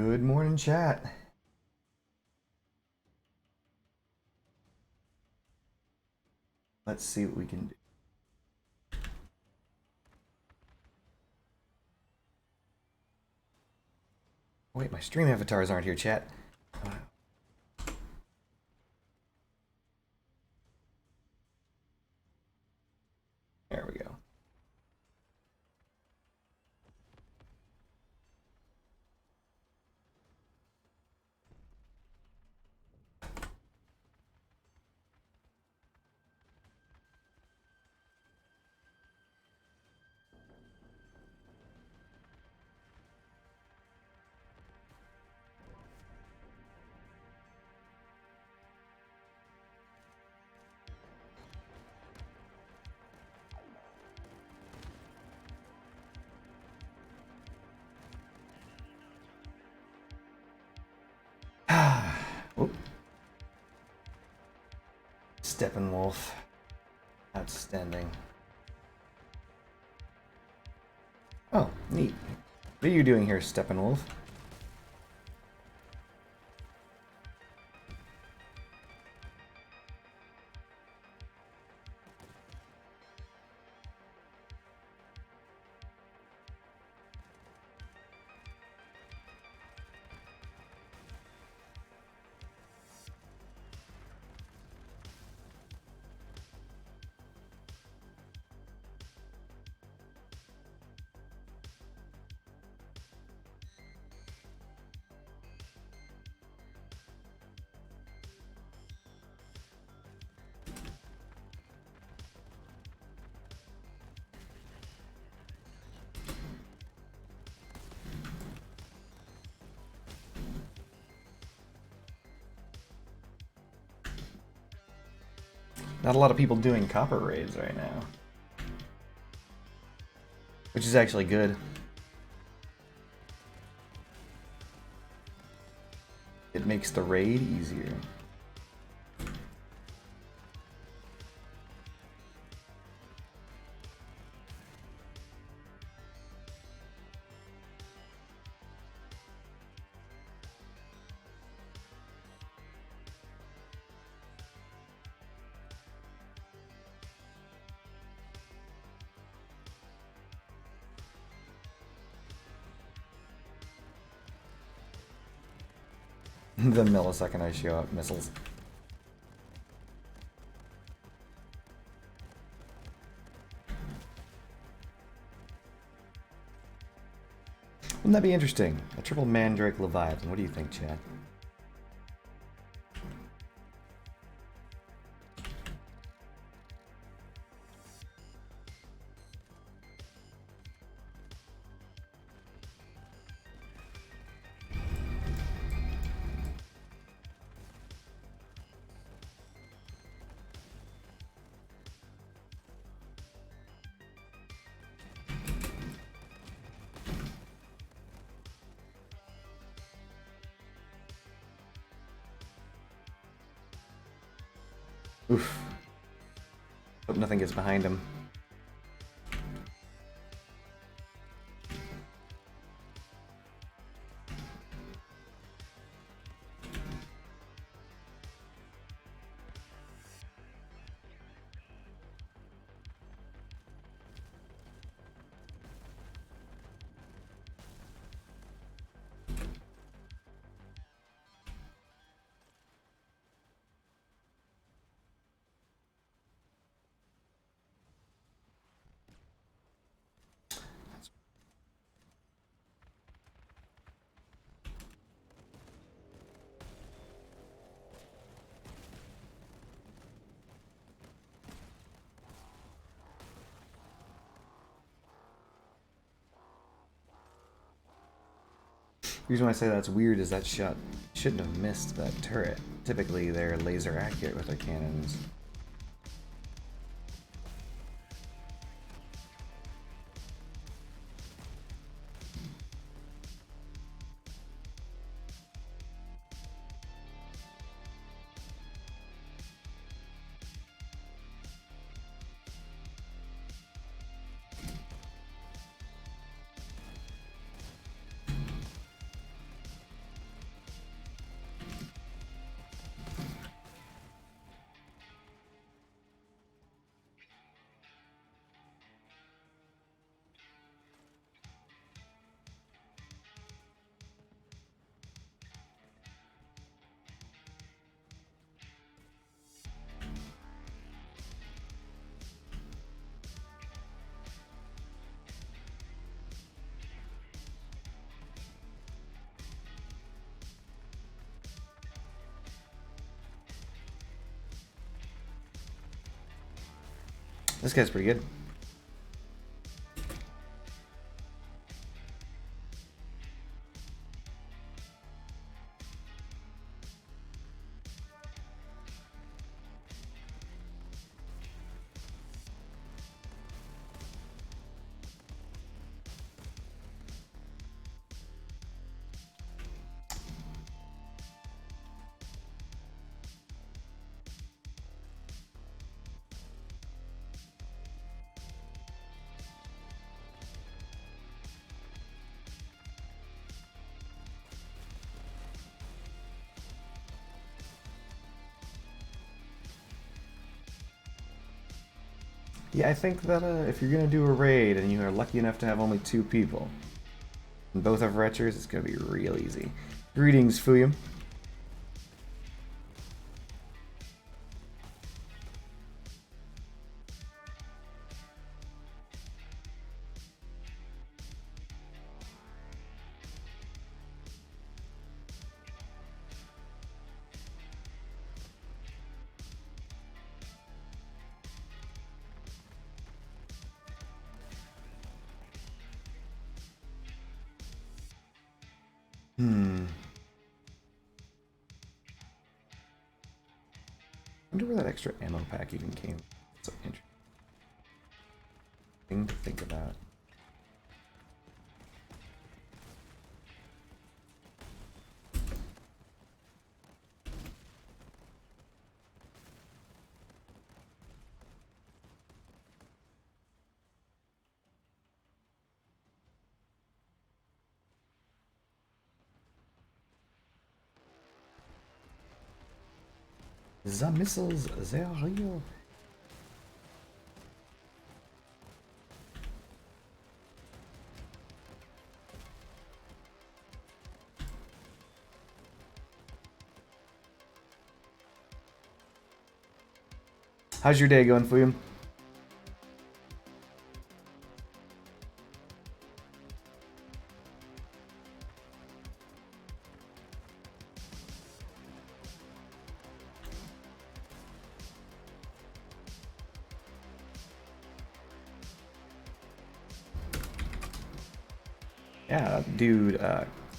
Good morning, chat. Let's see what we can do. Wait, my stream avatars aren't here, chat. There we go. Oop. Steppenwolf. Outstanding. Oh, neat. What are you doing here, Steppenwolf? Not a lot of people doing copper raids right now. Which is actually good. It makes the raid easier. The millisecond I show up, missiles. Wouldn't that be interesting? A triple Mandrake Leviathan. What do you think, Chad? Oof. Hope nothing gets behind him. The reason why I say that's weird is that shot shouldn't have missed that turret. Typically, they're laser accurate with their cannons. This guy's pretty good. Yeah, I think that if you're gonna do a raid and you are lucky enough to have only 2 people, and both have retchers, it's gonna be real easy. Greetings, Fuyum. I wonder where that extra ammo pack even came from. It's so interesting thing to think about. The missiles, they're real. How's your day going, Fuyum? Yeah, dude,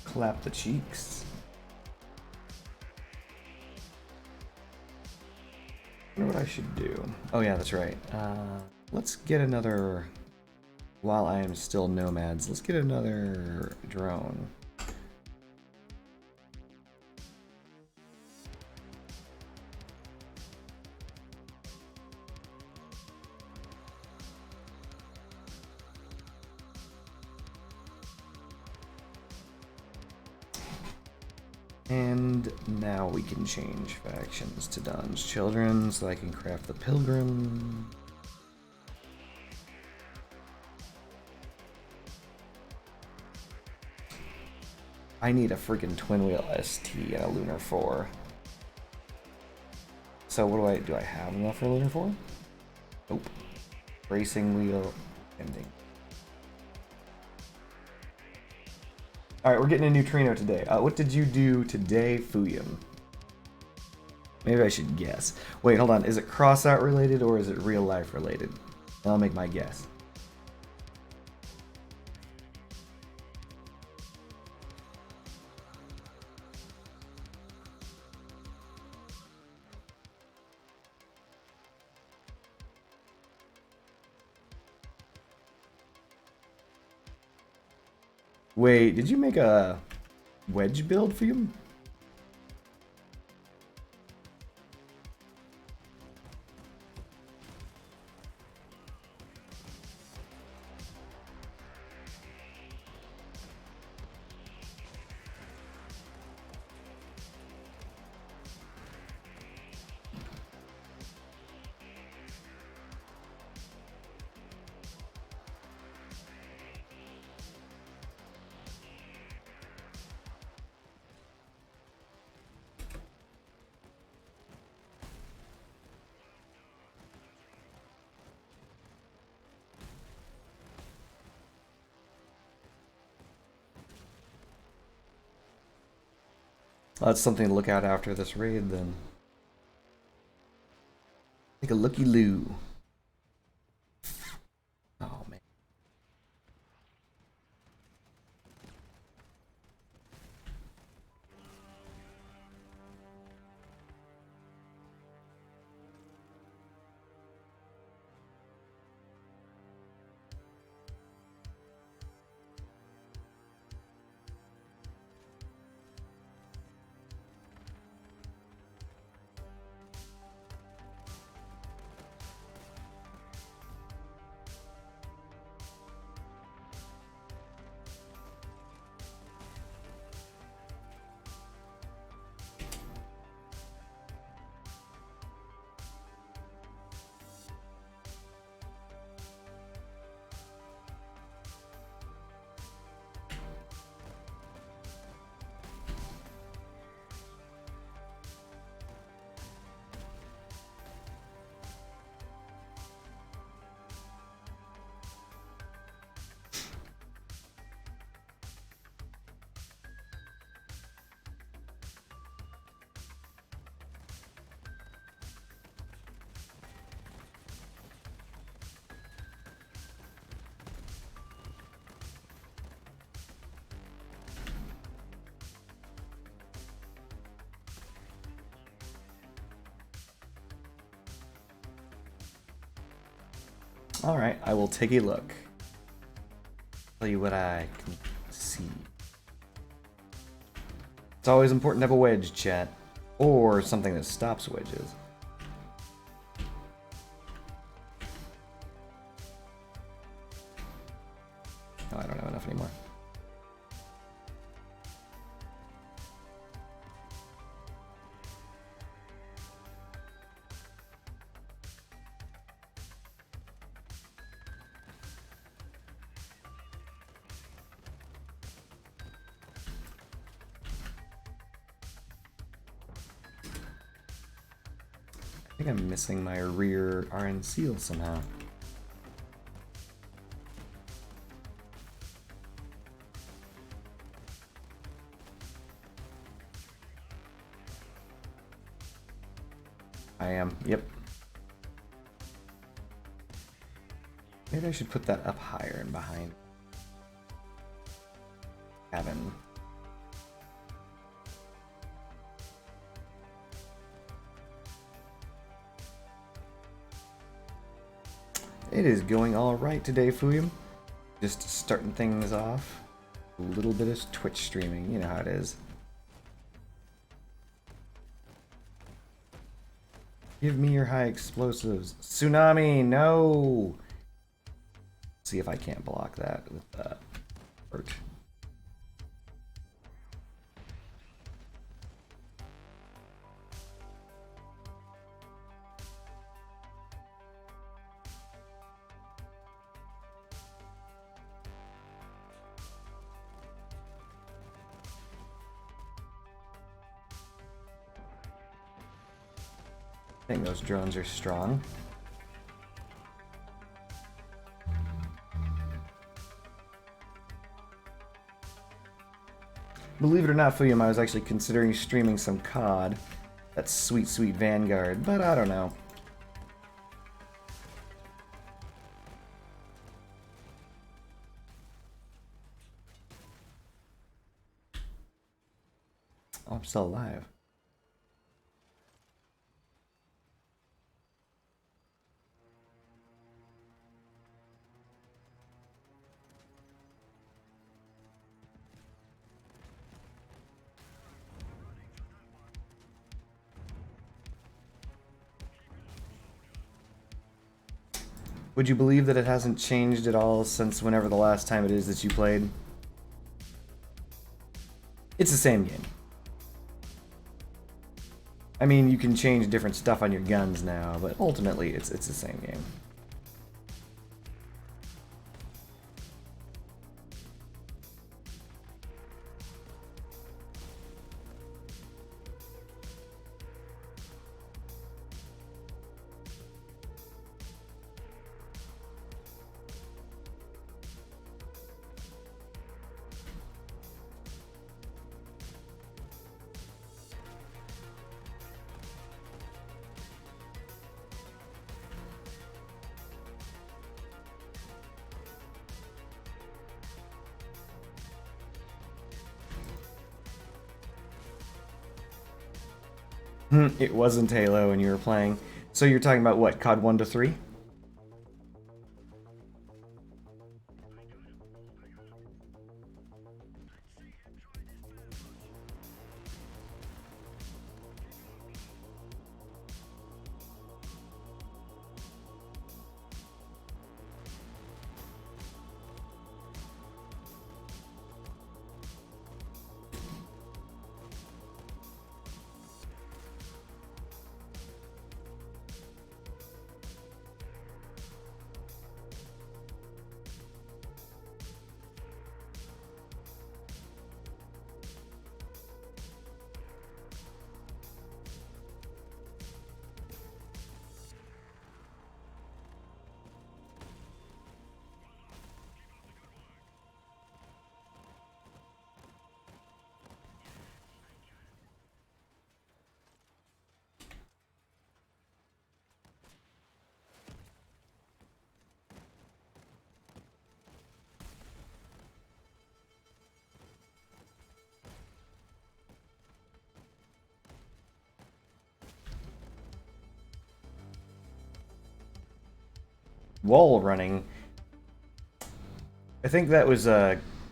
clap the cheeks. I wonder what I should do. Oh yeah, that's right. Let's get another, while I am still nomads, let's get another drone. And now we can change factions to Don's Children so I can craft the Pilgrim. I need a freaking twin wheel ST and a Lunar 4. So what do I have enough for Lunar 4? Nope. Racing wheel ending. Alright, we're getting a neutrino today. What did you do today, Fuyum? Maybe I should guess. Wait, hold on. Is it cross-out related or is it real life related? I'll make my guess. Wait, did you make a wedge build for you? Well, that's something to look out after this raid, then. Take a looky-loo. Alright, I will take a look. Tell you what I can see. It's always important to have a wedge, chat. Or something that stops wedges. Oh, I don't have enough anymore. I think I'm missing my rear RN seal somehow. I am, yep. Maybe I should put that up higher and behind cabin. It is going all right today, Fuyum. Just starting things off. A little bit of Twitch streaming, you know how it is. Give me your high explosives. Tsunami, no! See if I can't block that with Birch. I think those drones are strong. Believe it or not, Fuyum, I was actually considering streaming some COD. That sweet, sweet Vanguard, but I don't know. Oh, I'm still alive. Would you believe that it hasn't changed at all since whenever the last time it is that you played? It's the same game. I mean, you can change different stuff on your guns now, but ultimately it's the same game. It wasn't Halo when you were playing. So you're talking about what, COD 1 to 3? wall running. I think that was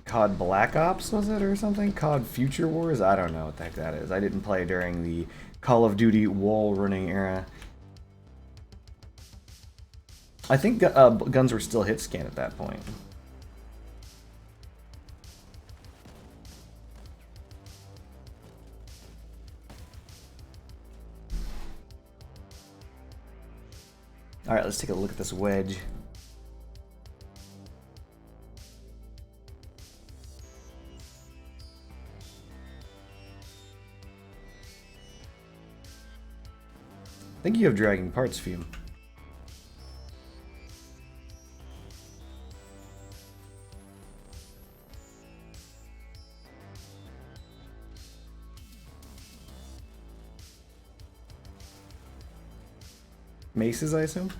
COD Black Ops, was it, or something? COD Future Wars? I don't know what the heck that is. I didn't play during the Call of Duty wall running era. I think guns were still hit scan at that point. Alright, let's take a look at this wedge. I think you have dragging parts, Fume. Maces, I assume?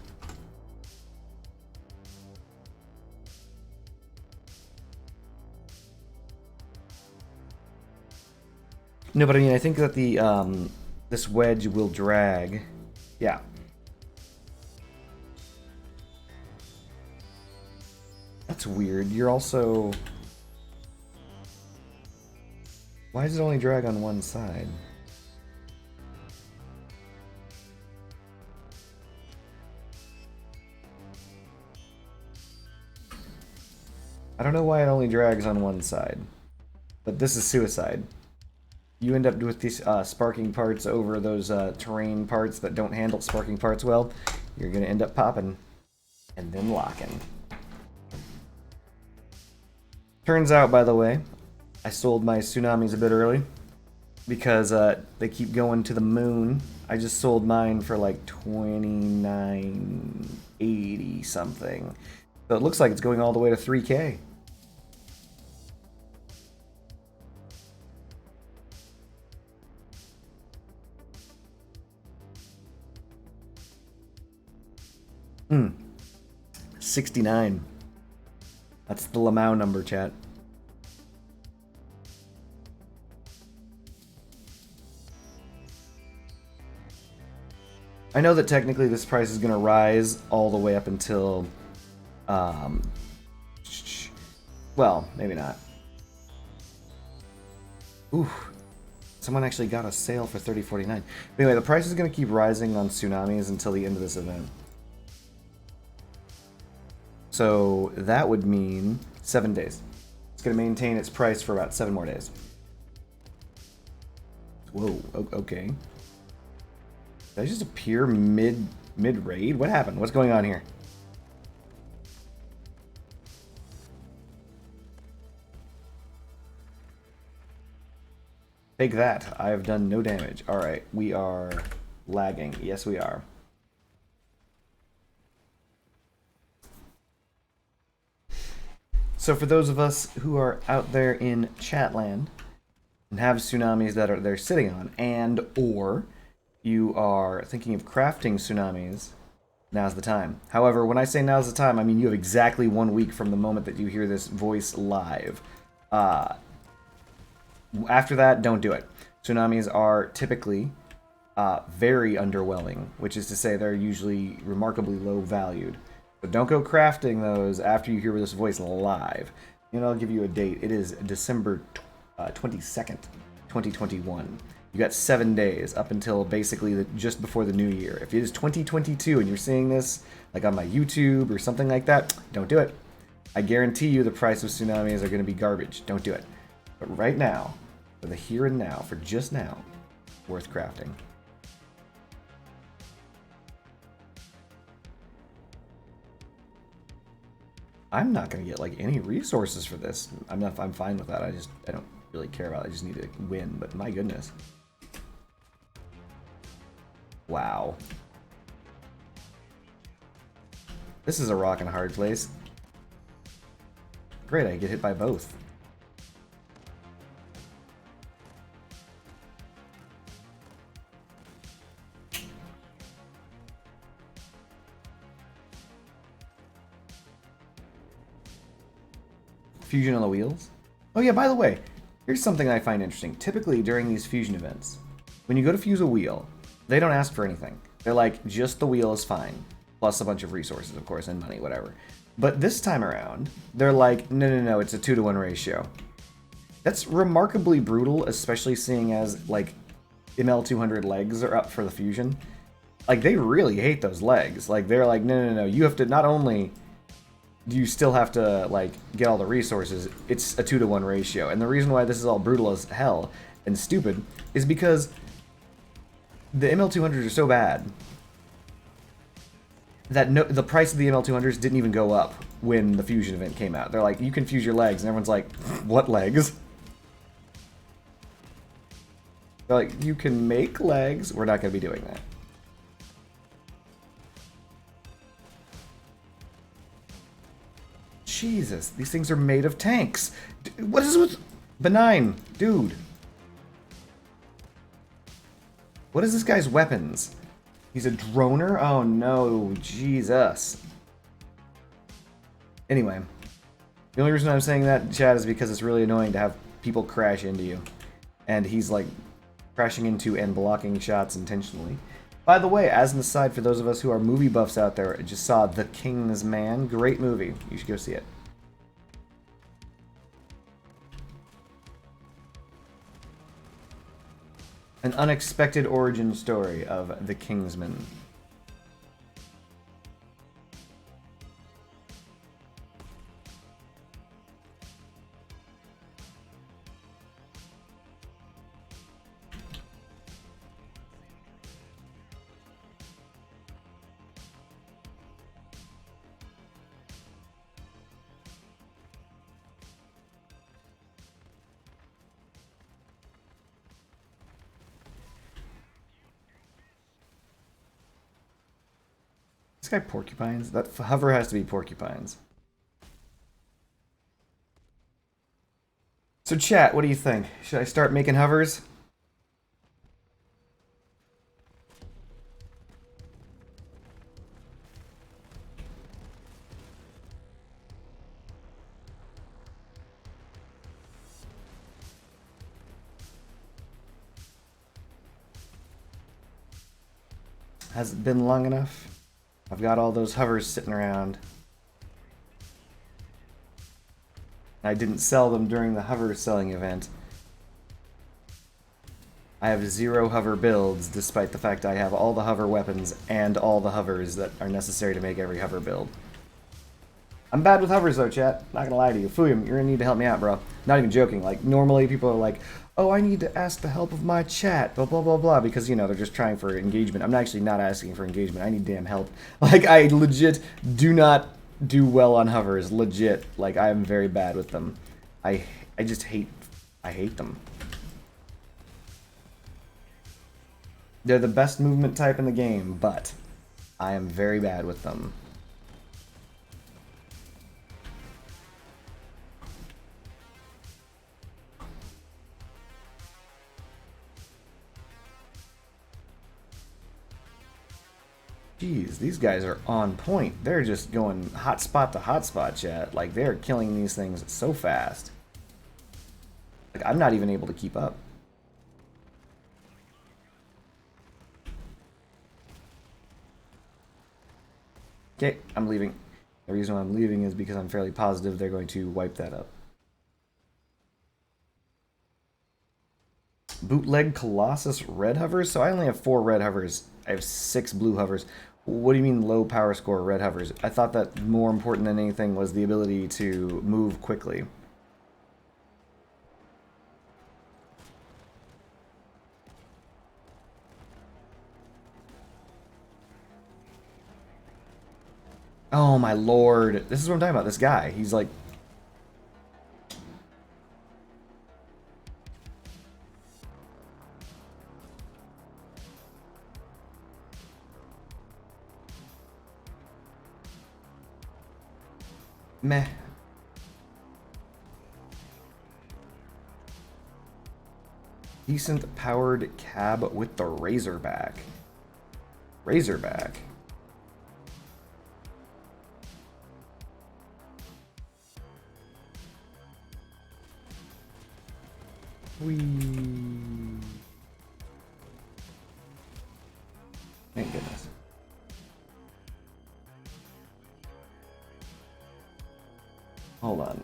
No, but I mean, I think that the this wedge will drag. Yeah. That's weird. You're also... Why does it only drag on one side? I don't know why it only drags on one side, but this is suicide. You end up with these sparking parts over those terrain parts that don't handle sparking parts well, you're going to end up popping and then locking. Turns out, by the way, I sold my tsunamis a bit early because they keep going to the moon. I just sold mine for like $29.80 something. So it looks like it's going all the way to 3K. Hmm. 69. That's the Lamau number, chat. I know that technically this price is going to rise all the way up until, well, maybe not. Ooh, someone actually got a sale for $30.49. But anyway, the price is going to keep rising on tsunamis until the end of this event. So that would mean 7 days. It's going to maintain its price for about 7 more days. Whoa, okay. Did I just appear mid-raid? What happened? What's going on here? Take that. I have done no damage. Alright, we are lagging. Yes, we are. So for those of us who are out there in chatland and have tsunamis that they're sitting on, and or you are thinking of crafting tsunamis, now's the time. However, when I say now's the time, I mean you have exactly 1 week from the moment that you hear this voice live. After that, don't do it. Tsunamis are typically very underwhelming, which is to say they're usually remarkably low valued. But don't go crafting those after you hear this voice live. And I'll give you a date. It is December 22nd, 2021. You got 7 days up until basically just before the new year. If it is 2022 and you're seeing this like on my YouTube or something like that, don't do it. I guarantee you the price of tsunamis are going to be garbage. Don't do it. But right now, for the here and now, for just now, worth crafting. I'm not gonna get like any resources for this. I'm fine with that. I don't really care about it. I just need to win, but my goodness. Wow. This is a rock and a hard place. Great, I get hit by both. Fusion on the wheels? Oh yeah, by the way, here's something I find interesting. Typically during these fusion events, when you go to fuse a wheel, they don't ask for anything. They're like, just the wheel is fine. plus a bunch of resources, of course, and money, whatever. But this time around, they're like, no, it's a 2-to-1 ratio. That's remarkably brutal, especially seeing as, like, ML200 legs are up for the fusion. Like, they really hate those legs. Like, they're like, no, you have to, not only do you still have to, like, get all the resources, it's a 2-to-1 ratio. And the reason why this is all brutal as hell and stupid is because the ML200s are so bad that the price of the ML200s didn't even go up when the fusion event came out. They're like, you can fuse your legs, and everyone's like, what legs? They're like, you can make legs. We're not going to be doing that. Jesus, these things are made of tanks. What is with benign, dude? What is this guy's weapons? He's a droner? Oh no, Jesus. Anyway, the only reason I'm saying that, chat, is because it's really annoying to have people crash into you. And he's like crashing into and blocking shots intentionally. By the way, as an aside, for those of us who are movie buffs out there, I just saw The King's Man. Great movie. You should go see it. An unexpected origin story of the Kingsman. Guy porcupines? That hover has to be porcupines. So chat, what do you think? Should I start making hovers? Has it been long enough? I've got all those hovers sitting around. I didn't sell them during the hover selling event. I have 0 hover builds, despite the fact I have all the hover weapons and all the hovers that are necessary to make every hover build. I'm bad with hovers though, chat. Not gonna lie to you. Fuyum, you're gonna need to help me out, bro. Not even joking. Like, normally people are like, oh, I need to ask the help of my chat, blah, blah, blah, blah, because, you know, they're just trying for engagement. I'm actually not asking for engagement. I need damn help. Like, I legit do not do well on hovers. Legit. Like, I am very bad with them. I just hate... I hate them. They're the best movement type in the game, but I am very bad with them. Jeez, these guys are on point. They're just going hotspot to hotspot, chat. Like, they're killing these things so fast. Like, I'm not even able to keep up. Okay, I'm leaving. The reason why I'm leaving is because I'm fairly positive they're going to wipe that up. Bootleg Colossus red hovers? So I only have 4 red hovers. I have 6 blue hovers. What do you mean low power score red hovers? I thought that more important than anything was the ability to move quickly. Oh my lord. This is what I'm talking about. This guy. He's like... Meh. Decent powered cab with the Razorback. Razorback. Whee. Thank goodness. Hold on.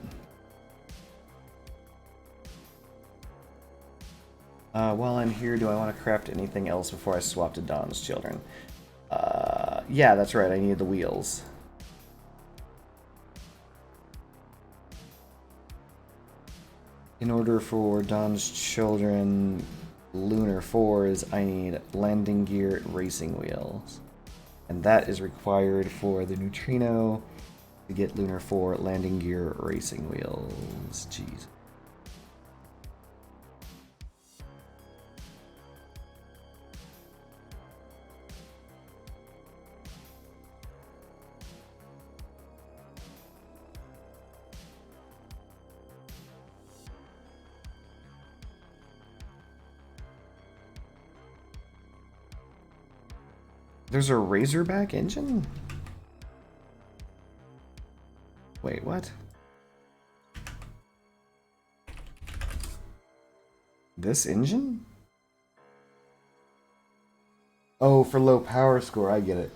While I'm here, do I want to craft anything else before I swap to Dawn's children? Yeah, that's right. I need the wheels. In order for Dawn's children Lunar 4s, I need landing gear and racing wheels. And that is required for the neutrino to get Lunar 4 landing gear racing wheels. Jeez. There's a Razorback engine? Wait, what? This engine? Oh, for low power score, I get it.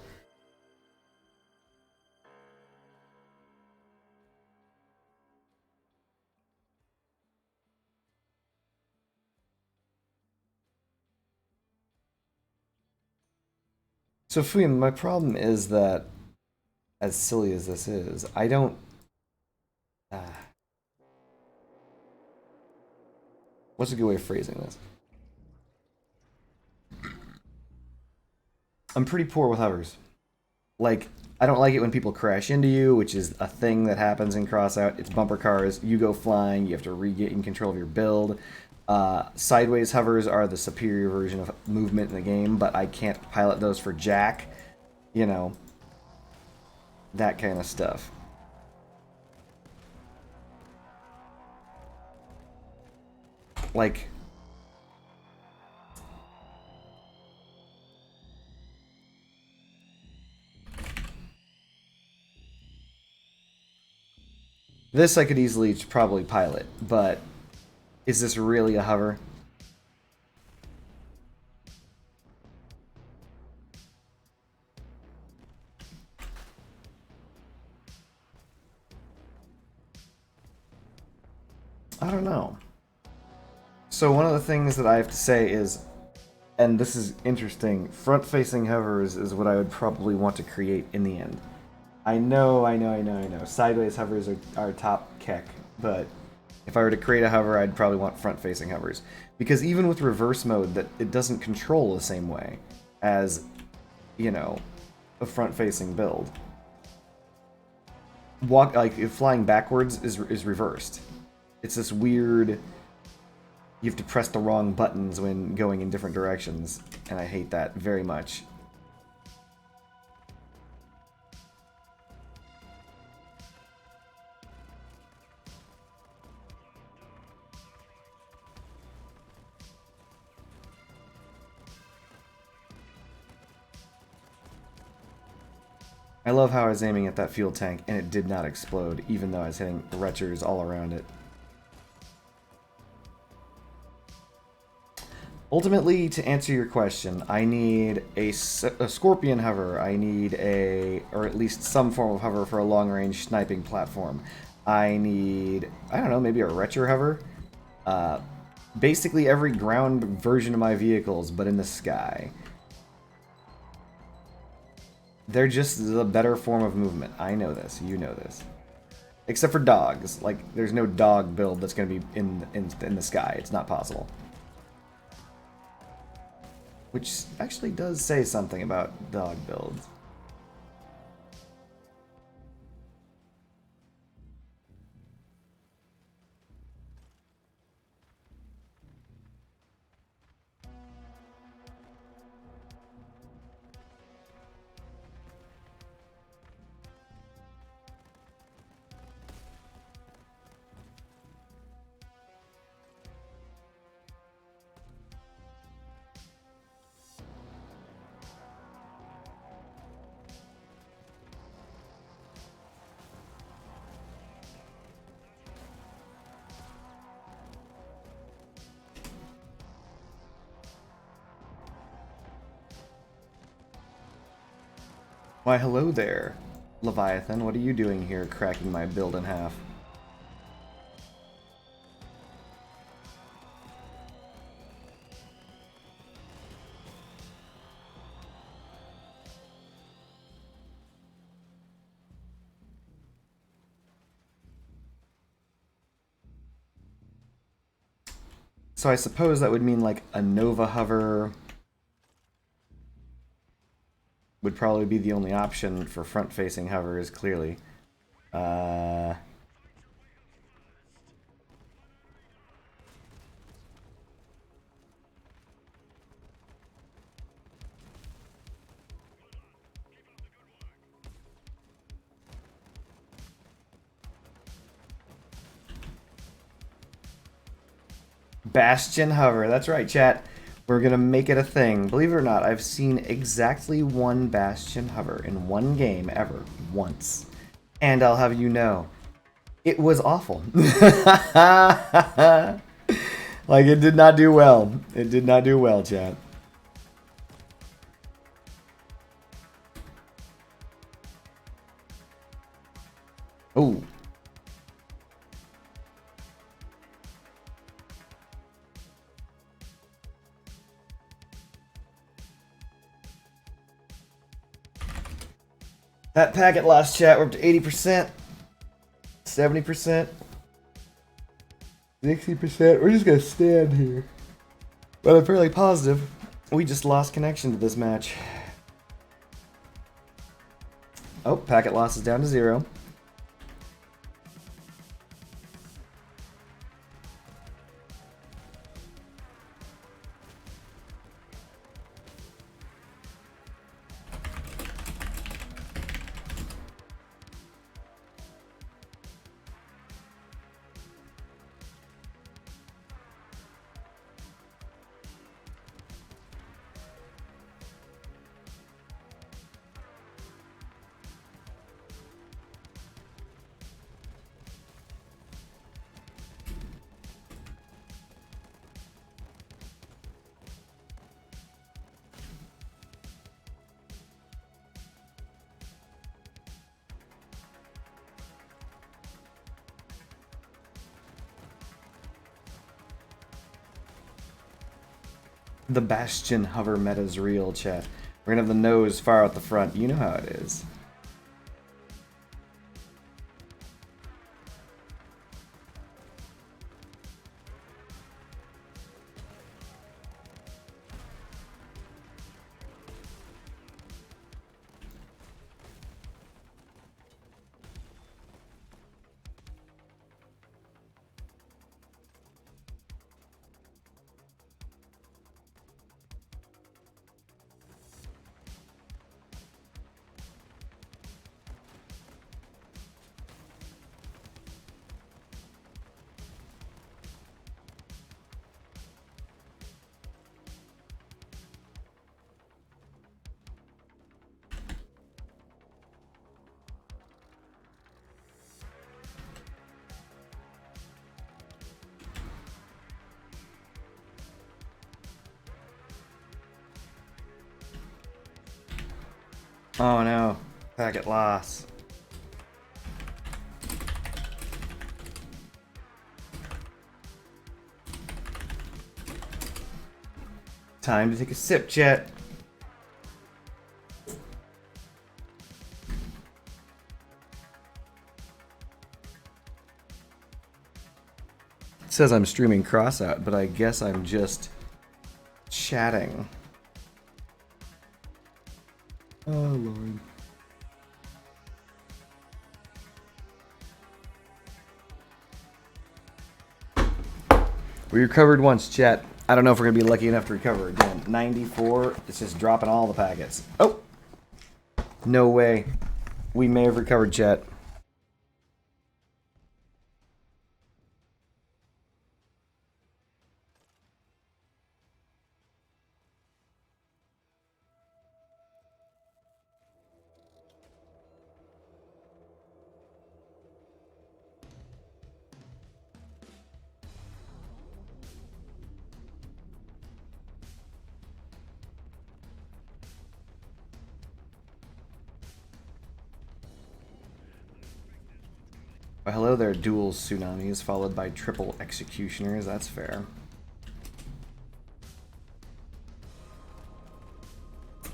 So, Fuyun, my problem is that, as silly as this is, I don't... what's a good way of phrasing this? I'm pretty poor with hovers. Like, I don't like it when people crash into you, which is a thing that happens in Crossout. It's bumper cars. You go flying. You have to regain control of your build. Sideways hovers are the superior version of movement in the game, but I can't pilot those for jack. You know, that kind of stuff. Like... this I could easily probably pilot, but is this really a hover? I don't know. So one of the things that I have to say is, and this is interesting, front-facing hovers is what I would probably want to create in the end. I know. Sideways hovers are top keck, but if I were to create a hover, I'd probably want front-facing hovers. Because even with reverse mode, that it doesn't control the same way as, you know, a front-facing build. If flying backwards is reversed. It's this weird... you have to press the wrong buttons when going in different directions, and I hate that very much. I love how I was aiming at that fuel tank and it did not explode, even though I was hitting retchers all around it. Ultimately, to answer your question, I need a Scorpion hover. I need or at least some form of hover for a long-range sniping platform. I need, I don't know, maybe a retcher hover. Basically every ground version of my vehicles, but in the sky. They're just the better form of movement. I know this. You know this. Except for dogs. Like, there's no dog build that's going to be in the sky. It's not possible. Which actually does say something about dog builds. Why, hello there, Leviathan. What are you doing here, cracking my build in half? So I suppose that would mean like a Nova hover would probably be the only option for front-facing hovers, clearly. Bastion hover. That's right, chat. We're going to make it a thing. Believe it or not, I've seen exactly one Bastion hover in one game ever. Once. And I'll have you know, it was awful. Like, it did not do well. It did not do well, chat. Oh. That packet loss, chat, we're up to 80%, 70%, 60%. We're just gonna stand here. But I'm fairly positive we just lost connection to this match. Oh, packet loss is down to 0. The Bastion hover meta's real, chat. We're gonna have the nose far out the front. You know how it is. Oh no, packet loss. Time to take a sip, chat. It says I'm streaming crossout, but I guess I'm just chatting. Oh, Lord. We recovered once, chat. I don't know if we're going to be lucky enough to recover again. 94. It's just dropping all the packets. Oh! No way. We may have recovered, chat. Well, hello there, dual tsunamis followed by triple executioners. That's fair.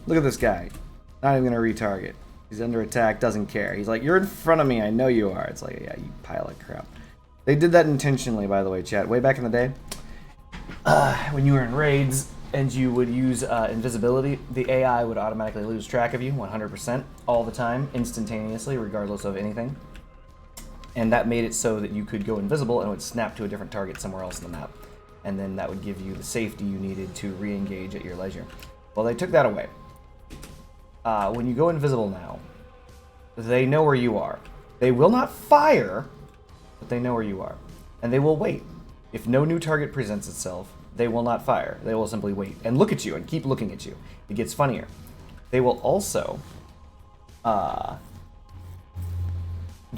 Look at this guy. Not even gonna retarget. He's under attack, doesn't care. He's like, you're in front of me, I know you are. It's like, yeah, you pile of crap. They did that intentionally, by the way, chat. Way back in the day. when you were in raids and you would use invisibility, the AI would automatically lose track of you 100% all the time, instantaneously, regardless of anything. And that made it so that you could go invisible and it would snap to a different target somewhere else on the map. And then that would give you the safety you needed to re-engage at your leisure. Well, they took that away. When you go invisible now, they know where you are. They will not fire, but they know where you are. And they will wait. If no new target presents itself, they will not fire. They will simply wait and look at you and keep looking at you. It gets funnier. They will also, they'll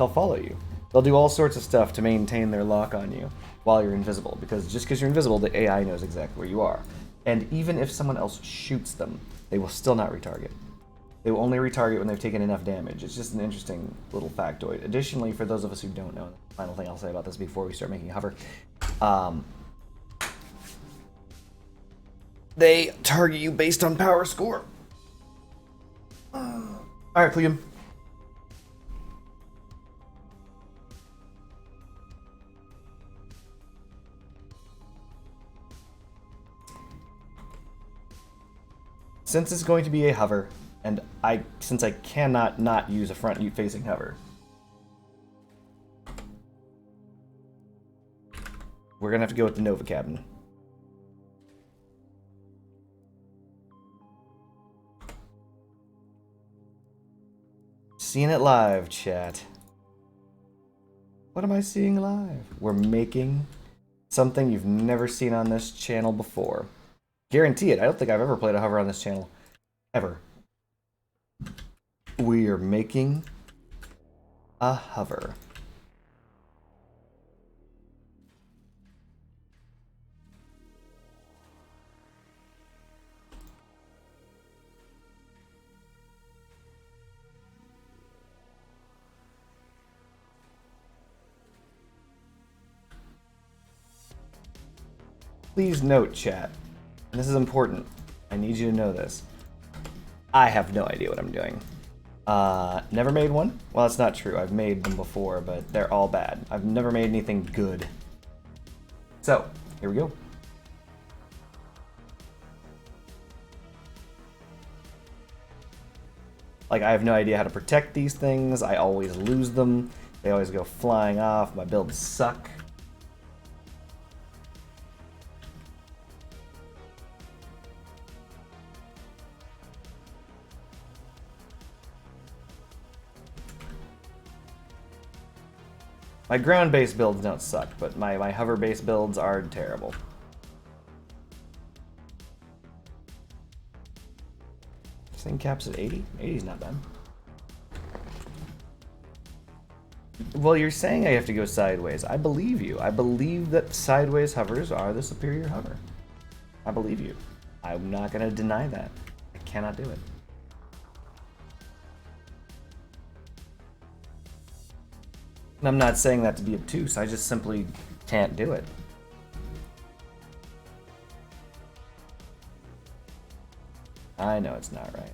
follow you. They'll do all sorts of stuff to maintain their lock on you while you're invisible, because just because you're invisible, the AI knows exactly where you are. And even if someone else shoots them, they will still not retarget. They will only retarget when they've taken enough damage. It's just an interesting little factoid. Additionally, for those of us who don't know, the final thing I'll say about this before we start making hover, they target you based on power score. Alright, Plegium. Since it's going to be a hover, and since I cannot not use a front-facing hover, we're gonna have to go with the Nova cabin. Seeing it live, chat. What am I seeing live? We're making something you've never seen on this channel before. Guarantee it. I don't think I've ever played a hover on this channel. Ever. We are making a hover. Please note, chat, and this is important, I need you to know this. I have no idea what I'm doing. Never made one? Well, that's not true. I've made them before, but they're all bad. I've never made anything good. So, here we go. Like, I have no idea how to protect these things. I always lose them. They always go flying off. My builds suck. My ground-based builds don't suck, but my hover-based builds are terrible. This thing caps at 80? 80 is not bad. Well, you're saying I have to go sideways. I believe you. I believe that sideways hovers are the superior hover. I believe you. I'm not going to deny that. I cannot do it. And I'm not saying that to be obtuse, I just simply can't do it. I know it's not right.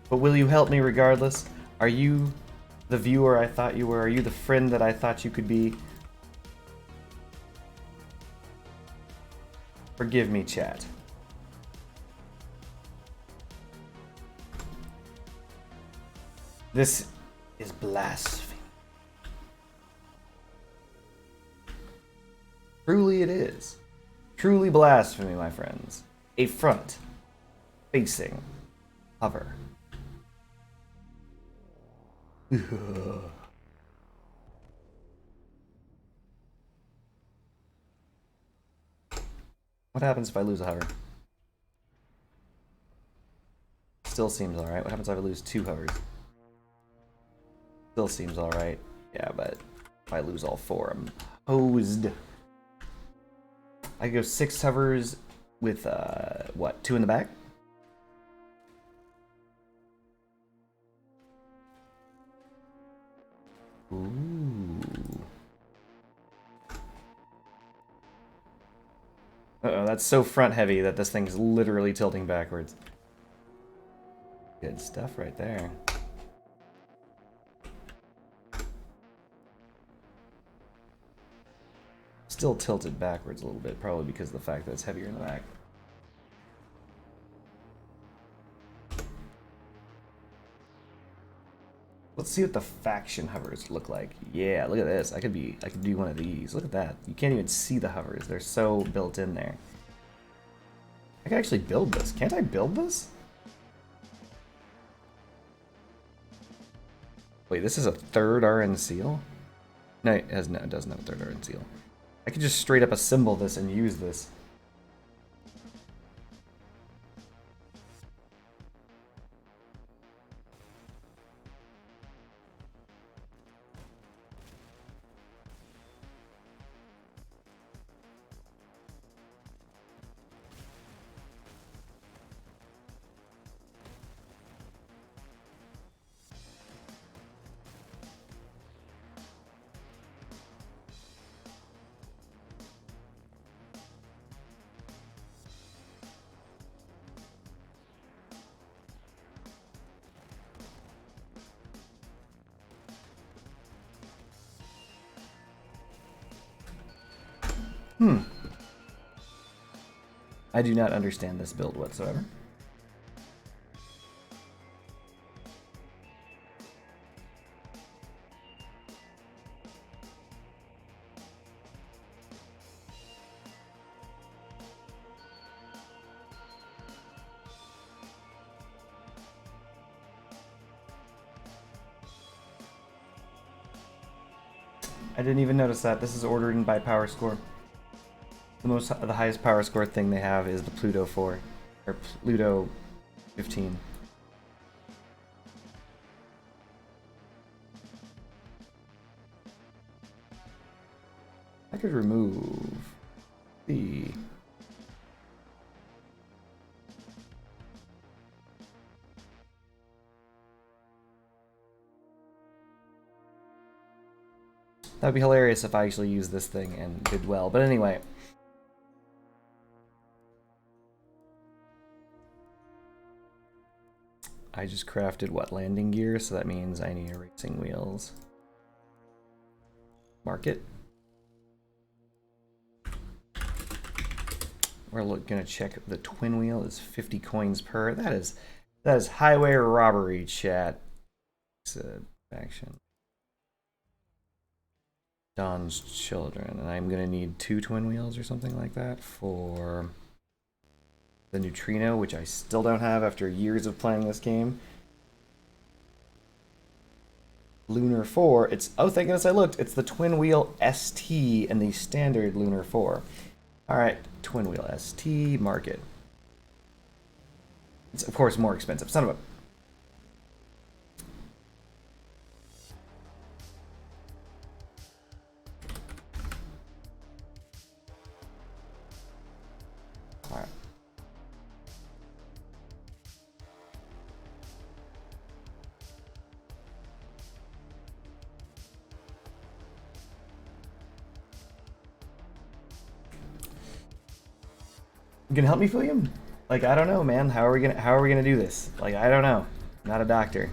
But will you help me regardless? Are you the viewer I thought you were? Are you the friend that I thought you could be? Forgive me, chat. This is blasphemy. Truly it is. Truly blasphemy, my friends. A front-facing hover. What happens if I lose a hover? Still seems alright. What happens if I lose 2 hovers? Still seems alright. Yeah, but if I lose all 4, I'm hosed. I go 6 hovers with, what, 2 in the back? Ooh. Uh-oh, that's so front heavy that this thing's literally tilting backwards. Good stuff right there. still tilted backwards a little bit, probably because of the fact that it's heavier in the back. Let's see what the faction hovers look like. Yeah, look at this. I could do one of these. Look at that. You can't even see the hovers. They're so built in there. I can actually build this. Can't I build this? Wait, this is a third RN seal? No, it doesn't have a third RN seal. I could just straight up assemble this and use this. I do not understand this build whatsoever. I didn't even notice that. This is ordered by power score. The highest power score thing they have is the Pluto 4 or Pluto 15. I could remove the that would be hilarious if I actually used this thing and did well. But anyway. I just crafted what? Landing gear, so that means I need racing wheels. Market. We're gonna check the twin wheel is 50 coins per. That is highway robbery, chat. It's a faction. Don's children, and I'm gonna need 2 twin wheels or something like that for the neutrino, which I still don't have after years of playing this game. Lunar 4, it's, oh thank goodness I looked, it's the twin wheel ST and the standard Lunar 4. Alright, twin wheel ST, market. It's of course more expensive, son of a... Alright. You gonna help me, William? Like, I don't know, man. How are we gonna do this? Like, I don't know. I'm not a doctor.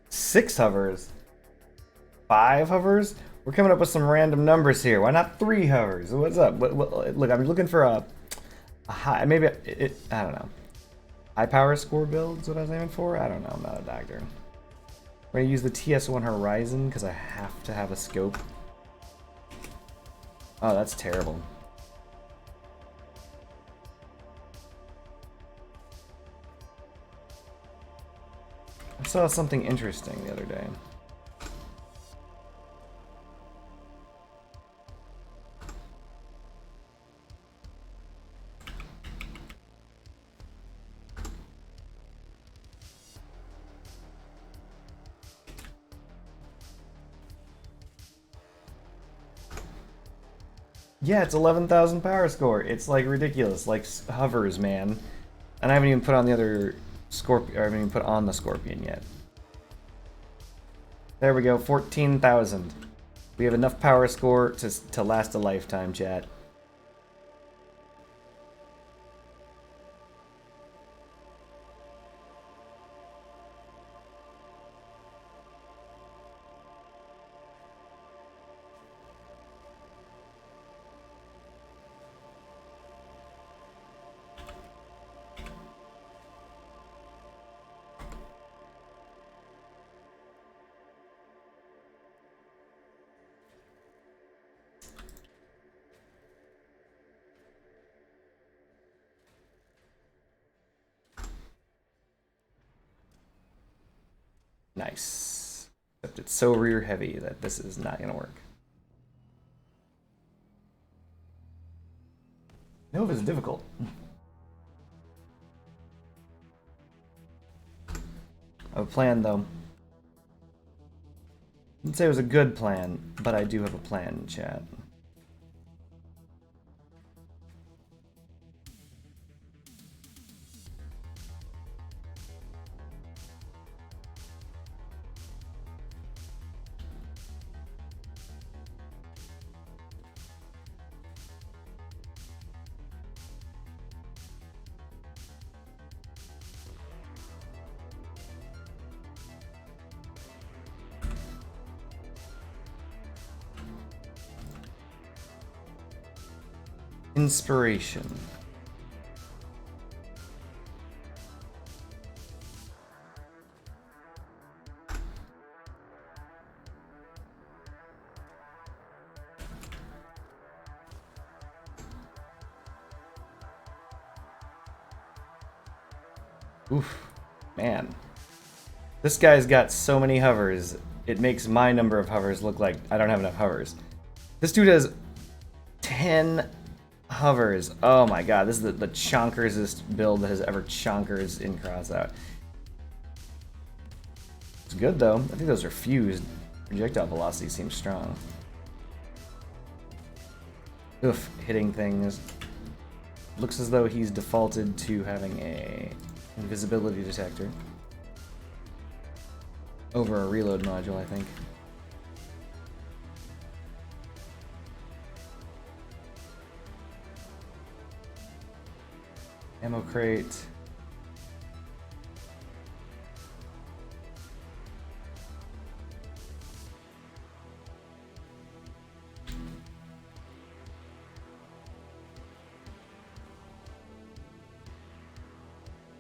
Six hovers? 5 hovers? We're coming up with some random numbers here. Why not 3 hovers? What's up? Look, I'm looking for a high, maybe I don't know. High power score builds, what I was aiming for? I don't know, I'm not a doctor. We're gonna use the TS1 Horizon because I have to have a scope. Oh, that's terrible. I saw something interesting the other day. Yeah, it's 11,000 power score. It's like ridiculous, like hovers, man. And I haven't even put on the other scorpion. I haven't even put on the scorpion yet. There we go, 14,000. We have enough power score to last a lifetime, chat. Nice. Except it's so rear heavy that this is not gonna work. Nova is difficult. I have a plan though. I wouldn't say it was a good plan, but I do have a plan, chat. Inspiration. Oof, man. This guy's got so many hovers, it makes my number of hovers look like I don't have enough hovers. This dude has 10 hovers. Oh my god, this is the chonkersest build that has ever chonkers in crossout. It's good though. I think those are fused. Projectile velocity seems strong. Oof, hitting things. Looks as though he's defaulted to having a invisibility detector over a reload module, I think. Ammo crate.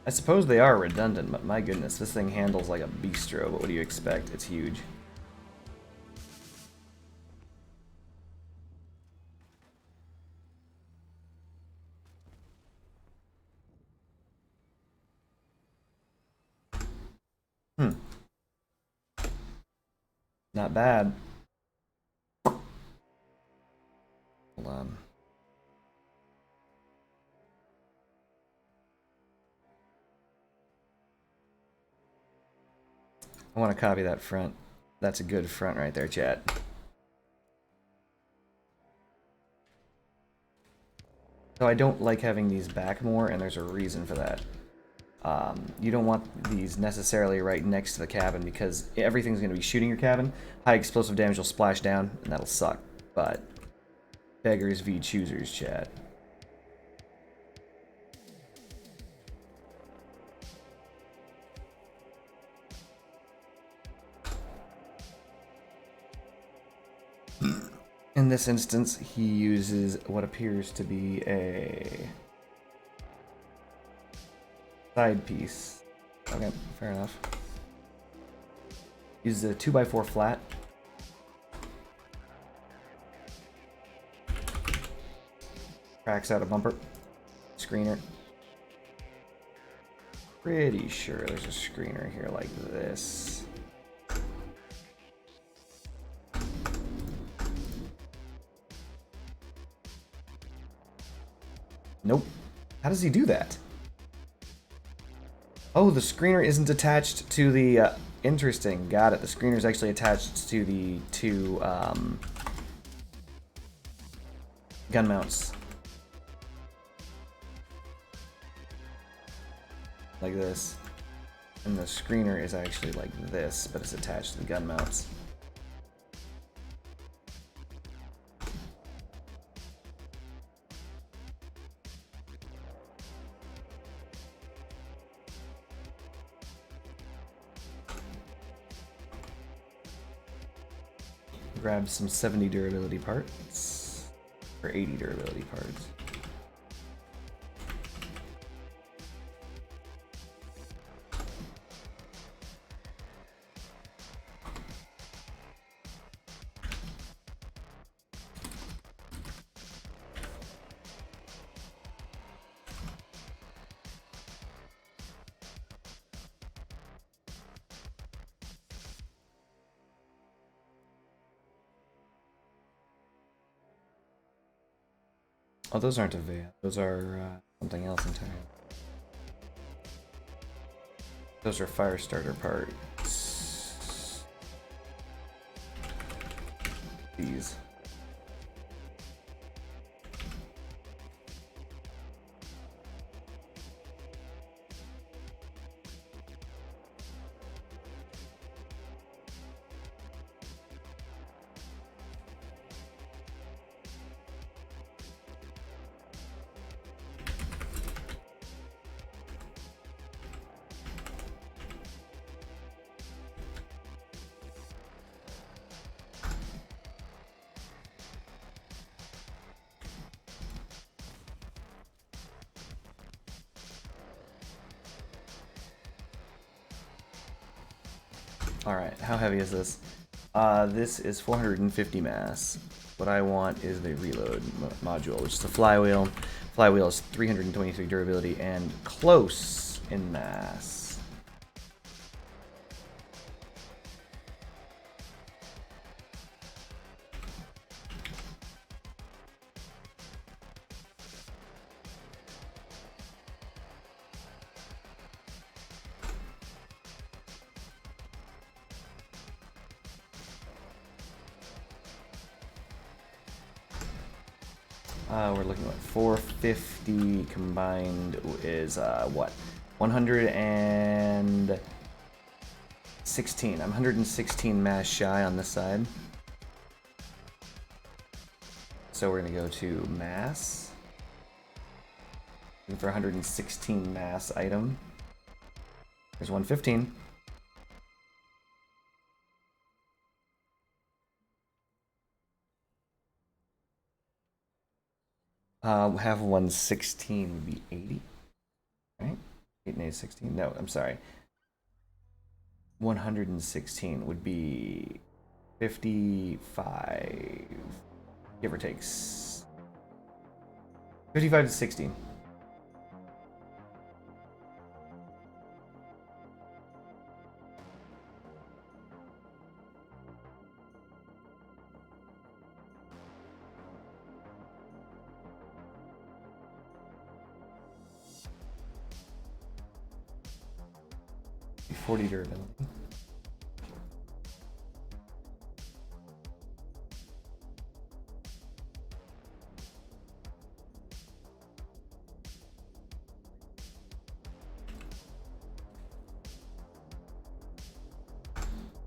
I suppose they are redundant, but my goodness, this thing handles like a bistro, but what do you expect? It's huge. Not bad. Hold on. I want to copy that front. That's a good front right there, chat. So I don't like having these back more, and there's a reason for that. You don't want these necessarily right next to the cabin because everything's going to be shooting your cabin. High explosive damage will splash down, and that'll suck. But beggars v choosers, chat. In this instance, he uses what appears to be a side piece. Okay, fair enough. Uses a 2x4 flat. Cracks out a bumper. Screener. Pretty sure there's a screener here like this. Nope. How does he do that? Oh, the screener isn't attached to the... interesting. Got it. The screener's actually attached to the two... gun mounts. Like this. And the screener is actually like this, but it's attached to the gun mounts. Grab some 70 durability parts, or 80 durability parts. Oh, those aren't available. Those are something else entirely. Those are fire starter parts. These. Alright, how heavy is this? This is 450 mass. What I want is the reload module, which is the flywheel. Flywheel is 323 durability and close in mass. We're looking at 450 combined is what? 116. I'm 116 mass shy on this side. So we're gonna go to mass. Looking for 116 mass item. There's 115. Have 116 would be 80, right? 8 and 8 is 16. No, I'm sorry. 116 would be 55, give or take. 55 to 60. Forty durability.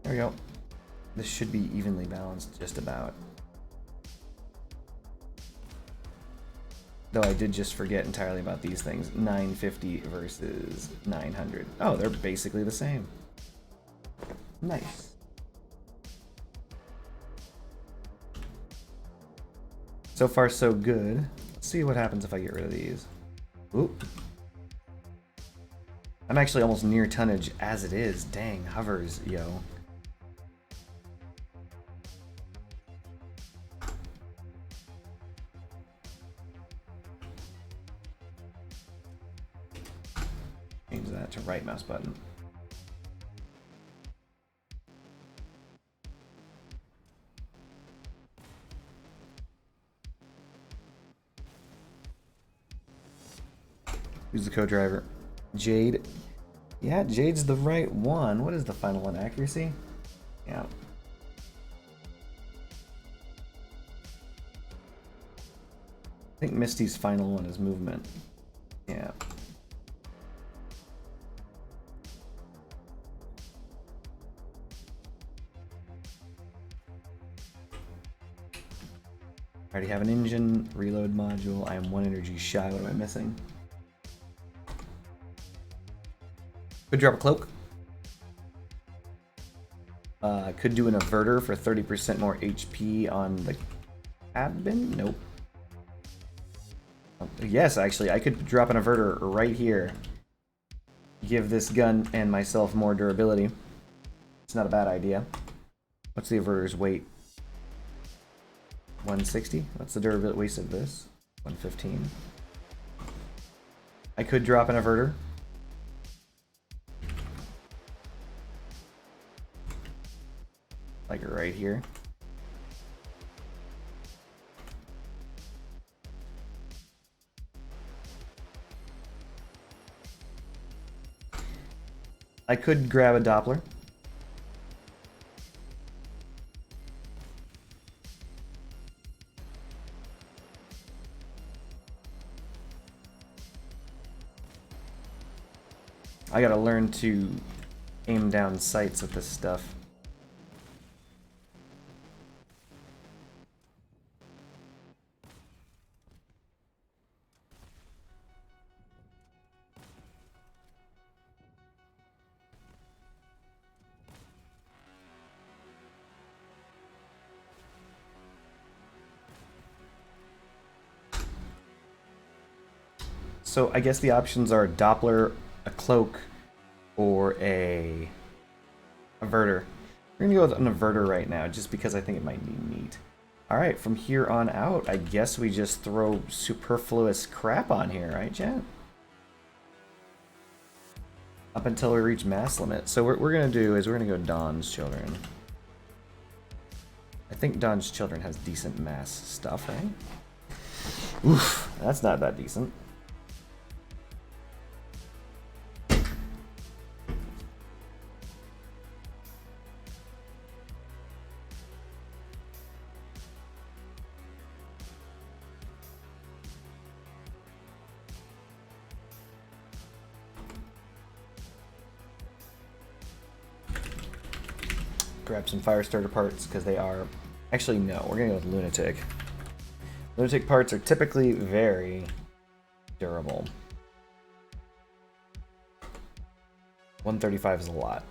There we go. This should be evenly balanced, just about. Though I did just forget entirely about these things. 950 versus 900. Oh, they're basically the same. Nice. So far, so good. Let's see what happens if I get rid of these. Oop. I'm actually almost near tonnage as it is. Dang, hovers, yo. Change that to right mouse button. Who's the co-driver? Jade. Yeah, Jade's the right one. What is the final one? Accuracy? Yeah. think Misty's final one is movement. Yeah. I already have an engine, reload module. I am 1 energy shy. What am I missing? Could drop a cloak. Could do an averter for 30% more HP on the cabin. Nope. Yes, actually, I could drop an averter right here. Give this gun and myself more durability. It's not a bad idea. What's the averter's weight? 160? What's the durability weight of this? 115. I could drop an averter. Like right here. I could grab a Doppler. I gotta learn to aim down sights with this stuff. So I guess the options are Doppler, a cloak, or a averter. We're gonna go with an averter right now, just because I think it might be neat. Alright, from here on out, I guess we just throw superfluous crap on here, right, chat? Up until we reach mass limit. So what we're gonna do is we're gonna go Dawn's Children. I think Dawn's Children has decent mass stuff, right? Oof, that's not that decent. Grab some fire starter parts because they are... Actually, no. We're going to go with Lunatic. Lunatic parts are typically very durable. 135 is a lot.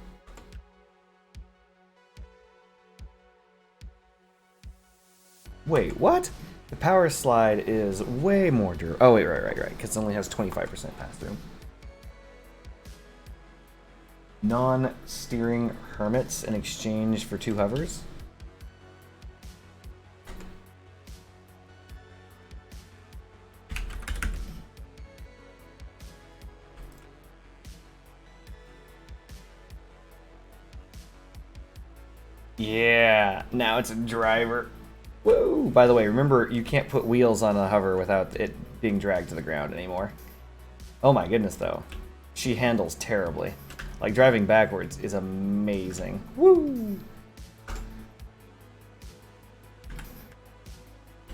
Wait, what? The power slide is way more durable. Oh, wait, right. Because it only has 25% pass-through. Non-steering hermits in exchange for 2 hovers. Yeah, now it's a driver. Whoa! By the way, remember you can't put wheels on a hover without it being dragged to the ground anymore. Oh my goodness, though. She handles terribly. Like, driving backwards is amazing. Woo!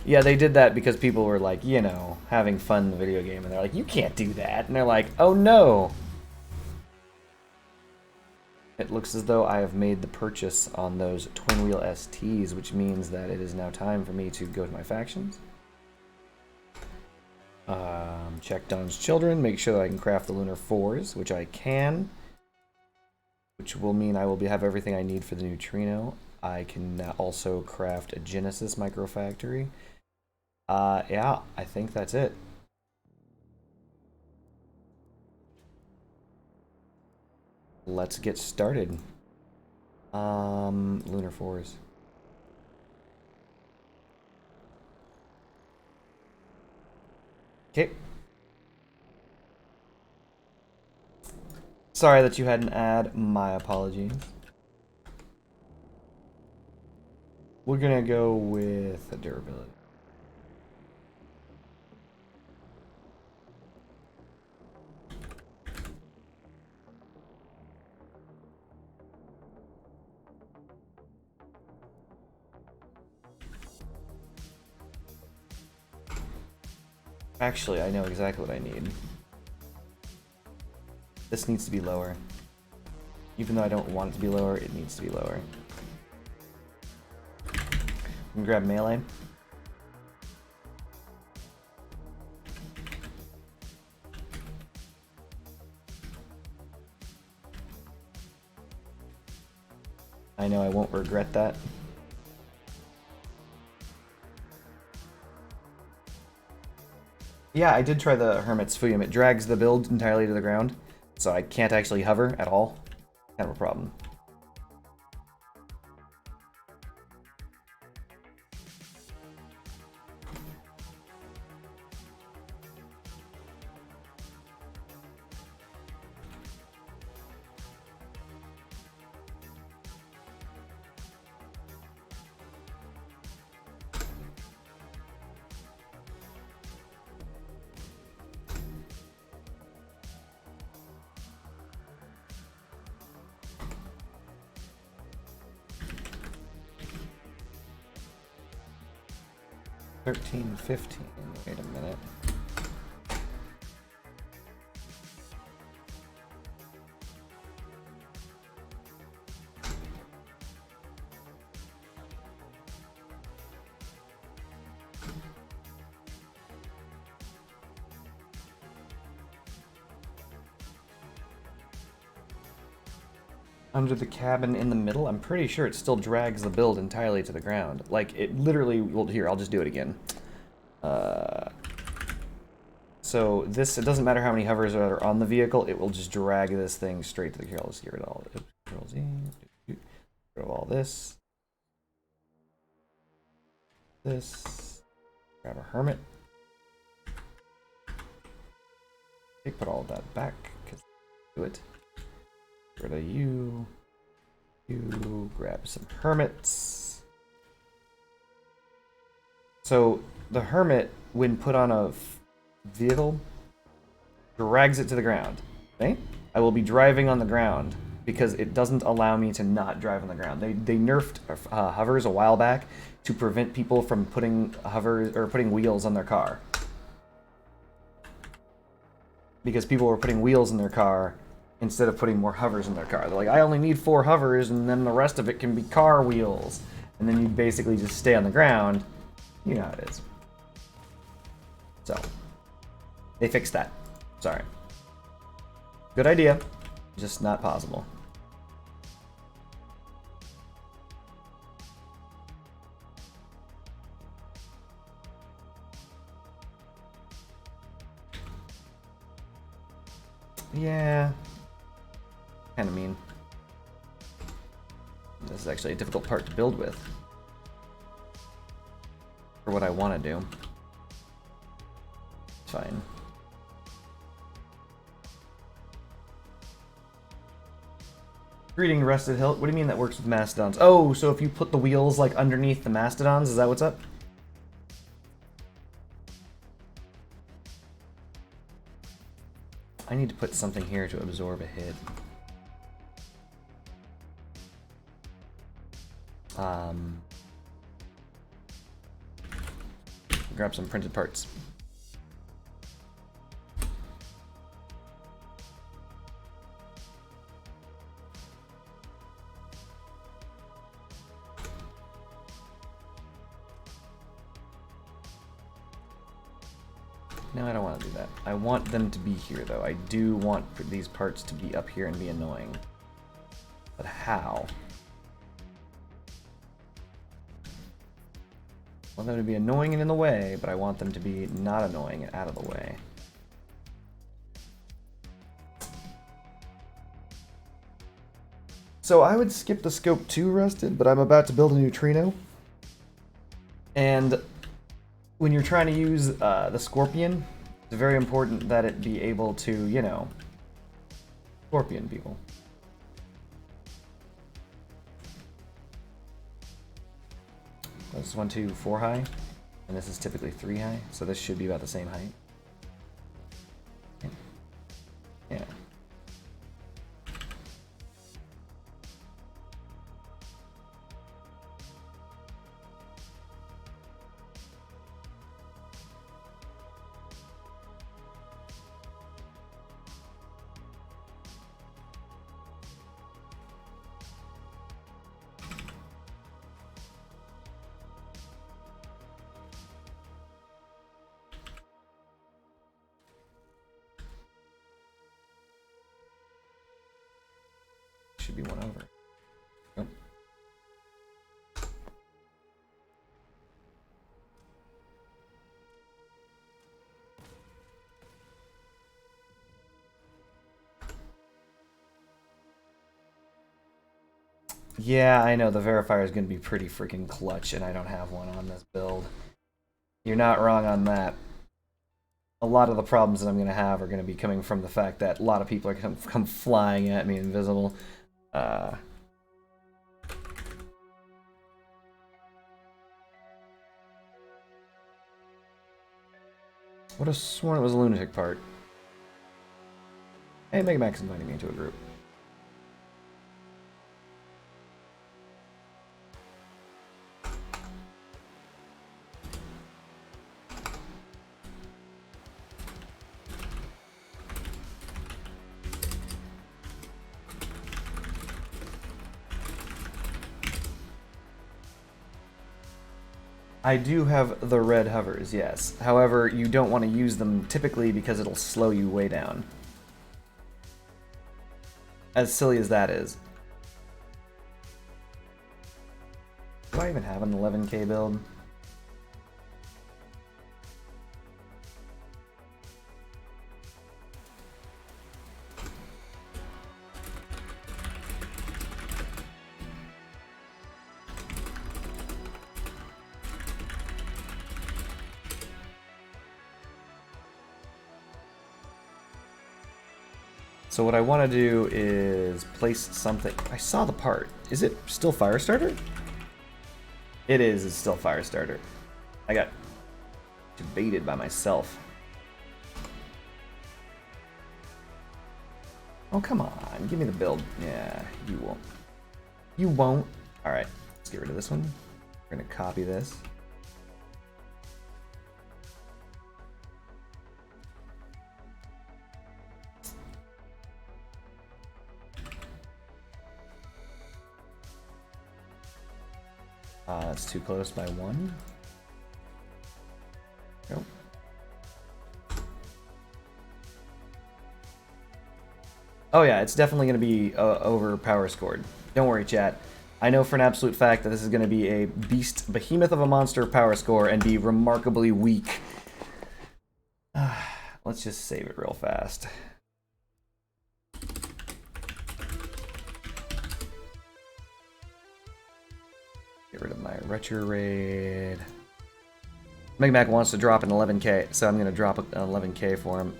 Yeah, they did that because people were like, you know, having fun in the video game, and they're like, you can't do that. And they're like, oh no! It looks as though I have made the purchase on those twin wheel STs, which means that it is now time for me to go to my factions. Check Dawn's Children, make sure that I can craft the Lunar 4s, which I can. Which will mean I will have everything I need for the neutrino. I can also craft a Genesis microfactory. Yeah, I think that's it. Let's get started. Lunar 4s. Okay. Sorry that you had an ad. My apologies. We're gonna go with a durability. Actually, I know exactly what I need. This needs to be lower. Even though I don't want it to be lower, it needs to be lower. I'm gonna grab melee. I know I won't regret that. Yeah, I did try the Hermit's Fuyum. It drags the build entirely to the ground, so I can't actually hover at all. Kind of a problem. $13, $15. Wait a minute. Under the cabin in the middle, I'm pretty sure it still drags the build entirely to the ground. Like, it literally will. Here, I'll just do it again. So this, it doesn't matter how many hovers are on the vehicle, it will just drag this thing straight to the. Here, let's get rid of all of it. Control Z, get rid of all this. This. Grab a hermit. Okay, put all of that back, because do it. Get rid of you. You grab some hermits. So the hermit, when put on a vehicle, drags it to the ground. Okay? I will be driving on the ground because it doesn't allow me to not drive on the ground. They nerfed hovers a while back to prevent people from putting hovers or putting wheels on their car. Because people were putting wheels in their car instead of putting more hovers in their car. They're like, I only need 4 hovers, and then the rest of it can be car wheels. And then you basically just stay on the ground. You know how it is. So, they fixed that. Sorry. Good idea, just not possible. Yeah. Kind of mean. This is actually a difficult part to build with. For what I want to do. It's fine. Greeting, Rusted Hilt. What do you mean that works with Mastodons? Oh, so if you put the wheels like underneath the Mastodons, is that what's up? I need to put something here to absorb a hit. Grab some printed parts. No, I don't want to do that. I want them to be here, though. I do want these parts to be up here and be annoying. But how? I want them to be annoying and in the way, but I want them to be not annoying and out of the way. So I would skip the scope 2, Rusted, but I'm about to build a neutrino. And when you're trying to use the Scorpion, it's very important that it be able to, you know, Scorpion people. This is 1, 2, 4 high, and this is typically 3 high, so this should be about the same height. Yeah. should be one over. Nope. Yeah, I know the verifier is going to be pretty freaking clutch, and I don't have one on this build. You're not wrong on that. A lot of the problems that I'm going to have are going to be coming from the fact that a lot of people are going to come flying at me invisible. Would have sworn it was a lunatic part. Hey, Mega Max inviting me into a group. I do have the red hovers, yes. However, you don't want to use them typically because it'll slow you way down. As silly as that is. Do I even have an 11K build? So what I want to do is place something. I saw the part. Is it still Firestarter? It is. It's still Firestarter. I got debated by myself. Oh, come on. Give me the build. Yeah, you won't. You won't. All right. Let's get rid of this one. We're going to copy this. It's too close by one. Nope. Oh yeah, it's definitely going to be over power scored. Don't worry, chat. I know for an absolute fact that this is going to be a behemoth of a monster power score and be remarkably weak. Let's just save it real fast. Get rid of my retro raid. Mega Mac wants to drop an 11K, so I'm going to drop an 11K for him.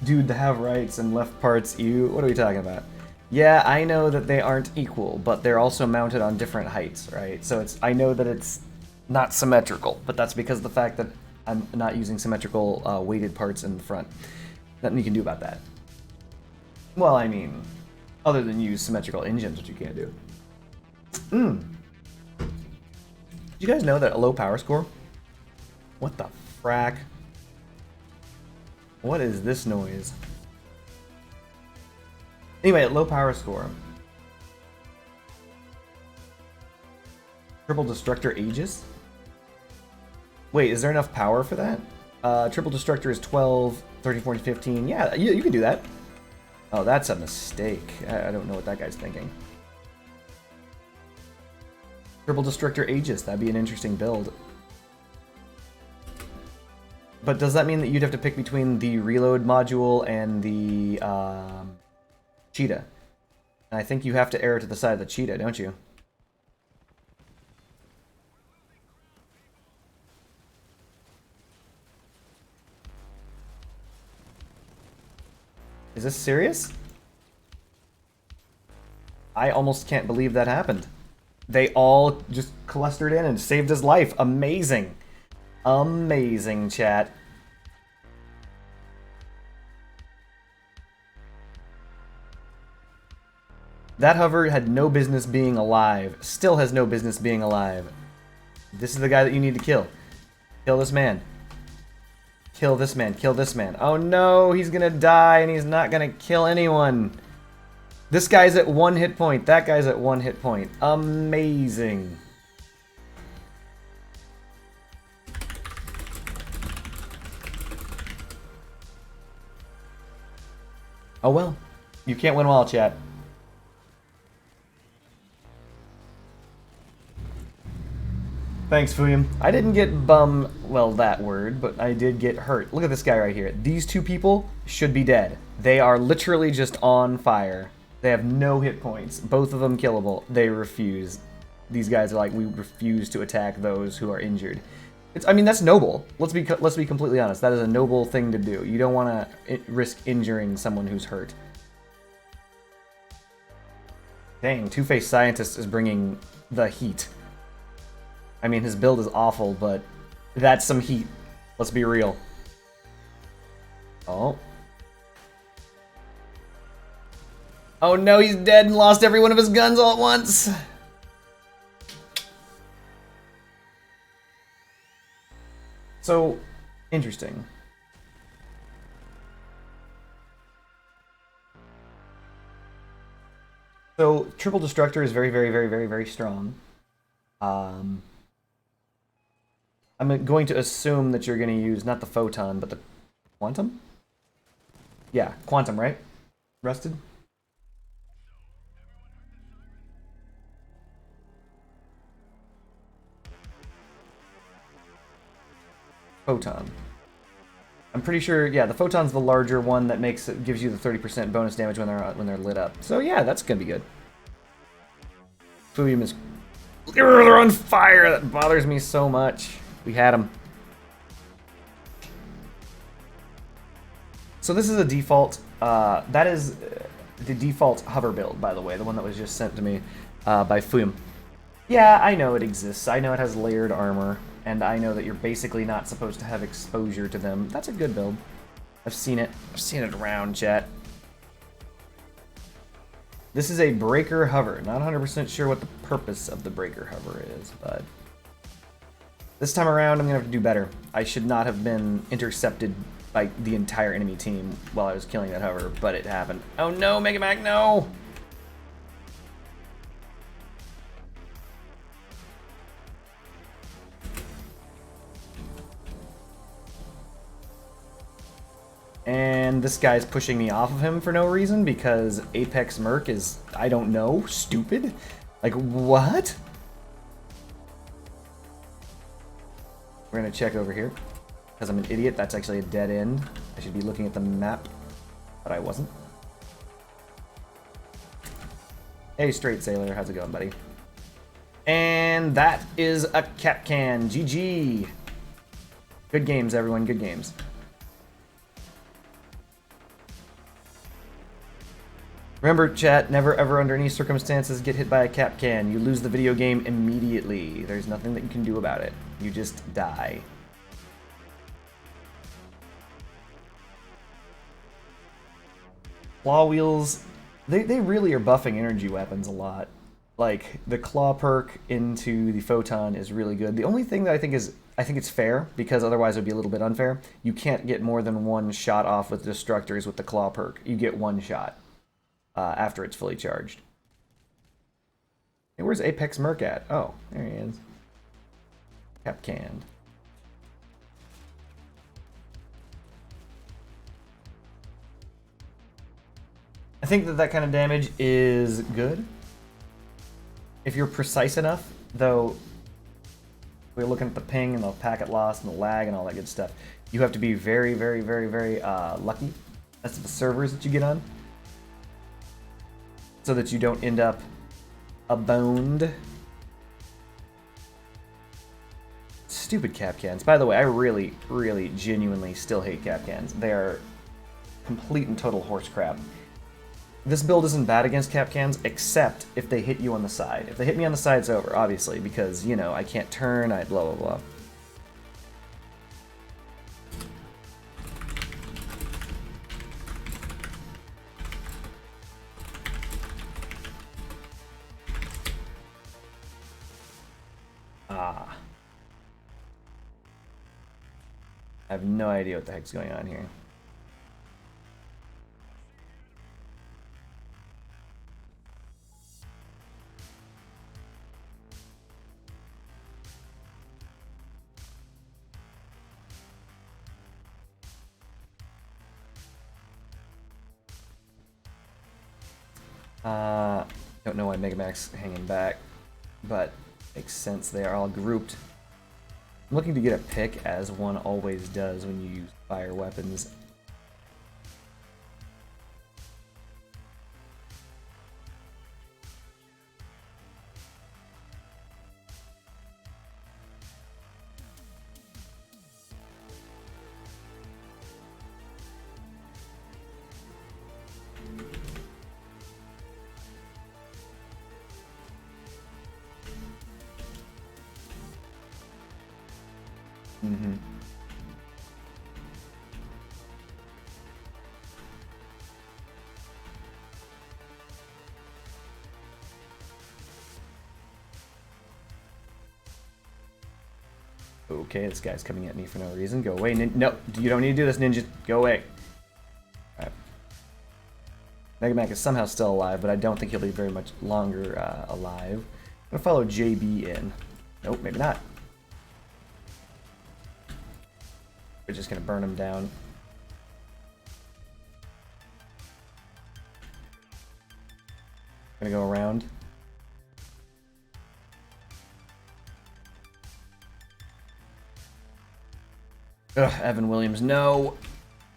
Dude, to have rights and left parts, what are we talking about? Yeah, I know that they aren't equal, but they're also mounted on different heights, right? So I know that it's not symmetrical, but that's because of the fact that I'm not using symmetrical weighted parts in the front. Nothing you can do about that. Well, I mean, other than use symmetrical engines, which you can't do. Did you guys know that a low power score? What the frack? What is this noise? Anyway, at low power score. Triple Destructor Aegis? Wait, is there enough power for that? Triple Destructor is 12, 13, 14, 15. Yeah, you can do that. Oh, that's a mistake. I don't know what that guy's thinking. Triple Destructor Aegis, that'd be an interesting build. But does that mean that you'd have to pick between the reload module and the cheetah? And I think you have to err to the side of the cheetah, don't you? Is this serious? I almost can't believe that happened. They all just clustered in and saved his life. Amazing. Amazing, chat. That hover had no business being alive. Still has no business being alive. This is the guy that you need to kill. Kill this man. Kill this man. Kill this man. Oh no, he's gonna die and he's not gonna kill anyone. This guy's at 1 hit point. That guy's at 1 hit point. Amazing. Oh well. You can't win them all, chat. Thanks, Fuyum. I didn't get well, that word, but I did get hurt. Look at this guy right here. These two people should be dead. They are literally just on fire. They have no hit points. Both of them killable. They refuse. These guys are like, we refuse to attack those who are injured. I mean, that's noble. Let's be completely honest. That is a noble thing to do. You don't want to risk injuring someone who's hurt. Dang, Two-Faced Scientist is bringing the heat. I mean, his build is awful, but that's some heat. Let's be real. Oh. Oh no, he's dead and lost every one of his guns all at once. So, interesting. So, Triple Destructor is very, very, very, very, very strong. I'm going to assume that you're going to use not the Photon, but the Quantum? Yeah, Quantum, right? Rusted? Photon. I'm pretty sure, yeah, the Photon's the larger one that gives you the 30% bonus damage when they're lit up. So yeah, that's gonna be good. Fuyum is... They're on fire! That bothers me so much. We had him. So this is a default, that is the default hover build, by the way, the one that was just sent to me by Fuyum. Yeah, I know it exists. I know it has layered armor. And I know that you're basically not supposed to have exposure to them. That's a good build. I've seen it. I've seen it around, chat. This is a breaker hover. Not 100% sure what the purpose of the breaker hover is, but... This time around, I'm going to have to do better. I should not have been intercepted by the entire enemy team while I was killing that hover, but it happened. Oh no, Mega Mac, no! And this guy's pushing me off of him for no reason because Apex Merc is, I don't know, stupid? Like, what? We're gonna check over here. Because I'm an idiot, that's actually a dead end. I should be looking at the map, but I wasn't. Hey, Straight Sailor, how's it going, buddy? And that is a Capcan. GG. Good games, everyone, good games. Remember, chat, never ever under any circumstances get hit by a Capcan. You lose the video game immediately. There's nothing that you can do about it. You just die. Claw wheels, they really are buffing energy weapons a lot. Like, the claw perk into the Photon is really good. The only thing that I think it's fair, because otherwise it would be a little bit unfair. You can't get more than one shot off with Destructors with the claw perk. You get one shot. After it's fully charged. Hey, where's Apex Merc at? Oh, there he is. Capcan. I think that kind of damage is good. If you're precise enough, though, we're looking at the ping and the packet loss and the lag and all that good stuff. You have to be very, very, very, very lucky as to the servers that you get on, so that you don't end up boned. Stupid Capcans. By the way, I really, really, genuinely still hate Capcans. They are complete and total horse crap. This build isn't bad against Capcans, except if they hit you on the side. If they hit me on the side, it's over, obviously, because, you know, I can't turn, I blah, blah, blah. Ah. I have no idea what the heck's going on here. Don't know why Mega Man's hanging back, but makes sense. They are all grouped. I'm looking to get a pick, as one always does when you use fire weapons. Mm-hmm. Okay, this guy's coming at me for no reason. Go away. No, you don't need to do this, ninja. Go away. Alright. Mega Man is somehow still alive, but I don't think he'll be very much longer alive. I'm gonna follow JB in. Nope, maybe not. We're just gonna burn him down. Gonna go around. Ugh, Evan Williams, no!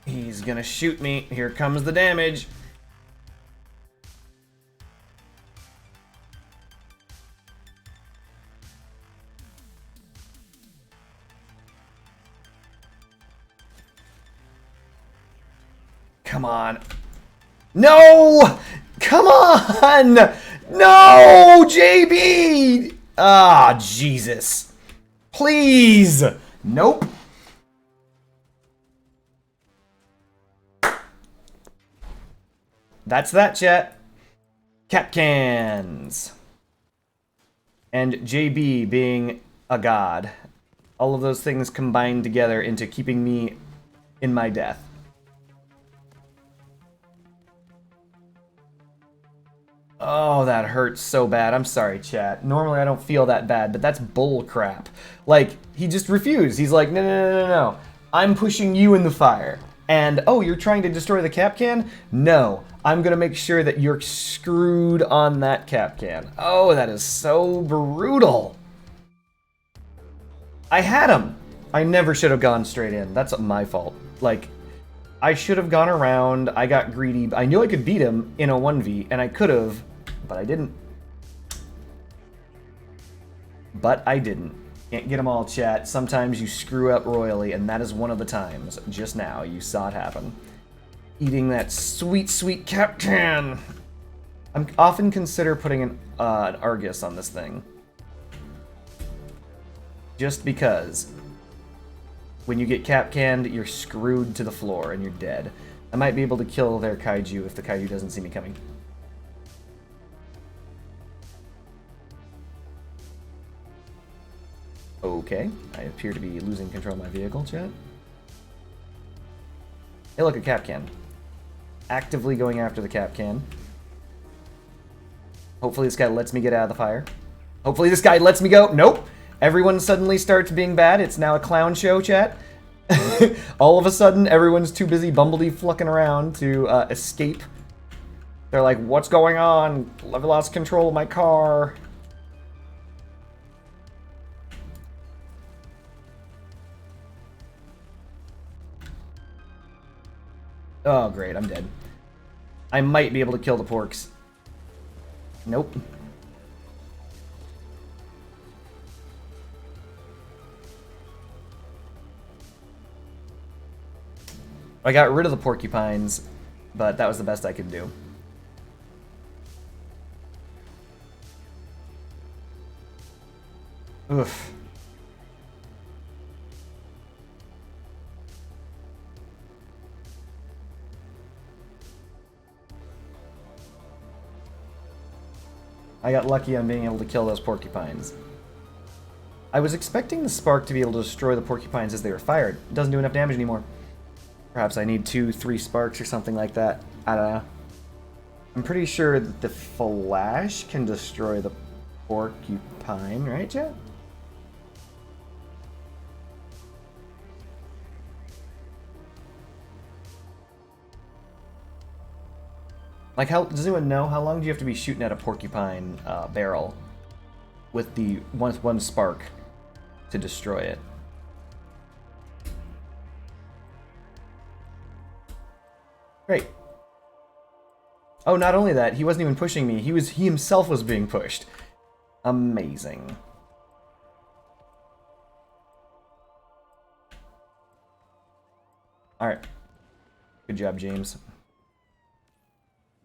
He's gonna shoot me. Here comes the damage. Come on. No! Come on! No! JB! Ah, Jesus. Please! Nope. That's that, chat. Cap cans. And JB being a god. All of those things combined together into keeping me in my death. Oh, that hurts so bad. I'm sorry, chat. Normally I don't feel that bad, but that's bull crap. Like, he just refused. He's like, no, no, no, no, no. I'm pushing you in the fire. And, oh, you're trying to destroy the cap can? No. I'm gonna make sure that you're screwed on that cap can. Oh, that is so brutal. I had him. I never should have gone straight in. That's my fault. Like, I should have gone around. I got greedy. I knew I could beat him in a 1v, and I could have, but I didn't. But I didn't. Can't get them all, chat. Sometimes you screw up royally, and that is one of the times. Just now, you saw it happen. Eating that sweet, sweet cap can. I'm often consider putting an Argus on this thing. Just because. When you get cap canned, you're screwed to the floor and you're dead. I might be able to kill their kaiju if the kaiju doesn't see me coming. Okay, I appear to be losing control of my vehicle, chat. Hey, look, a cap can. Actively going after the cap can. Hopefully this guy lets me get out of the fire. Hopefully this guy lets me go. Nope. Everyone suddenly starts being bad. It's now a clown show, chat. All of a sudden, everyone's too busy bumblebee flucking around to escape. They're like, what's going on? I've lost control of my car. Oh, great, I'm dead. I might be able to kill the porks. Nope. I got rid of the porcupines, but that was the best I could do. Oof. I got lucky on being able to kill those porcupines. I was expecting the spark to be able to destroy the porcupines as they were fired. It doesn't do enough damage anymore. Perhaps I need 2-3 sparks or something like that. I don't know. I'm pretty sure that the flash can destroy the porcupine, right, chat? Like, how does anyone know how long do you have to be shooting at a porcupine barrel with the one spark to destroy it? Great. Oh, not only that, he wasn't even pushing me. He himself was being pushed. Amazing. All right. Good job, James.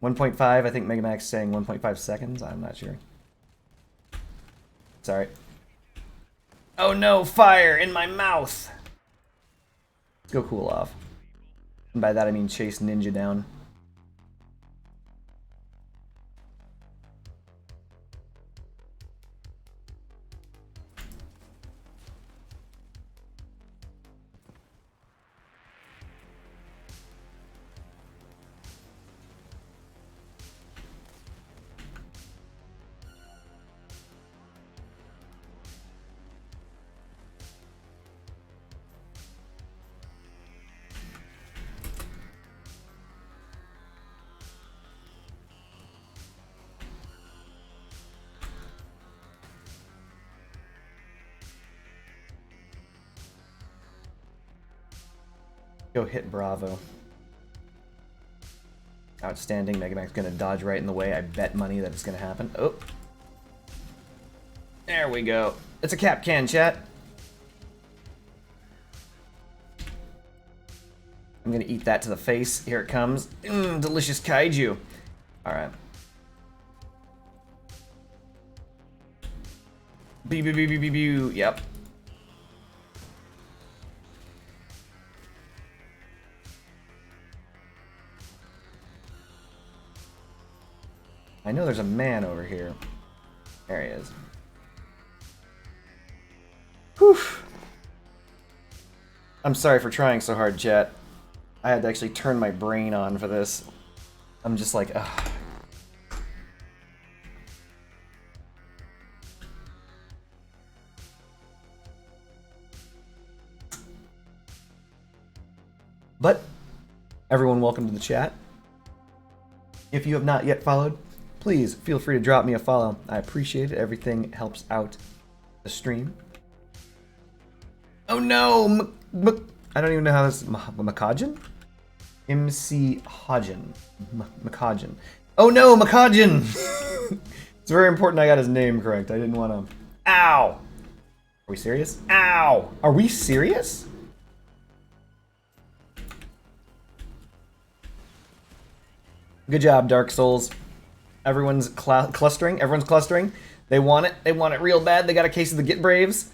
1.5, I think Mega Max saying 1.5 seconds. I'm not sure. Sorry. Oh no, fire in my mouth! Let's go cool off. And by that I mean chase Ninja down. Go hit Bravo. Outstanding. Mega Man's gonna dodge right in the way. I bet money that it's gonna happen. Oh. There we go. It's a cap can, chat. I'm gonna eat that to the face. Here it comes. Delicious kaiju. Alright. Yep. I know there's a man over here. There he is. Whew. I'm sorry for trying so hard, chat. I had to actually turn my brain on for this. I'm just like, ugh. But, everyone, welcome to the chat. If you have not yet followed, please feel free to drop me a follow. I appreciate it. Everything helps out the stream. Oh no! I don't even know how this... Macajin? MC Hodgen. Macajin. Oh no, Macajin! It's very important I got his name correct. I didn't want to... Ow! Are we serious? Ow! Are we serious? Good job, Dark Souls. Everyone's clustering. Everyone's clustering. They want it. They want it real bad. They got a case of the Get Braves.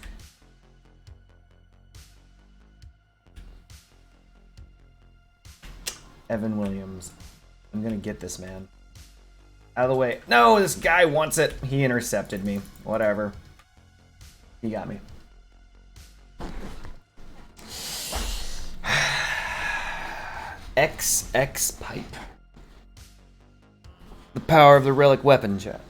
Evan Williams. I'm gonna get this man. Out of the way. No, this guy wants it. He intercepted me. Whatever. He got me. XX pipe. The power of the relic weapon, chat.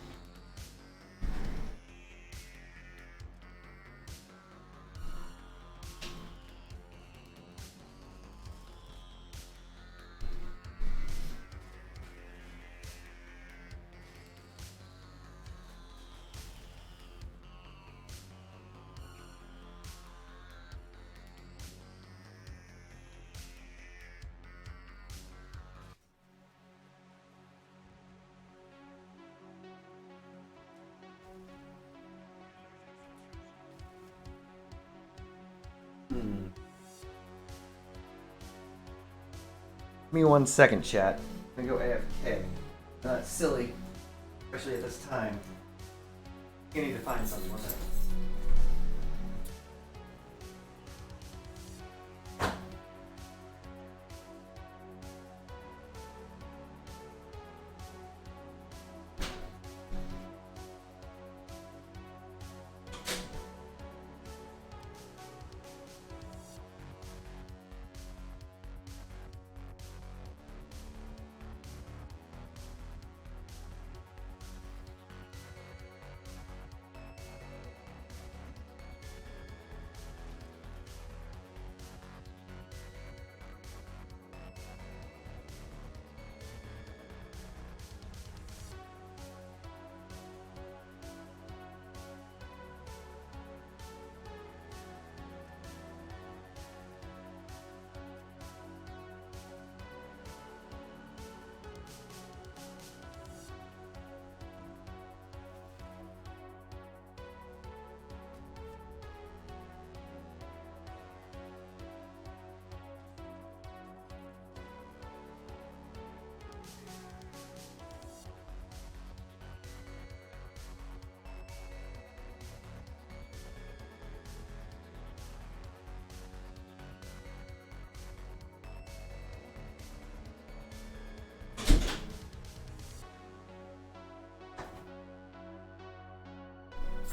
Give me 1 second, chat. I'm gonna go AFK. That's silly, especially at this time. You need to find something with it.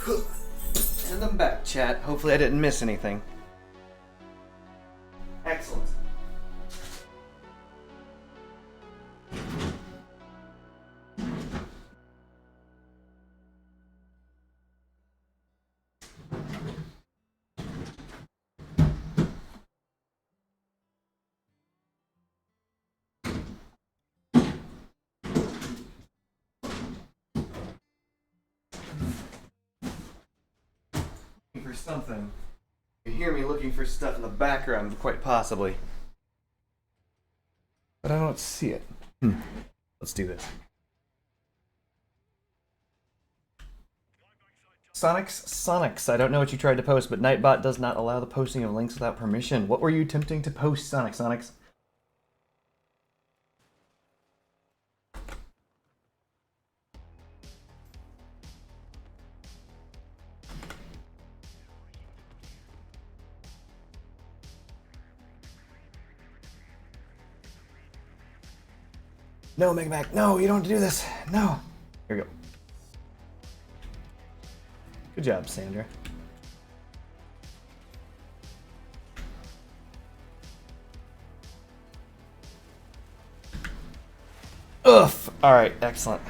And I'm back, chat. Hopefully I didn't miss anything. Excellent. For something. You hear me looking for stuff in the background, quite possibly. But I don't see it. Let's do this. Sonics. I don't know what you tried to post, but Nightbot does not allow the posting of links without permission. What were you attempting to post, Sonics? No, Mega Mac. No, you don't have to do this. No. Here we go. Good job, Sandra. Oof. All right, excellent.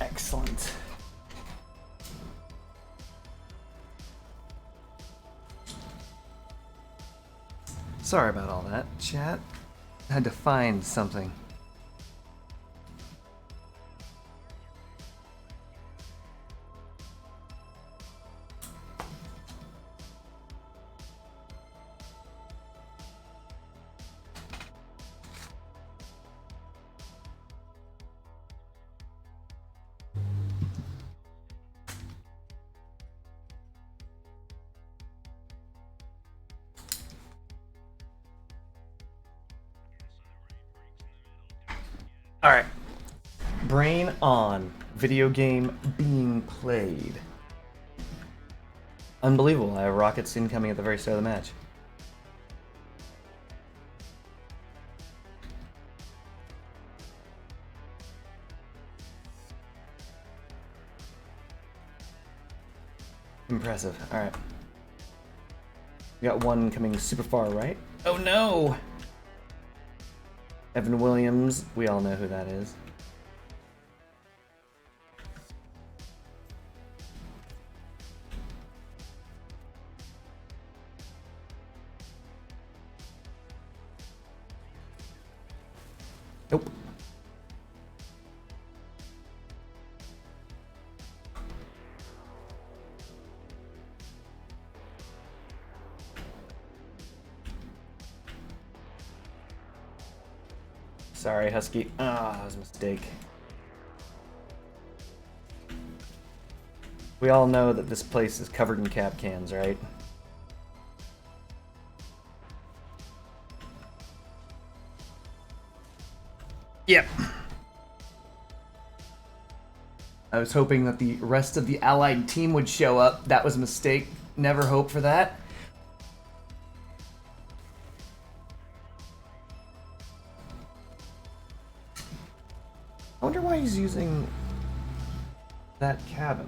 Excellent. Sorry about all that, chat. I had to find something. Alright. Brain on. Video game being played. Unbelievable. I have rockets incoming at the very start of the match. Impressive. Alright. We got one coming super far right. Oh no! Evan Williams, we all know who that is. Nope. Sorry, Husky. Ah, that was a mistake. We all know that this place is covered in cap cans, right? Yep. I was hoping that the rest of the allied team would show up. That was a mistake. Never hope for that. using that cabin?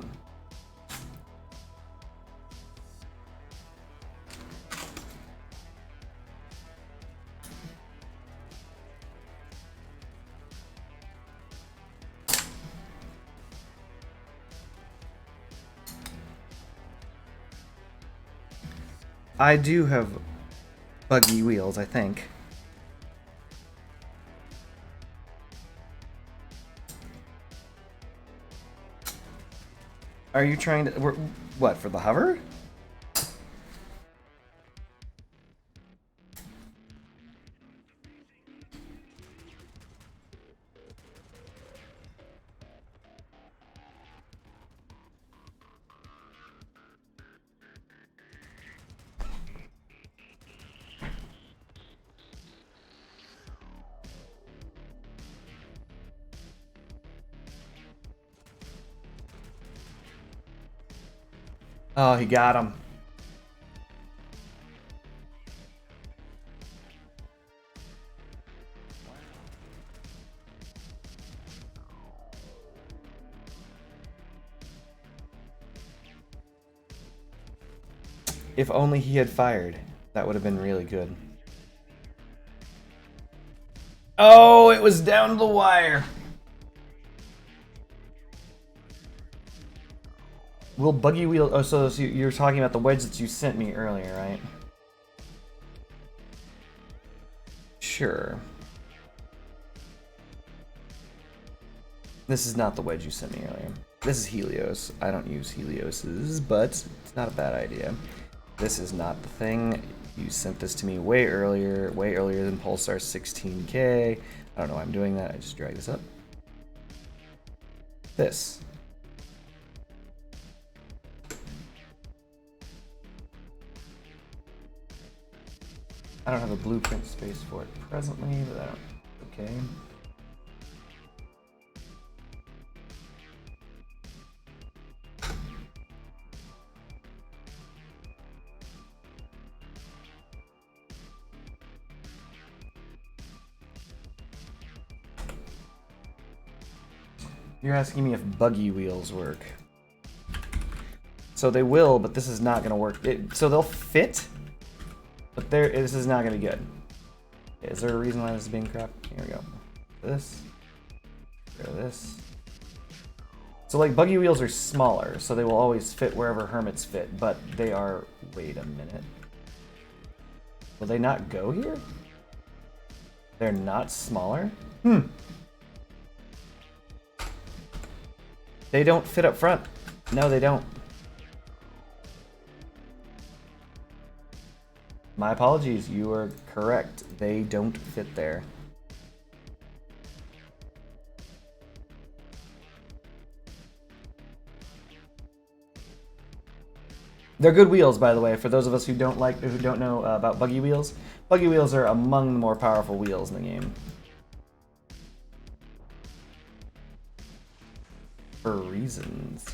I do have buggy wheels, I think. Are you trying to... what, for the hover? Oh, he got him. If only he had fired. That would have been really good. Oh, it was down to the wire. Will buggy wheel... oh, so you're talking about the wedge that you sent me earlier, right? Sure. This is not the wedge you sent me earlier. This is Helios. I don't use Helioses, but it's not a bad idea. This is not the thing. You sent this to me way earlier than Pulsar 16K. I don't know why I'm doing that. I just drag this up. This. I don't have a blueprint space for it presently, but I don't... okay. You're asking me if buggy wheels work. So they will, but this is not going to work. So they'll fit, but this is not going to be good. Is there a reason why this is being crap? Here we go. This. This. So like buggy wheels are smaller, so they will always fit wherever hermits fit, but they are... wait a minute. Will they not go here? They're not smaller? They don't fit up front. No, they don't. My apologies, you are correct. They don't fit there. They're good wheels, by the way, for those of us who don't know about buggy wheels. Buggy wheels are among the more powerful wheels in the game. For reasons.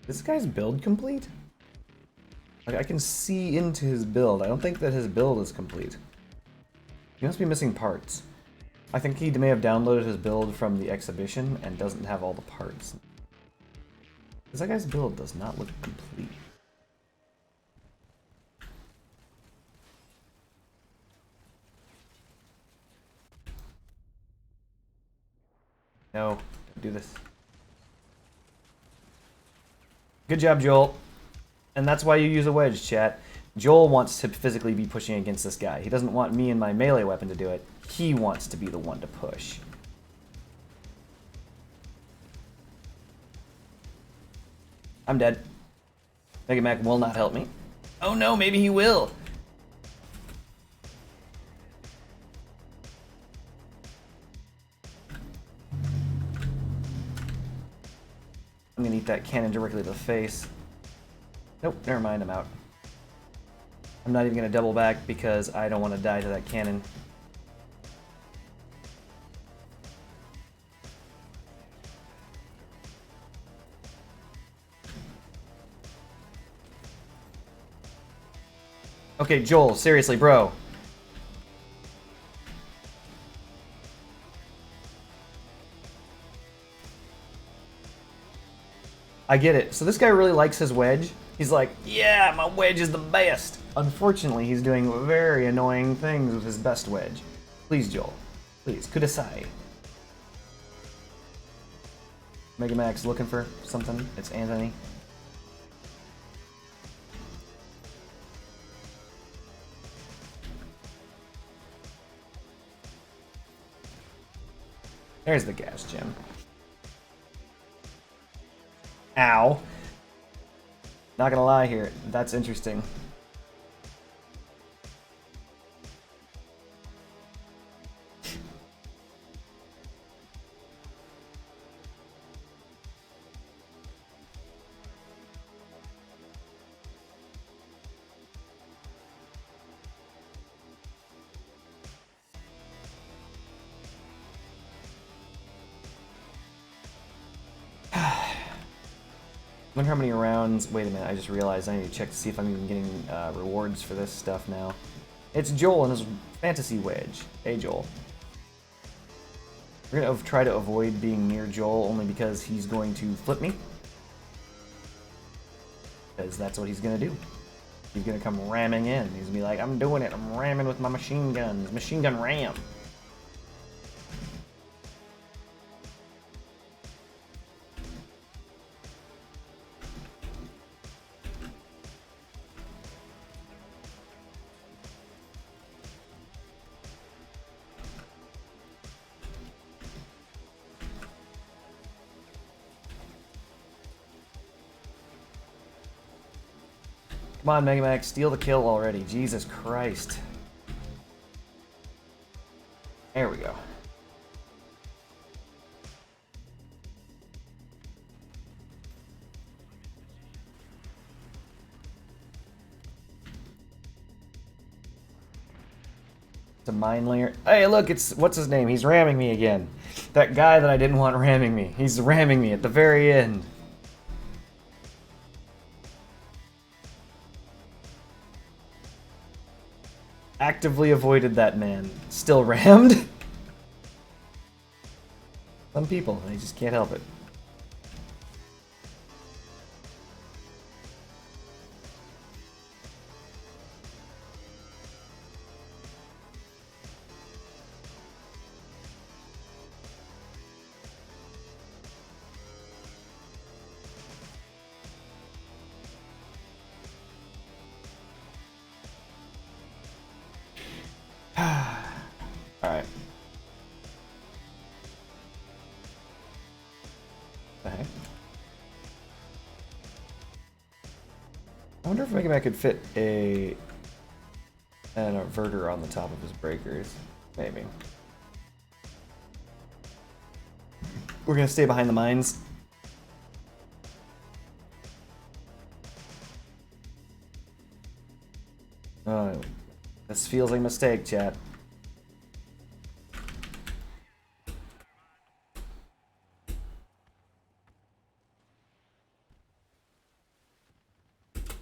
Is this guy's build complete? Like, I can see into his build. I don't think that his build is complete. He must be missing parts. I think he may have downloaded his build from the exhibition and doesn't have all the parts. Because that guy's build does not look complete. No, don't do this. Good job, Joel. And that's why you use a wedge, chat. Joel wants to physically be pushing against this guy. He doesn't want me and my melee weapon to do it. He wants to be the one to push. I'm dead. Mega Mac will not help me. Oh no, maybe he will. I'm gonna need meet that cannon directly to the face. Nope, never mind, I'm out. I'm not even going to double back because I don't want to die to that cannon. Okay, Joel, seriously, bro. I get it. So this guy really likes his wedge. He's like, yeah, my wedge is the best. Unfortunately, he's doing very annoying things with his best wedge. Please, Joel. Please, kudasai. Mega Max looking for something. It's Anthony. There's the gas gem. Ow. Not gonna lie here, that's interesting. I wonder how many rounds... Wait a minute, I just realized I need to check to see if I'm even getting rewards for this stuff now. It's Joel and his fantasy wedge. Hey, Joel. We're going to try to avoid being near Joel only because he's going to flip me. Because that's what he's going to do. He's going to come ramming in. He's going to be like, I'm doing it. I'm ramming with my machine guns. Machine gun ram. Come on, Mega Max, steal the kill already. Jesus Christ. There we go. It's a mine layer. Hey, look, it's... What's his name? He's ramming me again. That guy that I didn't want ramming me. He's ramming me at the very end. Actively avoided that man. Still rammed? Some people, they just can't help it. Alright. Okay. I wonder if Mega Man could fit an inverter on the top of his breakers. Maybe. We're gonna stay behind the mines. This feels like a mistake, chat.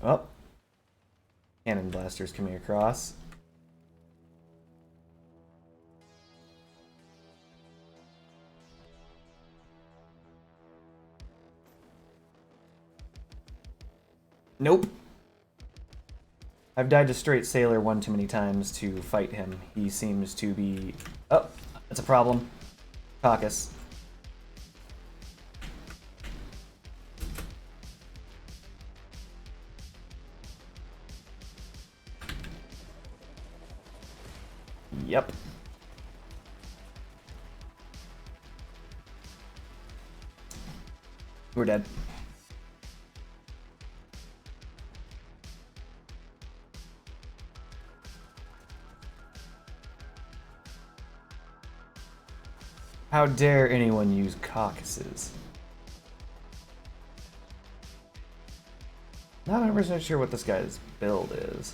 Oh. Cannon blasters coming across. Nope. I've died to Straight Sailor one too many times to fight him. He seems to be... Oh, that's a problem. Caucus. Yep. We're dead. How dare anyone use caucuses? Not 100% sure what this guy's build is.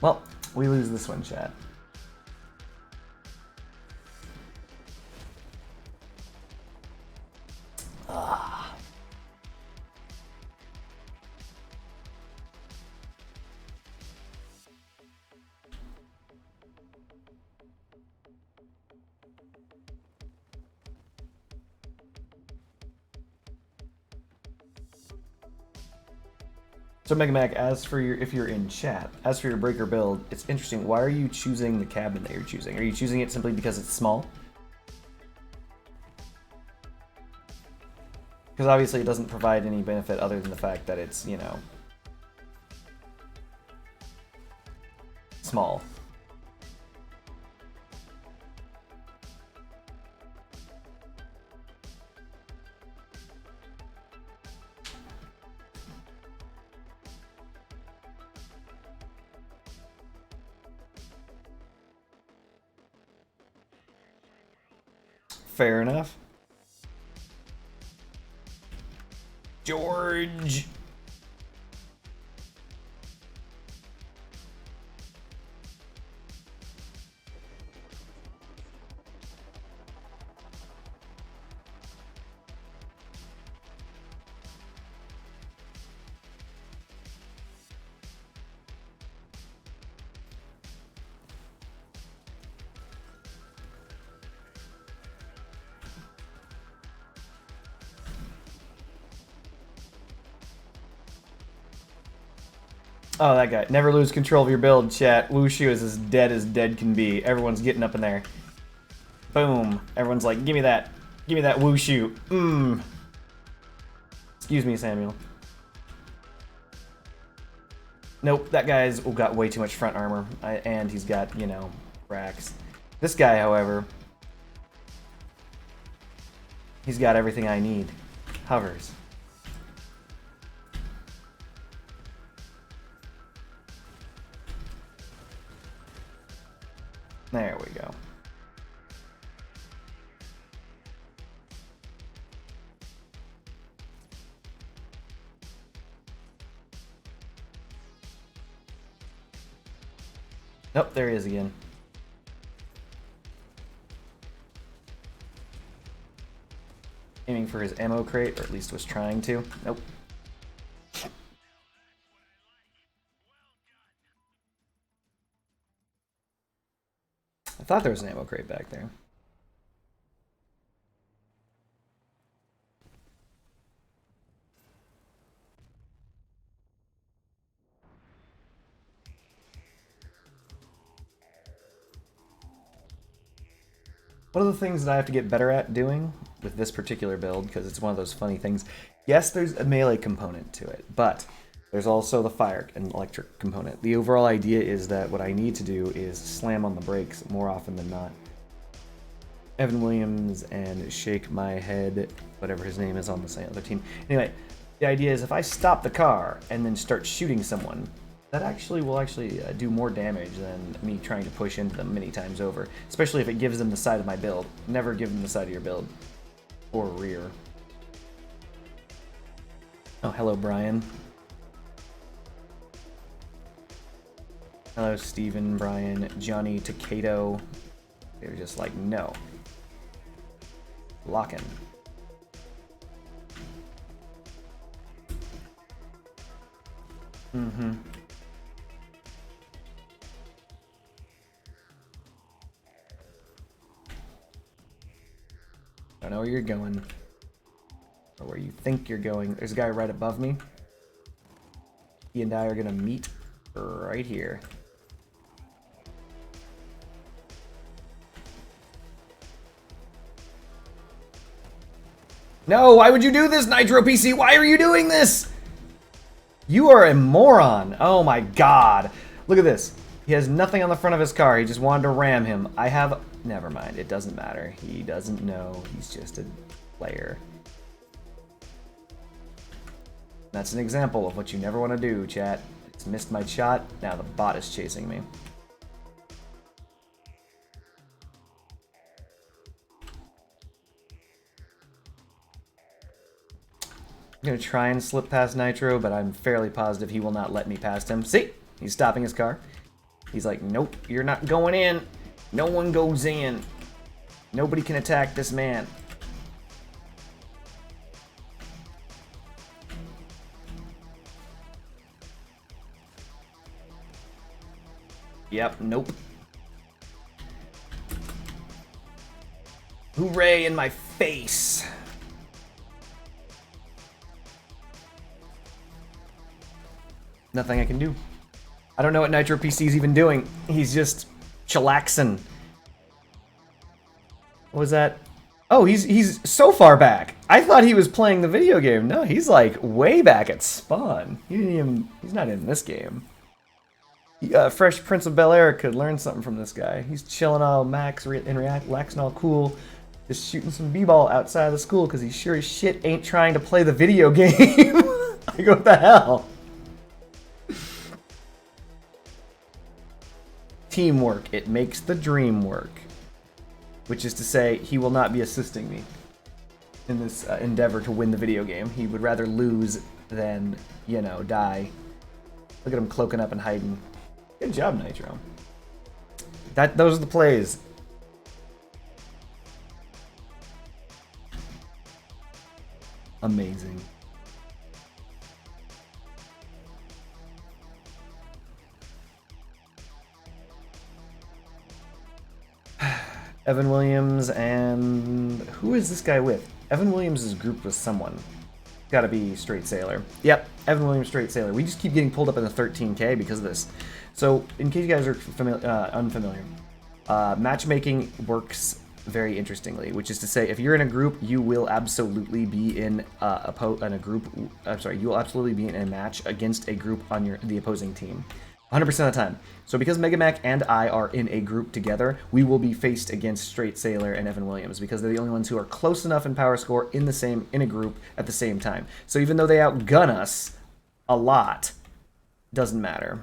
Well, we lose this one, chat. So Mega Mac, as for your, if you're in chat, as for your breaker build, it's interesting. Why are you choosing the cabin that you're choosing? Are you choosing it simply because it's small? Because obviously it doesn't provide any benefit other than the fact that it's, you know, small. Fair enough. George! Oh, that guy. Never lose control of your build, chat. Wushu is as dead can be. Everyone's getting up in there. Boom. Everyone's like, give me that. Give me that Wushu. Mmm. Excuse me, Samuel. Nope, that guy's got way too much front armor. And he's got, you know, racks. This guy, however, he's got everything I need. Hovers. There we go. Nope, there he is again. Aiming for his ammo crate, or at least was trying to. Nope. I thought there was an ammo crate back there. One of the things that I have to get better at doing with this particular build, because it's one of those funny things, yes, there's a melee component to it, but there's also the fire and electric component. The overall idea is that what I need to do is slam on the brakes more often than not. Evan Williams and Shake My Head, whatever his name is on the other team. Anyway, the idea is if I stop the car and then start shooting someone, that actually will do more damage than me trying to push into them many times over, especially if it gives them the side of my build. Never give them the side of your build. Or rear. Oh, hello, Brian. Hello, Steven, Brian, Johnny, Takedo. They were just like, no. Locking. Mm-hmm. I don't know where you're going. Or where you think you're going. There's a guy right above me. He and I are gonna meet right here. No, why would you do this, Nitro PC? Why are you doing this? You are a moron. Oh my god. Look at this. He has nothing on the front of his car. He just wanted to ram him. I have... Never mind. It doesn't matter. He doesn't know. He's just a player. That's an example of what you never want to do, chat. It's missed my shot. Now the bot is chasing me. I'm gonna try and slip past Nitro, but I'm fairly positive he will not let me past him. See? He's stopping his car. He's like, nope, you're not going in. No one goes in. Nobody can attack this man. Yep, nope. Hooray in my face. Nothing I can do. I don't know what Nitro PC is even doing. He's just chillaxing. What was that? Oh, he's so far back. I thought he was playing the video game. No, he's like way back at spawn. He's not in this game. Fresh Prince of Bel-Air could learn something from this guy. He's chilling all relaxing all cool, just shooting some b-ball outside of the school because he sure as shit ain't trying to play the video game. Like, what the hell? Teamwork, it makes the dream work. Which is to say, he will not be assisting me in this endeavor to win the video game. He would rather lose than, you know, die. Look at him cloaking up and hiding. Good job, Nitro. Those are the plays. Amazing. Evan Williams and... who is this guy with? Evan Williams is grouped with someone. Gotta be Straight Sailor. Yep, Evan Williams, Straight Sailor. We just keep getting pulled up in the 13K because of this. So, in case you guys are unfamiliar, matchmaking works very interestingly, which is to say, if you're in a group, you will absolutely be in a group. I'm sorry, you will absolutely be in a match against a group on the opposing team, 100% of the time. So, because Megamac and I are in a group together, we will be faced against Straight Sailor and Evan Williams because they're the only ones who are close enough in power score in a group at the same time. So, even though they outgun us a lot, doesn't matter.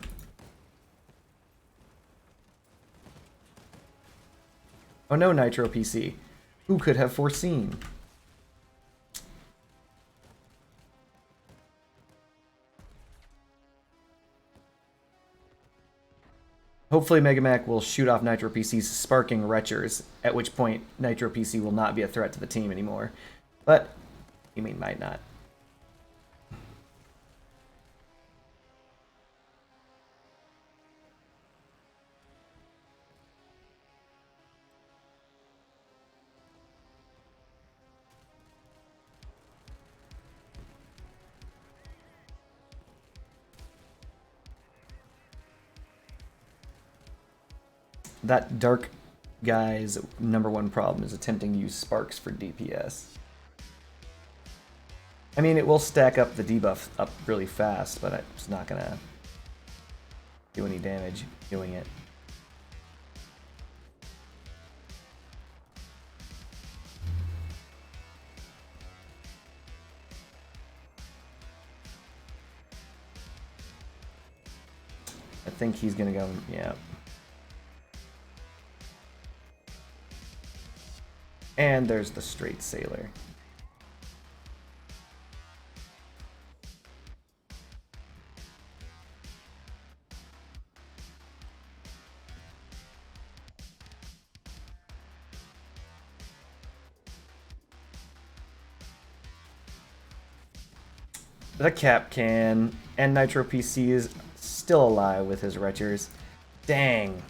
Oh no, Nitro PC. Who could have foreseen? Hopefully Megamac will shoot off Nitro PC's sparking retchers, at which point Nitro PC will not be a threat to the team anymore. But, you mean might not. That dark guy's #1 problem is attempting to use sparks for DPS. I mean, it will stack up the debuff up really fast, but it's not gonna do any damage doing it. I think he's gonna go, yeah. And there's the Straight Sailor. The Cap can, and Nitro PC is still alive with his retchers. Dang.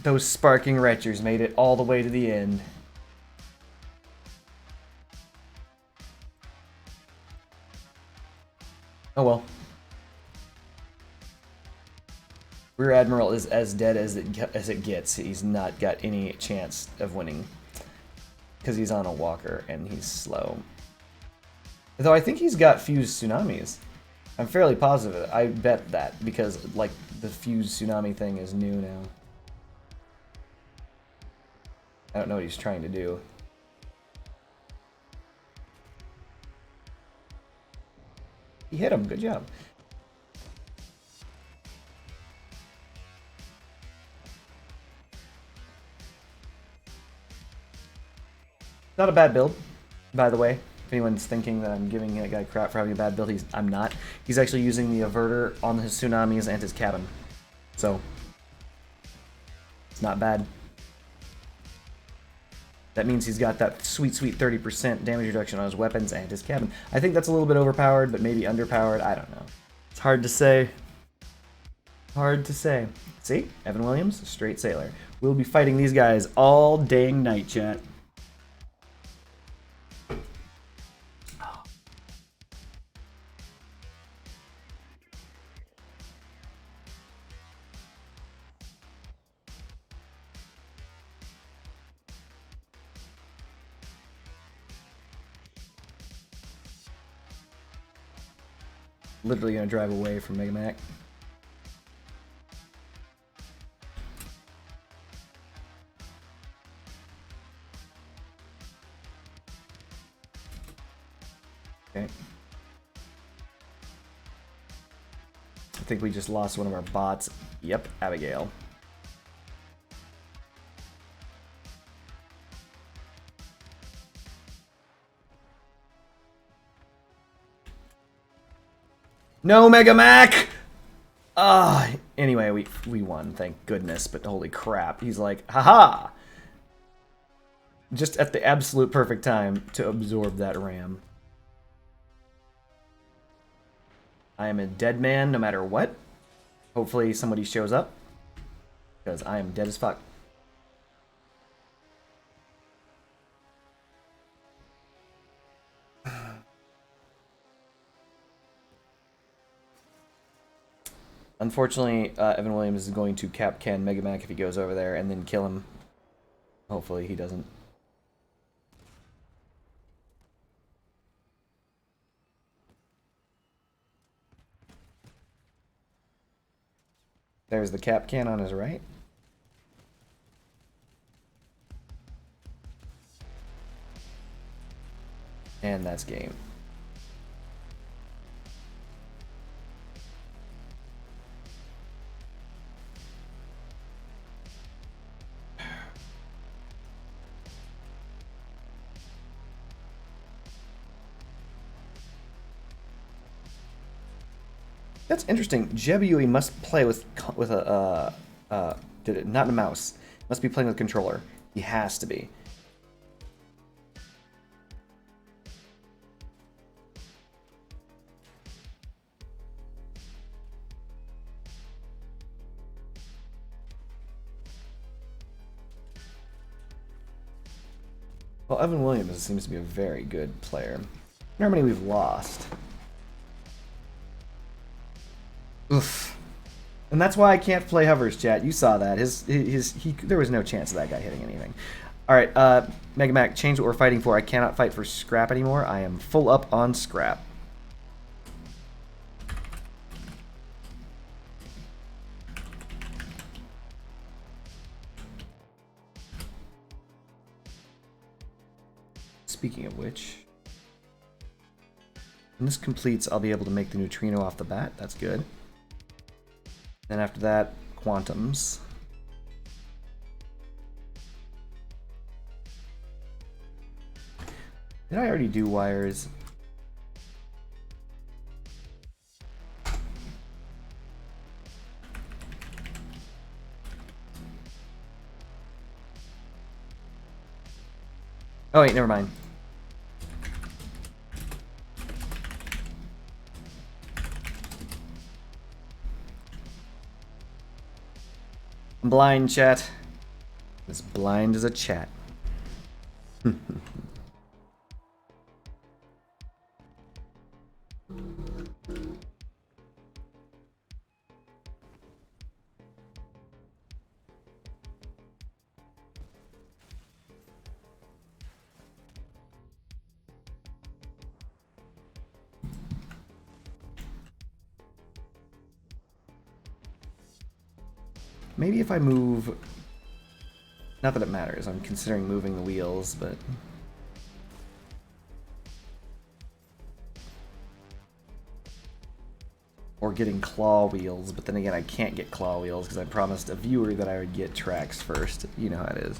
Those sparking retchers made it all the way to the end. Oh well. Rear Admiral is as dead as it gets. He's not got any chance of winning. Because he's on a walker and he's slow. Though I think he's got fused tsunamis. I'm fairly positive. I bet that because like the fused tsunami thing is new now. I don't know what he's trying to do. He hit him. Good job. Not a bad build, by the way. If anyone's thinking that I'm giving that guy crap for having a bad build, I'm not. He's actually using the Averter on his Tsunamis and his cabin. So, it's not bad. That means he's got that sweet 30% damage reduction on his weapons and his cabin. I think that's a little bit overpowered, but maybe underpowered. I don't know. It's hard to say. Hard to say. See? Evan Williams, a straight sailor. We'll be fighting these guys all dang night, chat. Literally gonna drive away from Mega Mac. Okay. I think we just lost one of our bots. Yep, Abigail. No, Mega Mac! Anyway, we won, thank goodness, but holy crap. He's like, haha! Just at the absolute perfect time to absorb that ram. I am a dead man no matter what. Hopefully somebody shows up, because I am dead as fuck. Unfortunately, Evan Williams is going to cap can Mega Mac if he goes over there and then kill him. Hopefully he doesn't. There's the cap can on his right. And that's game. That's interesting. Jebui must play with a not a mouse. Must be playing with a controller. He has to be. Well, Evan Williams seems to be a very good player. I wonder how many we've lost. Oof. And that's why I can't play hovers, chat. You saw that. There was no chance of that guy hitting anything. Alright, Mega Mac, change what we're fighting for. I cannot fight for scrap anymore. I am full up on scrap. Speaking of which, when this completes, I'll be able to make the neutrino off the bat. That's good. Then after that, quantums. Did I already do wires? Oh wait, never mind. I'm blind, chat. As blind as a chat. Maybe if I move... Not that it matters, I'm considering moving the wheels, but... Or getting claw wheels, but then again I can't get claw wheels because I promised a viewer that I would get tracks first. You know how it is.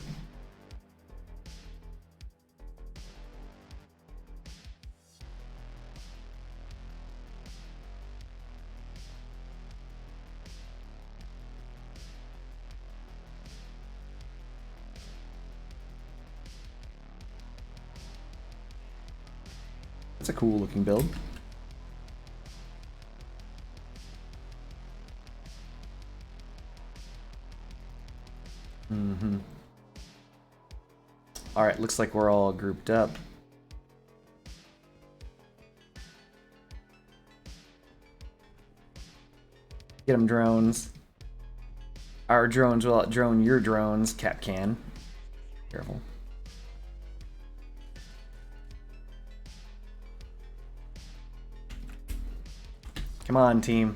It's a cool looking build. Mm-hmm. Alright, looks like we're all grouped up. Get them drones. Our drones will out-drone your drones, Cap can. Careful. Come on, team.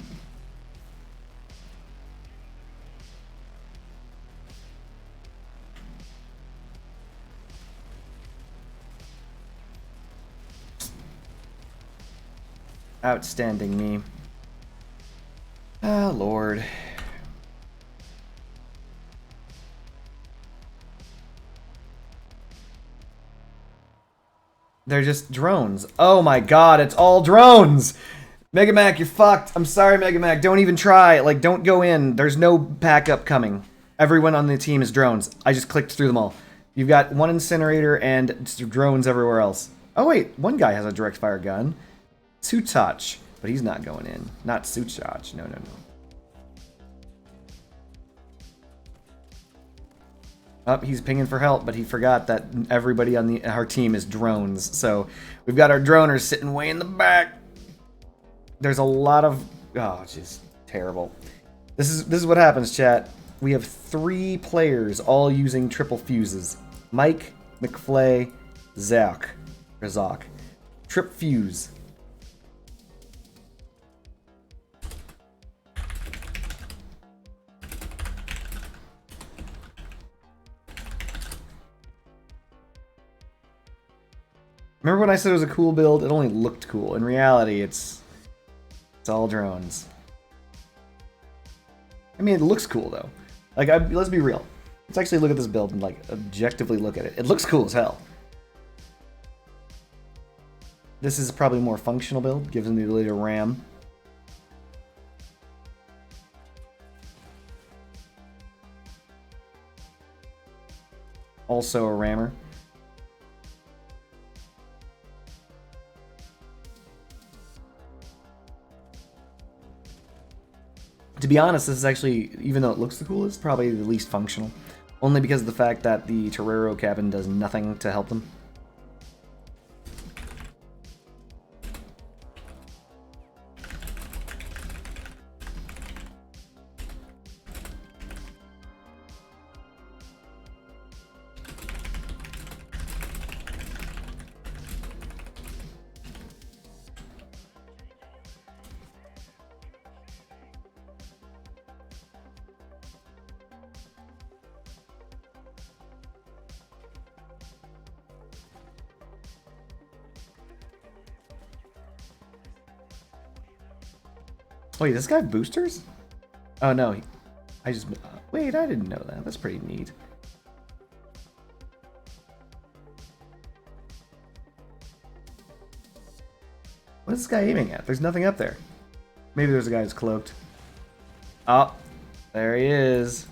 Outstanding me. Ah, Lord. They're just drones. Oh my god, it's all drones! Mega Mac, you're fucked. I'm sorry, Mega Mac. Don't even try. Like, don't go in. There's no backup coming. Everyone on the team is drones. I just clicked through them all. You've got one incinerator and drones everywhere else. Oh wait, one guy has a direct fire gun. Suchach, but he's not going in. Not Suchach. No, no, no. Oh, he's pinging for help, but he forgot that everybody on our team is drones. So we've got our droners sitting way in the back. There's a lot of... Oh, just terrible. This is what happens, chat. We have 3 players all using triple fuses. Mike, McFlay, Zach. Or Zoc. Trip fuse. Remember when I said it was a cool build? It only looked cool. In reality, it's all drones. I mean, it looks cool though. Like, let's be real. Let's actually look at this build and like objectively look at it. It looks cool as hell. This is probably a more functional build, gives them the ability to ram. Also a rammer. To be honest, this is actually, even though it looks the coolest, probably the least functional. Only because of the fact that the Torero cabin does nothing to help them. Wait, this guy have boosters? Oh no, I just... wait, I didn't know that. That's pretty neat. What is this guy aiming at? There's nothing up there. Maybe there's a guy who's cloaked. Oh, there he is.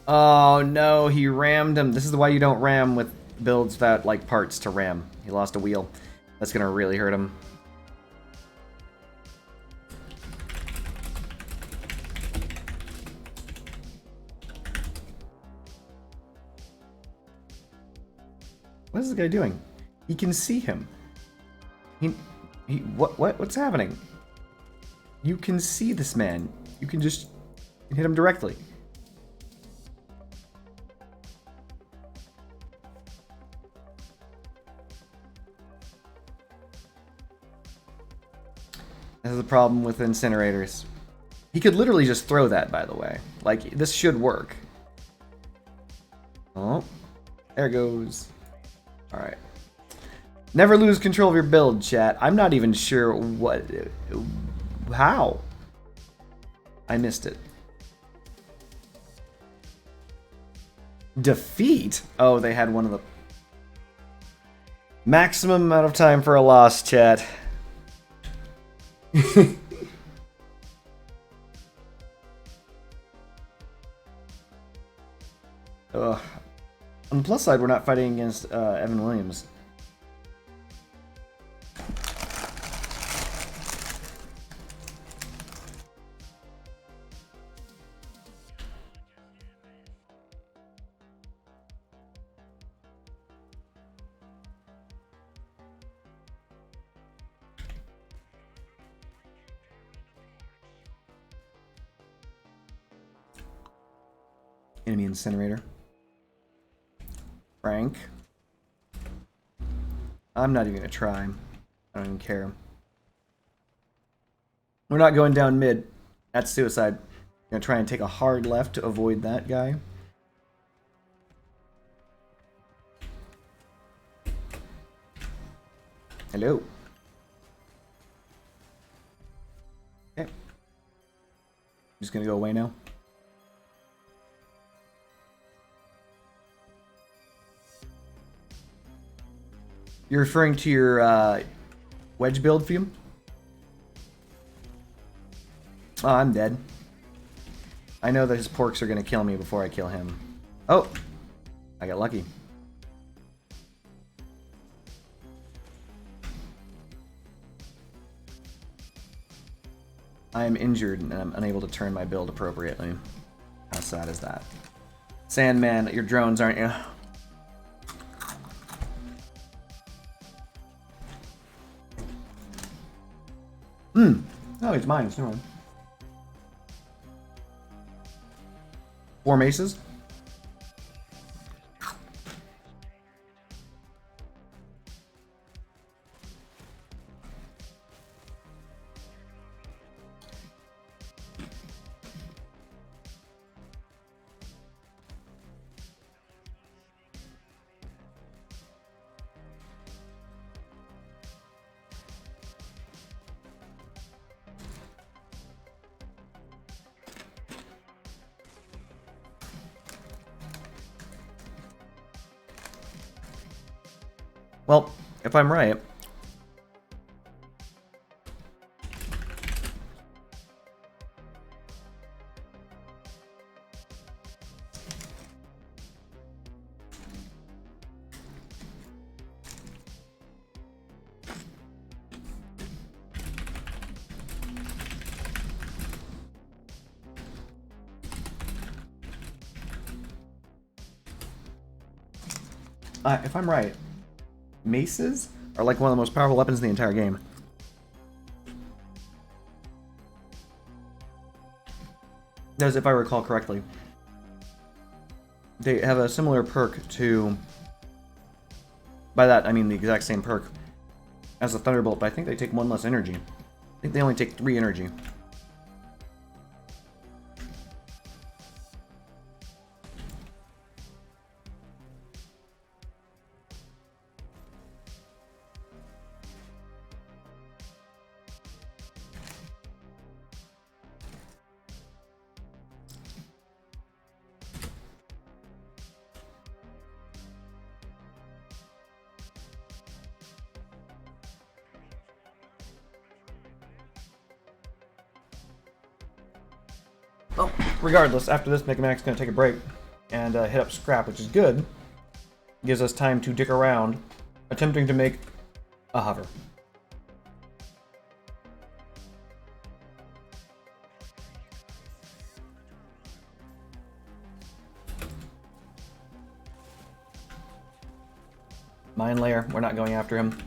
Oh no, he rammed him. This is why you don't ram with builds that like parts to ram. He lost a wheel. That's gonna really hurt him. What is this guy doing? He can see him. What's happening? You can see this man. You can just hit him directly. This is the problem with incinerators. He could literally just throw that, by the way. Like, this should work. Oh, there it goes. Alright. Never lose control of your build, chat. I'm not even sure what... how? I missed it. Defeat? Oh, they had one of the... Maximum amount of time for a loss, chat. Ugh. On the plus side, we're not fighting against Evan Williams. Enemy incinerator. Frank. I'm not even gonna try. I don't even care. We're not going down mid. That's suicide. I'm gonna try and take a hard left to avoid that guy. Hello. Okay. Just gonna go away now. You're referring to your wedge build, Fume? Oh, I'm dead. I know that his porks are going to kill me before I kill him. Oh! I got lucky. I am injured and I'm unable to turn my build appropriately. How sad is that? Sandman, your drones, aren't you? Oh, it's mine. It's no one. 4 maces. Well, if I'm right... if I'm right, maces are like one of the most powerful weapons in the entire game. Those, if I recall correctly. They have a similar perk to... By that, I mean the exact same perk as a Thunderbolt, but I think they take 1 less energy. I think they only take 3 energy. Well, regardless, after this, Mega Man's going to take a break and hit up Scrap, which is good. Gives us time to dick around, attempting to make a hover. Mine layer, we're not going after him.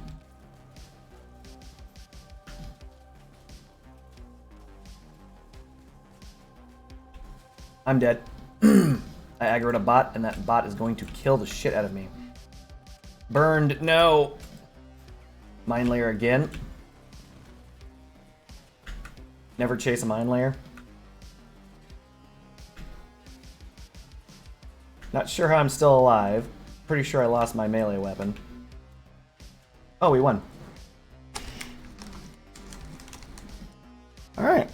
I'm dead. I aggroed a bot, and that bot is going to kill the shit out of me. Burned, no! Mine layer again. Never chase a mine layer. Not sure how I'm still alive. Pretty sure I lost my melee weapon. Oh, we won. Alright.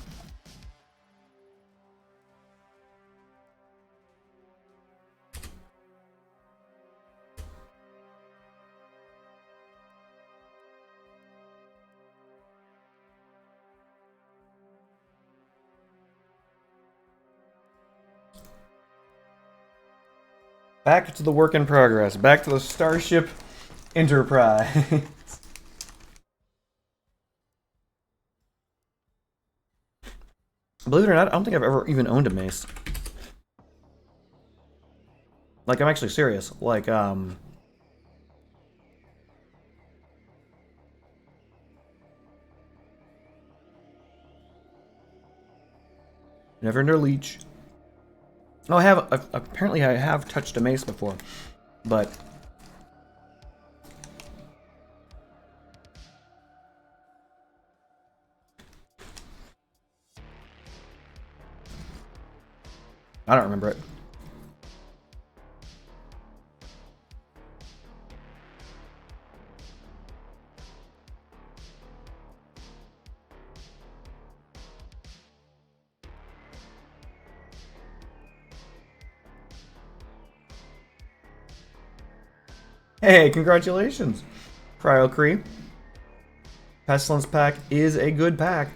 Back to the work in progress. Back to the Starship Enterprise. Believe it or not, I don't think I've ever even owned a mace. Like, I'm actually serious. Like, never under leech. Oh, I have. Apparently, I have touched a mace before, but I don't remember it. Hey, congratulations, Cryo-Cree. Pestilence pack is a good pack.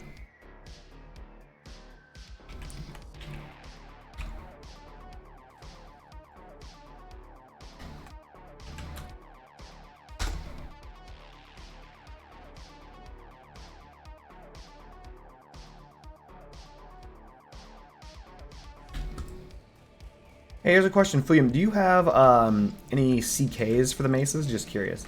Hey, here's a question, Fuyum. Do you have any CKs for the maces? Just curious.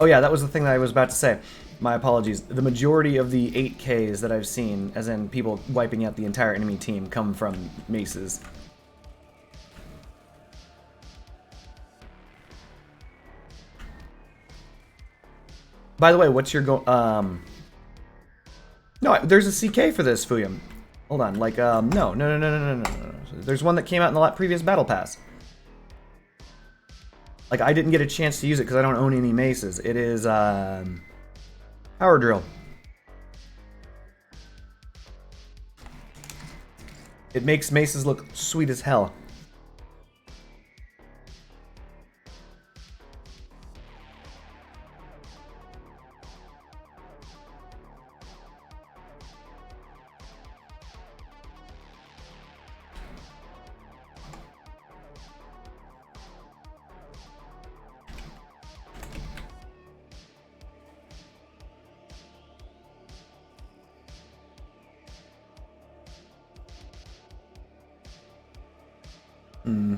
Oh yeah, that was the thing that I was about to say. My apologies. The majority of the 8Ks that I've seen, as in people wiping out the entire enemy team, come from maces. By the way, what's your No, there's a CK for this, Fuyum. Hold on, like, no. There's one that came out in the previous Battle Pass. Like, I didn't get a chance to use it because I don't own any maces. It is, Power Drill. It makes maces look sweet as hell. Hmm.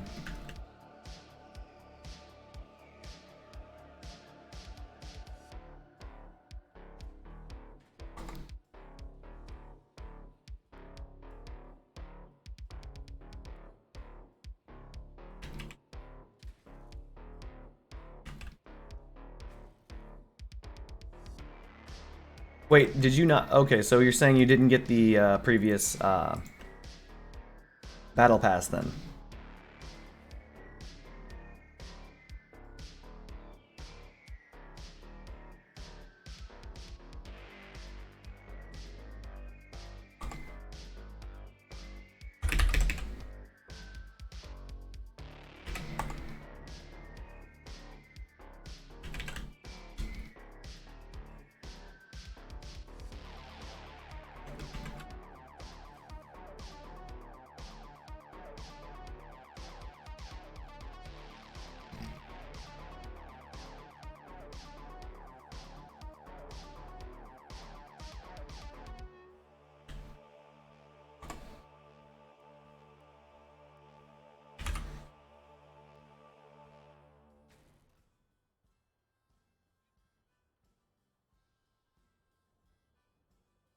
Wait, did you not? Okay, so you're saying you didn't get the previous Battle Pass then?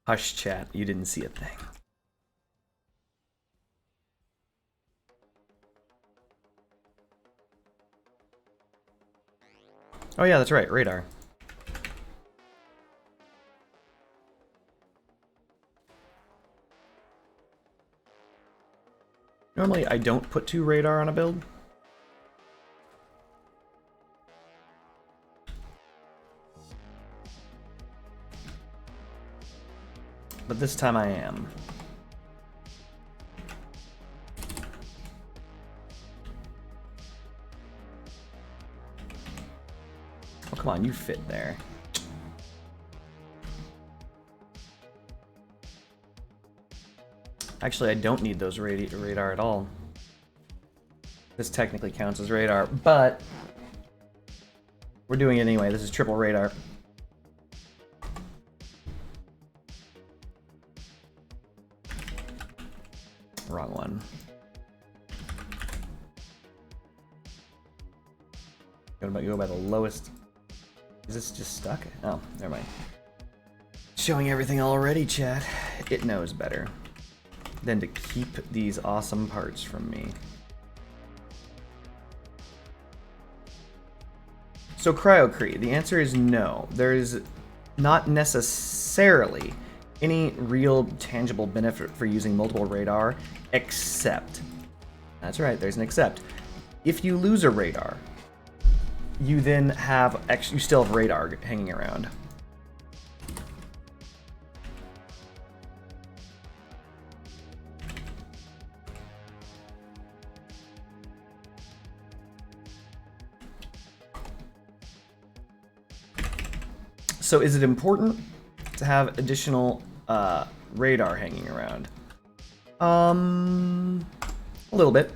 Hush, chat. You didn't see a thing. Oh yeah, that's right. Radar. Normally, I don't put 2 radar on a build. But this time I am. Oh, come on, you fit there. Actually, I don't need those radar at all. This technically counts as radar, but we're doing it anyway. This is triple radar. Wrong one. Go by the lowest. Is this just stuck? Oh, never mind. Showing everything already, chat. It knows better than to keep these awesome parts from me. So cryocrete, the answer is no. There is not necessarily any real tangible benefit for using multiple radar, except, that's right, there's an except. If you lose a radar, you then have, you still have radar hanging around. So is it important to have additional radar hanging around? A little bit.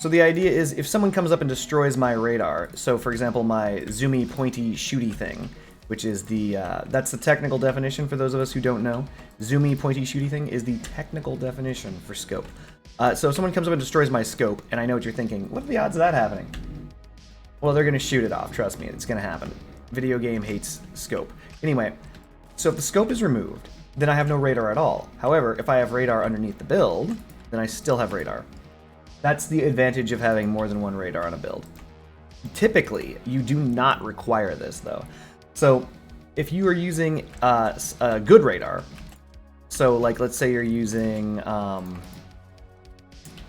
So the idea is if someone comes up and destroys my radar, so for example my zoomy pointy shooty thing, which is the, that's the technical definition for those of us who don't know. Zoomy pointy shooty thing is the technical definition for scope. So if someone comes up and destroys my scope, and I know what you're thinking, what are the odds of that happening? Well, they're going to shoot it off, trust me, it's going to happen. Video game hates scope. Anyway, so if the scope is removed, then I have no radar at all. However, if I have radar underneath the build, then I still have radar. That's the advantage of having more than one radar on a build. Typically, you do not require this, though. So if you are using a good radar, so like let's say you're using...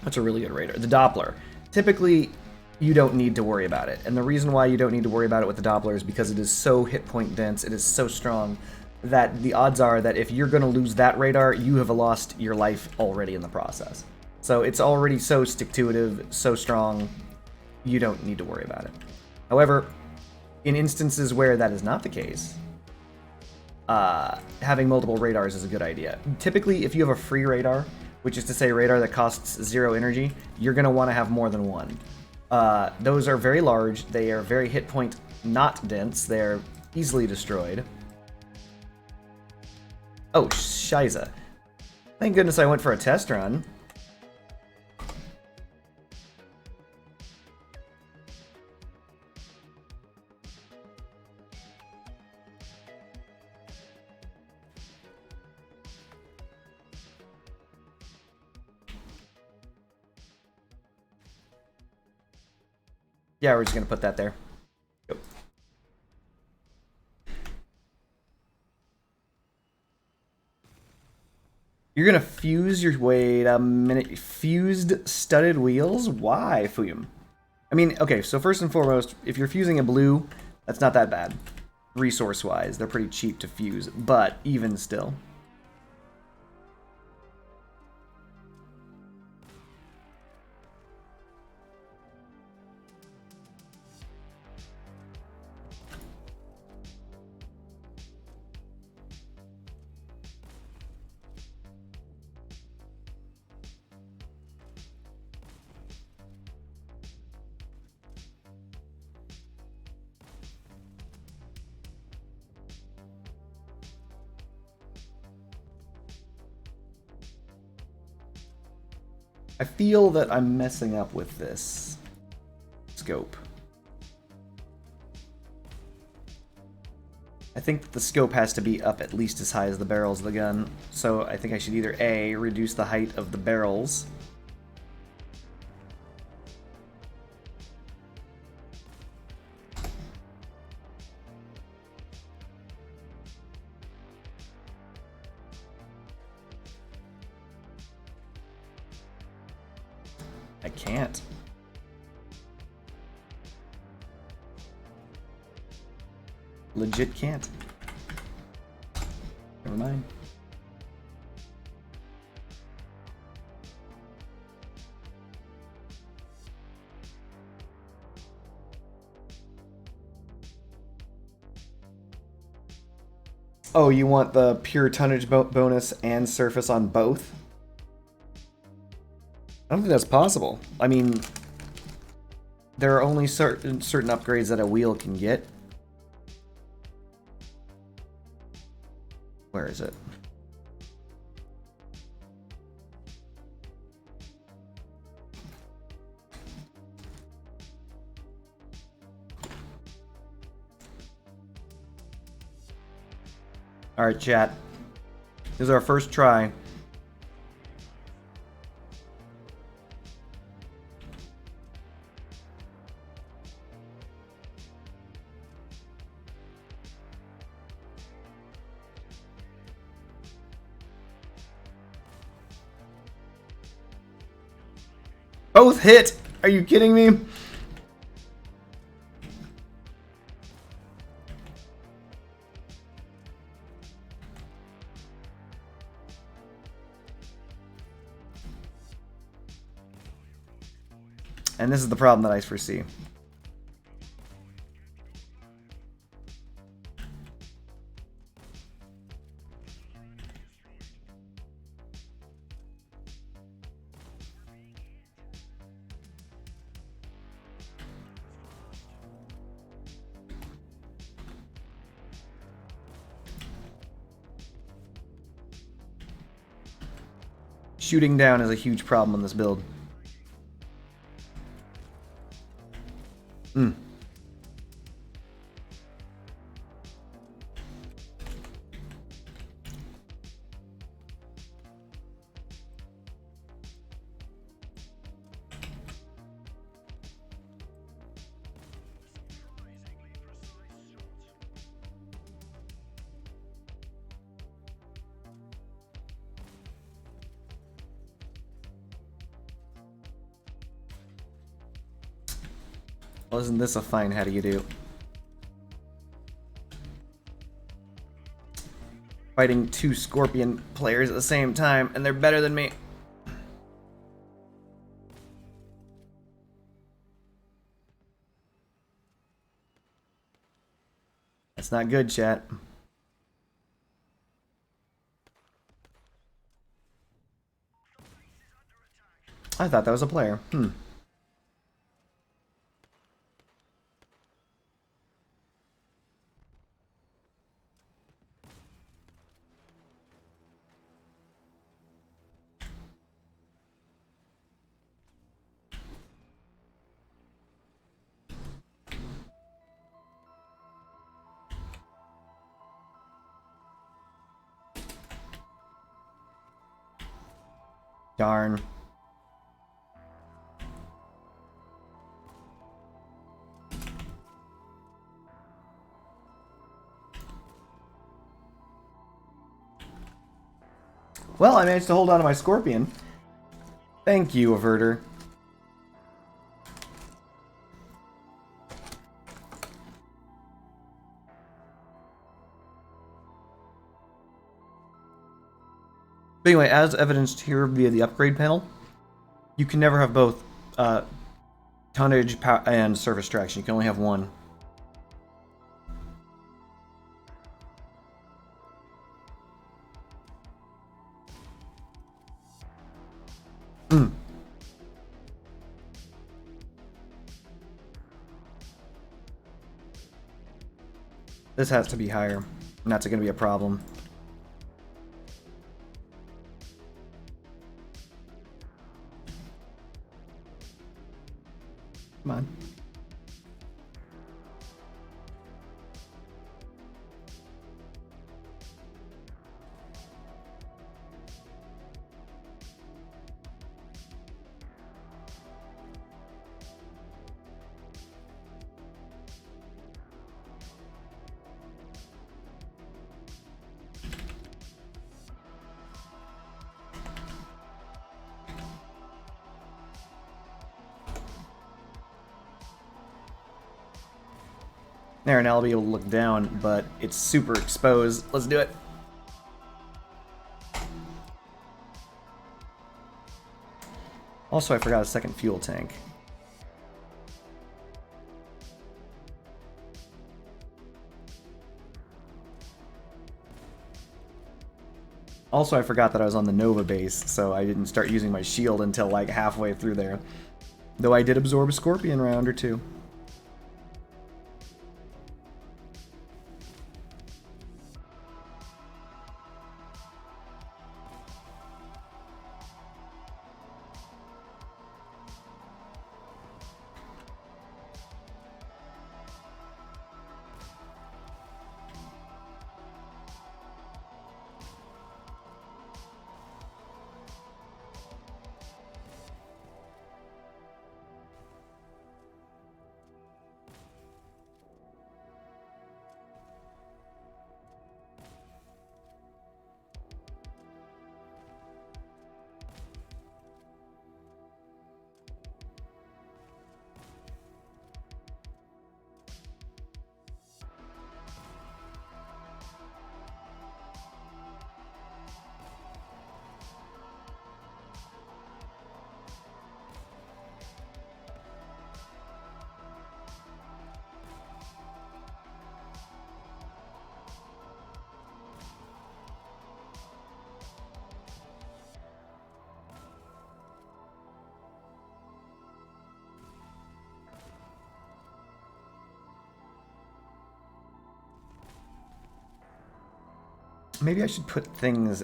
what's a really good radar? The Doppler. Typically, you don't need to worry about it. And the reason why you don't need to worry about it with the Doppler is because it is so hit point dense, it is so strong, that the odds are that if you're going to lose that radar, you have lost your life already in the process. So it's already so stick-to-itive, so strong, you don't need to worry about it. However, in instances where that is not the case, having multiple radars is a good idea. Typically, if you have a free radar, which is to say radar that costs 0 energy, you're going to want to have more than one. Those are very large, they are very hit point not dense, they're easily destroyed. Oh, shiza. Thank goodness I went for a test run. Yeah, we're just going to put that there. Yep. You're going to fuse your... Wait a minute. Fused studded wheels? Why, Fuyum? I mean, okay, so first and foremost, if you're fusing a blue, that's not that bad. Resource-wise, they're pretty cheap to fuse, but even still. I feel that I'm messing up with this scope. I think that the scope has to be up at least as high as the barrels of the gun, so I think I should either A, reduce the height of the barrels, I can't. Legit can't. Never mind. Oh, you want the pure tonnage bonus and surface on both? I don't think that's possible. I mean, there are only certain upgrades that a wheel can get. Where is it? Alright, chat. This is our first try. Both hit! Are you kidding me? And this is the problem that I foresee. Shooting down is a huge problem in this build. Well, isn't this a fine how do you do? Fighting two Scorpion players at the same time, and they're better than me. That's not good, chat. I thought that was a player. Darn. Well, I managed to hold on to my Scorpion. Thank you, Averter. But anyway, as evidenced here via the upgrade panel, you can never have both tonnage and surface traction. You can only have one. This has to be higher, and that's going to be a problem. Come on. There, now I'll be able to look down, but it's super exposed. Let's do it. Also, I forgot a second fuel tank. Also, I forgot that I was on the Nova base, so I didn't start using my shield until like halfway through there. Though I did absorb a Scorpion round or two. Maybe I should put things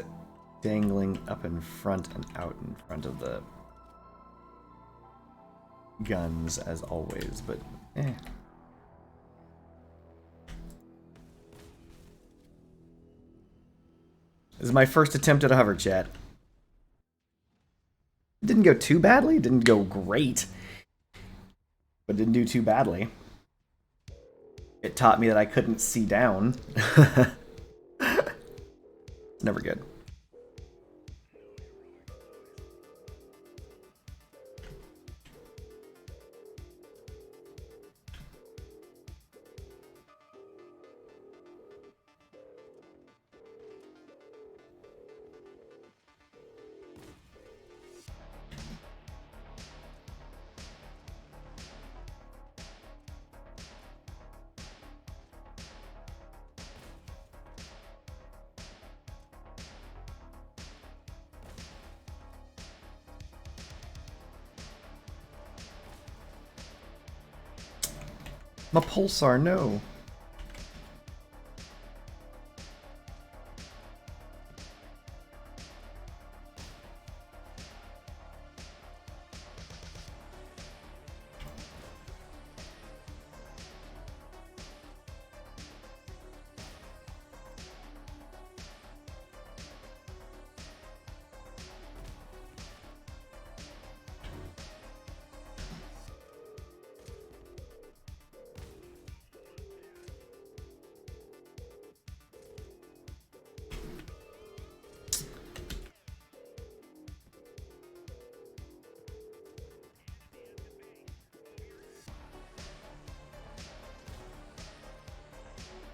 dangling up in front and out in front of the guns as always, but eh. This is my first attempt at a hover, chat. It didn't go too badly, it didn't go great, but it didn't do too badly. It taught me that I couldn't see down. Never good. My pulsar, no.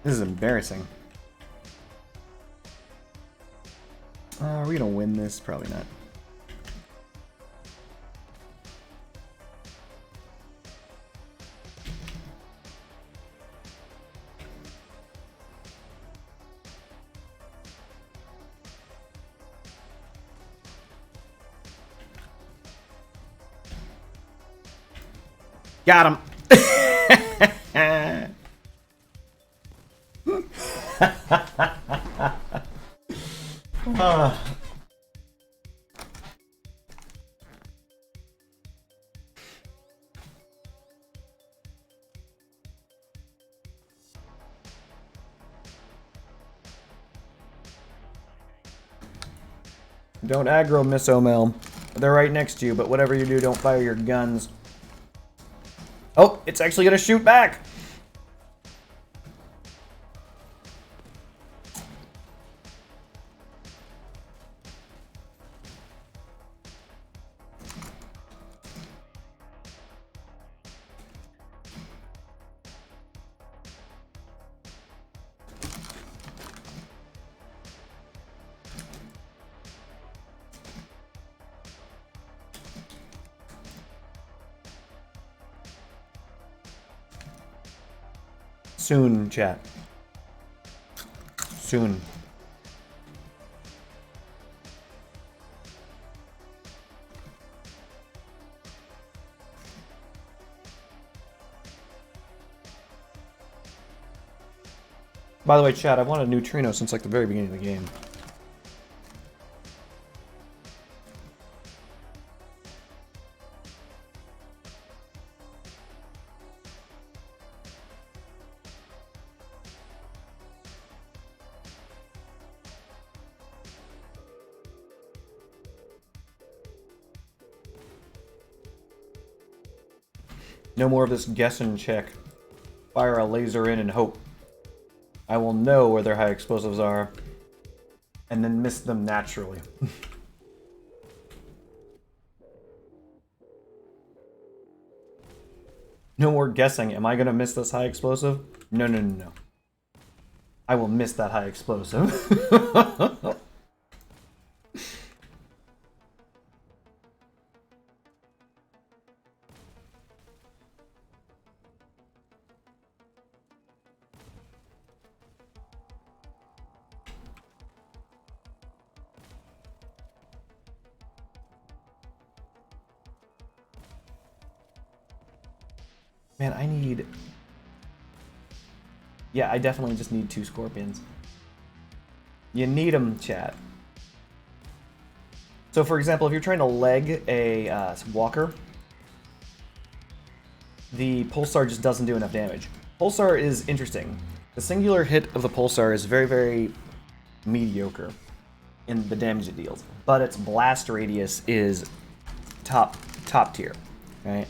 This is embarrassing. Are we gonna win this? Probably not. Got him. Don't aggro, Miss O'Mel. They're right next to you, but whatever you do, don't fire your guns. Oh, it's actually gonna shoot back! Soon, chat. Soon. By the way, chat, I've wanted a neutrino since like the very beginning of the game. No more of this guess and check. Fire a laser in and hope. I will know where their high explosives are, and then miss them naturally. No more guessing. Am I gonna miss this high explosive? No, no, no, no. I will miss that high explosive. Man, I need... Yeah, I definitely just need 2 scorpions. You need them, chat. So, for example, if you're trying to leg a walker, the pulsar just doesn't do enough damage. Pulsar is interesting. The singular hit of the pulsar is very, very mediocre in the damage it deals, but its blast radius is top tier, right?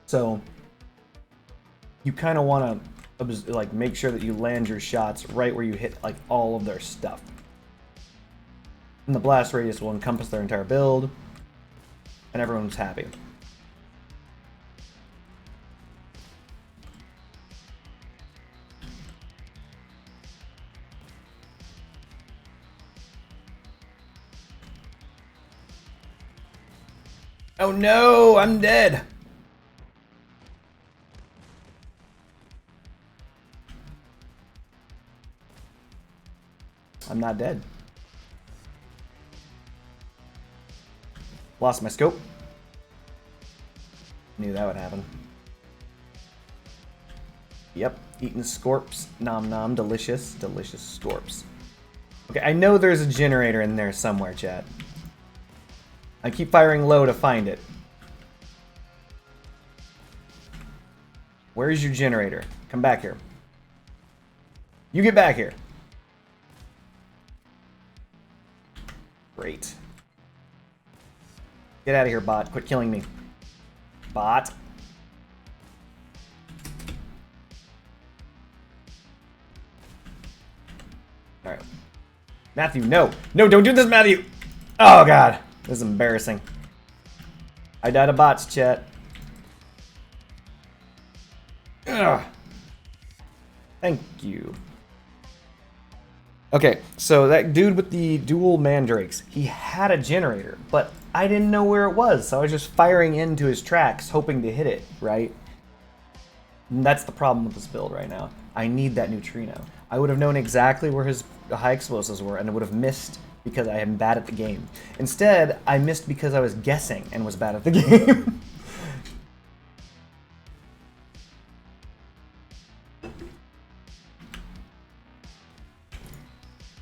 So you kind of want to like make sure that you land your shots right where you hit like all of their stuff. And the blast radius will encompass their entire build, and everyone's happy. Oh no, I'm dead. I'm not dead. Lost my scope. Knew that would happen. Yep, eating scorps. Nom nom, delicious, delicious scorps. Okay, I know there's a generator in there somewhere, chat. I keep firing low to find it. Where's your generator? Come back here. You get back here. Great. Get out of here, bot. Quit killing me. Bot. Alright. Matthew, no. No, don't do this, Matthew! Oh, God. This is embarrassing. I died of bots, chat. Ugh. Thank you. Okay, so that dude with the dual mandrakes, he had a generator, but I didn't know where it was, so I was just firing into his tracks, hoping to hit it, right? And that's the problem with this build right now. I need that neutrino. I would have known exactly where his high explosives were, and I would have missed because I am bad at the game. Instead, I missed because I was guessing and was bad at the game.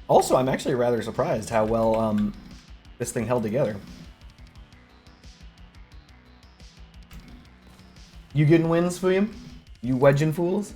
Also, I'm actually rather surprised how well this thing held together. You getting wins, William? You wedging fools?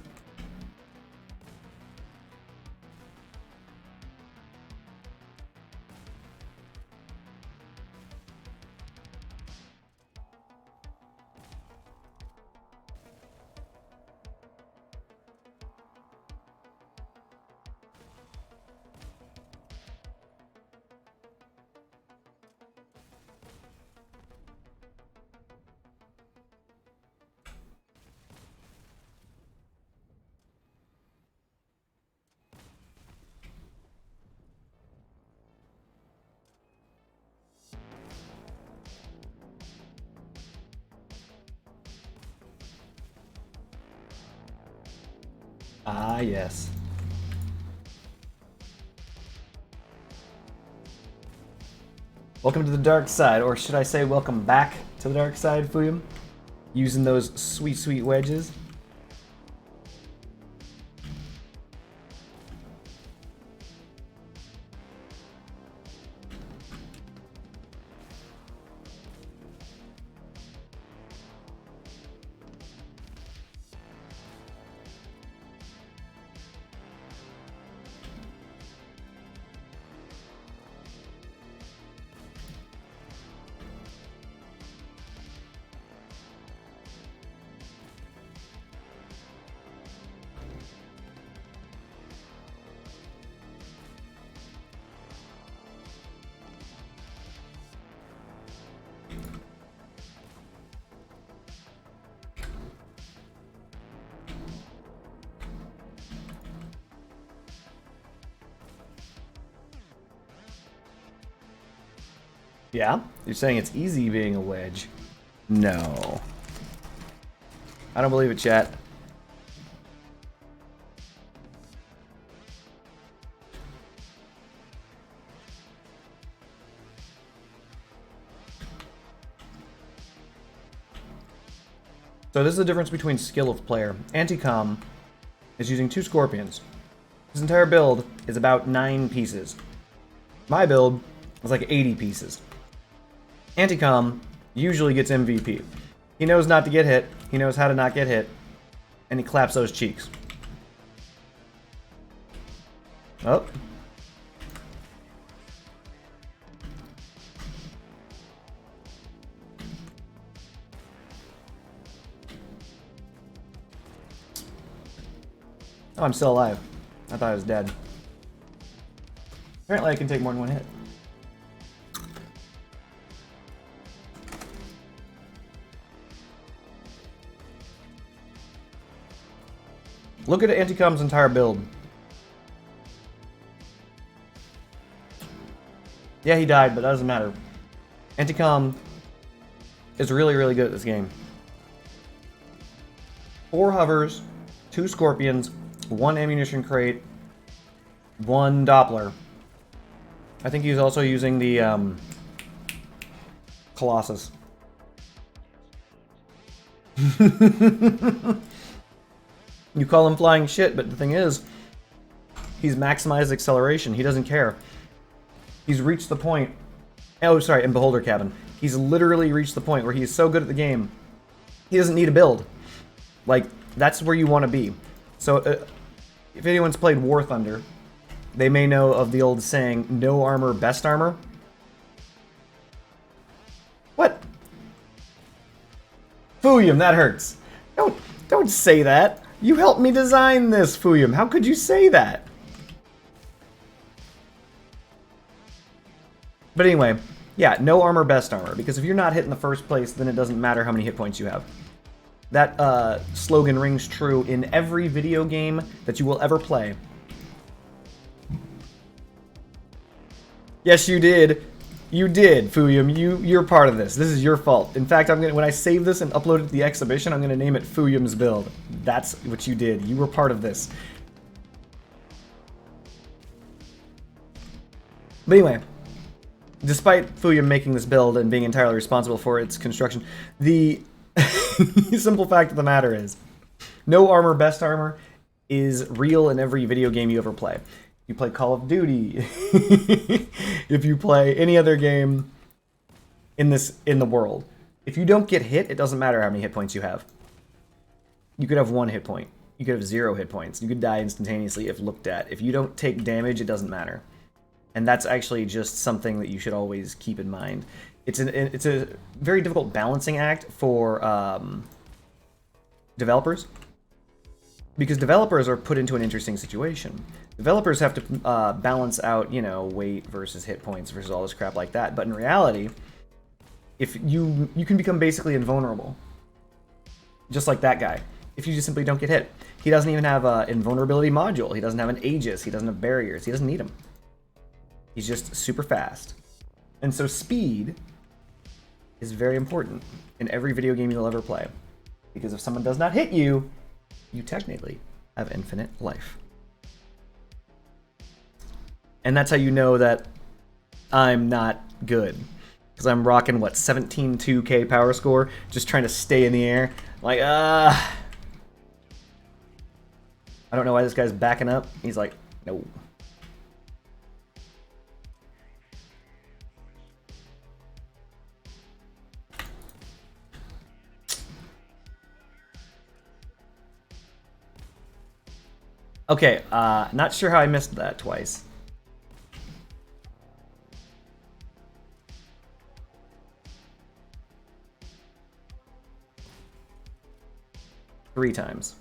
Ah, yes. Welcome to the dark side, or should I say welcome back to the dark side, Fuyum? Using those sweet, sweet wedges. Yeah? You're saying it's easy being a wedge? No. I don't believe it, chat. So this is the difference between skill of player. Anticom is using 2 scorpions. His entire build is about 9 pieces. My build is like 80 pieces. Anticom usually gets MVP. He knows not to get hit, he knows how to not get hit, and he claps those cheeks. Oh. Oh, I'm still alive. I thought I was dead. Apparently I can take more than 1 hit. Look at Anticom's entire build. Yeah, he died, but that doesn't matter. Anticom is really, really good at this game. 4 hovers, 2 scorpions, 1 ammunition crate, 1 Doppler. I think he's also using the Colossus. You call him flying shit, but the thing is, he's maximized acceleration. He doesn't care. He's reached the point. Oh, sorry, in Beholder Cabin. He's literally reached the point where he's so good at the game, he doesn't need a build. Like, that's where you want to be. So, if anyone's played War Thunder, they may know of the old saying, no armor, best armor. What? Fuyum, that hurts. Don't say that. You helped me design this, Fuyum. How could you say that? But anyway, yeah, no armor, best armor. Because if you're not hit in the first place, then it doesn't matter how many hit points you have. That slogan rings true in every video game that you will ever play. Yes, you did. You did, Fuyum. You're part of this. This is your fault. In fact, when I save this and upload it to the exhibition, I'm gonna name it Fuyum's build. That's what you did. You were part of this. But anyway, despite Fuyum making this build and being entirely responsible for its construction, the simple fact of the matter is, no armor, best armor is real in every video game you ever play. You play Call of Duty, if you play any other game in the world, if you don't get hit, it doesn't matter how many hit points you have. You could have 1 hit point. You could have 0 hit points. You could die instantaneously if looked at. If you don't take damage, it doesn't matter. And that's actually just something that you should always keep in mind. It's a very difficult balancing act for developers. Because developers are put into an interesting situation. Developers have to balance out, you know, weight versus hit points versus all this crap like that. But in reality, if you can become basically invulnerable. Just like that guy. If you just simply don't get hit. He doesn't even have an invulnerability module. He doesn't have an Aegis. He doesn't have barriers. He doesn't need them. He's just super fast. And so speed is very important in every video game you'll ever play. Because if someone does not hit you, you technically have infinite life. And that's how you know that I'm not good. Because I'm rocking, what, 17.2k power score? Just trying to stay in the air. Like, I don't know why this guy's backing up. He's like, no. Okay, not sure how I missed that twice. Three times.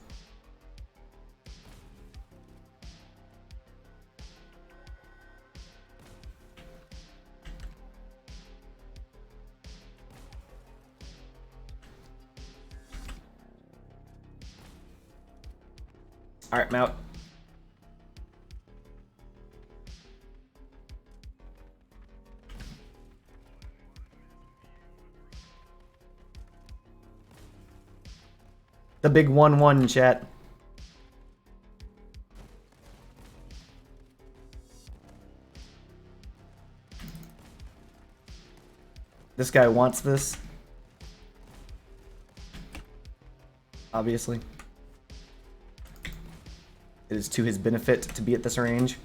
Alright, I'm out. The big 1-1, chat. This guy wants this. Obviously. It is to his benefit to be at this range.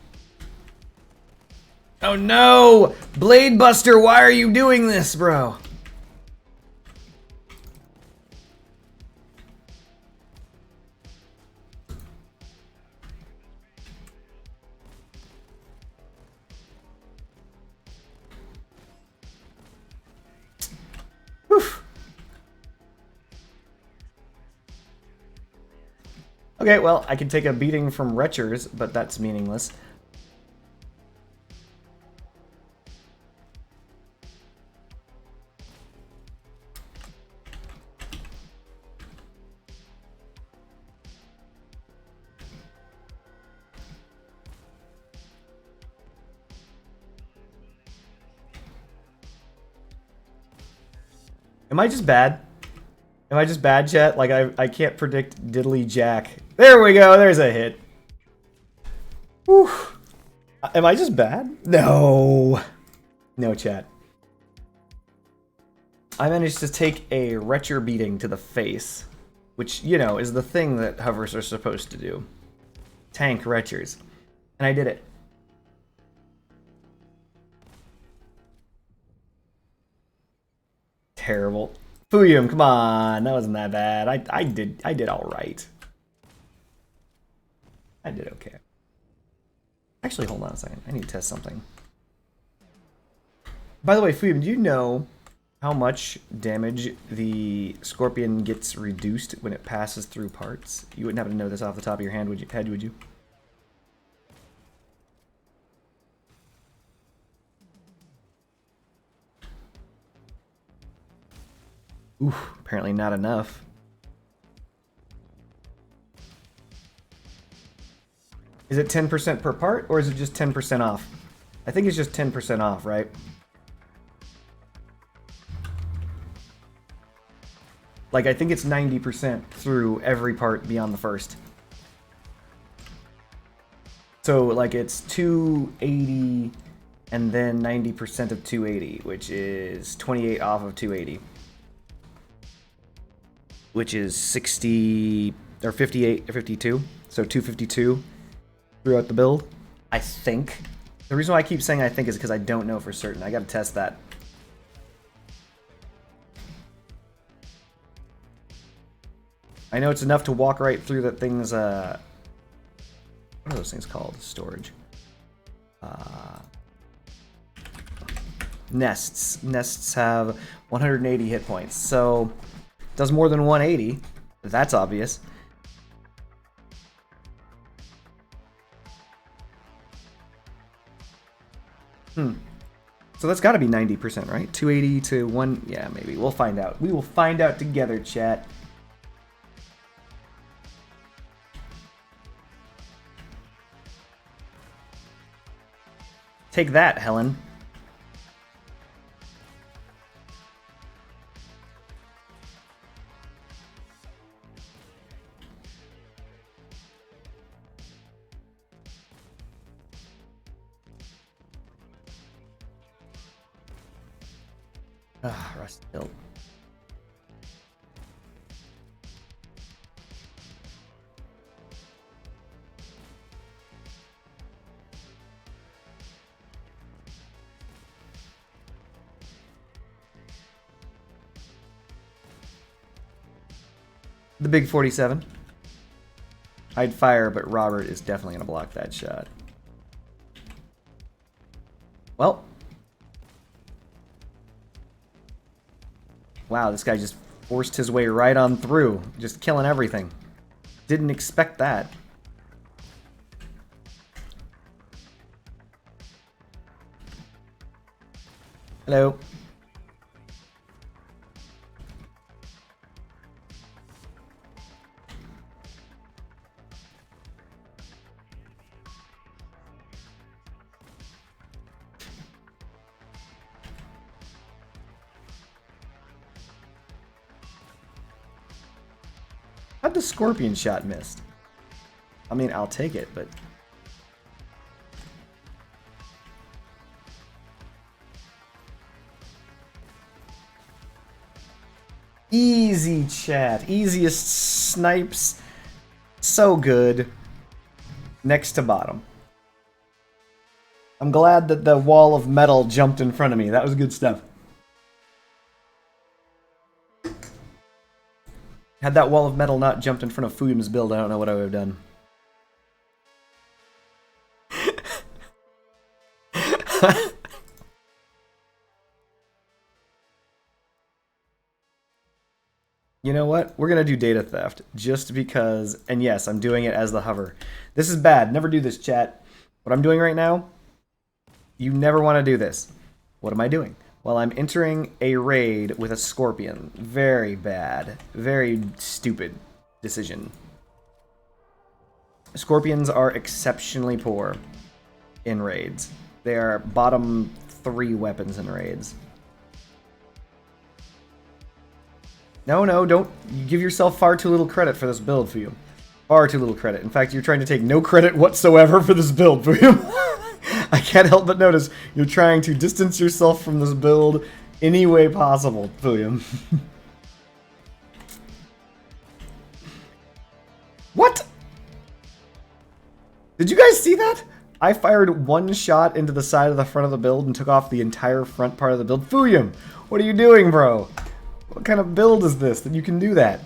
Oh no! Blade Buster, why are you doing this, bro? Okay, well, I can take a beating from Retchers, but that's meaningless. Am I just bad? Am I just bad, chat? Like, I can't predict diddly jack. There we go, there's a hit. Whew. Am I just bad? No. No, chat. I managed to take a Retcher beating to the face, which, you know, is the thing that hovers are supposed to do. Tank Retchers. And I did it. Terrible. Fuyum, come on, that wasn't that bad. I did all right. I did okay. Actually, hold on a second. I need to test something. By the way, Fuyum, do you know how much damage the Scorpion gets reduced when it passes through parts? You wouldn't happen to know this off the top of your head, would you? Oof, apparently not enough. Is it 10% per part, or is it just 10% off? I think it's just 10% off, right? Like, I think it's 90% through every part beyond the first. So, like, it's 280 and then 90% of 280, which is 28 off of 280. Which is 60, or 58, or 52. So 252 throughout the build, I think. The reason why I keep saying I think is because I don't know for certain. I gotta test that. I know it's enough to walk right through that thing's, what are those things called? Storage. Nests. Nests have 180 hit points, so does more than 180. That's obvious. So that's got to be 90%, right? 280 to 1... Yeah, maybe. We'll find out. We will find out together, chat. Take that, Helen. Ah, rust hilt. The big 47. I'd fire, but Robert is definitely going to block that shot. Well. Wow, this guy just forced his way right on through. Just killing everything. Didn't expect that. Hello. How'd the scorpion shot missed? I mean, I'll take it, but... Easy, chat. Easiest snipes. So good. Next to bottom. I'm glad that the wall of metal jumped in front of me. That was good stuff. Had that wall of metal not jumped in front of Fuyum's build, I don't know what I would have done. You know what? We're going to do data theft. Just because... And yes, I'm doing it as the hover. This is bad. Never do this, chat. What I'm doing right now... You never want to do this. What am I doing? Well, I'm entering a raid with a scorpion. Very bad. Very stupid decision. Scorpions are exceptionally poor in raids. They are bottom 3 weapons in raids. No, don't. You give yourself far too little credit for this build, Fuyum. Far too little credit. In fact, you're trying to take no credit whatsoever for this build, Fuyum. I can't help but notice you're trying to distance yourself from this build any way possible, Fuyum. What? Did you guys see that? I fired one shot into the side of the front of the build and took off the entire front part of the build. Fuyum, what are you doing, bro? What kind of build is this that you can do that?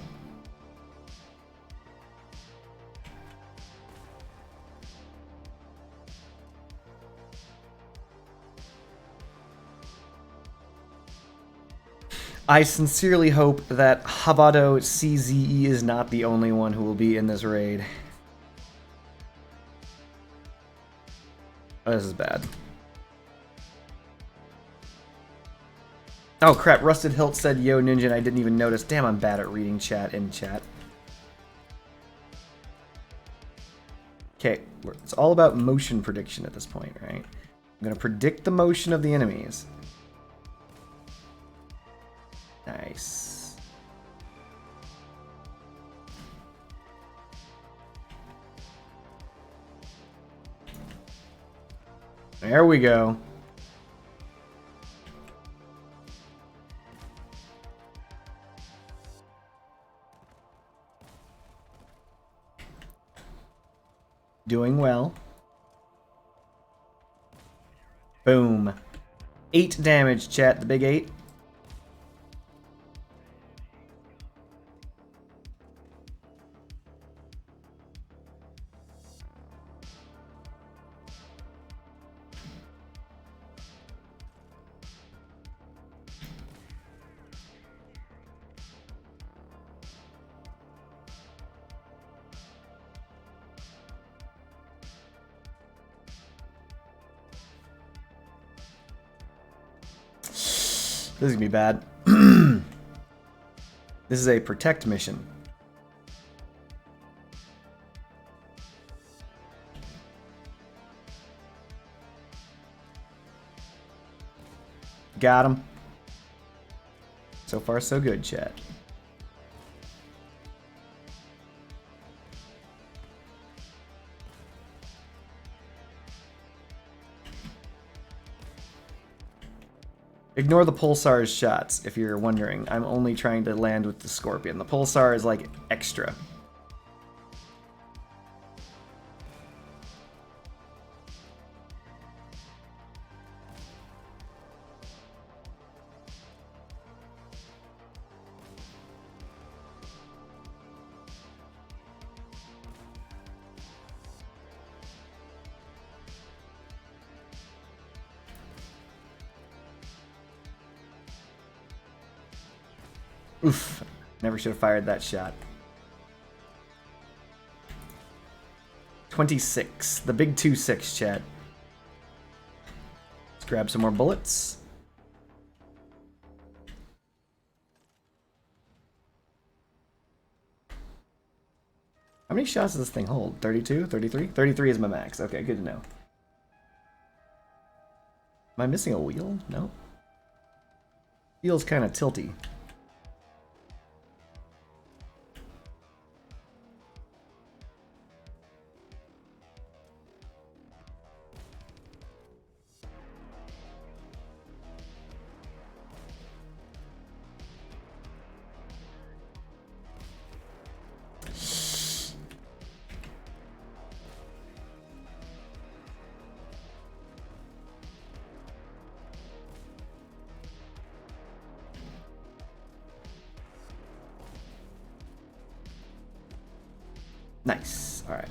I sincerely hope that Habado CZE is not the only one who will be in this raid. Oh, this is bad. Oh crap, Rusted Hilt said yo ninja and I didn't even notice. Damn, I'm bad at reading chat in chat. Okay, it's all about motion prediction at this point, right? I'm gonna predict the motion of the enemies. Nice. There we go. Doing well. Boom. 8 damage, chat. The big 8. This is gonna be bad. This is a protect mission. Got him. So far, so good, chat. Ignore the Pulsar's shots, if you're wondering. I'm only trying to land with the Scorpion. The Pulsar is like extra. Oof. Never should have fired that shot. 26. The big 2-6, chat. Let's grab some more bullets. How many shots does this thing hold? 32? 33? 33 is my max. Okay, good to know. Am I missing a wheel? No. Feels kind of tilty. Nice. All right.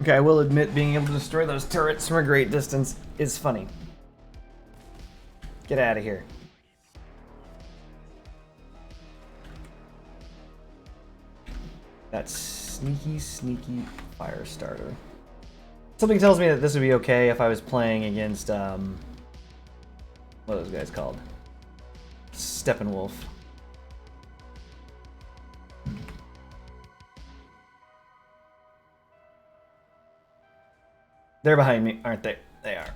Okay, I will admit being able to destroy those turrets from a great distance is funny. Get out of here. That sneaky, sneaky fire starter. Something tells me that this would be okay if I was playing against, what are those guys called? Steppenwolf. They're behind me, aren't they? They are.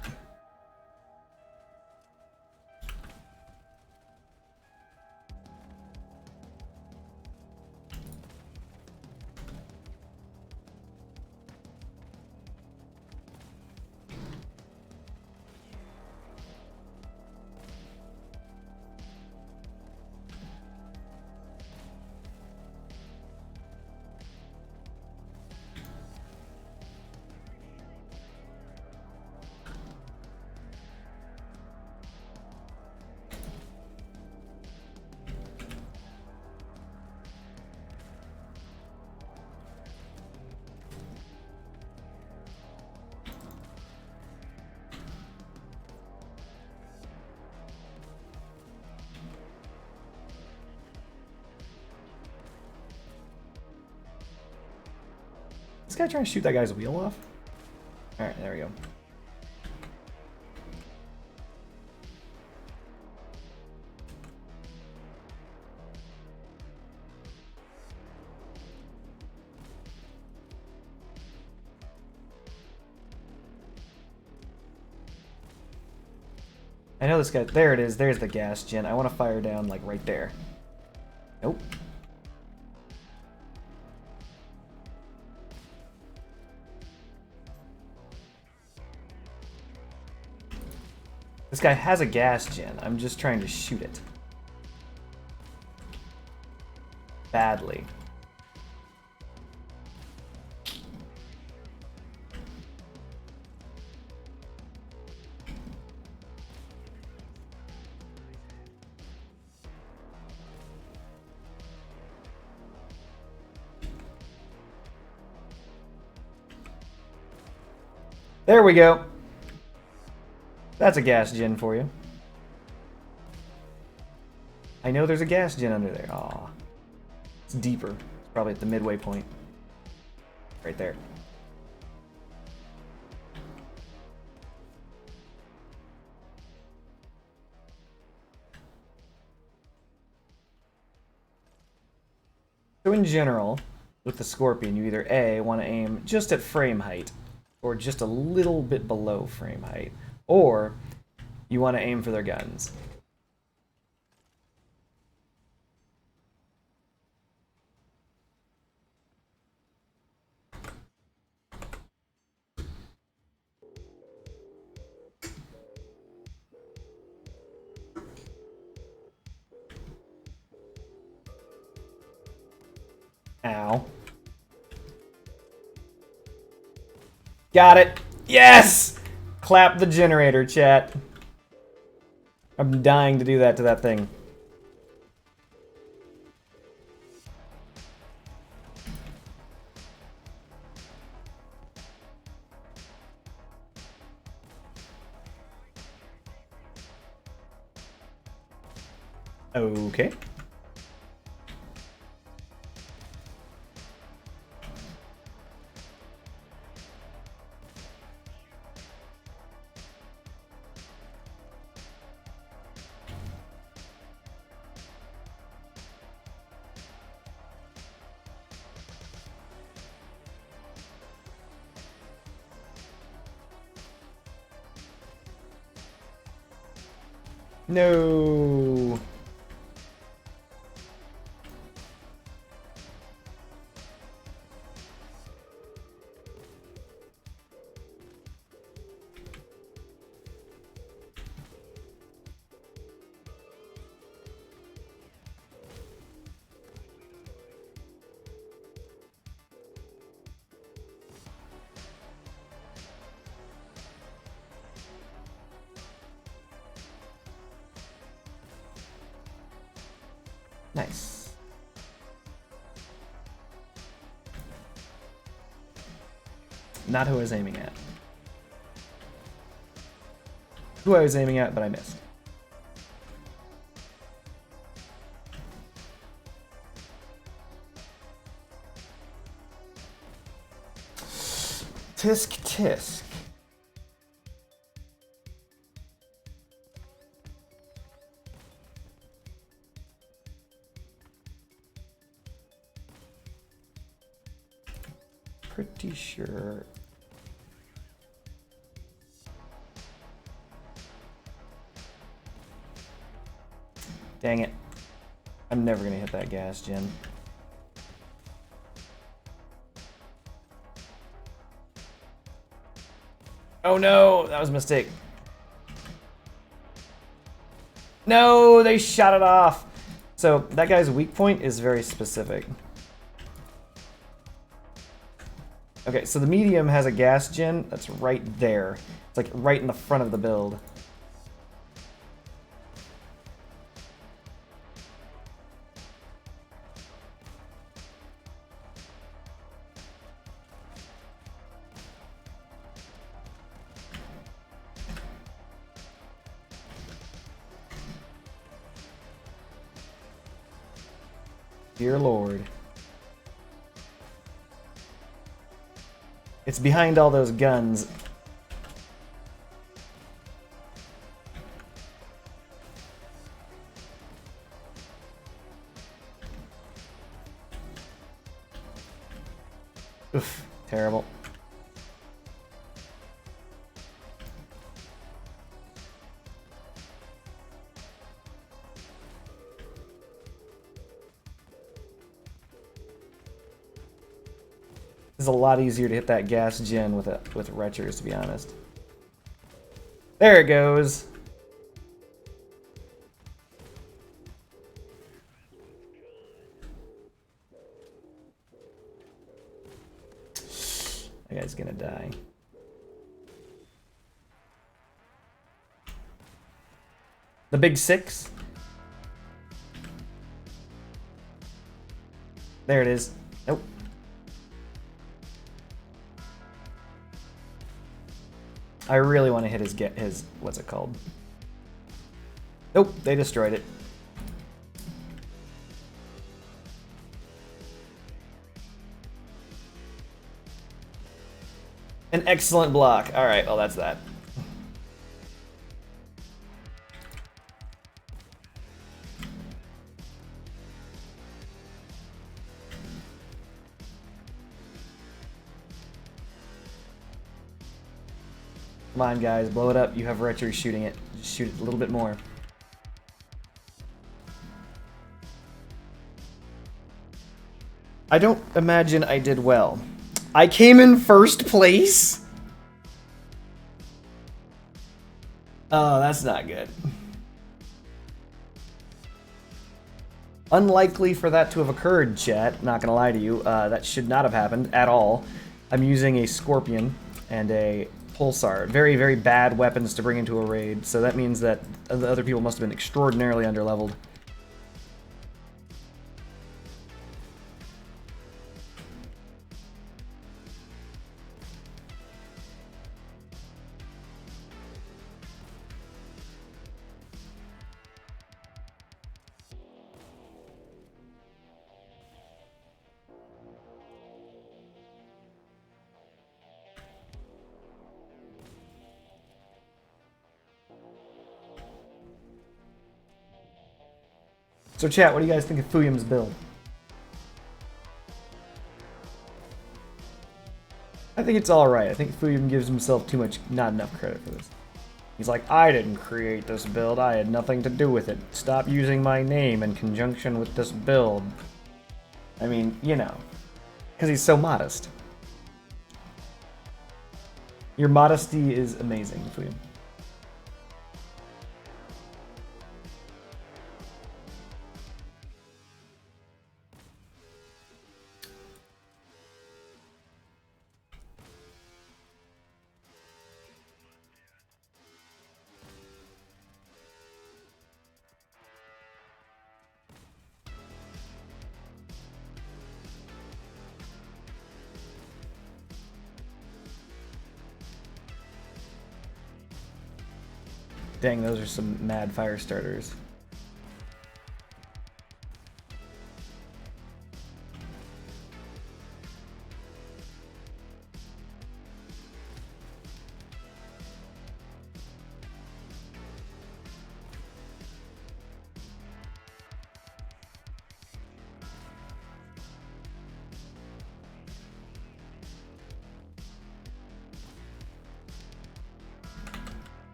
This guy trying to shoot that guy's wheel off? Alright, there we go. I know this guy. There it is. There's the gas gen. I want to fire down, like, right there. Nope. This guy has a gas gen. I'm just trying to shoot it. Badly. There we go. That's a gas gen for you. I know there's a gas gen under there. Aw. It's deeper. It's probably at the midway point. Right there. So in general, with the Scorpion, you either A, want to aim just at frame height, or just a little bit below frame height, or you want to aim for their guns. Ow. Got it. Yes! Clap the generator, chat. I'm dying to do that to that thing. Okay. No. Nice. Not who I was aiming at. Who I was aiming at, but I missed. Tisk tisk. Pretty sure. Dang it. I'm never gonna hit that gas gen. Oh no, that was a mistake. No, they shot it off. So that guy's weak point is very specific. Okay, so the medium has a gas gen that's right there. It's like right in the front of the build. Dear Lord. It's behind all those guns. Oof, terrible. It's a lot easier to hit that gas gen with retchers, to be honest. There it goes. That guy's gonna die. The big six. There it is. Nope. I really want to hit his what's it called? Nope, they destroyed it. An excellent block. All right, well that's that. Come on, guys, blow it up. You have retchers shooting it. Just shoot it a little bit more. I don't imagine I did well. I came in first place? Oh, that's not good. Unlikely for that to have occurred, chat. Not gonna lie to you. That should not have happened at all. I'm using a Scorpion and a Pulsar. Very, very bad weapons to bring into a raid, so that means that the other people must have been extraordinarily underleveled. So chat, what do you guys think of Fuyum's build? I think it's alright. I think Fuyum gives himself not enough credit for this. He's like, I didn't create this build, I had nothing to do with it. Stop using my name in conjunction with this build. I mean, you know, because he's so modest. Your modesty is amazing, Fuyum. Dang, those are some mad fire starters.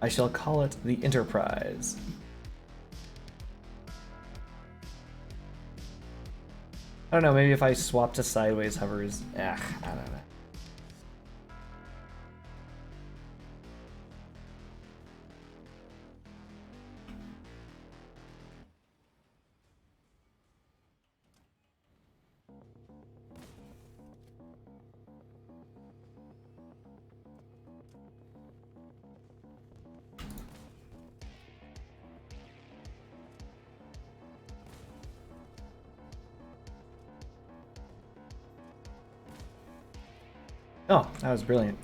I shall call it the Enterprise. I don't know, maybe if I swap to sideways hovers. I don't know. Oh, that was brilliant.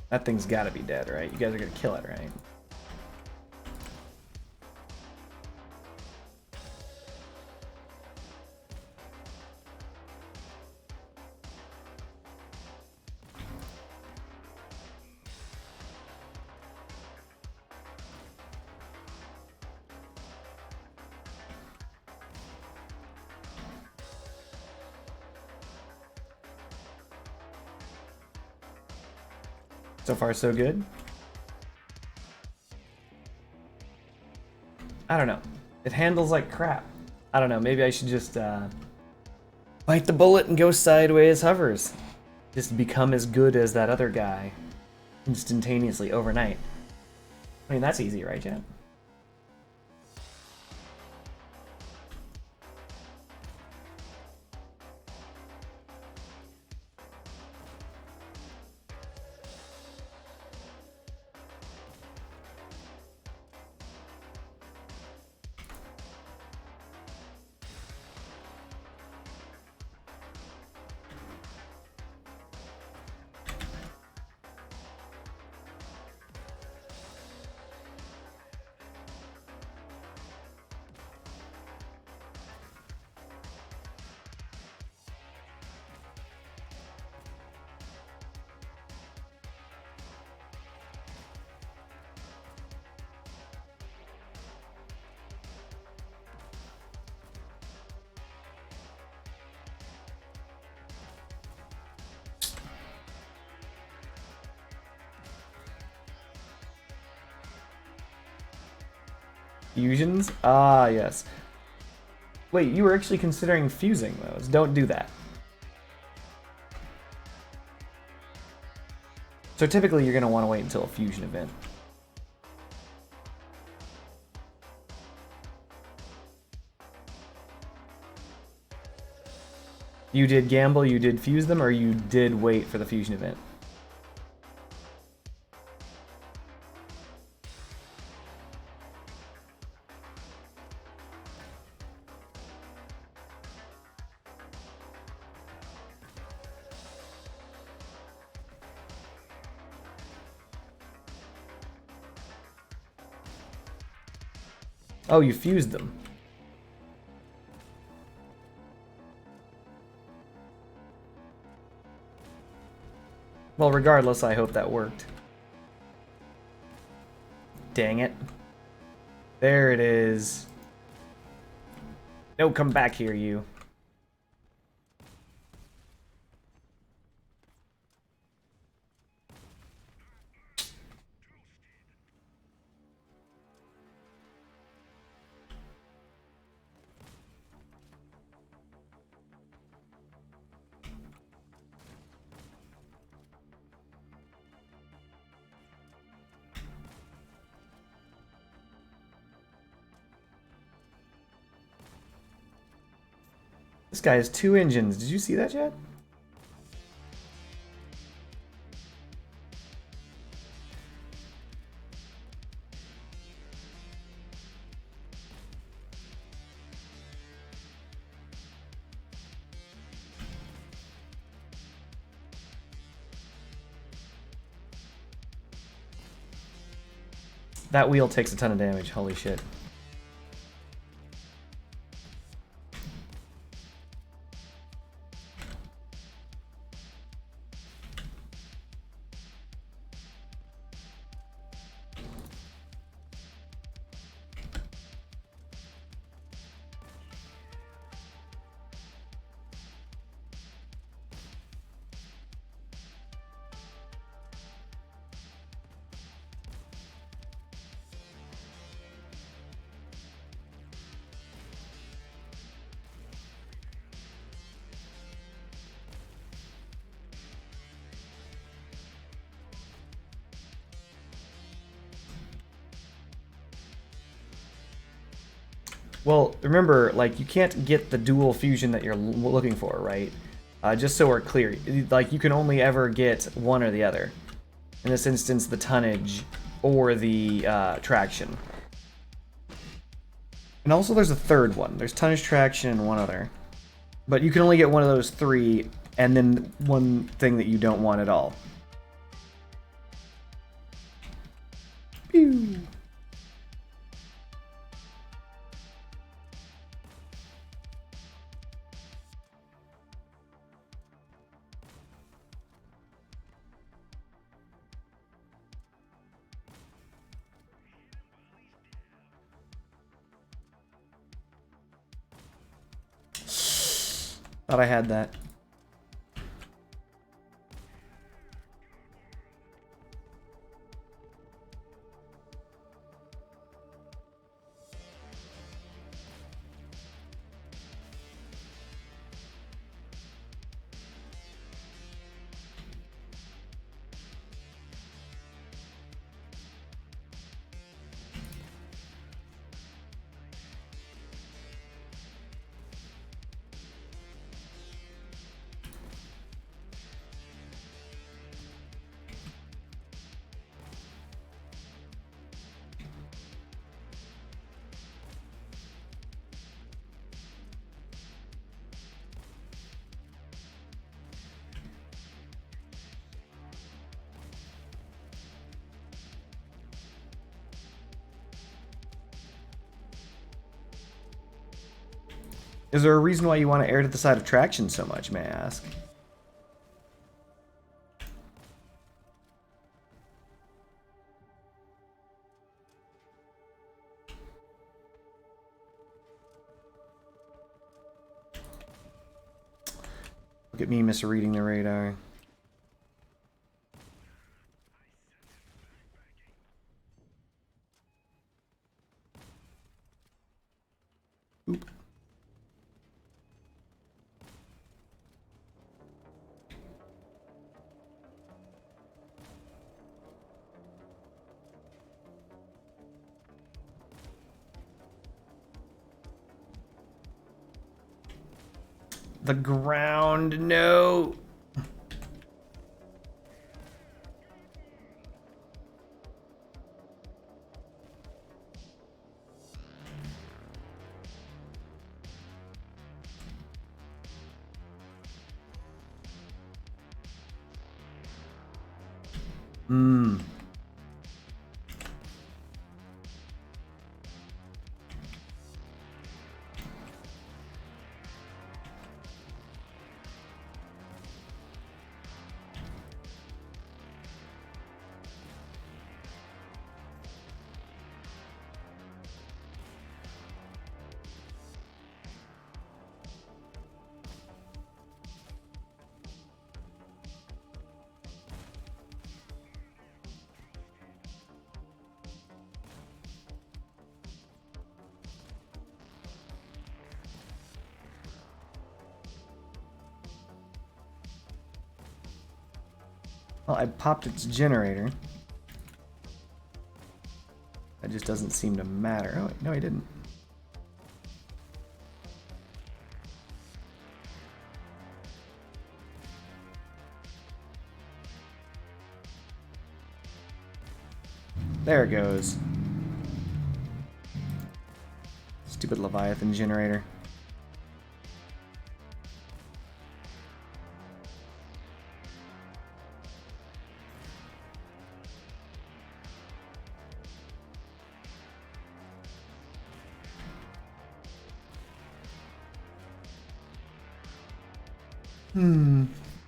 That thing's gotta be dead, right? You guys are gonna kill it, right? So far, so good. I don't know. It handles like crap. I don't know. Maybe I should just bite the bullet and go sideways hovers. Just become as good as that other guy instantaneously overnight. I mean, that's easy, right, Jen? Fusions? Ah, yes. Wait, you were actually considering fusing those. Don't do that. So typically you're going to want to wait until a fusion event. You did gamble, you did fuse them, or you did wait for the fusion event? Oh, you fused them. Well, regardless, I hope that worked. Dang it. There it is. No, come back here, you. This guy has 2 engines. Did you see that yet? That wheel takes a ton of damage. Holy shit. Well, remember, like, you can't get the dual fusion that you're looking for, right? Just so we're clear, like, you can only ever get one or the other. In this instance, the tonnage or the traction. And also there's a third one. There's tonnage, traction, and one other. But you can only get one of those 3, and then one thing that you don't want at all. Pew! Thought I had that. Is there a reason why you want to err to the side of traction so much, may I ask? Look at me misreading the radar. the ground. No. Well, I popped its generator. That just doesn't seem to matter. Oh, no, I didn't. There it goes. Stupid Leviathan generator.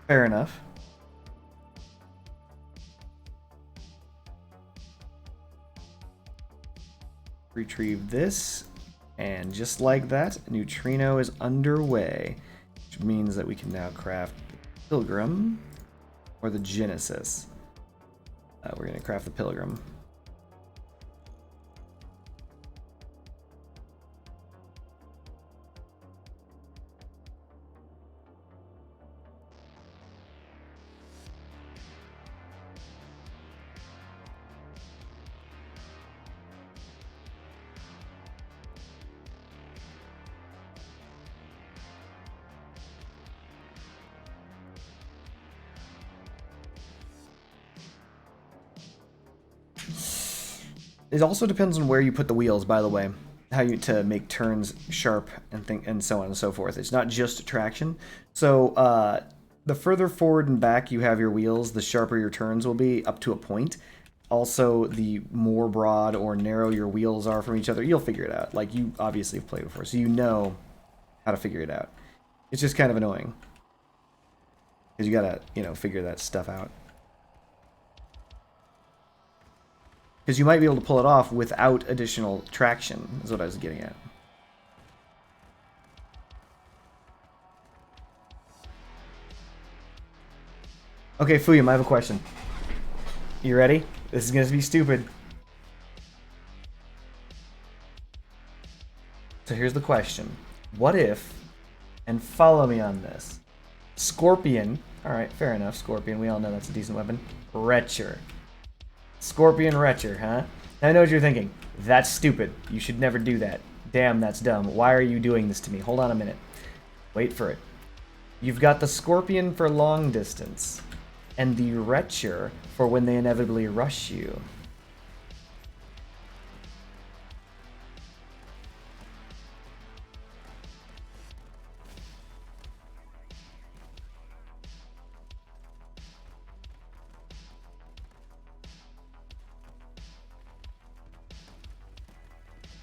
Fair enough. Retrieve this, and just like that, Neutrino is underway, which means that we can now craft the Pilgrim or the Genesis. We're going to craft the Pilgrim. It also depends on where you put the wheels, by the way, how you to make turns sharp and so on and so forth. It's not just traction. So the further forward and back you have your wheels, the sharper your turns will be up to a point. Also, the more broad or narrow your wheels are from each other, you'll figure it out. Like, you obviously have played before, so you know how to figure it out. It's just kind of annoying, because you gotta, figure that stuff out. Because you might be able to pull it off without additional traction, is what I was getting at. Okay, Fuyum, I have a question. You ready? This is going to be stupid. So here's the question. What if, and follow me on this, Scorpion, alright, fair enough, Scorpion, we all know that's a decent weapon, Retcher. Scorpion Retcher, huh? Now I know what you're thinking. That's stupid. You should never do that. Damn, that's dumb. Why are you doing this to me? Hold on a minute. Wait for it. You've got the Scorpion for long distance, and the Retcher for when they inevitably rush you.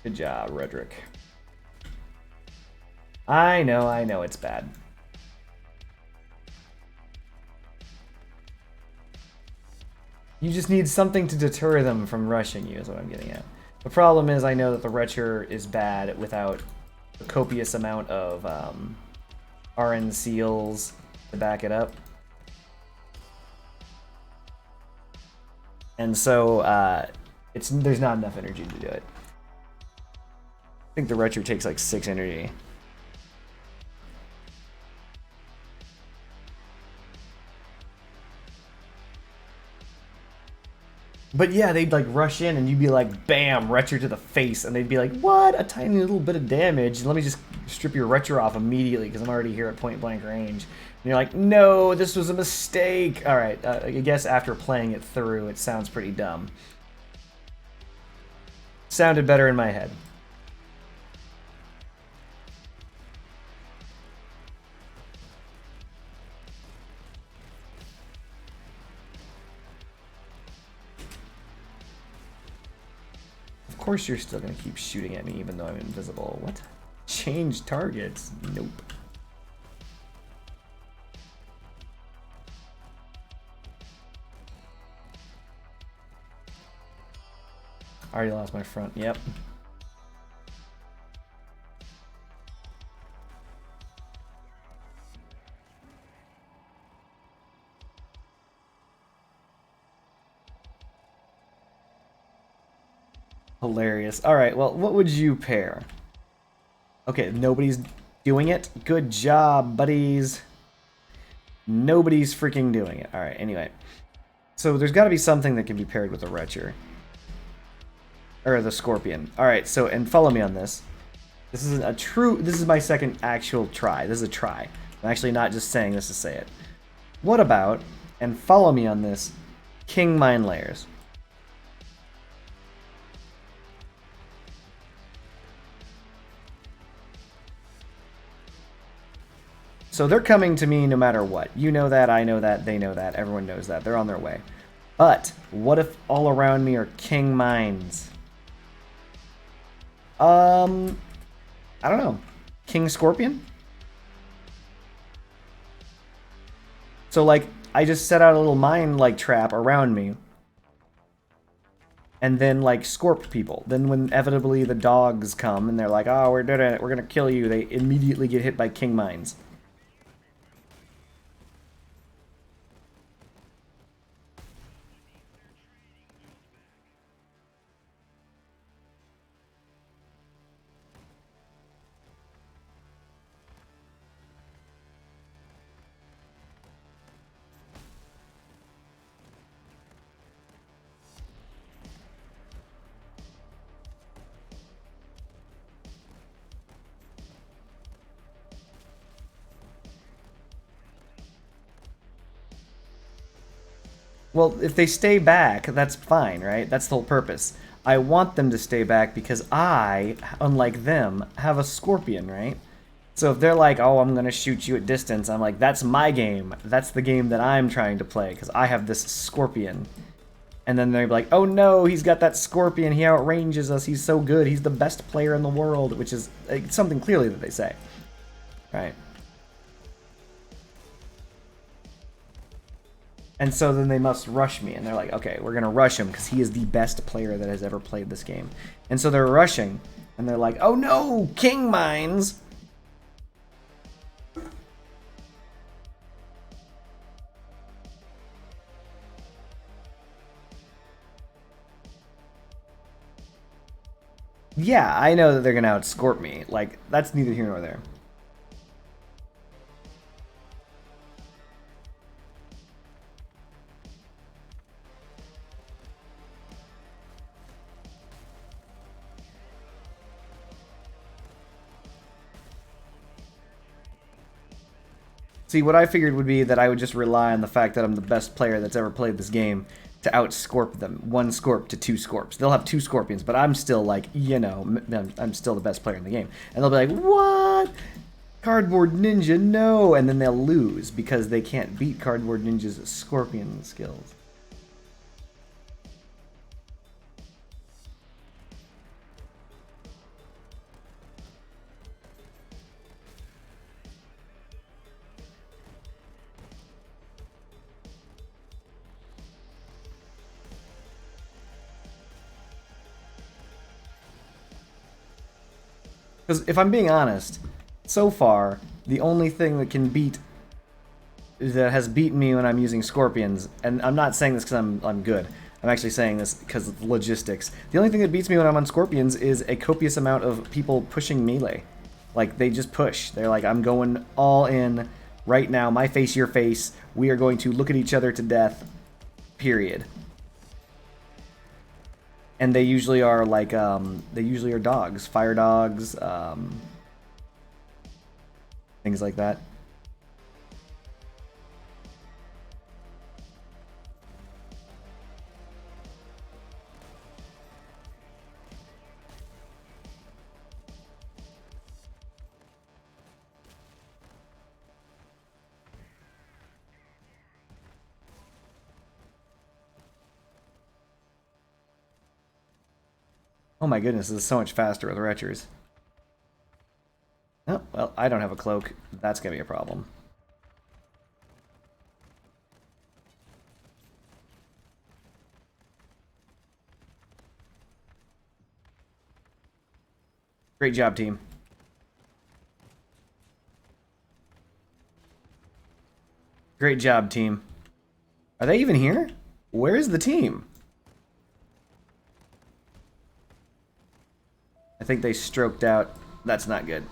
Good job, Redrick. I know it's bad. You just need something to deter them from rushing you, is what I'm getting at. The problem is I know that the Retcher is bad without a copious amount of RN seals to back it up. And so there's not enough energy to do it. I think the Retcher takes like 6 energy. But yeah, they'd like rush in and you'd be like, bam, Retcher to the face. And they'd be like, what? A tiny little bit of damage. Let me just strip your retro off immediately because I'm already here at point blank range. And you're like, no, this was a mistake. All right, I guess after playing it through, it sounds pretty dumb. Sounded better in my head. Of course you're still gonna keep shooting at me even though I'm invisible. What? Change targets? Nope. I already lost my front. Yep. Hilarious. All right, well, what would you pair? Okay, nobody's doing it. Good job, buddies. Nobody's freaking doing it. All right, anyway. So there's got to be something that can be paired with the Retcher. Or the Scorpion. All right, so, and follow me on this. This is my second actual try. This is a try. I'm actually not just saying this to say it. What about, and follow me on this, King Mine Layers? So they're coming to me no matter what. You know that, I know that, they know that, everyone knows that. They're on their way. But what if all around me are king mines? I don't know. King Scorpion? So like I just set out a little mine like trap around me. And then like scorp people. Then when inevitably the dogs come and they're like, "Oh, we're doing it. We're going to kill you." They immediately get hit by king mines. Well, if they stay back, that's fine, right? That's the whole purpose. I want them to stay back because I, unlike them, have a scorpion, right? So if they're like, "Oh, I'm gonna shoot you at distance," I'm like, "That's my game. That's the game that I'm trying to play because I have this scorpion." And then they're like, "Oh no, he's got that scorpion. He outranges us. He's so good. He's the best player in the world," which is something clearly that they say, right? And so then they must rush me, and they're like, "Okay, we're gonna rush him because he is the best player that has ever played this game." And so they're rushing, and they're like, "Oh no, king mines!" Yeah, I know that they're gonna outscorp me. Like, that's neither here nor there. See, what I figured would be that I would just rely on the fact that I'm the best player that's ever played this game to outscorp them. One scorp to two scorps. They'll have two scorpions, but I'm still like, you know, I'm still the best player in the game. And they'll be like, "What? Cardboard Ninja, no!" And then they'll lose because they can't beat Cardboard Ninja's scorpion skills. Because if I'm being honest, so far, the only thing that has beaten me when I'm using scorpions, and I'm not saying this because I'm good. I'm actually saying this because of logistics. The only thing that beats me when I'm on scorpions is a copious amount of people pushing melee. Like, they just push. They're like, "I'm going all in right now. My face, your face. We are going to look at each other to death. Period." And they usually are like, they usually are dogs. Fire dogs, things like that. Oh my goodness, this is so much faster with retchers. Oh, well, I don't have a cloak. That's gonna be a problem. Great job, team. Great job, team. Are they even here? Where is the team? I think they stroked out. That's not good.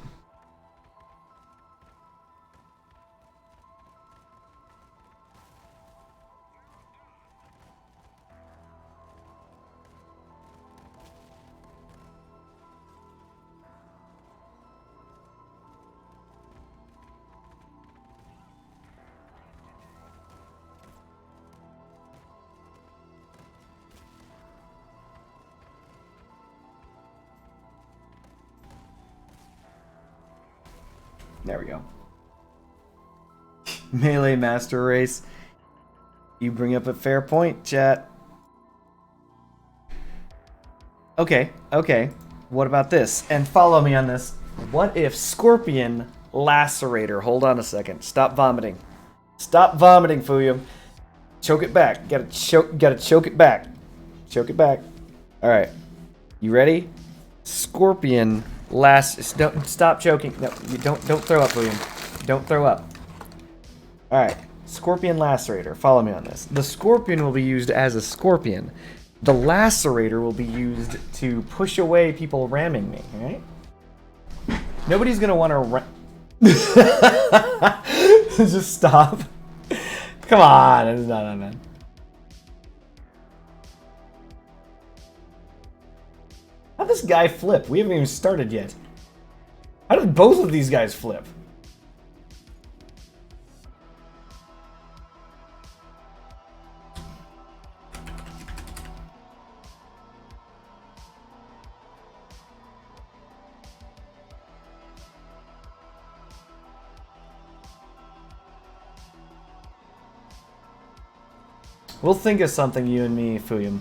There we go. Melee Master Race. You bring up a fair point, chat. Okay, okay. What about this? And follow me on this. What if Scorpion Lacerator? Hold on a second. Stop vomiting. Stop vomiting, Fuyum. Choke it back. Gotta choke it back. Choke it back. Alright. You ready? Scorpion Don't stop choking. No, you don't throw up, William. Don't throw up. Alright. Scorpion Lacerator. Follow me on this. The Scorpion will be used as a Scorpion. The Lacerator will be used to push away people ramming me, alright? Nobody's gonna want to just stop. Come on. It's not that bad. How'd this guy flip? We haven't even started yet. How did both of these guys flip? We'll think of something, you and me, Fuyum.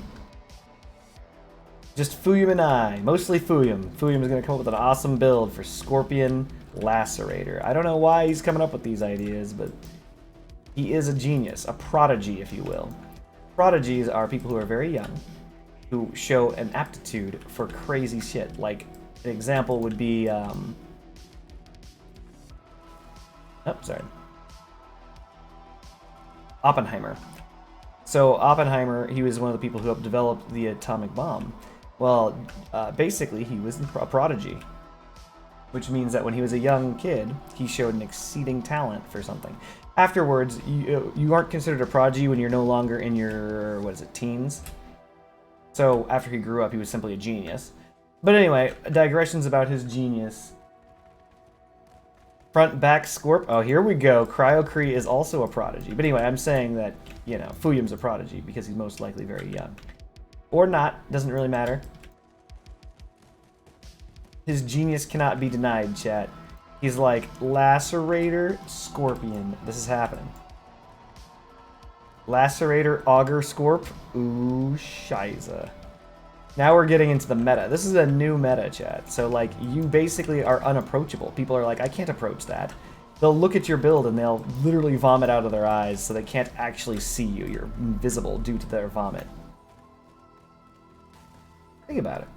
Just Fuyum and I. Mostly Fuyum. Fuyum is going to come up with an awesome build for Scorpion Lacerator. I don't know why he's coming up with these ideas, but he is a genius. A prodigy, if you will. Prodigies are people who are very young, who show an aptitude for crazy shit. Like, an example would be... Oh, sorry. Oppenheimer. So Oppenheimer, he was one of the people who helped develop the atomic bomb. Well, basically, he was a prodigy, which means that when he was a young kid, he showed an exceeding talent for something. Afterwards, you aren't considered a prodigy when you're no longer in your, what is it, teens? So after he grew up, he was simply a genius. But anyway, digressions about his genius. Front, back, Scorp. Oh, here we go. Cryocree is also a prodigy. But anyway, I'm saying that, you know, Fuyum's a prodigy because he's most likely very young. Or not, doesn't really matter. His genius cannot be denied, chat. He's like, Lacerator, Scorpion. This is happening. Lacerator, Augur, Scorp. Ooh, shiza. Now we're getting into the meta. This is a new meta, chat. So, like, you basically are unapproachable. People are like, I can't approach that. They'll look at your build and they'll literally vomit out of their eyes so they can't actually see you. You're invisible due to their vomit. Think about it.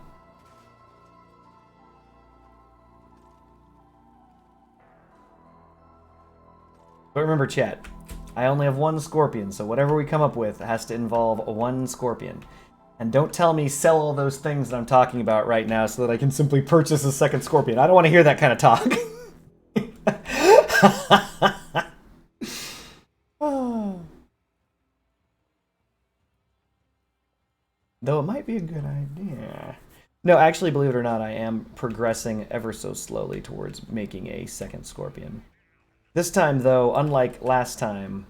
But remember, chat, I only have one Scorpion, so whatever we come up with has to involve one Scorpion. And don't tell me sell all those things that I'm talking about right now so that I can simply purchase a second Scorpion. I don't want to hear that kind of talk. Though it might be a good idea. No, actually, believe it or not, I am progressing ever so slowly towards making a second Scorpion. This time, though, unlike last time,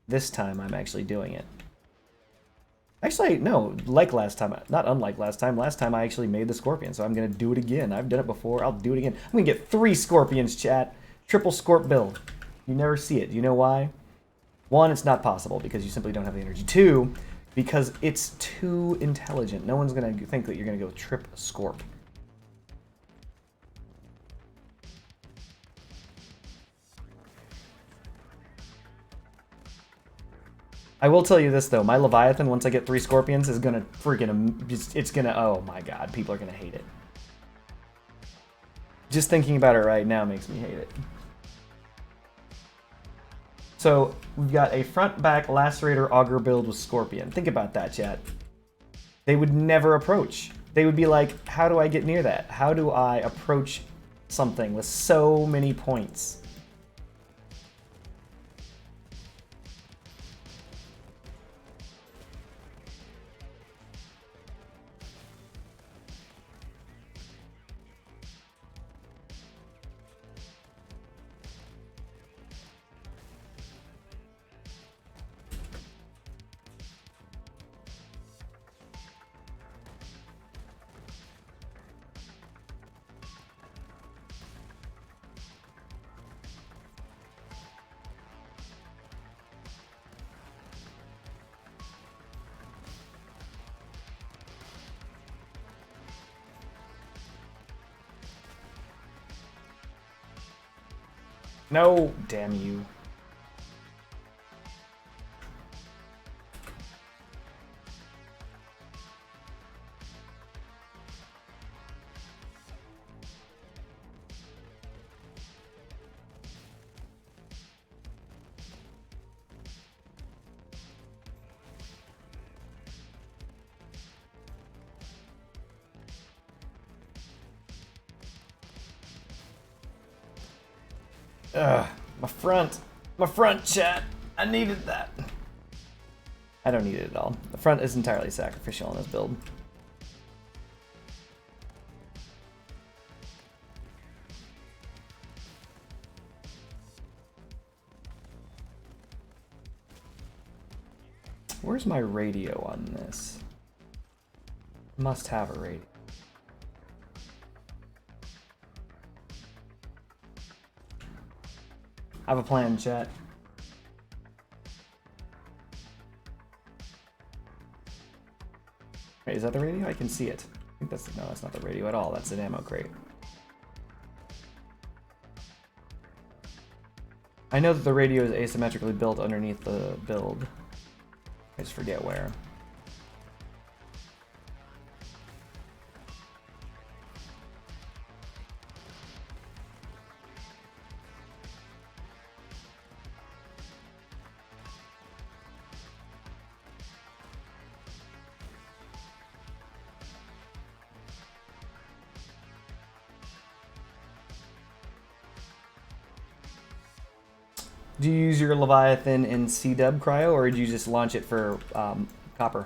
this time I'm actually doing it. Actually, no, like last time, not unlike last time. Last time I actually made the scorpion, so I'm gonna do it again. I've done it before, I'll do it again. I'm gonna get 3 scorpions, chat. Triple scorp build. You never see it. Do you know why? 1, it's not possible because you simply don't have the energy. 2, because it's too intelligent. No one's gonna think that you're gonna go trip scorp. I will tell you this though, my Leviathan, once I get 3 scorpions, is gonna freaking, it's gonna, oh my god, people are gonna hate it. Just thinking about it right now makes me hate it. So, we've got a front-back Lacerator Augur build with Scorpion. Think about that, chat. They would never approach. They would be like, how do I get near that? How do I approach something with so many points? No, damn you. Ugh, my front, chat. I needed that. I don't need it at all. The front is entirely sacrificial in this build. Where's my radio on this? Must have a radio. I have a plan, chat. Wait, is that the radio? I can see it. I think that's no, that's not the radio at all. That's an ammo crate. I know that the radio is asymmetrically built underneath the build. I just forget where. Do you use your Leviathan in C-Dub Cryo, or do you just launch it for copper?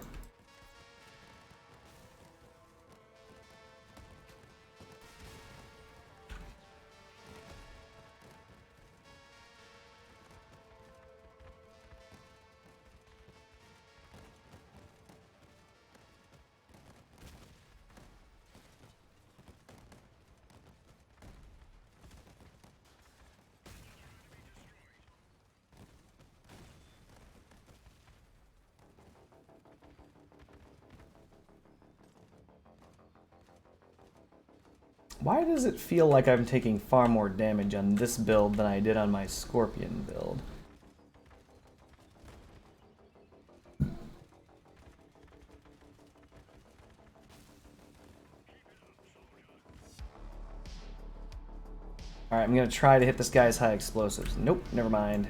Why does it feel like I'm taking far more damage on this build than I did on my Scorpion build? Alright, I'm gonna try to hit this guy's high explosives. Nope, never mind.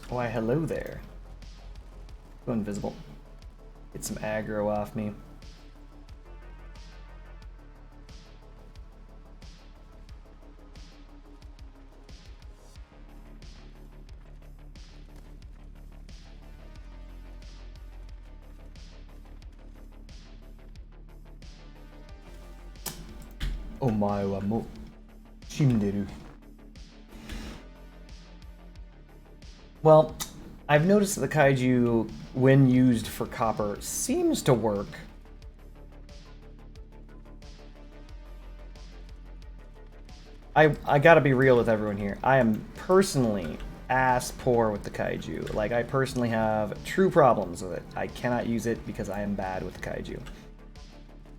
Why, hello there. Go invisible. Get some aggro off me. Omae wa mo shinderu. Well, I've noticed that the kaiju, when used for copper, seems to work. I gotta be real with everyone here. I am personally ass poor with the kaiju. Like, I personally have true problems with it. I cannot use it because I am bad with the kaiju.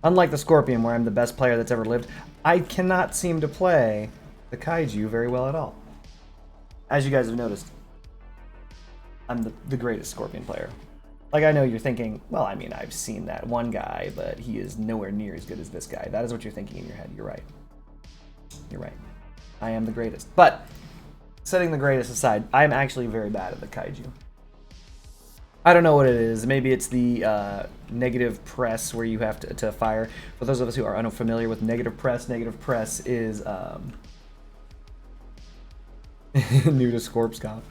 Unlike the Scorpion, where I'm the best player that's ever lived, I cannot seem to play the kaiju very well at all. As you guys have noticed, I'm the greatest Scorpion player. Like, I know you're thinking, well, I mean, I've seen that one guy, but he is nowhere near as good as this guy. That is what you're thinking in your head. You're right. You're right. I am the greatest. But, setting the greatest aside, I'm actually very bad at the kaiju. I don't know what it is. Maybe it's the negative press where you have to fire. For those of us who are unfamiliar with negative press is new to Scorpscop.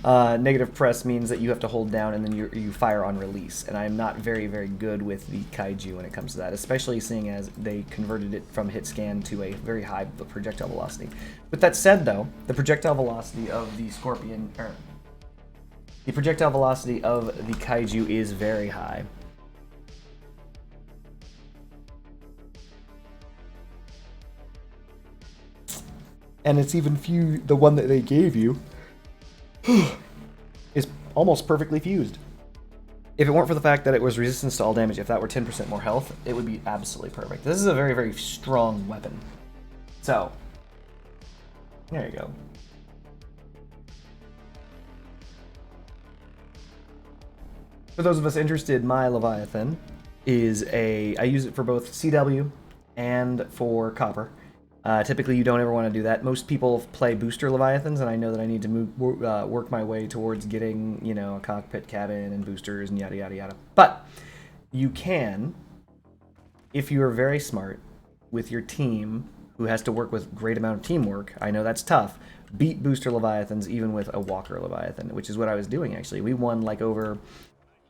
Negative press means that you have to hold down and then you fire on release. And I'm not very, very good with the kaiju when it comes to that, especially seeing as they converted it from hit scan to a very high projectile velocity. With that said, though, the projectile velocity of the Scorpion, the projectile velocity of the kaiju is very high. And it's even the one that they gave you is almost perfectly fused. If it weren't for the fact that it was resistance to all damage, if that were 10% more health, it would be absolutely perfect. This is a very, very strong weapon. So, there you go. For those of us interested, my Leviathan is I use it for both CW and for copper. Typically, you don't ever want to do that. Most people play booster Leviathans, and I know that I need to work my way towards getting, you know, a cockpit cabin and boosters and yada, yada, yada. But you can, if you are very smart with your team, who has to work with great amount of teamwork, I know that's tough, beat booster Leviathans even with a Walker Leviathan, which is what I was doing, actually. We won, like, over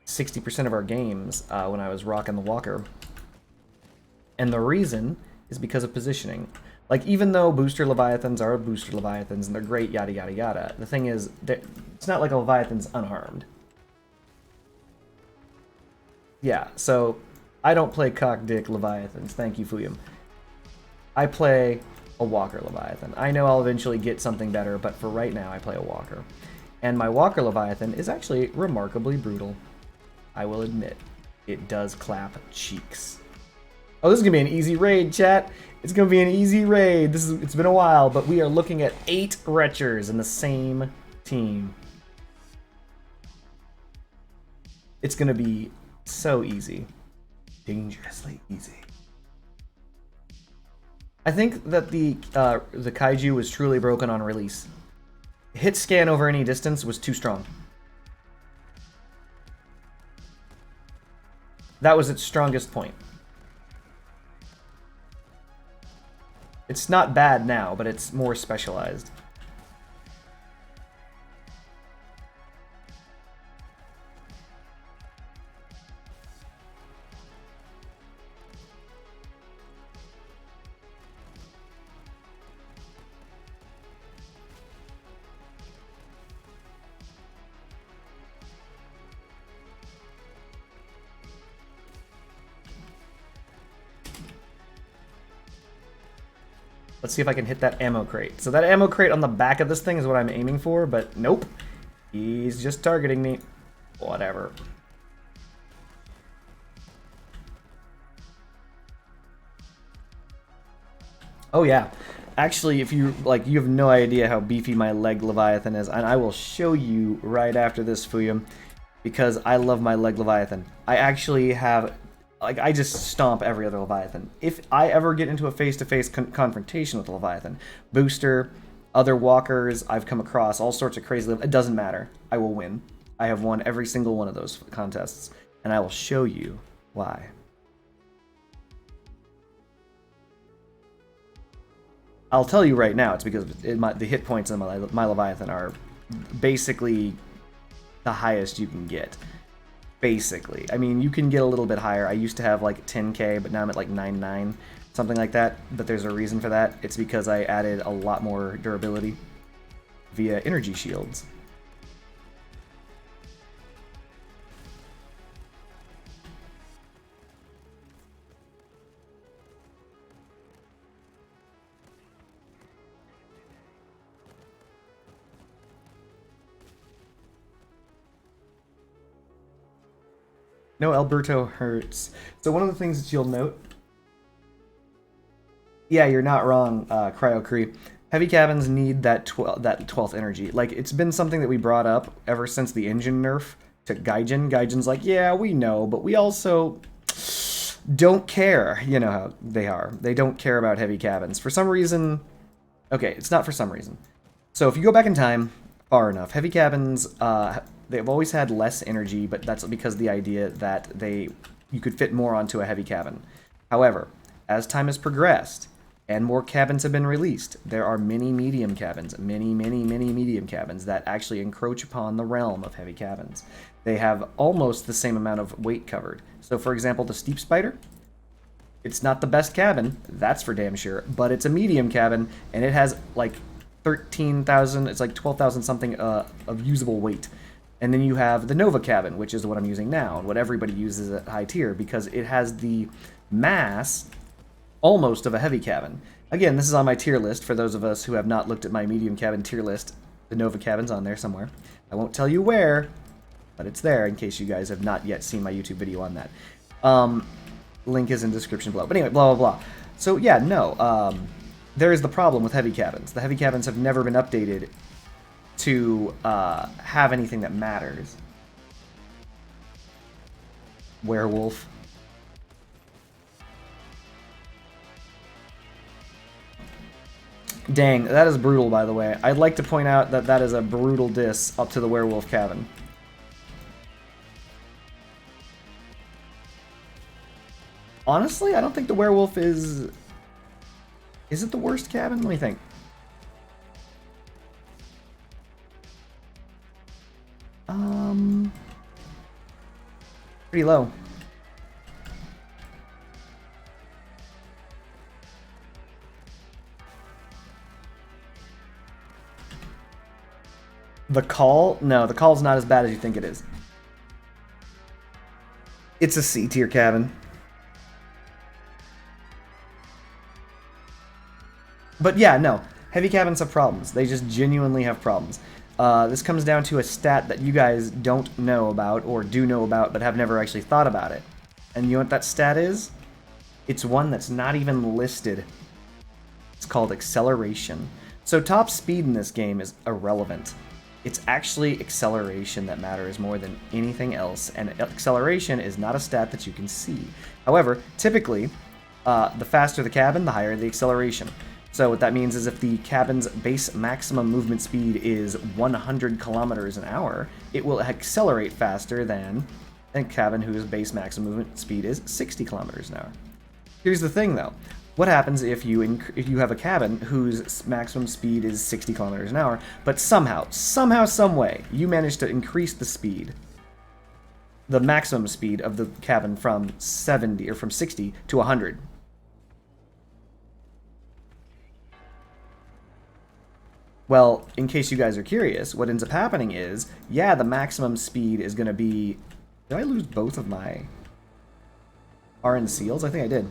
60% of our games when I was rocking the Walker. And the reason is because of positioning. Like, even though booster Leviathans are booster Leviathans and they're great, yada, yada, yada, the thing is, it's not like a Leviathan's unarmed. Yeah, so I don't play cock-dick Leviathans. Thank you, Fuyum. I play a Walker Leviathan. I know I'll eventually get something better, but for right now, I play a Walker. And my Walker Leviathan is actually remarkably brutal. I will admit, it does clap cheeks. Oh, this is going to be an easy raid, chat. It's going to be an easy raid. It's been a while, but we are looking at 8 Retchers in the same team. It's going to be so easy. Dangerously easy. I think that the kaiju was truly broken on release. Hit scan over any distance was too strong. That was its strongest point. It's not bad now, but it's more specialized. Let's see if I can hit that ammo crate. So that ammo crate on the back of this thing is what I'm aiming for, but nope. He's just targeting me. Whatever. Oh yeah. Actually, if you you have no idea how beefy my leg Leviathan is, and I will show you right after this, Fuyum, because I love my leg Leviathan. I actually have, I just stomp every other Leviathan. If I ever get into a face-to-face confrontation with a Leviathan, booster, other walkers, I've come across all sorts of crazy, it doesn't matter. I will win. I have won every single one of those contests. and I will show you why. I'll tell you right now, it's because the hit points in my Leviathan are basically the highest you can get. Basically. I mean, you can get a little bit higher. I used to have like 10k, but now I'm at like 9.9, something like that. But there's a reason for that. It's because I added a lot more durability via energy shields. No, Alberto hurts. So one of the things that you'll note... Yeah, you're not wrong, Cryo-Cree. Heavy cabins need that 12th energy. Like, it's been something that we brought up ever since the engine nerf to Gaijin. Gaijin's like, yeah, we know, but we also don't care. You know how they are. They don't care about heavy cabins. For some reason... Okay, it's not for some reason. So if you go back in time far enough, heavy cabins... they've always had less energy, but that's because of the idea that you could fit more onto a heavy cabin. However, as time has progressed and more cabins have been released, there are many medium cabins, many medium cabins that actually encroach upon the realm of heavy cabins. They have almost the same amount of weight covered. So for example, the Steep Spider, it's not the best cabin, that's for damn sure, but it's a medium cabin, and it has like 13,000, it's like 12,000 something of usable weight. And then you have the Nova cabin, which is what I'm using now, and what everybody uses at high tier, because it has the mass almost of a heavy cabin. Again, this is on my tier list. For those of us who have not looked at my medium cabin tier list, the Nova cabin's on there somewhere. I won't tell you where, but it's there in case you guys have not yet seen my YouTube video on that. Link is in description below. But anyway, blah, blah, blah. So yeah, no, there is the problem with heavy cabins. The heavy cabins have never been updated to have anything that matters. Werewolf. Dang, that is brutal, by the way. I'd like to point out that that is a brutal diss up to the werewolf cabin. Honestly, I don't think the werewolf is... Is it the worst cabin? Let me think. Pretty low. The Call? No, the Call's not as bad as you think it is. It's a C tier cabin. But yeah, no. Heavy cabins have problems. They just genuinely have problems. This comes down to a stat that you guys don't know about, or do know about, but have never actually thought about it. And you know what that stat is? It's one that's not even listed. It's called acceleration. So top speed in this game is irrelevant. It's actually acceleration that matters more than anything else, and acceleration is not a stat that you can see. However, typically, the faster the cabin, the higher the acceleration. So what that means is if the cabin's base maximum movement speed is 100 kilometers an hour, it will accelerate faster than a cabin whose base maximum movement speed is 60 kilometers an hour. Here's the thing, though. What happens if you have a cabin whose maximum speed is 60 kilometers an hour, but somehow, some way, you manage to increase the speed, the maximum speed of the cabin from 70 or from 60 to 100? Well, in case you guys are curious, what ends up happening is, yeah, the maximum speed is going to be... Did I lose both of my RN seals? I think I did.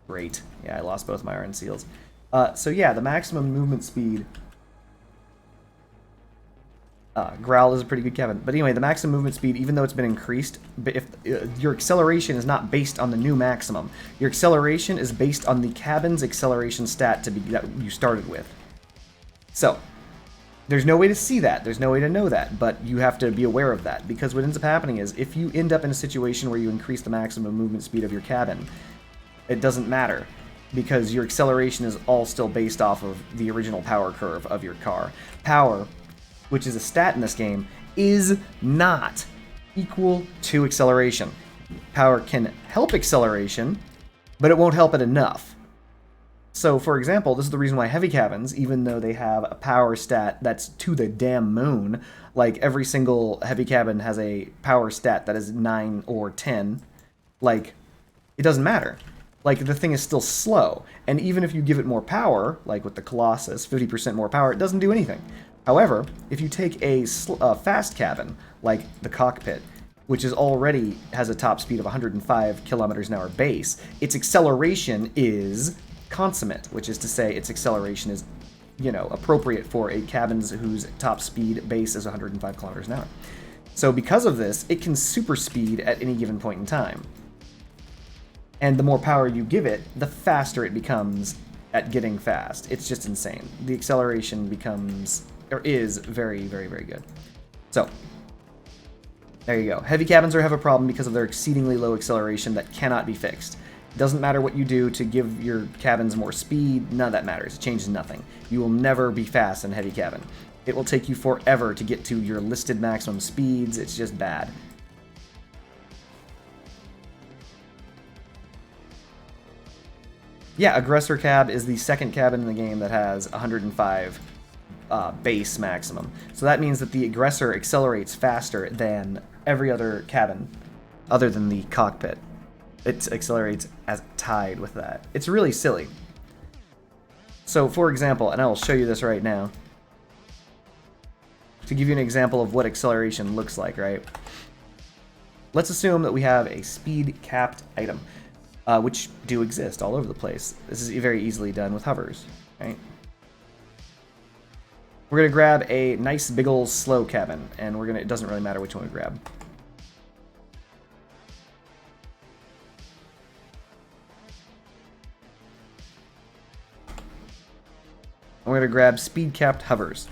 Great. Yeah, I lost both my RN seals. So yeah, the maximum movement speed... Growl is a pretty good cabin. But anyway, the maximum movement speed, even though it's been increased, if your acceleration is not based on the new maximum. Your acceleration is based on the cabin's acceleration stat that you started with. So, there's no way to see that. There's no way to know that. But you have to be aware of that. Because what ends up happening is, if you end up in a situation where you increase the maximum movement speed of your cabin, it doesn't matter. Because your acceleration is all still based off of the original power curve of your car. Power, which is a stat in this game, is not equal to acceleration. Power can help acceleration, but it won't help it enough. So, for example, this is the reason why heavy cabins, even though they have a power stat that's to the damn moon, like every single heavy cabin has a power stat that is 9 or 10, like, it doesn't matter. Like, the thing is still slow. And even if you give it more power, like with the Colossus, 50% more power, it doesn't do anything. However, if you take a fast cabin, like the cockpit, which is already has a top speed of 105 kilometers an hour base, its acceleration is consummate, which is to say its acceleration is, appropriate for a cabin whose top speed base is 105 kilometers an hour. So because of this, it can super speed at any given point in time. And the more power you give it, the faster it becomes at getting fast. It's just insane. The acceleration is very, very, very good. So, there you go. Heavy cabins have a problem because of their exceedingly low acceleration that cannot be fixed. It doesn't matter what you do to give your cabins more speed, none of that matters. It changes nothing. You will never be fast in a heavy cabin. It will take you forever to get to your listed maximum speeds. It's just bad. Yeah, Aggressor Cab is the second cabin in the game that has 105 base maximum. So that means that the Aggressor accelerates faster than every other cabin other than the cockpit. It accelerates as tied with that. It's really silly. So, for example, and I will show you this right now, to give you an example of what acceleration looks like, right? Let's assume that we have a speed-capped item, which do exist all over the place. This is very easily done with hovers, right? We're going to grab a nice big ol' slow cabin, and it doesn't really matter which one we grab. We're going to grab speed-capped hovers.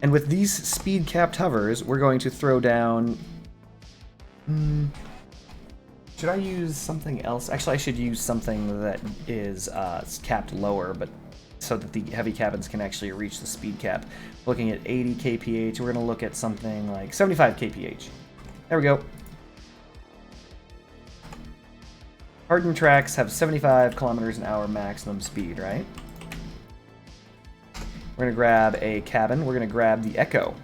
And with these speed-capped hovers, we're going to throw down... should I use something else? Actually, I should use something that is capped lower, but so that the heavy cabins can actually reach the speed cap. Looking at 80 kph, we're going to look at something like 75 kph. There we go. Hardened tracks have 75 kilometers an hour maximum speed, right? We're going to grab a cabin. We're going to grab the Echo.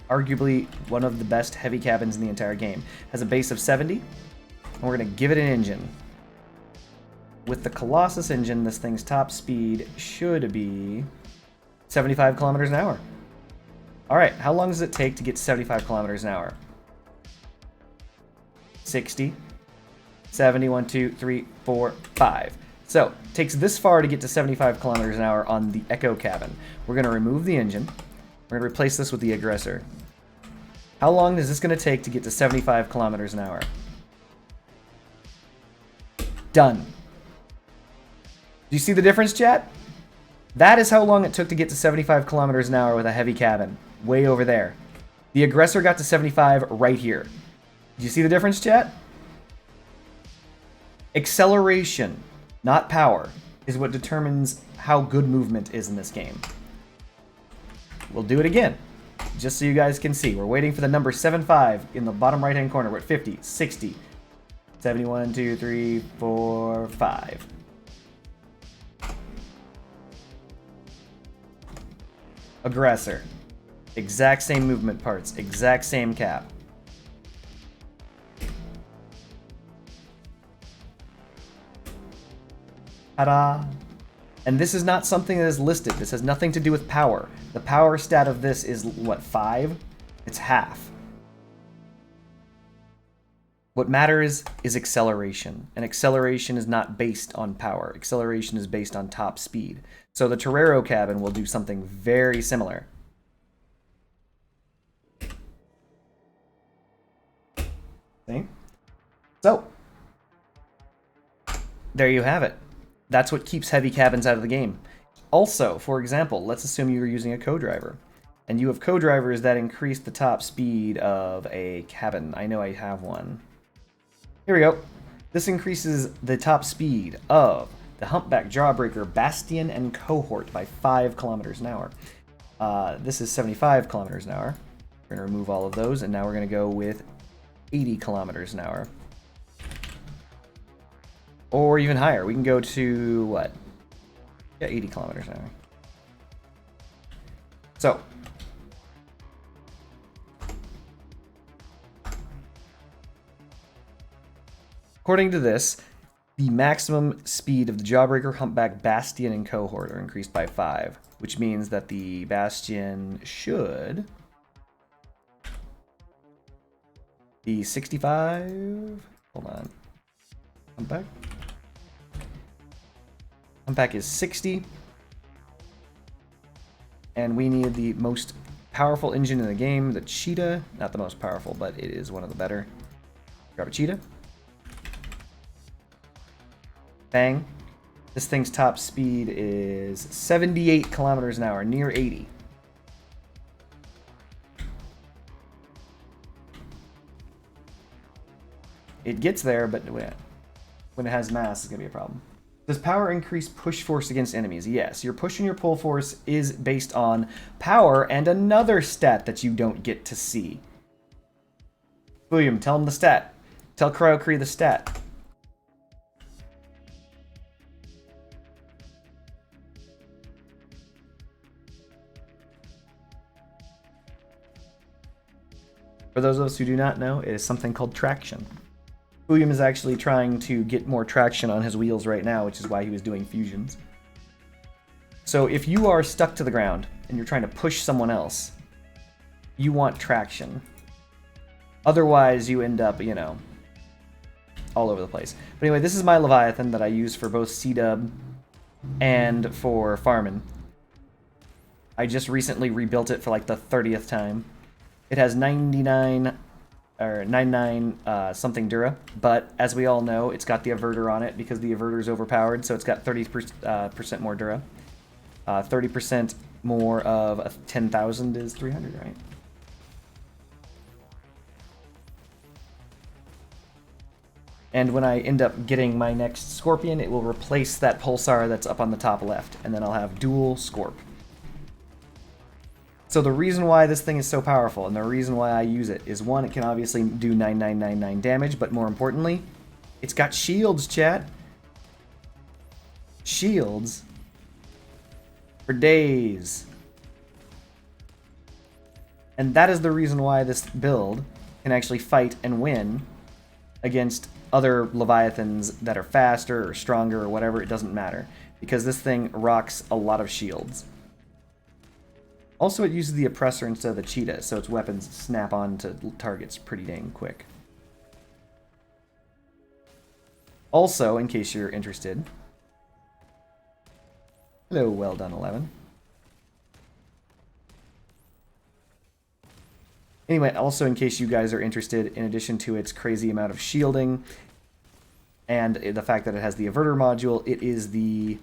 Arguably one of the best heavy cabins in the entire game. Has a base of 70, and we're going to give it an engine. With the Colossus engine, this thing's top speed should be 75 kilometers an hour. Alright, how long does it take to get to 75 kilometers an hour? 60, 70, 1, 2, 3, 4, 5. So, it takes this far to get to 75 kilometers an hour on the Echo cabin. We're going to remove the engine. We're going to replace this with the Aggressor. How long is this going to take to get to 75 kilometers an hour? Done. Do you see the difference, chat? That is how long it took to get to 75 kilometers an hour with a heavy cabin. Way over there. The Aggressor got to 75 right here. Do you see the difference, chat? Acceleration, not power, is what determines how good movement is in this game. We'll do it again, just so you guys can see. We're waiting for the number 75 in the bottom right-hand corner. We're at 50, 60, 71, 2, 3, 4, 5. Aggressor. Exact same movement parts, exact same cap. Ta-da! And this is not something that is listed. This has nothing to do with power. The power stat of this is, what, 5? It's half. What matters is acceleration. And acceleration is not based on power. Acceleration is based on top speed. So the Torero cabin will do something very similar. See? So, there you have it. That's what keeps heavy cabins out of the game. Also, for example, let's assume you were using a co-driver, and you have co-drivers that increase the top speed of a cabin. I know I have one. Here we go. This increases the top speed of the Humpback, Jawbreaker, Bastion, and Cohort by 5 kilometers an hour. This is 75 kilometers an hour. We're going to remove all of those, and now we're going to go with 80 kilometers an hour. Or even higher. We can go to, what? Yeah, 80 kilometers an hour. So, according to this, the maximum speed of the Jawbreaker, Humpback, Bastion, and Cohort are increased by 5, which means that the Bastion should be 65. Hold on. Humpback. Humpback is 60. And we need the most powerful engine in the game, the Cheetah. Not the most powerful, but it is one of the better. Grab a Cheetah. Bang. This thing's top speed is 78 kilometers an hour, near 80. It gets there, but when it has mass, it's going to be a problem. Does power increase push force against enemies? Yes. Your push and your pull force is based on power and another stat that you don't get to see. William, tell him the stat. Tell Cryo-Cree the stat. For those of us who do not know, it is something called traction. William is actually trying to get more traction on his wheels right now, which is why he was doing fusions. So if you are stuck to the ground and you're trying to push someone else, you want traction. Otherwise, you end up, you know, all over the place. But anyway, this is my Leviathan that I use for both C-Dub and for farming. I just recently rebuilt it for like the 30th time. It has 99 something Dura, but as we all know, it's got the Averter on it because the Averter is overpowered, so it's got 30% more Dura. 30% more of 10,000 is 300, right? And when I end up getting my next Scorpion, it will replace that Pulsar that's up on the top left, and then I'll have dual Scorp. So the reason why this thing is so powerful, and the reason why I use it, is one, it can obviously do 9999 damage, but more importantly, it's got shields, chat. Shields. For days. And that is the reason why this build can actually fight and win against other Leviathans that are faster or stronger or whatever, it doesn't matter. Because this thing rocks a lot of shields. Also, it uses the Oppressor instead of the Cheetah, so its weapons snap on to targets pretty dang quick. Also, in case you're interested... Hello, well done, 11. Anyway, also in case you guys are interested, in addition to its crazy amount of shielding, and the fact that it has the Averter module, it is the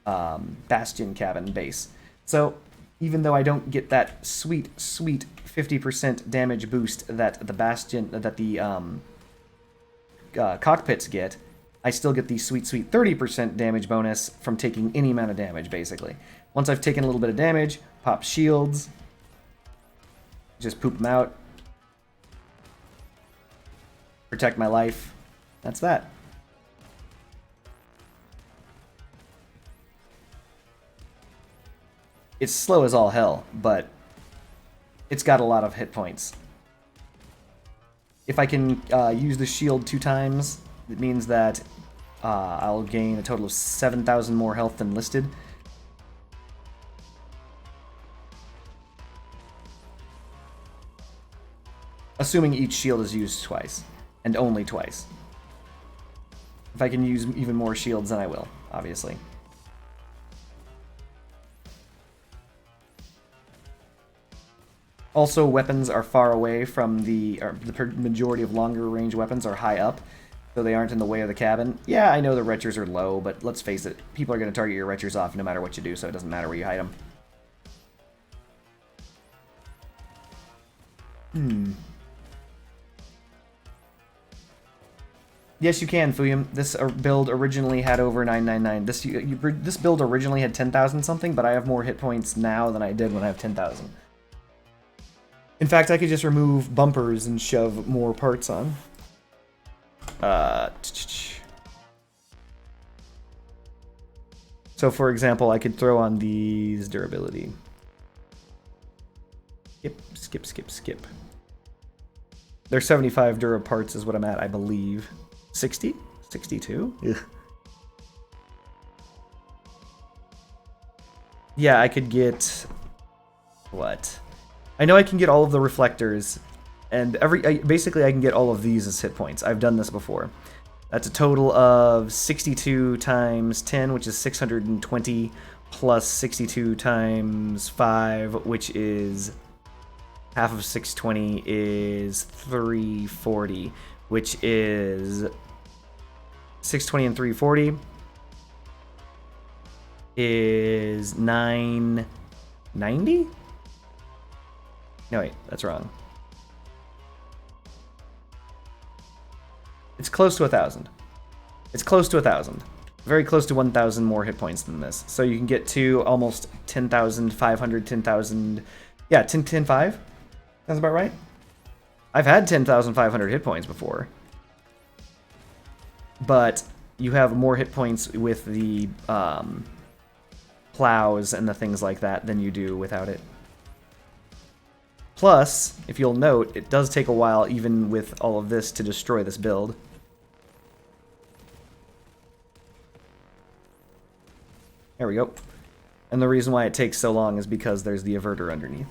Bastion cabin base. So, even though I don't get that sweet 50% damage boost that the Bastion, that the cockpits get, I still get the sweet 30% damage bonus from taking any amount of damage, basically. Once I've taken a little bit of damage, pop shields, just poop them out, protect my life. That's that. It's slow as all hell, but it's got a lot of hit points. If I can use the shield 2 times, it means that I'll gain a total of 7,000 more health than listed. Assuming each shield is used twice, and only twice. If I can use even more shields, then I will, obviously. Also, weapons are far away from the majority of longer range weapons are high up, so they aren't in the way of the cabin. Yeah, I know the retchers are low, but let's face it, people are going to target your retchers off no matter what you do, so it doesn't matter where you hide them. Yes, you can, Fuyum. This build originally had over 999. This build originally had 10,000 something, but I have more hit points now than I did when I have 10,000. In fact, I could just remove bumpers and shove more parts on. So, for example, I could throw on these durability. Skip. There's 75 dura parts is what I'm at, I believe. 60? 62? Ugh. Yeah, I could get... What? I know I can get all of the reflectors, and basically I can get all of these as hit points. I've done this before. That's a total of 62 times 10, which is 620, plus 62 times 5, which is... half of 620 is 340, which is 620 and 340 is 990? No, wait, that's wrong. It's close to 1,000. It's close to 1,000. Very close to 1,000 more hit points than this. So you can get to almost 10,500, 10,000... Yeah, 10,5? That's about right. I've had 10,500 hit points before. But you have more hit points with the plows and the things like that than you do without it. Plus, if you'll note, it does take a while, even with all of this, to destroy this build. There we go. And the reason why it takes so long is because there's the averter underneath.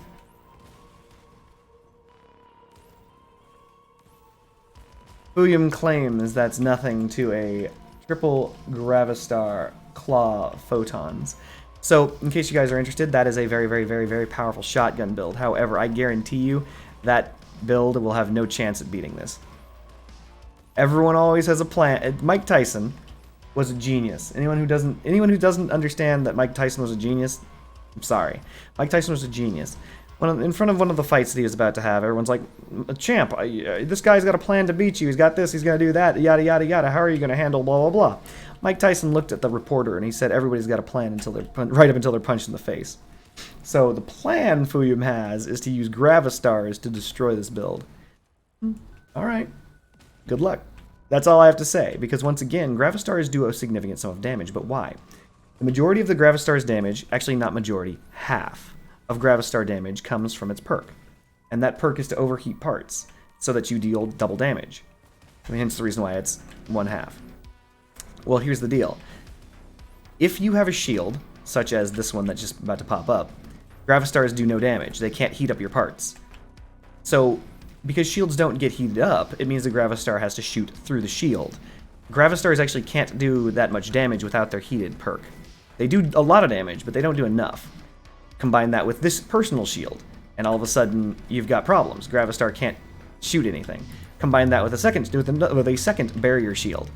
Fuyum claims that's nothing to a triple Gravistar claw photons. So, in case you guys are interested, that is a very, very, very, very powerful shotgun build. However, I guarantee you that build will have no chance at beating this. Everyone always has a plan. Mike Tyson was a genius. Anyone who doesn't understand that Mike Tyson was a genius, I'm sorry. Mike Tyson was a genius. In front of one of the fights that he was about to have, everyone's like, "Champ, this guy's got a plan to beat you. He's got this. He's gonna do that. Yada yada yada. How are you gonna handle blah blah blah?" Mike Tyson looked at the reporter and he said, "Everybody's got a plan right up until they're punched in the face." So the plan Fuyum has is to use Gravistars to destroy this build. All right, good luck. That's all I have to say, because once again, Gravistars do a significant sum of damage. But why? The majority of the Gravistars damage, actually not majority, half of Gravistar damage comes from its perk. And that perk is to overheat parts, so that you deal double damage. I mean, hence the reason why it's 1/2. Well, here's the deal. If you have a shield, such as this one that's just about to pop up, Gravistars do no damage. They can't heat up your parts. So, because shields don't get heated up, it means the Gravistar has to shoot through the shield. Gravistars actually can't do that much damage without their heated perk. They do a lot of damage, but they don't do enough. Combine that with this personal shield, and all of a sudden you've got problems. Gravistar can't shoot anything. Combine that with a second barrier shield.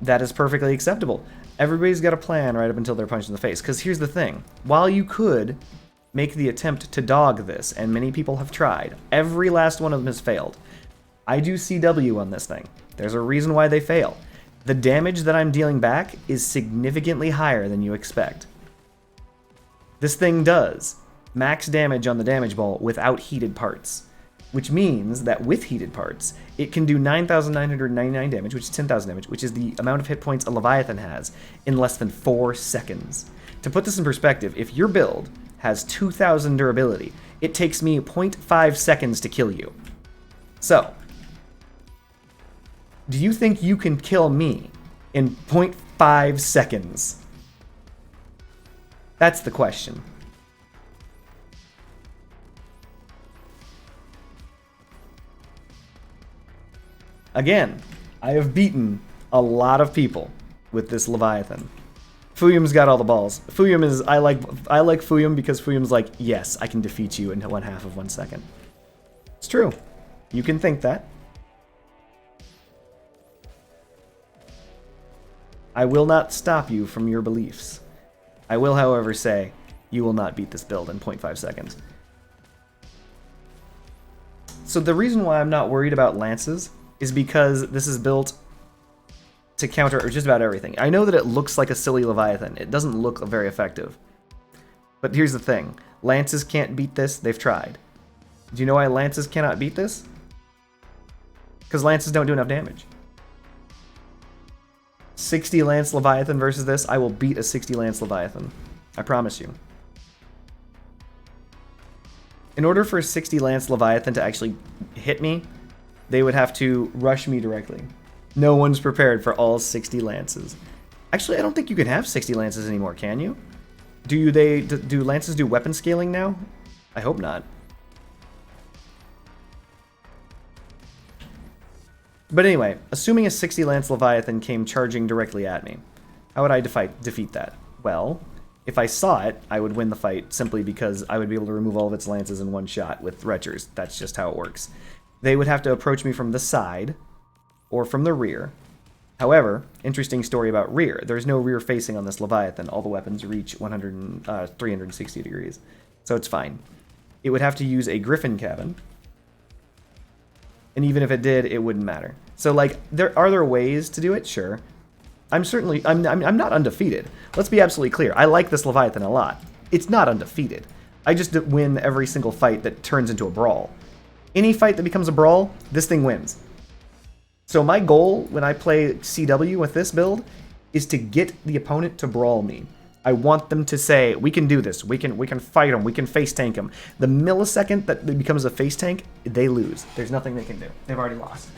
That is perfectly acceptable. Everybody's got a plan right up until they're punched in the face. Because here's the thing. While you could make the attempt to dog this, and many people have tried, every last one of them has failed. I do CW on this thing. There's a reason why they fail. The damage that I'm dealing back is significantly higher than you expect. This thing does max damage on the damage ball without heated parts, which means that with heated parts, it can do 9,999 damage, which is 10,000 damage, which is the amount of hit points a Leviathan has, in less than 4 seconds. To put this in perspective, if your build has 2,000 durability, it takes me 0.5 seconds to kill you. So, do you think you can kill me in 0.5 seconds? That's the question. Again, I have beaten a lot of people with this Leviathan. Fuyum's got all the balls. Fuyum is, I like Fuyum because Fuyum's like, yes, I can defeat you in 1/2 of 1 second. It's true. You can think that. I will not stop you from your beliefs. I will, however, say you will not beat this build in 0.5 seconds. So the reason why I'm not worried about lances is because this is built to counter just about everything. I know that it looks like a silly Leviathan. It doesn't look very effective. But here's the thing. Lances can't beat this. They've tried. Do you know why lances cannot beat this? Because lances don't do enough damage. 60 Lance Leviathan versus this, I will beat a 60 Lance Leviathan. I promise you. In order for a 60 Lance Leviathan to actually hit me, they would have to rush me directly. No one's prepared for all 60 lances. Actually, I don't think you can have 60 lances anymore, can you? Do lances do weapon scaling now? I hope not. But anyway, assuming a 60 Lance Leviathan came charging directly at me, how would I defeat that? Well, if I saw it, I would win the fight simply because I would be able to remove all of its lances in one shot with Retchers. That's just how it works. They would have to approach me from the side or from the rear. However, interesting story about rear. There's no rear facing on this Leviathan. All the weapons reach 360 degrees. So it's fine. It would have to use a Griffin cabin. And even if it did, it wouldn't matter. So, like, are there ways to do it? Sure. I'm not undefeated. Let's be absolutely clear. I like this Leviathan a lot. It's not undefeated. I just win every single fight that turns into a brawl. Any fight that becomes a brawl, this thing wins. So my goal when I play CW with this build is to get the opponent to brawl me. I want them to say, we can do this, we can fight them, we can face tank them. The millisecond that it becomes a face tank, they lose. There's nothing they can do. They've already lost.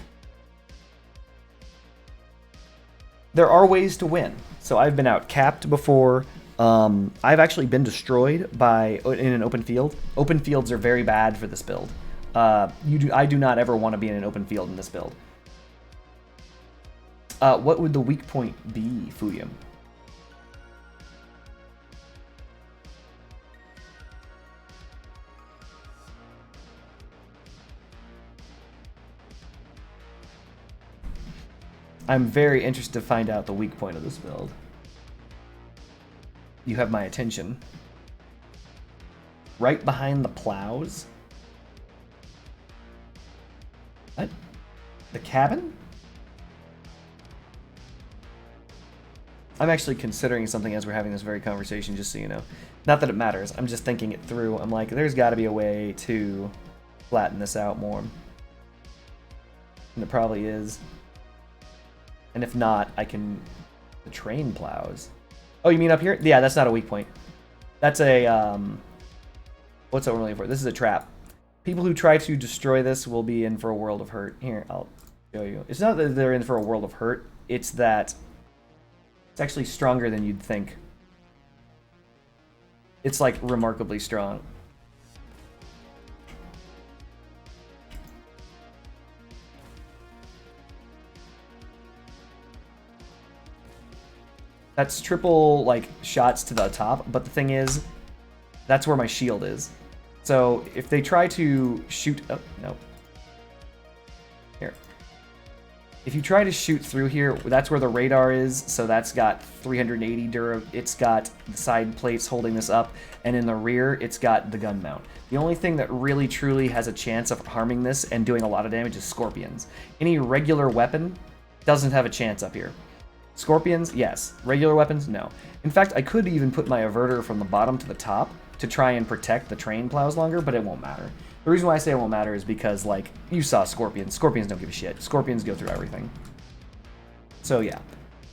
There are ways to win. So I've been outcapped before. I've actually been destroyed in an open field. Open fields are very bad for this build. I do not ever want to be in an open field in this build. What would the weak point be, Fuyum? I'm very interested to find out the weak point of this build. You have my attention. Right behind the plows? What? The cabin? I'm actually considering something as we're having this very conversation, just so you know. Not that it matters, I'm just thinking it through. I'm like, there's gotta be a way to flatten this out more. And it probably is. And if not, I can... The train plows. Oh, you mean up here? Yeah, that's not a weak point. That's a, what's that we're looking for? This is a trap. People who try to destroy this will be in for a world of hurt. Here, I'll show you. It's not that they're in for a world of hurt. It's that it's actually stronger than you'd think. It's, like, remarkably strong. That's triple, like, shots to the top, but the thing is, that's where my shield is. So, if they try to shoot... Oh, no. Here. If you try to shoot through here, that's where the radar is, so that's got 380 dura... It's got the side plates holding this up, and in the rear, it's got the gun mount. The only thing that really, truly has a chance of harming this and doing a lot of damage is Scorpions. Any regular weapon doesn't have a chance up here. Scorpions, yes. Regular weapons, no. In fact, I could even put my averter from the bottom to the top to try and protect the train plows longer, but it won't matter. The reason why I say it won't matter is because, like, you saw Scorpions. Scorpions don't give a shit. Scorpions go through everything. So, yeah.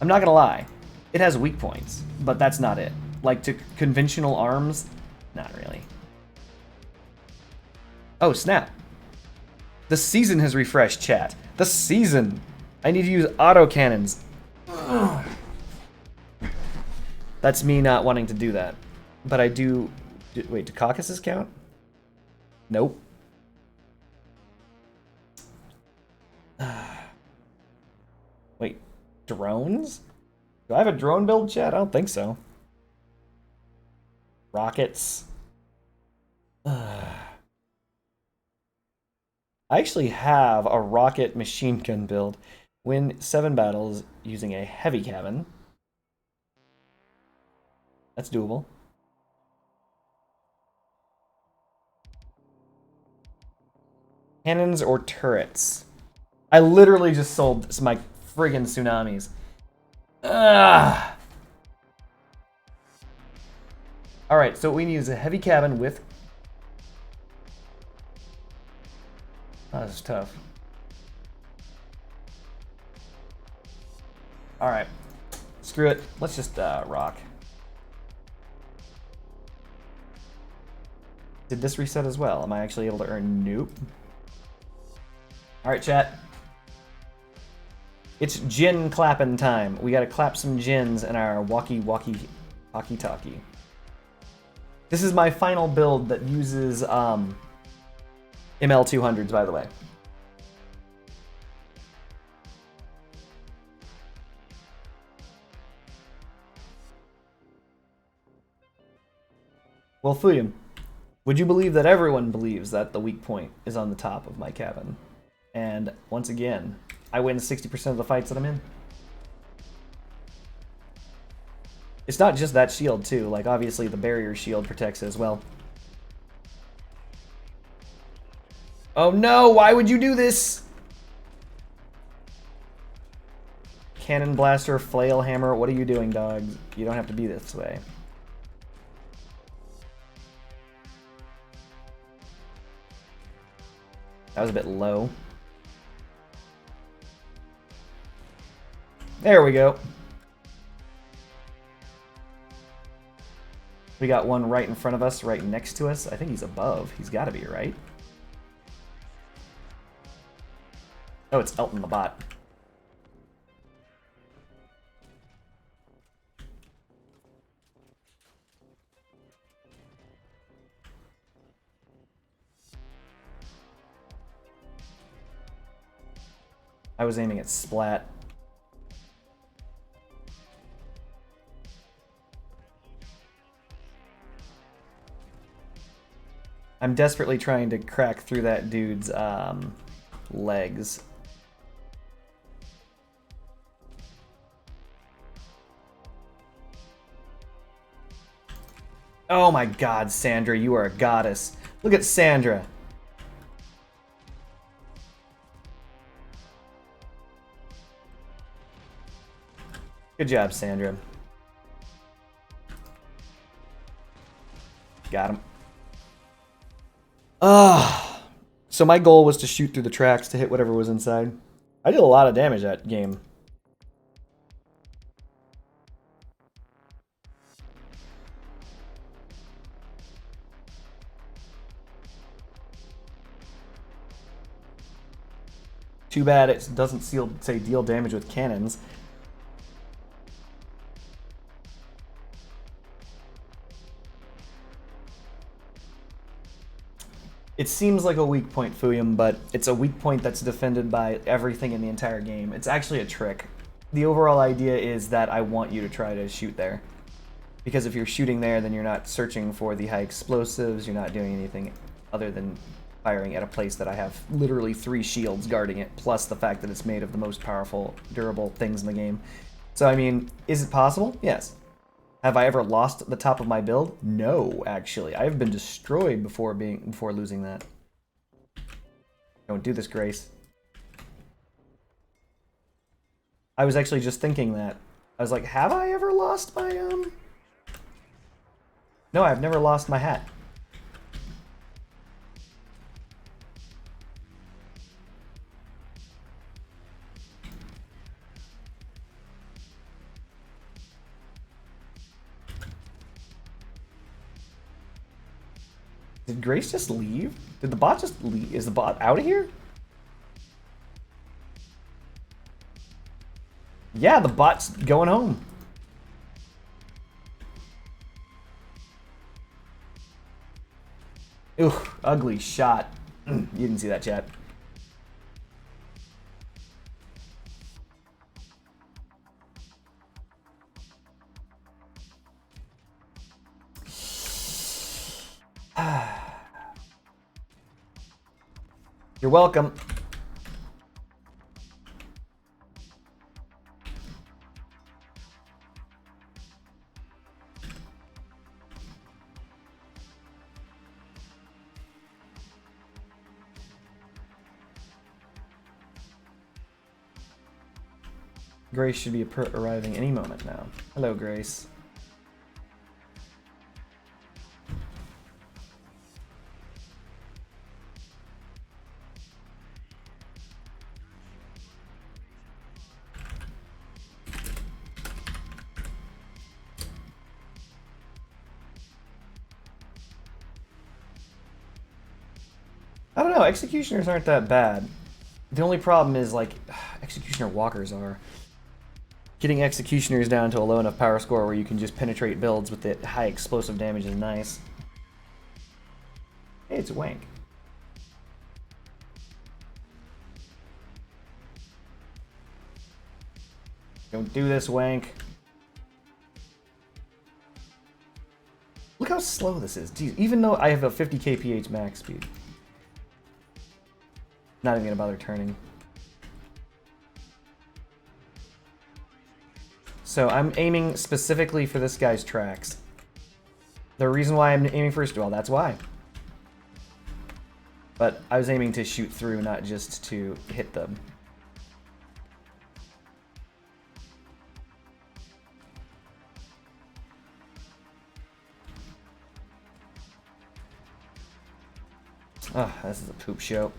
I'm not gonna lie. It has weak points, but that's not it. Like, to conventional arms, not really. Oh, snap. The season has refreshed, chat. The season! I need to use autocannons. That's me not wanting to do that. But I do... Wait, do caucuses count? Nope. Wait, drones? Do I have a drone build, chat? I don't think so. Rockets. I actually have a rocket machine gun build. Win 7 battles using a heavy cabin. That's doable. Cannons or turrets? I literally just sold my friggin' tsunamis. Ugh. Alright, so what we need is a heavy cabin with... Oh, this is tough. Alright. Screw it. Let's just rock. Did this reset as well? Am I actually able to earn? Nope. Alright, chat. It's gin clapping time. We gotta clap some gins in our walkie-talkie. This is my final build that uses ML200s, by the way. Well, Fuyum, would you believe that everyone believes that the weak point is on the top of my cabin? And once again, I win 60% of the fights that I'm in. It's not just that shield, too. Like, obviously, the barrier shield protects it as well. Oh no, why would you do this? Cannon blaster, flail hammer, what are you doing, dogs? You don't have to be this way. That was a bit low. There we go. We got one right in front of us, right next to us. I think he's above. He's got to be, right? Oh, it's Elton the bot. I was aiming at Splat. I'm desperately trying to crack through that dude's legs. Oh my god, Sandra, you are a goddess. Look at Sandra. Good job, Sandra. Got him. So my goal was to shoot through the tracks to hit whatever was inside. I did a lot of damage that game. Too bad it doesn't say deal damage with cannons. It seems like a weak point, Fuyum, but it's a weak point that's defended by everything in the entire game. It's actually a trick. The overall idea is that I want you to try to shoot there. Because if you're shooting there, then you're not searching for the high explosives, you're not doing anything other than firing at a place that I have literally 3 shields guarding it, plus the fact that it's made of the most powerful, durable things in the game. So, I mean, is it possible? Yes. Have I ever lost the top of my build? No, actually. I've been destroyed before losing that. Don't do this, Grace. I was actually just thinking that. I was like, have I ever lost my, No, I've never lost my hat. Did Grace just leave? Did the bot just leave? Is the bot out of here? Yeah, the bot's going home. Ooh, ugly shot. You didn't see that, chat. You're welcome. Grace should be arriving any moment now. Hello, Grace. I don't know, executioners aren't that bad. The only problem is, like, executioner walkers are. Getting executioners down to a low enough power score where you can just penetrate builds with the high explosive damage is nice. Hey, it's Wank. Don't do this, Wank. Look how slow this is. Jeez, even though I have a 50 kph max speed. Not even gonna bother turning. So I'm aiming specifically for this guy's tracks. The reason why I'm aiming for his, well, that's why. But I was aiming to shoot through, not just to hit them. Oh, this is a poop show.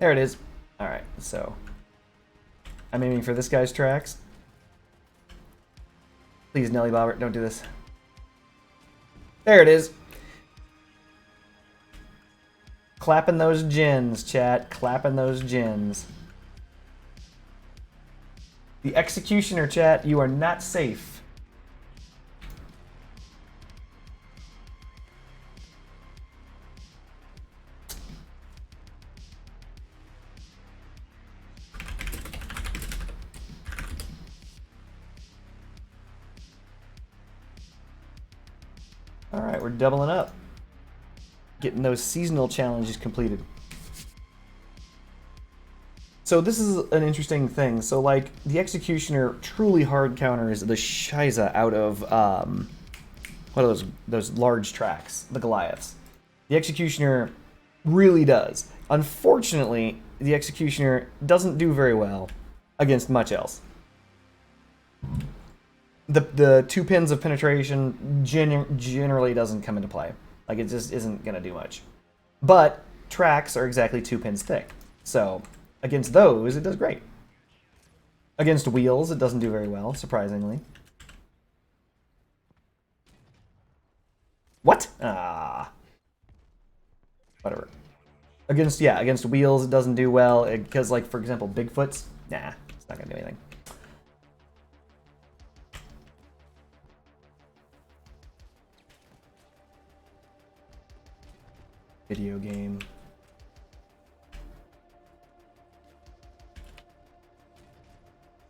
There it is. Alright, so I'm aiming for this guy's tracks. Please, Nelly Bobbert, don't do this. There it is. Clapping those gins, chat. Clapping those gins. The executioner, chat, you are not safe. Alright, we're doubling up. Getting those seasonal challenges completed. So this is an interesting thing. So, like, the Executioner truly hard counters the Shiza out of, what are those large tracks? The Goliaths. The Executioner really does. Unfortunately, the Executioner doesn't do very well against much else. The 2 pins of penetration generally doesn't come into play. Like, it just isn't going to do much. But tracks are exactly 2 pins thick. So, against those, it does great. Against wheels, it doesn't do very well, surprisingly. What? Ah. Whatever. Against wheels, it doesn't do well. Because, like, for example, Bigfoot's, nah, it's not going to do anything. Video game.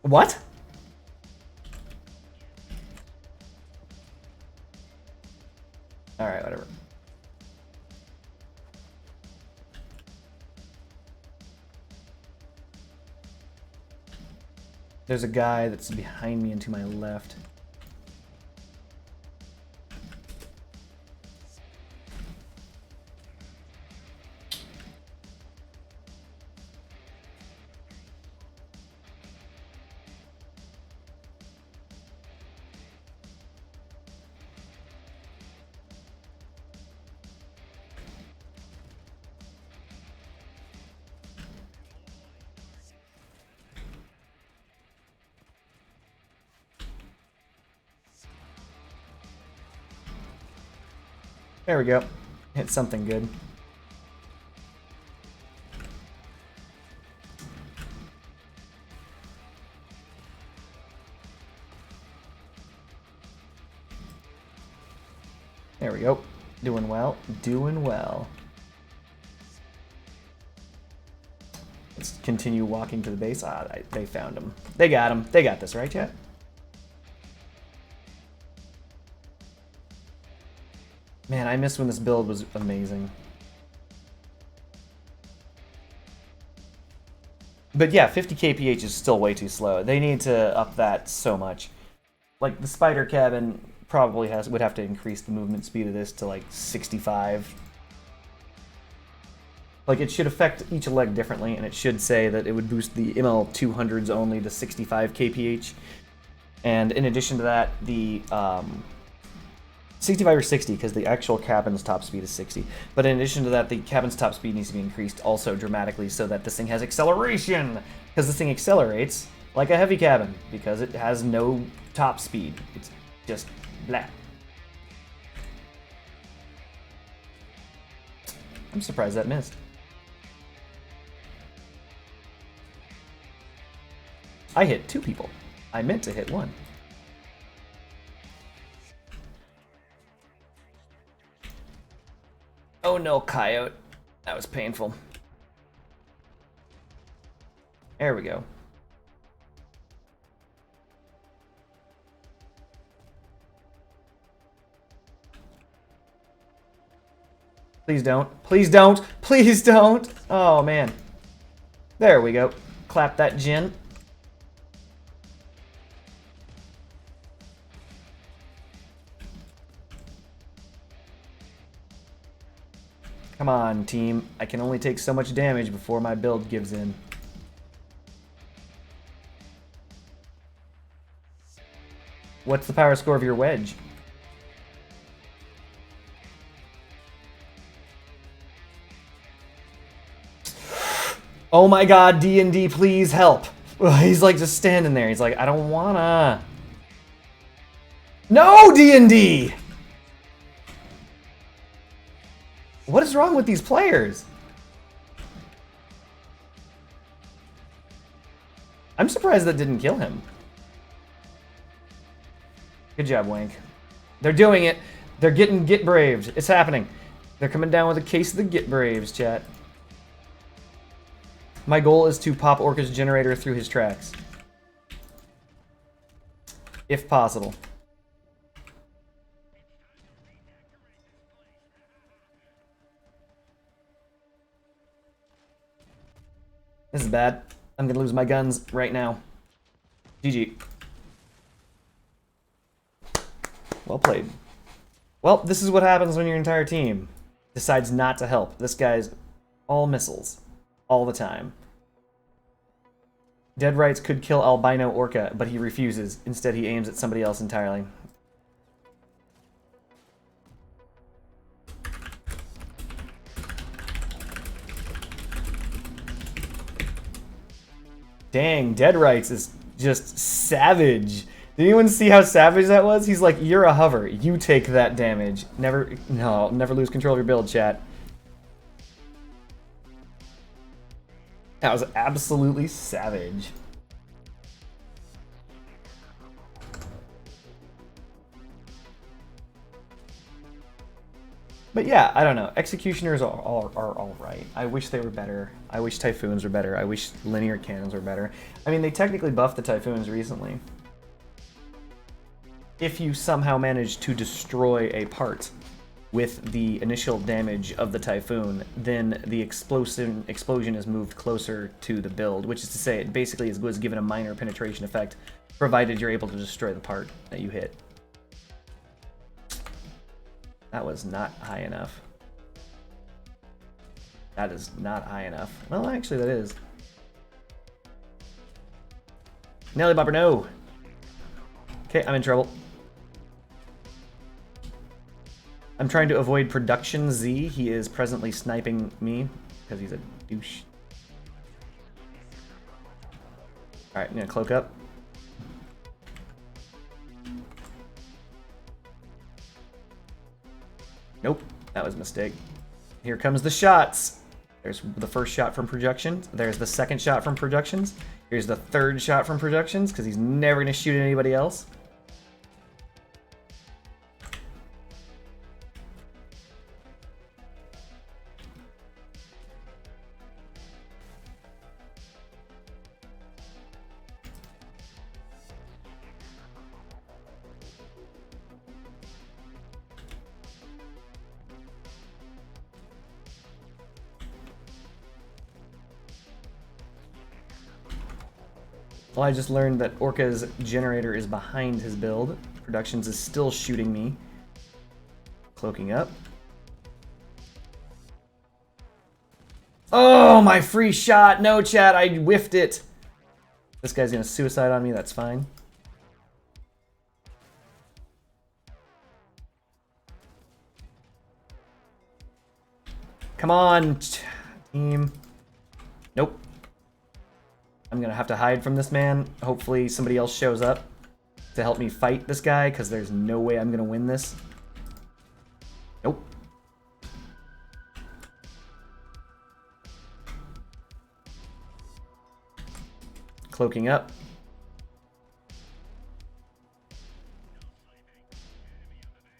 What? Alright, whatever. There's a guy that's behind me and to my left. There we go. Hit something good. There we go. Doing well. Doing well. Let's continue walking to the base. Ah, they found him. They got him. They got this, right, chat? Man, I miss when this build was amazing. But yeah, 50 kph is still way too slow. They need to up that so much. Like, the Spider Cabin probably would have to increase the movement speed of this to like 65. Like, it should affect each leg differently, and it should say that it would boost the ML200s only to 65 kph. And in addition to that, the 65 or 60, because the actual cabin's top speed is 60. But in addition to that, the cabin's top speed needs to be increased also dramatically so that this thing has acceleration. Because this thing accelerates like a heavy cabin, because it has no top speed. It's just blah. I'm surprised that missed. I hit 2 people. I meant to hit 1. Oh no, coyote. That was painful. There we go. Please don't. Please don't. Please don't. Oh, man. There we go. Clap that gin. Come on, team. I can only take so much damage before my build gives in. What's the power score of your wedge? Oh my god, D&D, please help. He's like just standing there. He's like, I don't wanna. No, D&D! What is wrong with these players? I'm surprised that didn't kill him. Good job, Wank. They're doing it. They're getting Get Braved. It's happening. They're coming down with a case of the Get Braves, chat. My goal is to pop Orca's generator through his tracks. If possible. This is bad. I'm gonna lose my guns right now. GG. Well played. Well, this is what happens when your entire team decides not to help. This guy's all missiles. All the time. Dead Rights could kill Albino Orca, but he refuses. Instead, he aims at somebody else entirely. Dang, Dead Rights is just savage. Did anyone see how savage that was? He's like, you're a hover. You take that damage. Never lose control of your build, chat. That was absolutely savage. But yeah, I don't know. Executioners are all right. I wish they were better. I wish Typhoons were better. I wish linear cannons were better. I mean, they technically buffed the Typhoons recently. If you somehow manage to destroy a part with the initial damage of the Typhoon, then the explosion is moved closer to the build, which is to say it basically was given a minor penetration effect, provided you're able to destroy the part that you hit. That was not high enough. That is not high enough. Well, actually that is. Nelly Bopper, no! Okay, I'm in trouble. I'm trying to avoid Production Z. He is presently sniping me because he's a douche. Alright, I'm gonna cloak up. Nope, that was a mistake. Here comes the shots. There's the first shot from Projections. There's the second shot from Projections. Here's the third shot from Projections because he's never gonna shoot at anybody else. Well, I just learned that Orca's generator is behind his build. Productions is still shooting me. Cloaking up. Oh, my free shot. No, chat, I whiffed it. This guy's gonna suicide on me, that's fine. Come on, team. Nope. I'm gonna have to hide from this man. Hopefully somebody else shows up to help me fight this guy, because there's no way I'm gonna win this. Nope. Cloaking up.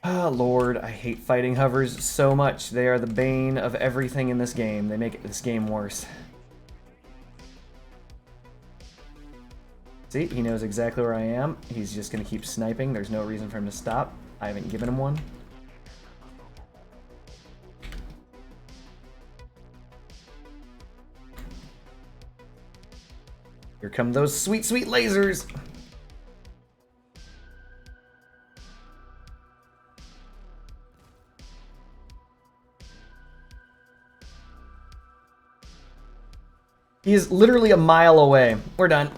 Oh, Lord, I hate fighting hovers so much. They are the bane of everything in this game. They make this game worse. See, he knows exactly where I am. He's just going to keep sniping. There's no reason for him to stop. I haven't given him one. Here come those sweet, sweet lasers! He is literally a mile away. We're done.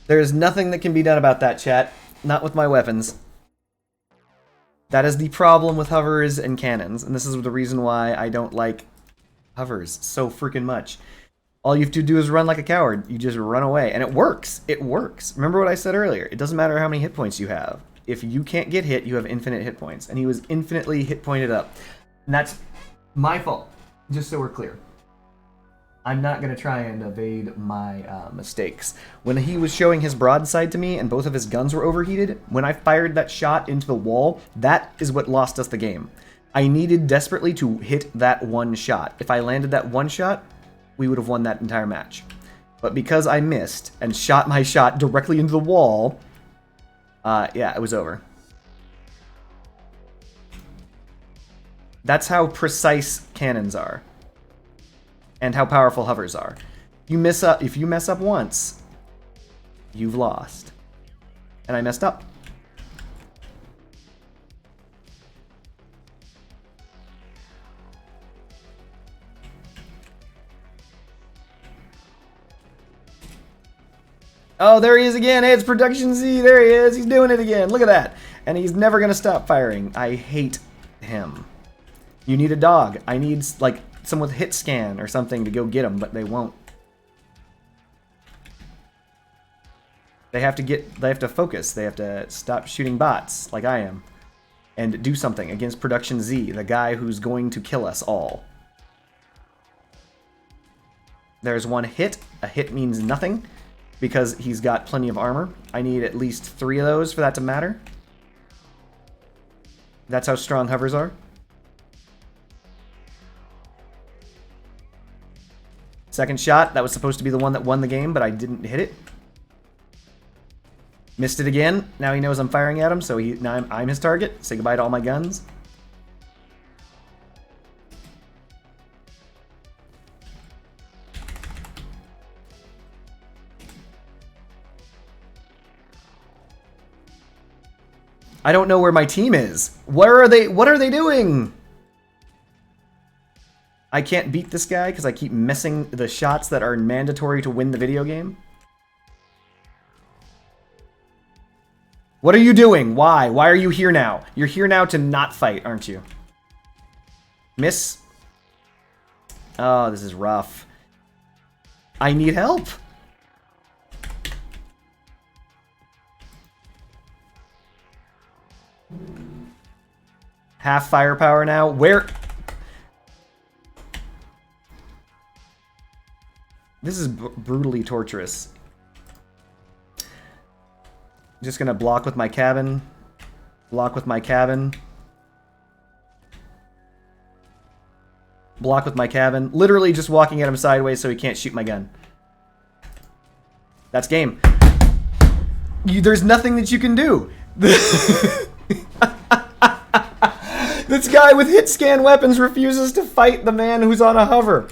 There is nothing that can be done about that, chat. Not with my weapons. That is the problem with hovers and cannons, and this is the reason why I don't like hovers so freaking much. All you have to do is run like a coward. You just run away, and it works. It works. Remember what I said earlier. It doesn't matter how many hit points you have. If you can't get hit, you have infinite hit points, and he was infinitely hit pointed up. And that's my fault, just so we're clear. I'm not going to try and evade my mistakes. When he was showing his broadside to me and both of his guns were overheated, when I fired that shot into the wall, that is what lost us the game. I needed desperately to hit that one shot. If I landed that one shot, we would have won that entire match. But because I missed and shot my shot directly into the wall, yeah, it was over. That's how precise cannons are. And how powerful hovers are. If you mess up once, you've lost. And I messed up. Oh, there he is again. Hey, it's Production Z. There he is. He's doing it again. Look at that. And he's never going to stop firing. I hate him. You need a dog. I need, like, someone with hit scan or something to go get him, but they won't. They have to focus. They have to stop shooting bots like I am and do something against Production Z, the guy who's going to kill us all. There's one hit. A hit means nothing because he's got plenty of armor. I need at least 3 of those for that to matter. That's how strong hovers are. Second shot, that was supposed to be the one that won the game, but I didn't hit it. Missed it again. Now he knows I'm firing at him, so now I'm his target. Say goodbye to all my guns. I don't know where my team is. Where are they? What are they doing? I can't beat this guy because I keep missing the shots that are mandatory to win the video game. What are you doing? Why? Why are you here now? You're here now to not fight, aren't you? Miss. Oh, this is rough. I need help. Half firepower now. Where? This is brutally torturous. Just gonna block with my cabin. Block with my cabin. Block with my cabin. Literally just walking at him sideways so he can't shoot my gun. That's game. There's nothing that you can do. This guy with hit scan weapons refuses to fight the man who's on a hover.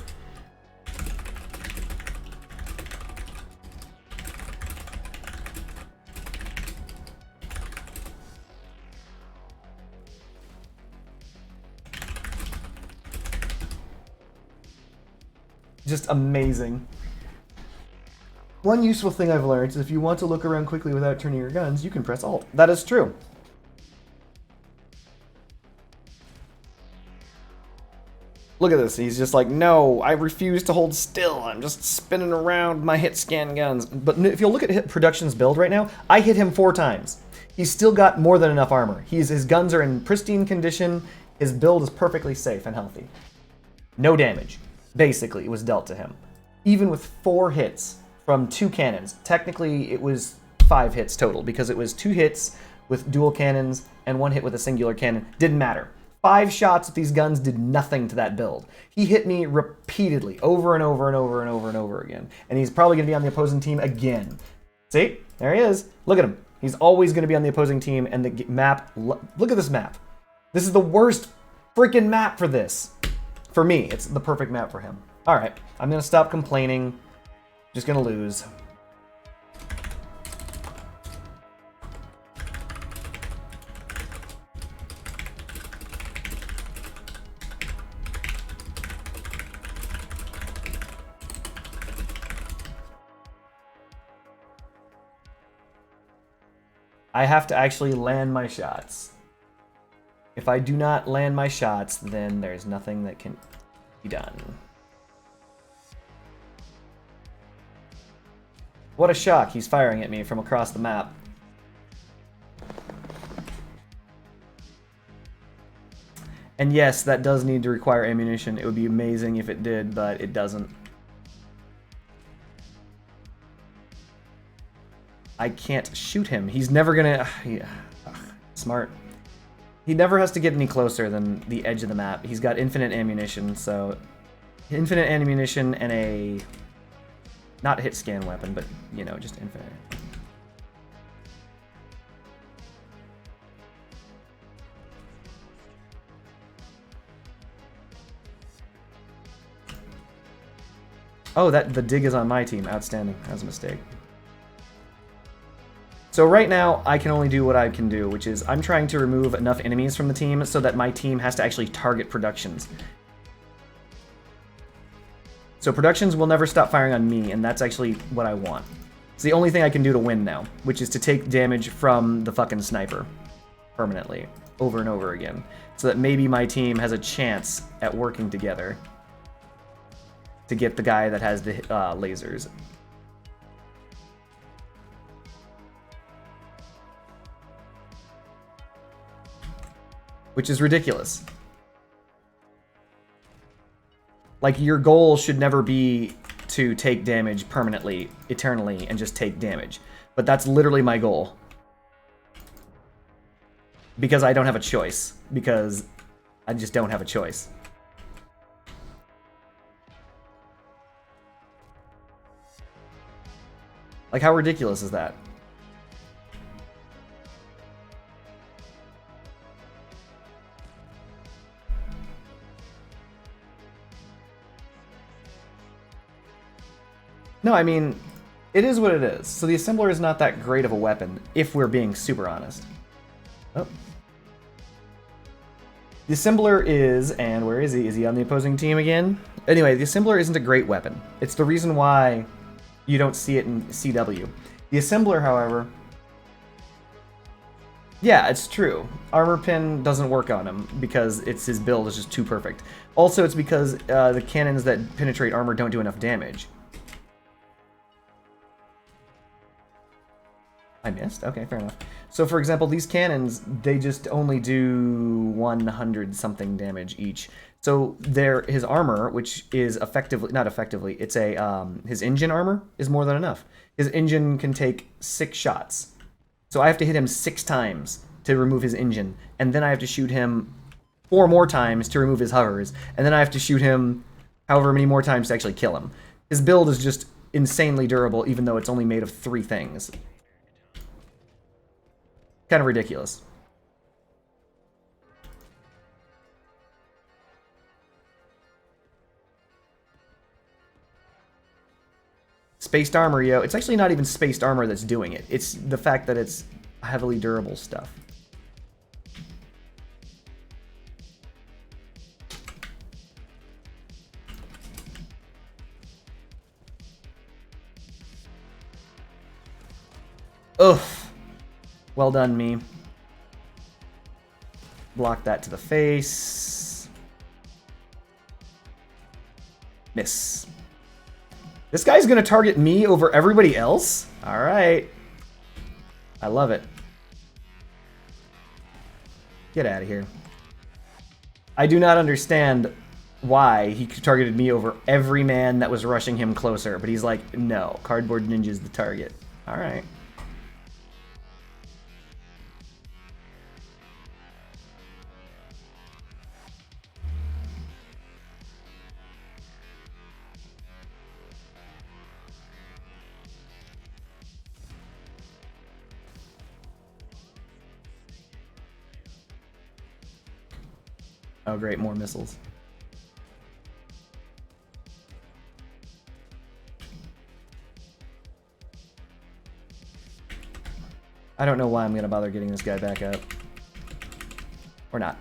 Just amazing. One useful thing I've learned is if you want to look around quickly without turning your guns, you can press Alt. That is true. Look at this. He's just like, no, I refuse to hold still. I'm just spinning around my hit scan guns. But if you'll look at Hit Production's build right now, I hit him 4 times. He's still got more than enough armor. His guns are in pristine condition. His build is perfectly safe and healthy. No damage, basically, was dealt to him. Even with 4 hits from 2 cannons. Technically, it was 5 hits total because it was 2 hits with dual cannons and 1 hit with a singular cannon. Didn't matter. 5 shots with these guns did nothing to that build. He hit me repeatedly, over and over and over and over and over again. And he's probably going to be on the opposing team again. See? There he is. Look at him. He's always going to be on the opposing team, and the map... Look at this map. This is the worst freaking map for this. For me, it's the perfect map for him. Alright, I'm going to stop complaining. Just going to lose. I have to actually land my shots. If I do not land my shots, then there's nothing that can be done. What a shock, he's firing at me from across the map. And yes, that does need to require ammunition. It would be amazing if it did, but it doesn't. I can't shoot him. He's never gonna... smart. He never has to get any closer than the edge of the map. He's got infinite ammunition, so... Infinite ammunition and a... Not hit scan weapon, but, you know, just infinite. Oh, the dig is on my team. Outstanding. That was a mistake. So right now, I can only do what I can do, which is I'm trying to remove enough enemies from the team so that my team has to actually target productions. So productions will never stop firing on me, and that's actually what I want. It's the only thing I can do to win now, which is to take damage from the fucking sniper permanently, over and over again, so that maybe my team has a chance at working together to get the guy that has the lasers. Which is ridiculous. Like, your goal should never be to take damage permanently, eternally, and just take damage. But that's literally my goal. Because I don't have a choice. Because I just don't have a choice. Like, how ridiculous is that? No, I mean, it is what it is. So the assembler is not that great of a weapon, if we're being super honest. Oh. The assembler is, and where is he? Is he on the opposing team again? Anyway, the assembler isn't a great weapon. It's the reason why you don't see it in CW. The assembler, however... Yeah, it's true. Armor pin doesn't work on him because his build is just too perfect. Also, it's because the cannons that penetrate armor don't do enough damage. I missed? Okay, fair enough. So, for example, these cannons, they just only do 100-something damage each. So, his armor, which is effectively... Not effectively, it's a... his engine armor is more than enough. His engine can take 6 shots. So I have to hit him 6 times to remove his engine. And then I have to shoot him 4 more times to remove his hovers. And then I have to shoot him however many more times to actually kill him. His build is just insanely durable, even though it's only made of 3 things. Kind of ridiculous. Spaced armor, yo. It's actually not even spaced armor that's doing it. It's the fact that it's heavily durable stuff. Ugh. Well done, me. Block that to the face. Miss. This guy's gonna target me over everybody else? Alright. I love it. Get out of here. I do not understand why he targeted me over every man that was rushing him closer, but he's like, no, Cardboard Ninja's the target. Alright. Oh great, more missiles. I don't know why I'm gonna bother getting this guy back up. Or not.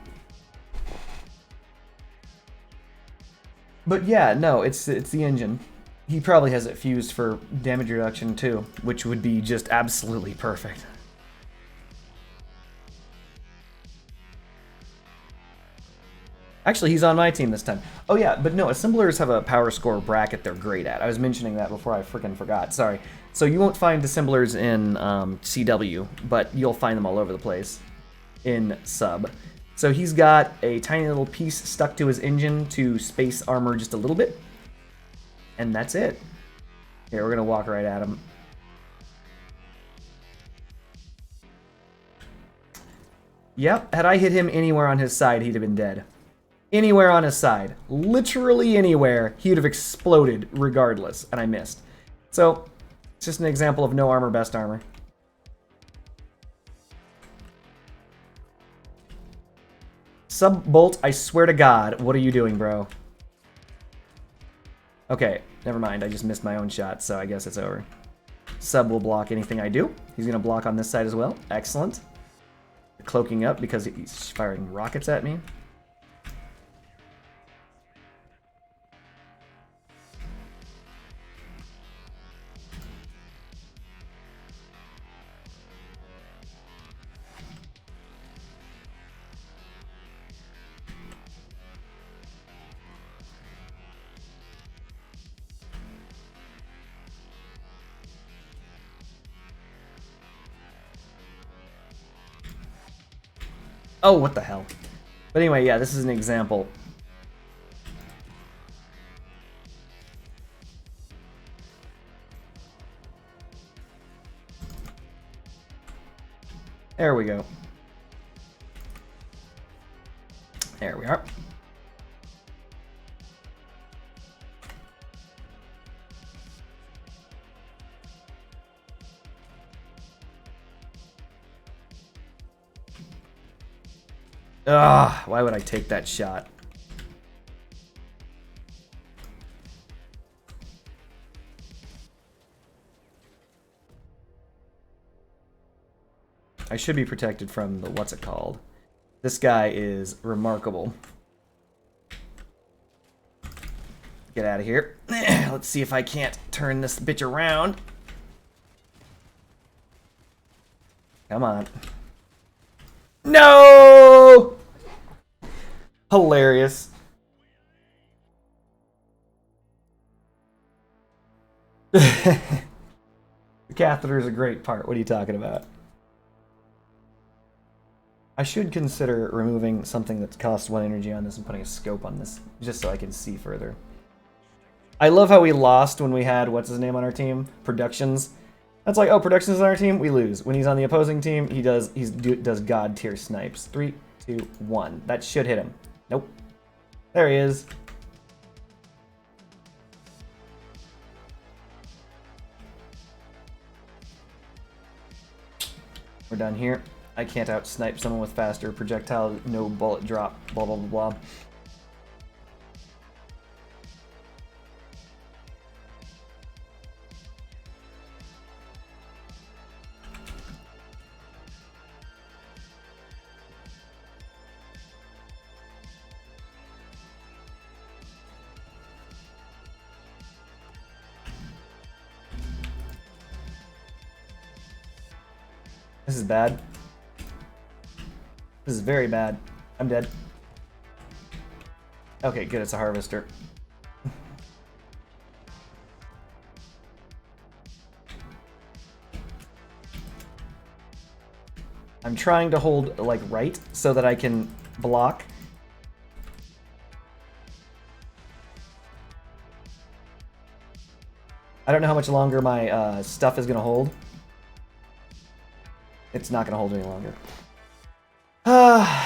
But yeah, no, it's the engine. He probably has it fused for damage reduction too, which would be just absolutely perfect. Actually, he's on my team this time. Oh yeah, but no, assemblers have a power score bracket they're great at. I was mentioning that before I freaking forgot, sorry. So you won't find assemblers in CW, but you'll find them all over the place in sub. So he's got a tiny little piece stuck to his engine to space armor just a little bit. And that's it. Here, we're gonna walk right at him. Yep, had I hit him anywhere on his side, he'd have been dead. Anywhere on his side. Literally anywhere, he would have exploded regardless, and I missed. So, it's just an example of no armor, best armor. Sub-Bolt, I swear to God, what are you doing, bro? Okay, never mind, I just missed my own shot, so I guess it's over. Sub will block anything I do. He's gonna block on this side as well. Excellent. Cloaking up because he's firing rockets at me. Oh, what the hell. But anyway, yeah, this is an example. There we go. There we are. Ugh, why would I take that shot? I should be protected from the what's it called. This guy is remarkable. Get out of here. Let's see if I can't turn this bitch around. Come on. No! Hilarious. The catheter is a great part. What are you talking about? I should consider removing something that costs 1 energy on this and putting a scope on this, just so I can see further. I love how we lost when we had, what's his name on our team? Productions. That's like, oh, Productions on our team, we lose. When he's on the opposing team, he does god tier snipes. 3, 2, 1. That should hit him. Nope. There he is. We're done here. I can't out-snipe someone with faster projectile, no bullet drop, blah, blah, blah, blah. This is bad. This is very bad. I'm dead. Okay, good, it's a harvester. I'm trying to hold, like, right so that I can block. I don't know how much longer my stuff is going to hold. It's not going to hold any longer.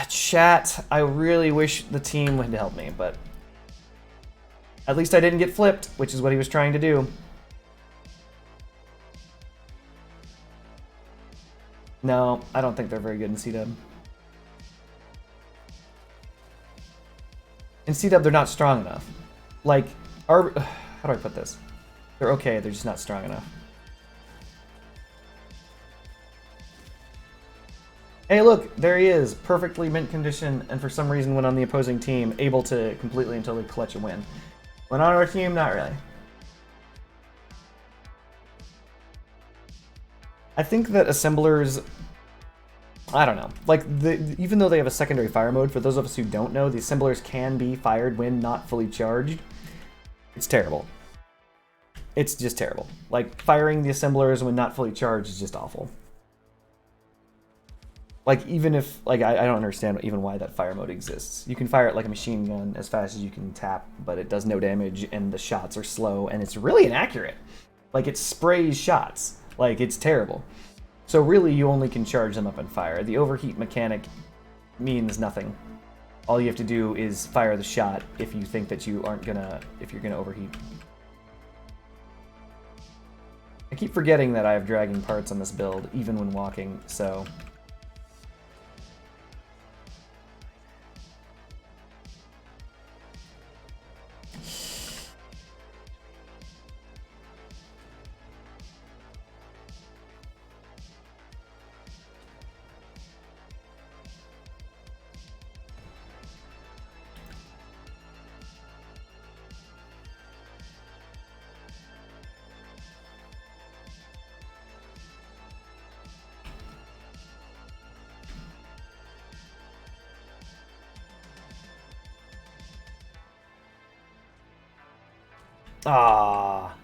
Chat, I really wish the team would help me, but at least I didn't get flipped, which is what he was trying to do. No, I don't think they're very good in C-Dub. In C-Dub, they're not strong enough. Like, how do I put this? They're okay, they're just not strong enough. Hey, look, there he is, perfectly mint condition, and for some reason when on the opposing team, able to completely and totally clutch a win. When on our team, not really. I think that assemblers, I don't know, like, even though they have a secondary fire mode, for those of us who don't know, the assemblers can be fired when not fully charged. It's terrible. It's just terrible. Like, firing the assemblers when not fully charged is just awful. Like, even if, like, I don't understand even why that fire mode exists. You can fire it like a machine gun as fast as you can tap, but it does no damage, and the shots are slow, and it's really inaccurate. Like, it sprays shots. Like, it's terrible. So really, you only can charge them up and fire. The overheat mechanic means nothing. All you have to do is fire the shot if you think that you aren't gonna, if you're gonna overheat. I keep forgetting that I have dragging parts on this build, even when walking, so... Ah.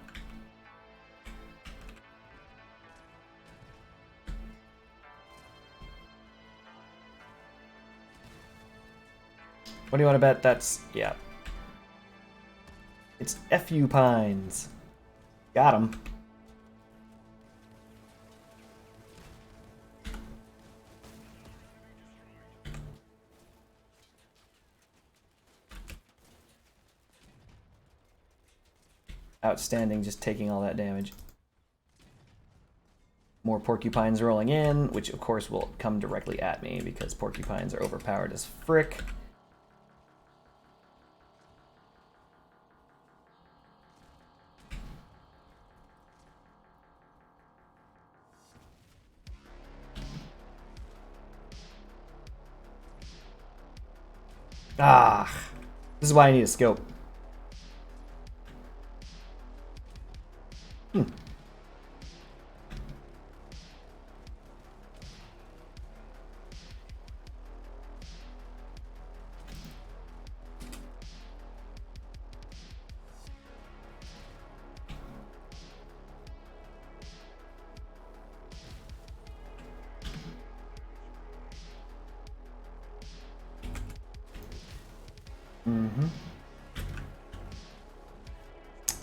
What do you want to bet? That's, yeah. It's FU Pines. Got him. Outstanding, just taking all that damage. More porcupines rolling in, which of course will come directly at me because porcupines are overpowered as frick. Ah, this is why I need a scope.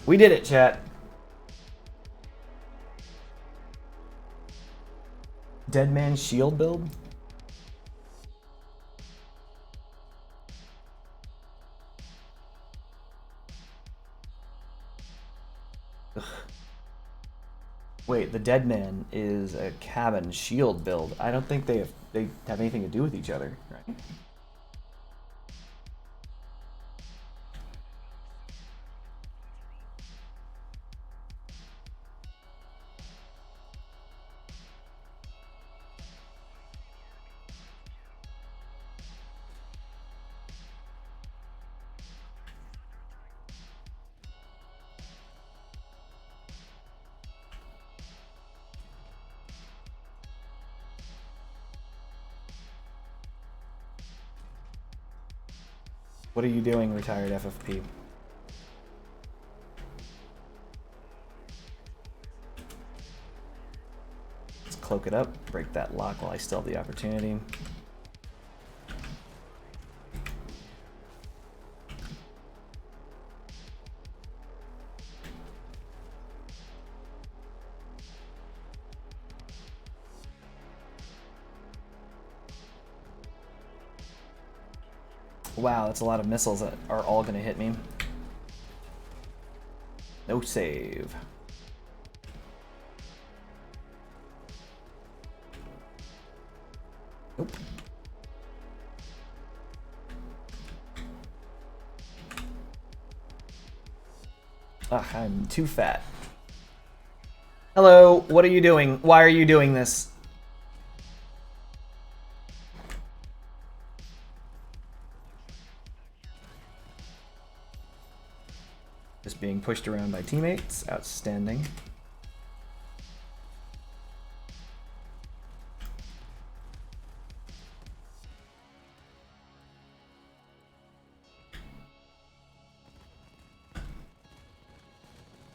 We did it, chat. Dead man shield build? Ugh. Wait, the dead man is a cabin shield build. I don't think they have anything to do with each other, right? What are you doing, retired FFP? Let's cloak it up, break that lock while I still have the opportunity. Wow, that's a lot of missiles that are all gonna hit me. No save. Nope. Ugh, I'm too fat. Hello, what are you doing? Why are you doing this? Just being pushed around by teammates. Outstanding.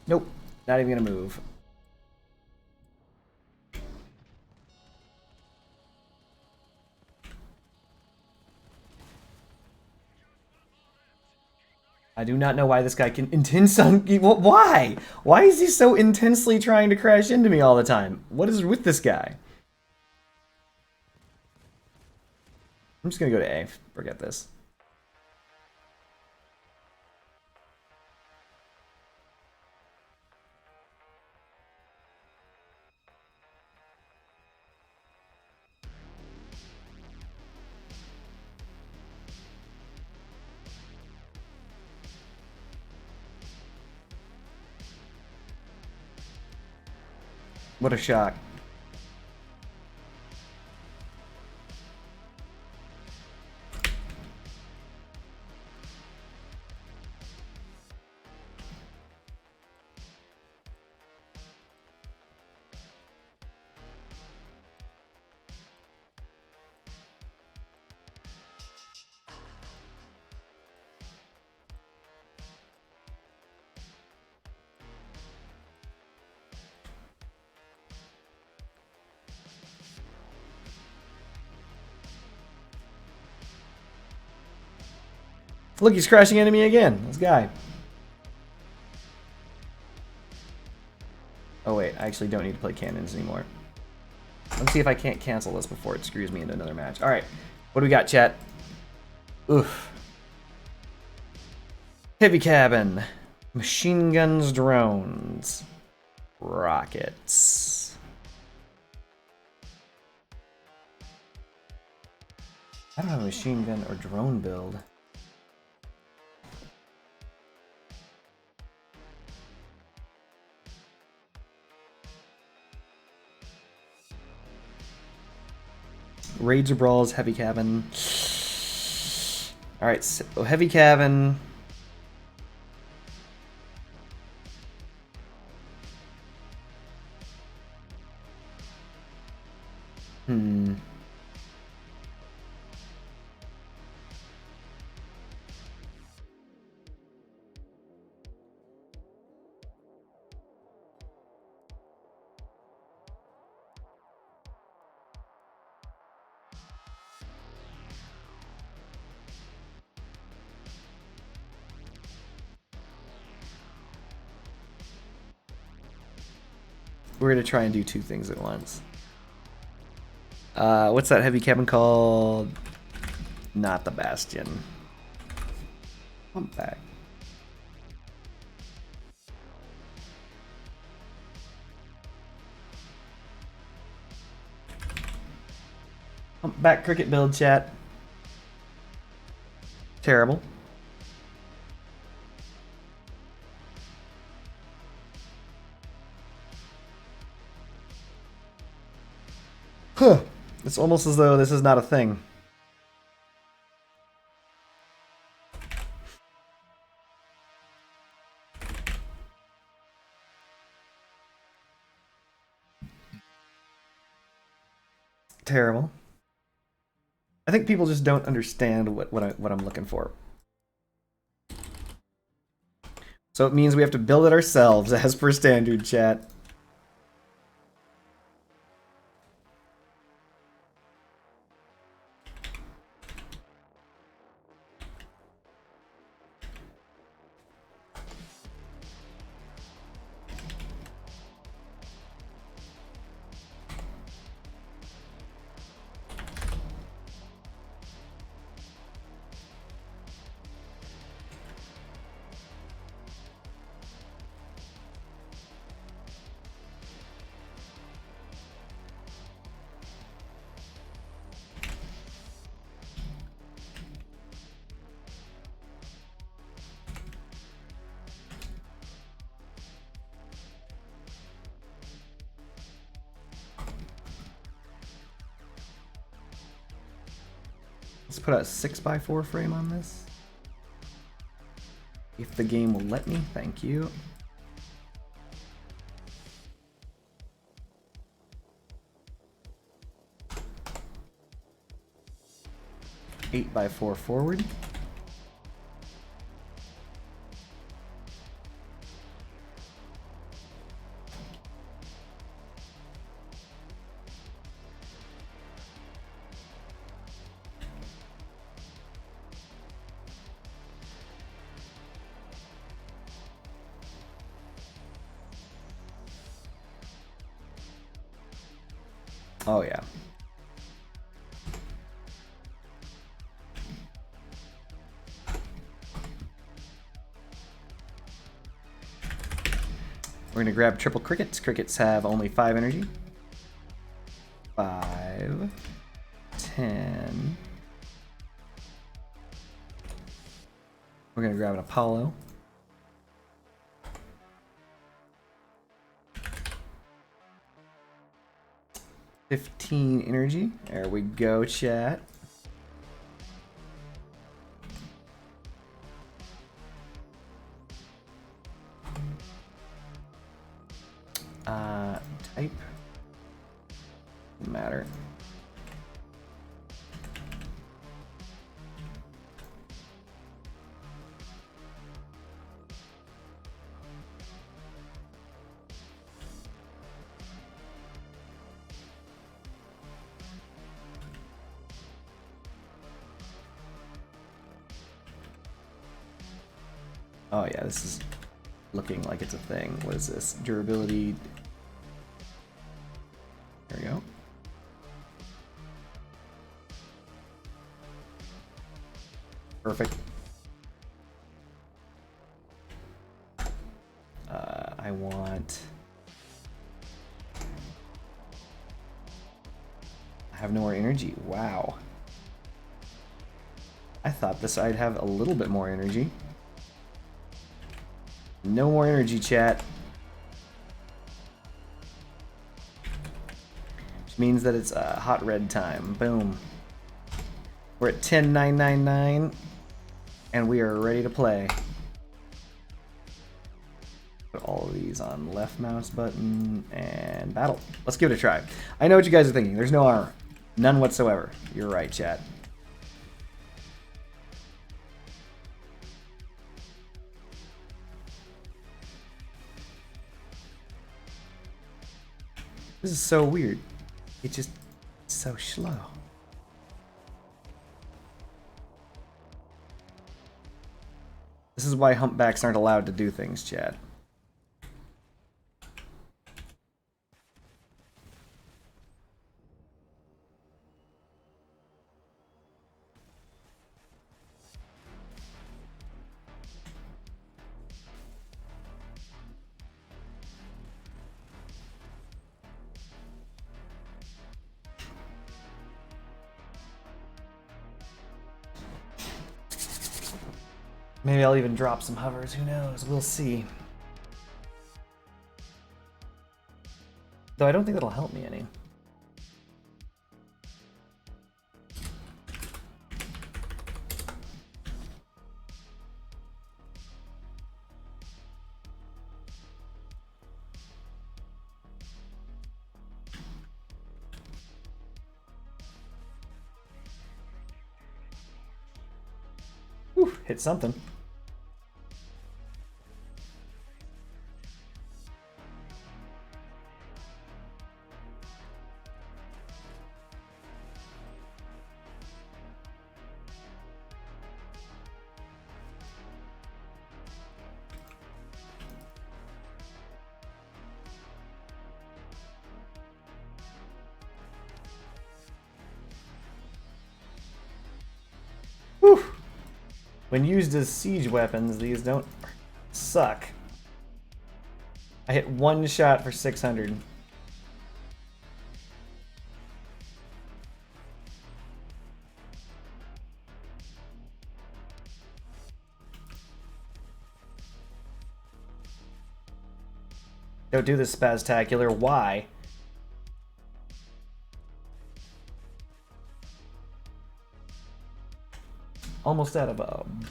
Nope, not even gonna move. I do not know why this guy can intense on. Why? Why is he so intensely trying to crash into me all the time? What is with this guy? I'm just gonna go to A. Forget this. What a shock. Look, he's crashing into me again. This guy. Oh wait, I actually don't need to play cannons anymore. Let's see if I can't cancel this before it screws me into another match. Alright, what do we got, chat? Oof. Heavy cabin. Machine guns, drones. Rockets. I don't have a machine gun or drone build. Raids or brawls, heavy cabin. Alright, so heavy cabin. We're gonna try and do two things at once. What's that heavy cabin called? Not the Bastion. I'm back. I'm back, cricket build, chat. Terrible. Huh. It's almost as though this is not a thing. Terrible. I think people just don't understand what I'm looking for. So it means we have to build it ourselves as per standard, chat. Let's put a 6x4 frame on this. If the game will let me, thank you. Eight by 4 forward. Oh yeah. We're gonna grab triple crickets. Crickets have only 5 energy. 5, 10. We're gonna grab an Apollo. $15 energy. There we go, chat. Type. Doesn't matter. Oh yeah, this is looking like it's a thing. What is this? Durability. There we go. Perfect. I want... I have no more energy. Wow. I thought this I'd have a little bit more energy. No more energy, chat. Which means that it's hot red time. Boom. We're at 10,999, and we are ready to play. Put all of these on left mouse button and battle. Let's give it a try. I know what you guys are thinking. There's no armor. None whatsoever. You're right, chat. This is so weird. It's just so slow. This is why humpbacks aren't allowed to do things, chat. Maybe I'll even drop some hovers, who knows? We'll see. Though I don't think that'll help me any. Whew, hit something. When used as siege weapons, these don't suck. I hit one shot for 600. Don't do this spaztacular. Why? Almost out of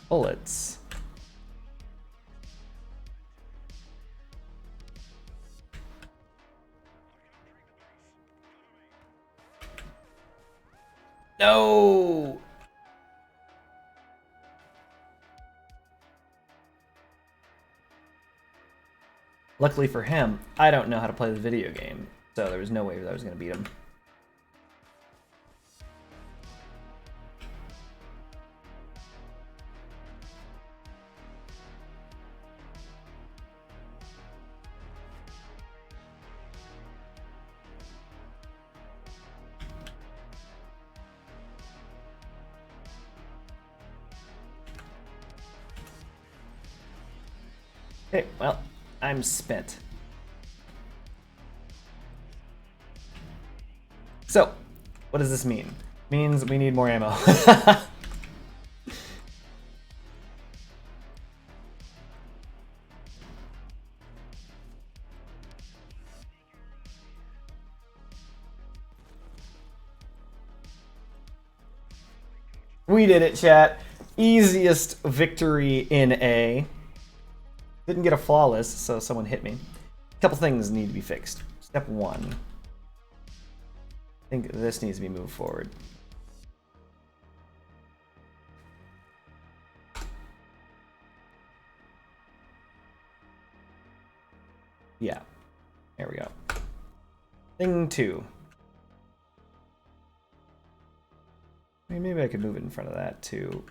bullets. No! Luckily for him, I don't know how to play the video game, so there was no way that I was going to beat him. Okay, well, I'm spent. So, what does this mean? It means we need more ammo. We did it, chat. Easiest victory in A. Didn't get a flawless, so someone hit me. A couple things need to be fixed. Step 1. I think this needs to be moved forward. Yeah. There we go. Thing 2. I mean, maybe I could move it in front of that too.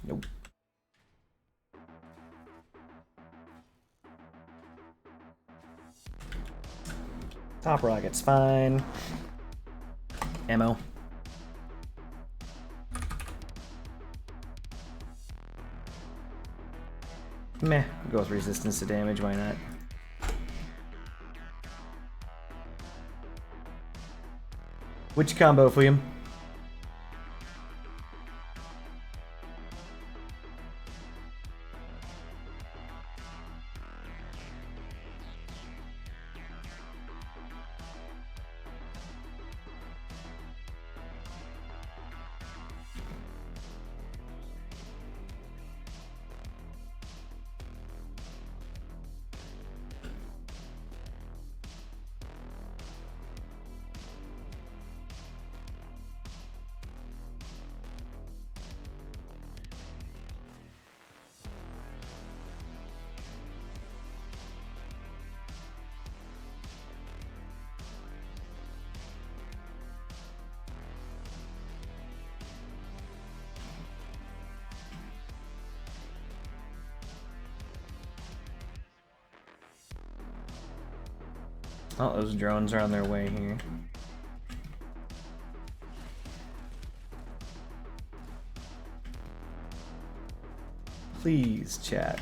Nope. Top rocket's fine. Ammo. Meh. Go with resistance to damage, why not? Which combo for you? Oh, those drones are on their way here. Please, chat.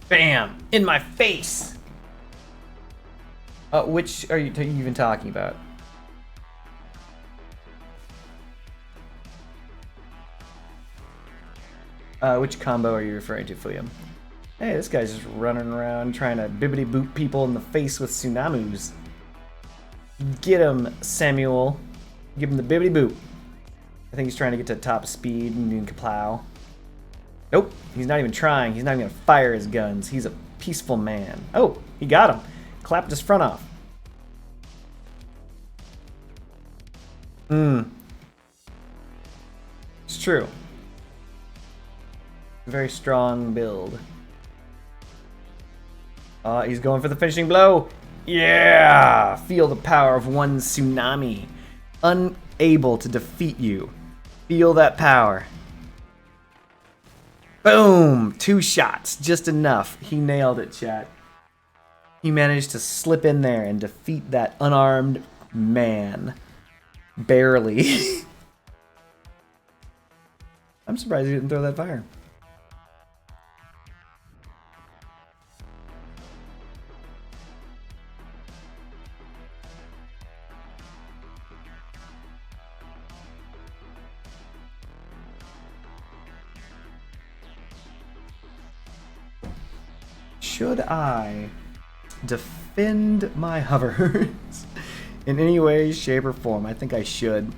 Bam! In my face! Which are you even talking about? Which combo are you referring to, Fuyum? Hey, this guy's just running around trying to bibbity-boop people in the face with tsunamus. Get him, Samuel. Give him the bibbity-boop. I think he's trying to get to top speed and doing kaplow. Nope, he's not even trying. He's not even gonna fire his guns. He's a peaceful man. Oh, he got him. Clapped his front off. It's true. Very strong build. He's going for the finishing blow. Yeah! Feel the power of one tsunami. Unable to defeat you. Feel that power. Boom! 2 shots. Just enough. He nailed it, chat. He managed to slip in there and defeat that unarmed man. Barely. I'm surprised he didn't throw that fire. Should I defend my hovers in any way, shape, or form? I think I should.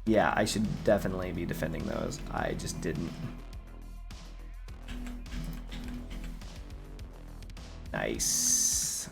Yeah, I should definitely be defending those. I just didn't. Nice.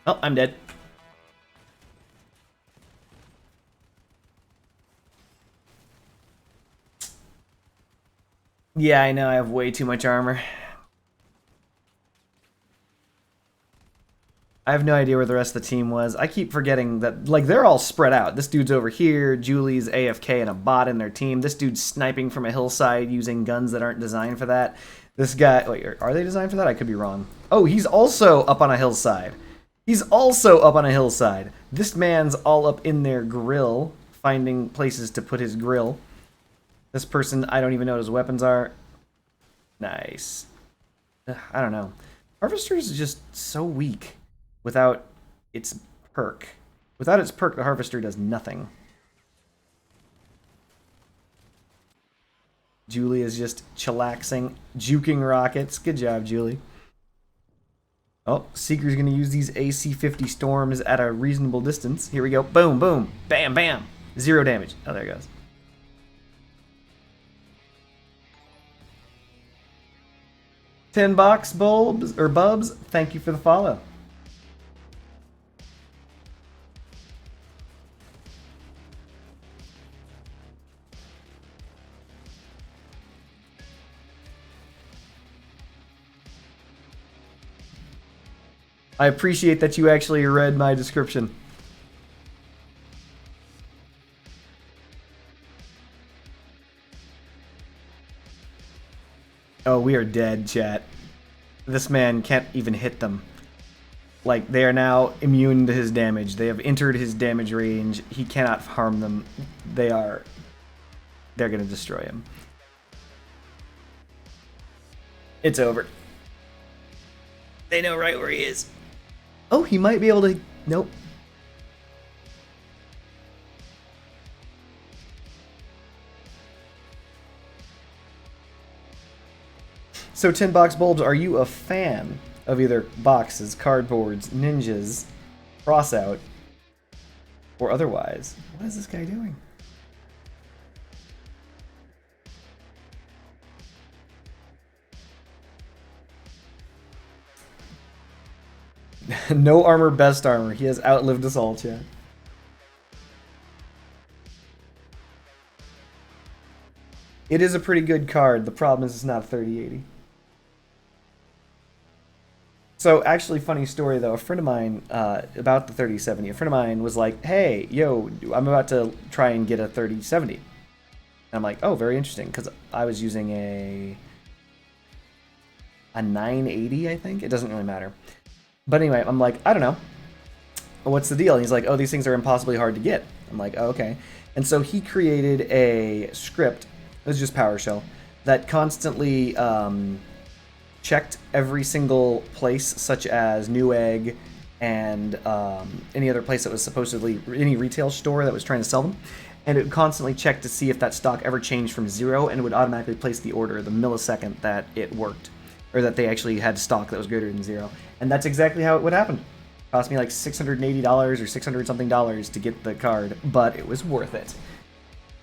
Oh, I'm dead. Yeah, I know, I have way too much armor. I have no idea where the rest of the team was. I keep forgetting that, like, they're all spread out. This dude's over here, Julie's AFK and a bot in their team. This dude's sniping from a hillside using guns that aren't designed for that. This guy, wait, are they designed for that? I could be wrong. Oh, he's also up on a hillside. He's also up on a hillside. This man's all up in their grill, finding places to put his grill. This person, I don't even know what his weapons are. Nice. I don't know. Harvester is just so weak without its perk. Without its perk, the Harvester does nothing. Julie is just chillaxing, juking rockets. Good job, Julie. Oh, Seeker's going to use these AC-50 storms at a reasonable distance. Here we go. Boom, boom. Bam, bam. 0 damage. Oh, there it goes. $10 bulbs or bubs. Thank you for the follow. I appreciate that you actually read my description. Oh, we are dead, chat. This man can't even hit them. Like, they are now immune to his damage. They have entered his damage range. He cannot harm them. They're gonna destroy him. It's over. They know right where he is. Oh, he might be able to... Nope. So, $10 bulbs, are you a fan of either boxes, cardboards, ninjas, crossout, or otherwise? What is this guy doing? No armor, best armor. He has outlived us all, chat. It is a pretty good card. The problem is it's not a 3080. So, actually, funny story, though. A friend of mine, about the 3070, a friend of mine was like, hey, yo, I'm about to try and get a 3070. And I'm like, oh, very interesting, because I was using a 980, I think? It doesn't really matter. But anyway, I'm like, I don't know. What's the deal? And he's like, oh, these things are impossibly hard to get. I'm like, oh, okay. And so he created a script, it was just PowerShell, that constantly checked every single place, such as Newegg and any other place that was supposedly, any retail store that was trying to sell them. And it would constantly check to see if that stock ever changed from 0, and it would automatically place the order the millisecond that it worked. Or that they actually had stock that was greater than 0. And that's exactly how it would happen. Cost me like $680 or 600 something dollars to get the card, but it was worth it.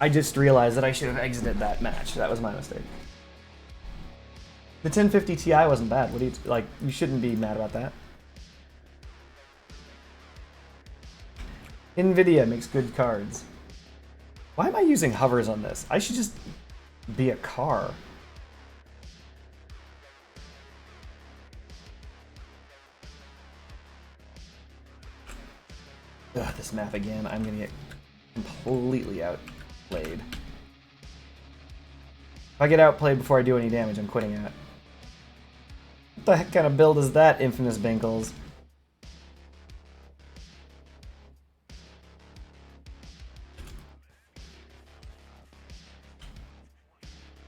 I just realized that I should have exited that match. That was my mistake. The 1050 Ti wasn't bad. What do you like? You shouldn't be mad about that. Nvidia makes good cards. Why am I using hovers on this? I should just be a car. Ugh, this map again. I'm gonna get completely outplayed. If I get outplayed before I do any damage, I'm quitting out. What the heck kind of build is that, Infamous Binkles?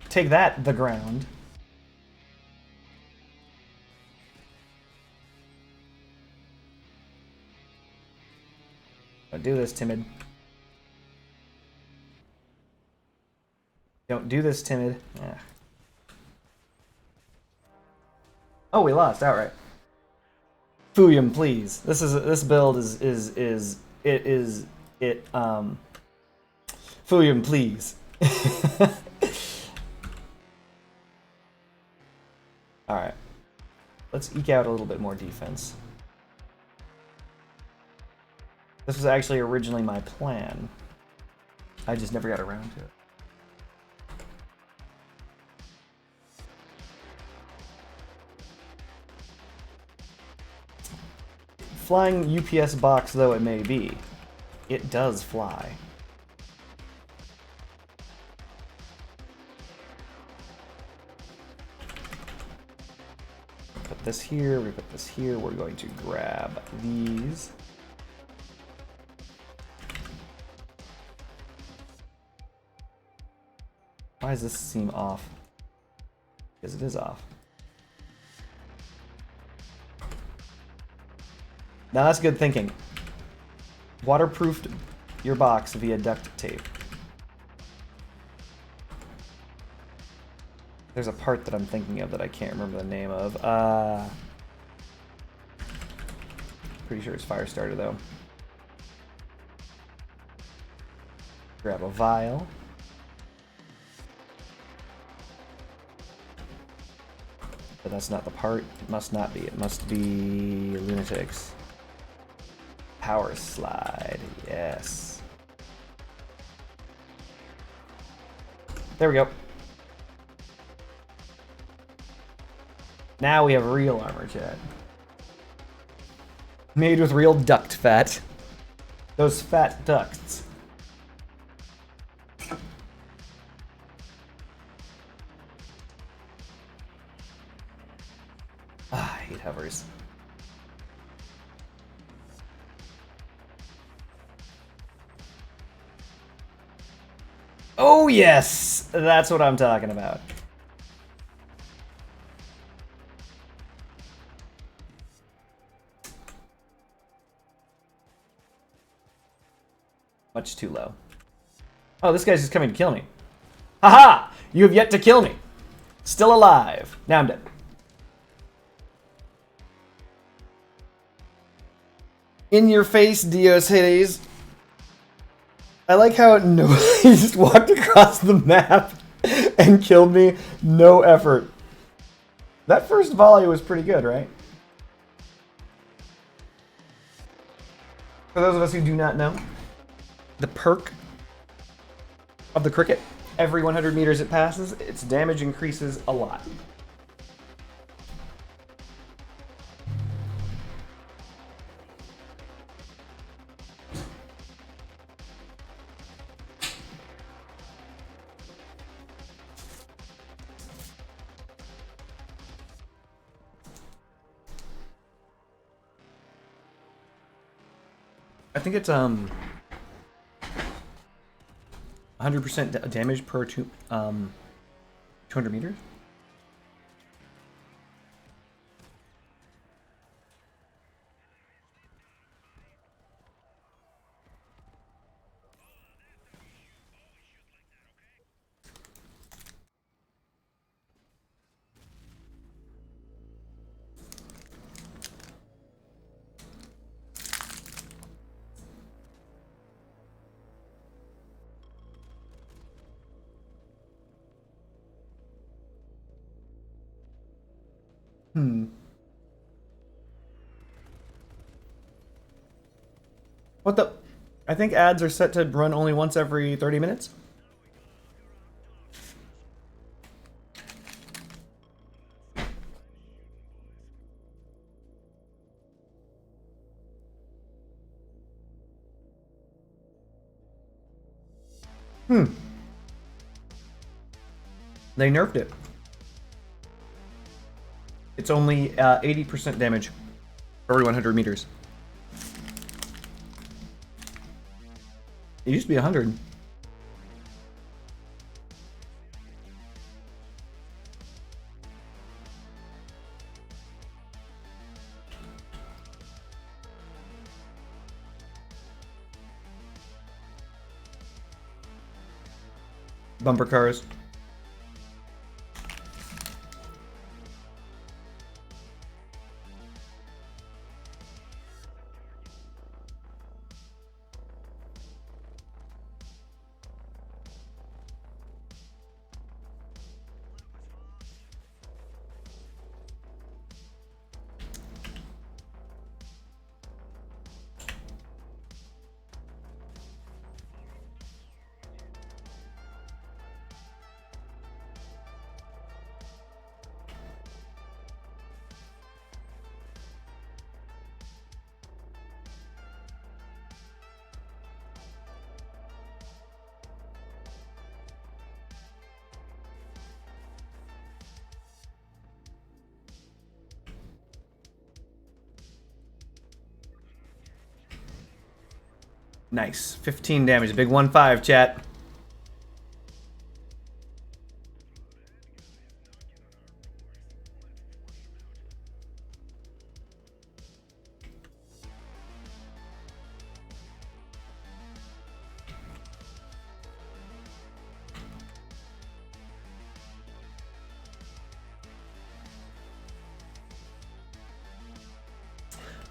Take that, the ground. Don't do this, timid. Don't do this, timid. Yeah. Oh, we lost outright. Fuyum, please. This build is Fuyum, please. All right. Let's eke out a little bit more defense. This was actually originally my plan. I just never got around to it. Flying UPS box though it may be, it does fly. Put this here, we put this here, we're going to grab these. Why does this seem off? Because it is off. Now that's good thinking. Waterproofed your box via duct tape. There's a part that I'm thinking of that I can't remember the name of. Pretty sure it's fire starter though. Grab a vial. But that's not the part. It must not be. It must be lunatics. Power slide. Yes. There we go. Now we have real armor, chat. Made with real duct fat. Those fat ducts. Ah, I hate hovers. Oh yes! That's what I'm talking about. Much too low. Oh, this guy's just coming to kill me. Haha! You have yet to kill me. Still alive. Now I'm dead. In your face, Dios Hades. I like how he just walked across the map and killed me. No effort. That first volley was pretty good, right? For those of us who do not know, the perk of the cricket, every 100 meters it passes, its damage increases a lot. I think it's 100% damage per 200 meters. Hmm. What the? I think ads are set to run only once every 30 minutes. Hmm. They nerfed it. It's only 80% damage for every 100 meters. It used to be 100. Bumper cars. Nice. 15 damage. Big 1-5, chat.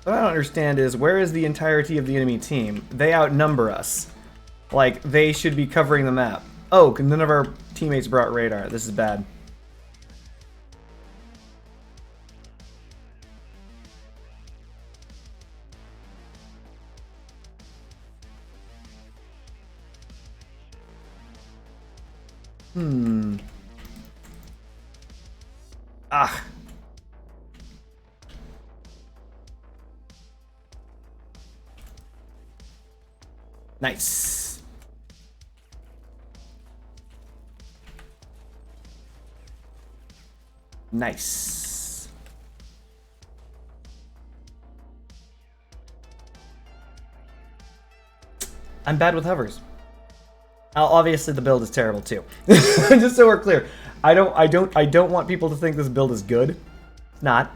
What I don't understand is, where is the entirety of the enemy team? They outnumber us. Like, they should be covering the map. Oh, none of our teammates brought radar. This is bad. Hmm. Ah. Nice. Nice. I'm bad with hovers. Obviously, the build is terrible too. Just so we're clear, I don't want people to think this build is good. It's not.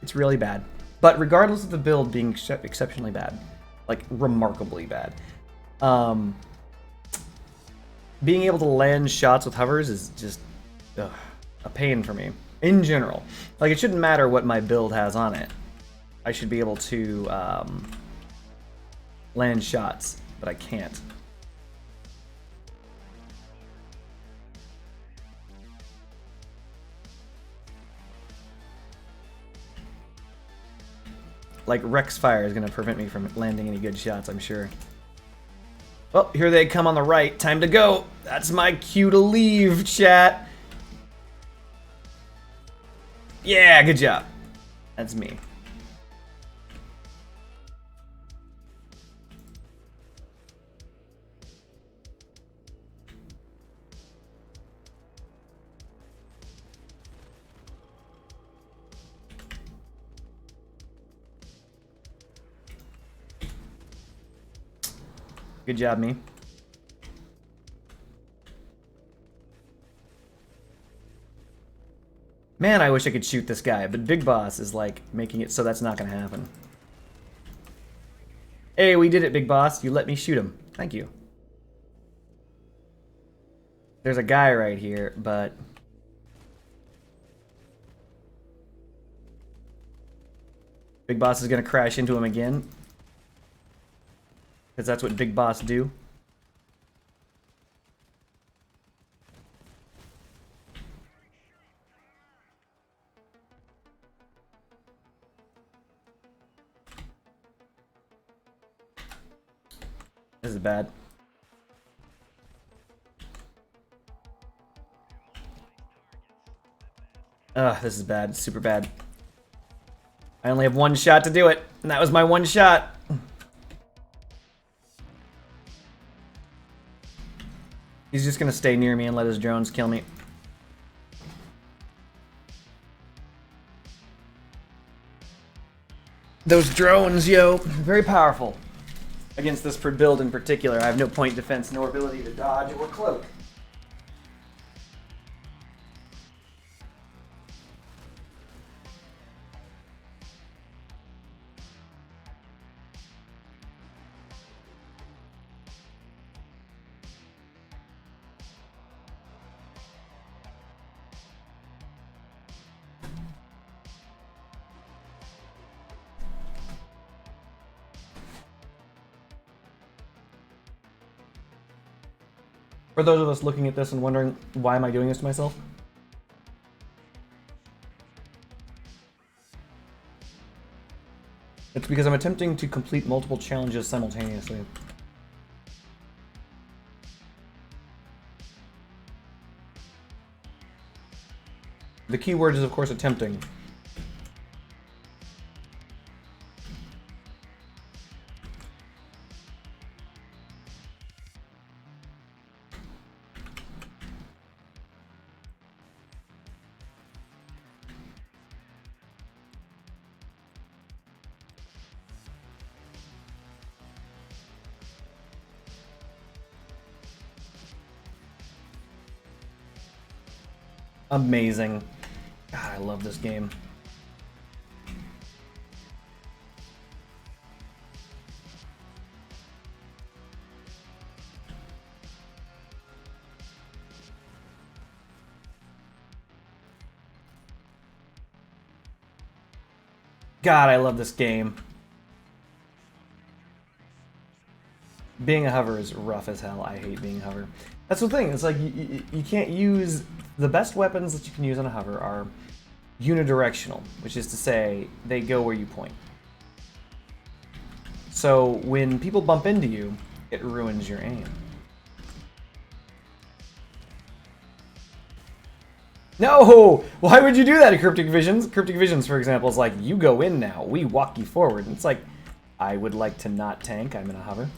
It's really bad. But regardless of the build being exceptionally bad, like remarkably bad, being able to land shots with hovers is just a pain for me in general. Like, it shouldn't matter what my build has on it. I should be able to land shots, but I can't. Like, Rex Fire is going to prevent me from landing any good shots, I'm sure. Well, here they come on the right. Time to go. That's my cue to leave, chat. Yeah, good job. That's me. Good job, me. Man, I wish I could shoot this guy, but Big Boss is, like, making it so that's not gonna happen. Hey, we did it, Big Boss. You let me shoot him. Thank you. There's a guy right here, but... Big Boss is gonna crash into him again. Because that's what Big Boss do. This is bad. Ugh, this is bad. It's super bad. I only have one shot to do it, and that was my one shot. He's just gonna stay near me and let his drones kill me. Those drones, yo, very powerful. Against this build in particular, I have no point defense nor ability to dodge or cloak. For those of us looking at this and wondering, why am I doing this to myself? It's because I'm attempting to complete multiple challenges simultaneously. The key word is, of course, attempting. Amazing. God, I love this game. God, I love this game. Being a hover is rough as hell. I hate being a hover. That's the thing. It's like you can't use... The best weapons that you can use on a hover are unidirectional, which is to say they go where you point. So when people bump into you, it ruins your aim. No! Why would you do that in Cryptic Visions? Cryptic Visions, for example, is like, you go in now, we walk you forward. And it's like, I would like to not tank, I'm in a hover.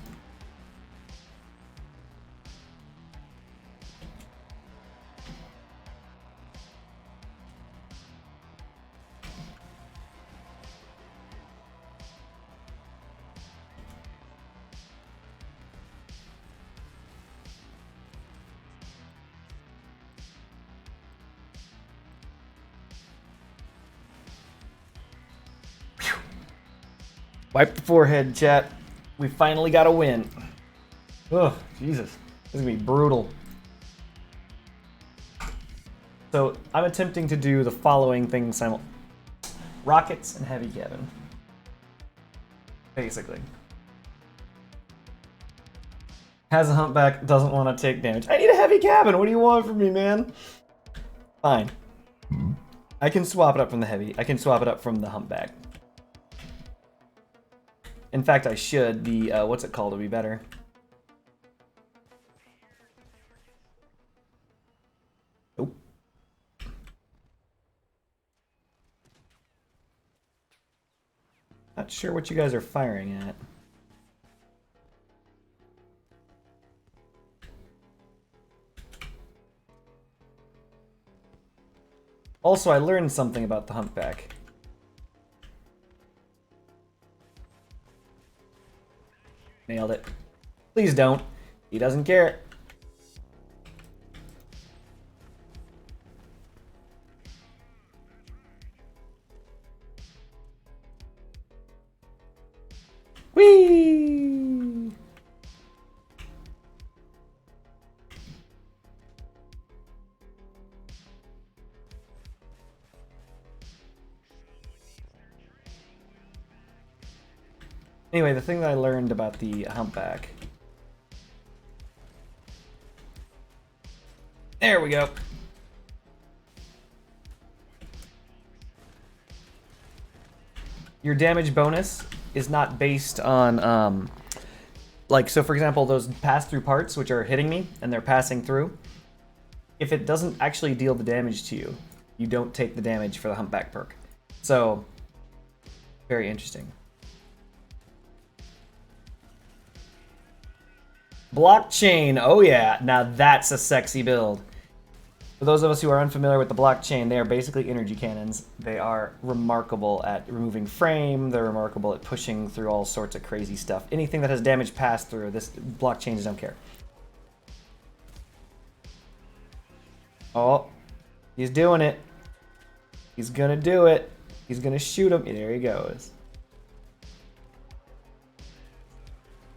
Wipe the forehead, chat. We finally got a win. Oh, Jesus. This is going to be brutal. So, I'm attempting to do the following things rockets and heavy cabin. Basically. Has a humpback, doesn't want to take damage. I need a heavy cabin! What do you want from me, man? Fine. I can swap it up from the heavy. I can swap it up from the humpback. In fact, I should. The, what's it called? Would be better. Nope. Not sure what you guys are firing at. Also, I learned something about the humpback. Nailed it. Please don't. He doesn't care. Whee! Anyway, the thing that I learned about the humpback. There we go. Your damage bonus is not based on Like, so for example, those pass-through parts which are hitting me and they're passing through, if it doesn't actually deal the damage to you, you don't take the damage for the humpback perk. So, very interesting. Blockchain, oh yeah, now that's a sexy build. For those of us who are unfamiliar with the blockchain, they are basically energy cannons. They are remarkable at removing frame, they're remarkable at pushing through all sorts of crazy stuff. Anything that has damage passed through, this blockchains don't care. Oh, he's doing it. He's gonna do it. He's gonna shoot him. There he goes.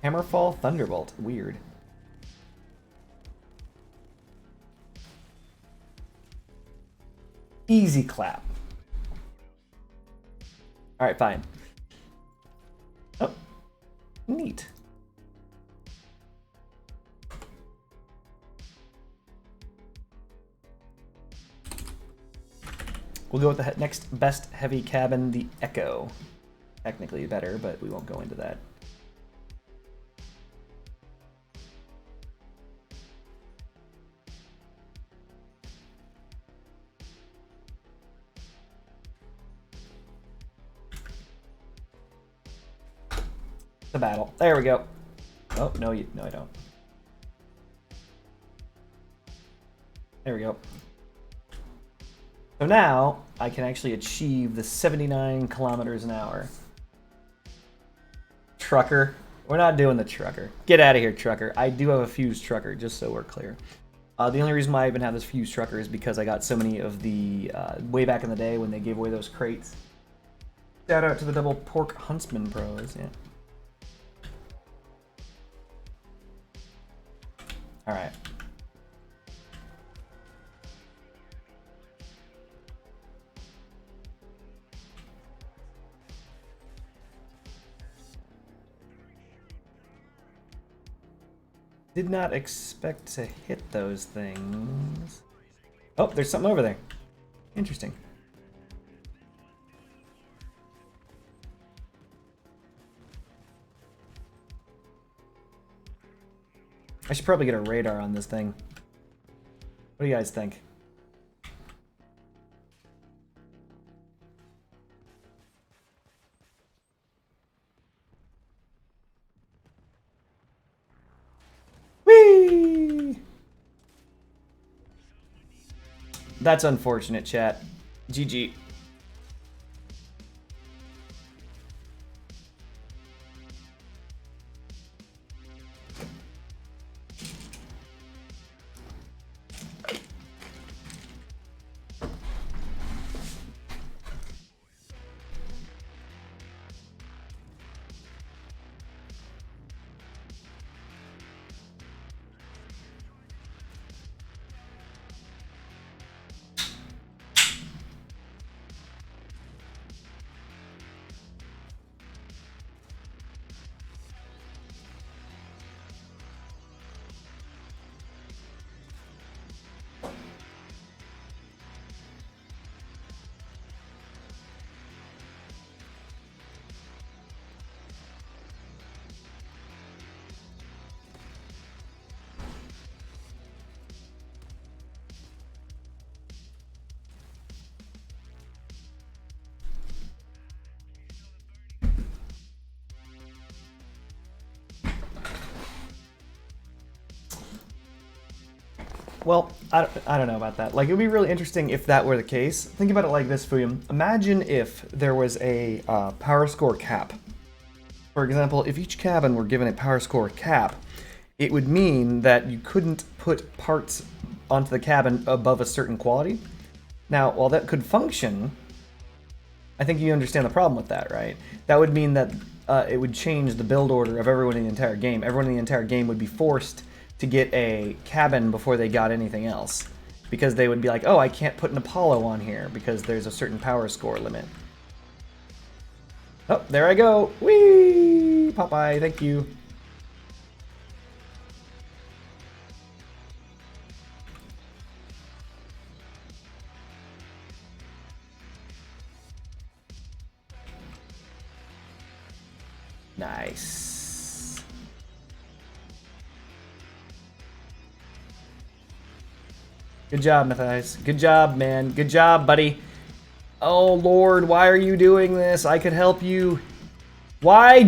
Hammerfall Thunderbolt. Weird. Easy clap. Alright, fine. Oh. Neat. We'll go with the next best heavy cabin, the Echo. Technically better, but we won't go into that. The battle. There we go. Oh, no, no, I don't. There we go. So now I can actually achieve the 79 kilometers an hour. Trucker. We're not doing the trucker. Get out of here, trucker. I do have a fused trucker, just so we're clear. The only reason why I even have this fused trucker is because I got so many of the, way back in the day when they gave away those crates. Shout out to the double pork huntsman pros, yeah. Alright. Did not expect to hit those things. Oh, there's something over there. Interesting. I should probably get a radar on this thing. What do you guys think? Whee! That's unfortunate, chat. GG. Well, I don't know about that. Like, it would be really interesting if that were the case. Think about it like this, Fuyum. Imagine if there was a power score cap. For example, if each cabin were given a power score cap, it would mean that you couldn't put parts onto the cabin above a certain quality. Now, while that could function, I think you understand the problem with that, right? That would mean that it would change the build order of everyone in the entire game. Everyone in the entire game would be forced to get a cabin before they got anything else. Because they would be like, oh, I can't put an Apollo on here because there's a certain power score limit. Oh, there I go. Whee! Popeye, thank you. Nice. Good job, Matthias. Good job, man. Good job, buddy. Oh, Lord, why are you doing this? I could help you. Why?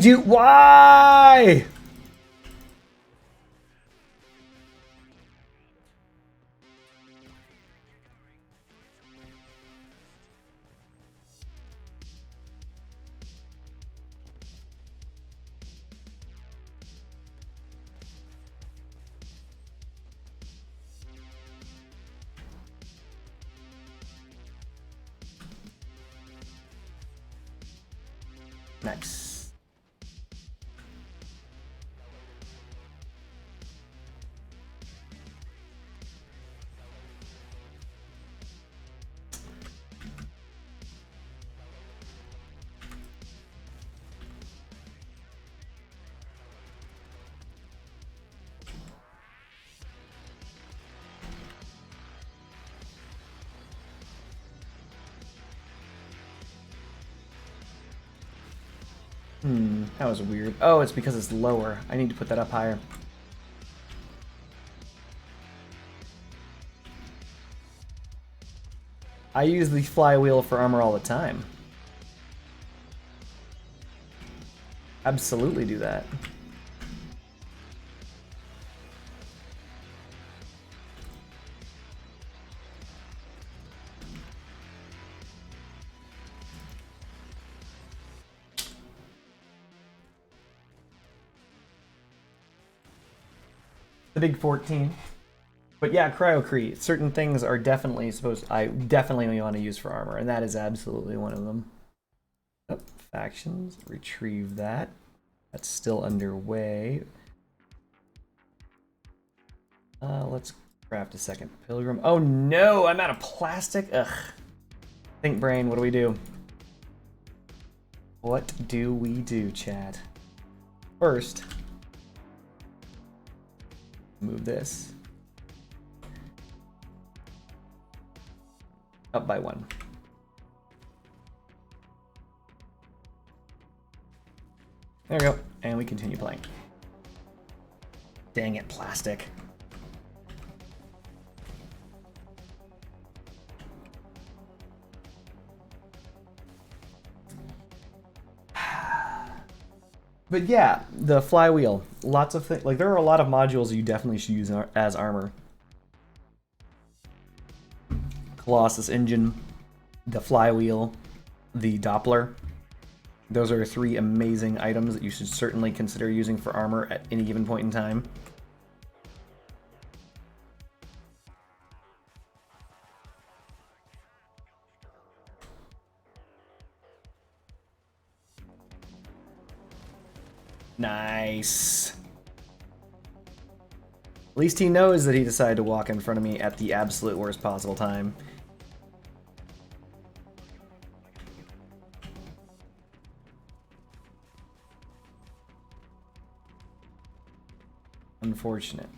Nice. That was weird. Oh, it's because it's lower. I need to put that up higher. I use the flywheel for armor all the time. Absolutely do that. The big 14. But yeah, Cryocrete. Certain things are definitely I definitely want to use for armor, and that is absolutely one of them. Oh, factions. Retrieve that. That's still underway. Let's craft a second pilgrim. Oh no, I'm out of plastic. Ugh. Think brain, what do we do? What do we do, chat? First, move this up by 1. There we go, and we continue playing. Dang it, plastic. But yeah, the flywheel, lots of things. Like, there are a lot of modules you definitely should use as armor. Colossus engine, the flywheel, the Doppler. Those are 3 amazing items that you should certainly consider using for armor at any given point in time. Nice. At least he knows that he decided to walk in front of me at the absolute worst possible time. Unfortunate.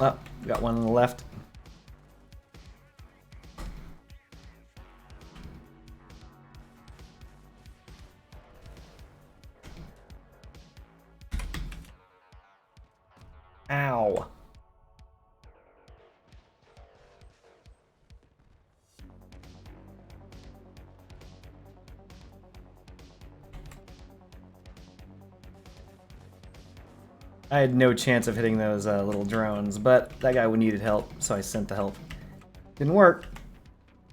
Oh, got one on the left. Ow. I had no chance of hitting those little drones, but that guy needed help, so I sent the help. Didn't work,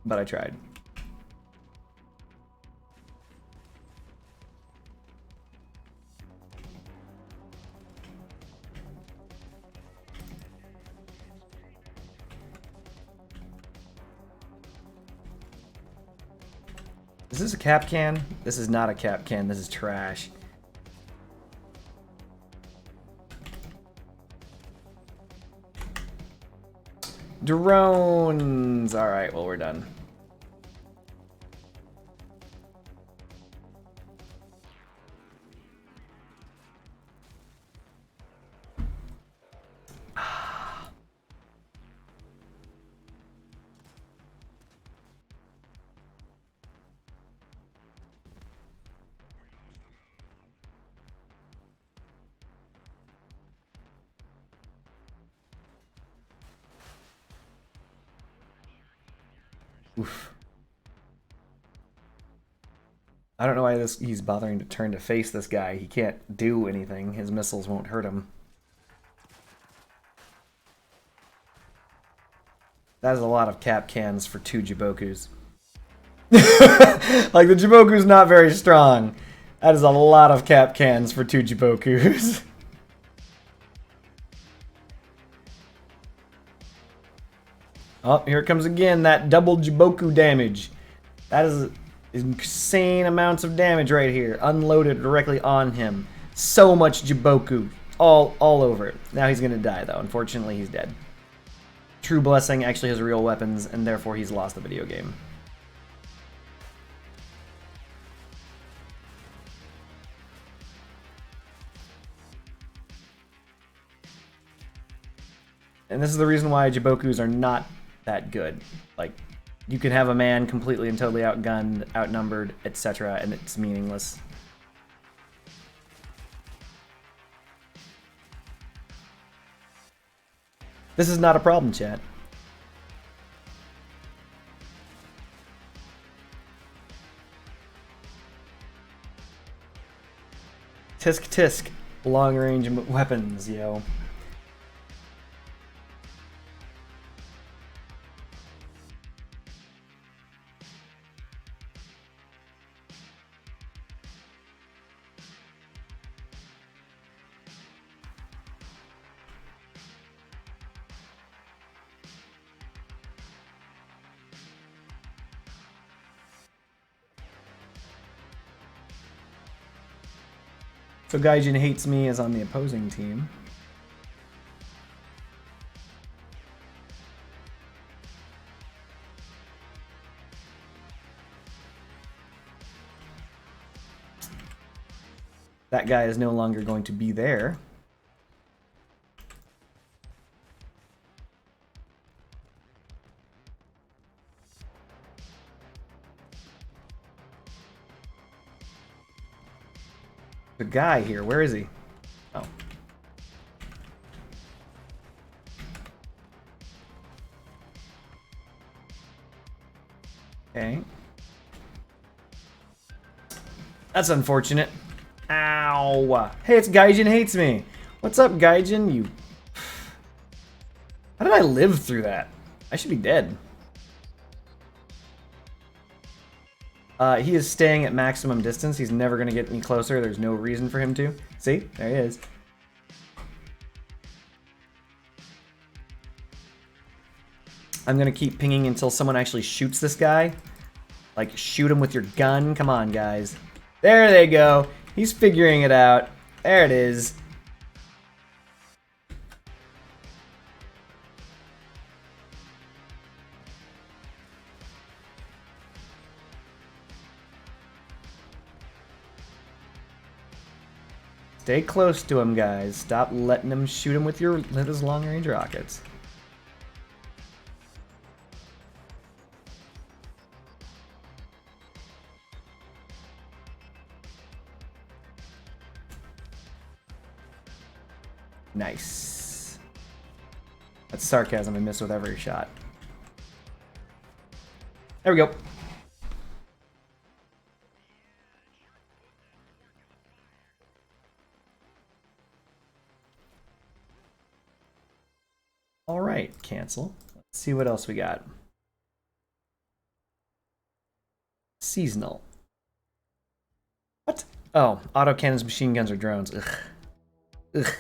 but I tried. Is this a cap can? This is not a cap can, this is trash. Drones! Alright, well, we're done. Oof. I don't know why he's bothering to turn to face this guy. He can't do anything. His missiles won't hurt him. That is a lot of cap cans for 2 Jibokus. Like, the Jiboku's not very strong. That is a lot of cap cans for 2 Jibokus. Oh, here it comes again, that double Jiboku damage. That is insane amounts of damage right here, unloaded directly on him. So much Jiboku, all over it. Now he's gonna die though, unfortunately he's dead. True Blessing actually has real weapons, and therefore he's lost the video game. And this is the reason why Jibokus are not that good. Like, you can have a man completely and totally outgunned, outnumbered, etc., and it's meaningless. This is not a problem, chat. Tisk tisk, long range weapons, yo. So Gaijin Hates Me is on the opposing team. That guy is no longer going to be there. The guy here, where is he? Oh. Okay. That's unfortunate. Ow. Hey, it's Gaijin Hates Me. What's up, Gaijin? You... How did I live through that? I should be dead. He is staying at maximum distance. He's never going to get any closer. There's no reason for him to. See? There he is. I'm going to keep pinging until someone actually shoots this guy. Like, shoot him with your gun. Come on, guys. There they go. He's figuring it out. There it is. Stay close to him, guys. Stop letting him shoot him with his long-range rockets. Nice. That's sarcasm I miss with every shot. There we go. All right, cancel. Let's see what else we got. Seasonal. What? Oh, autocannons, machine guns, or drones. Ugh. Ugh.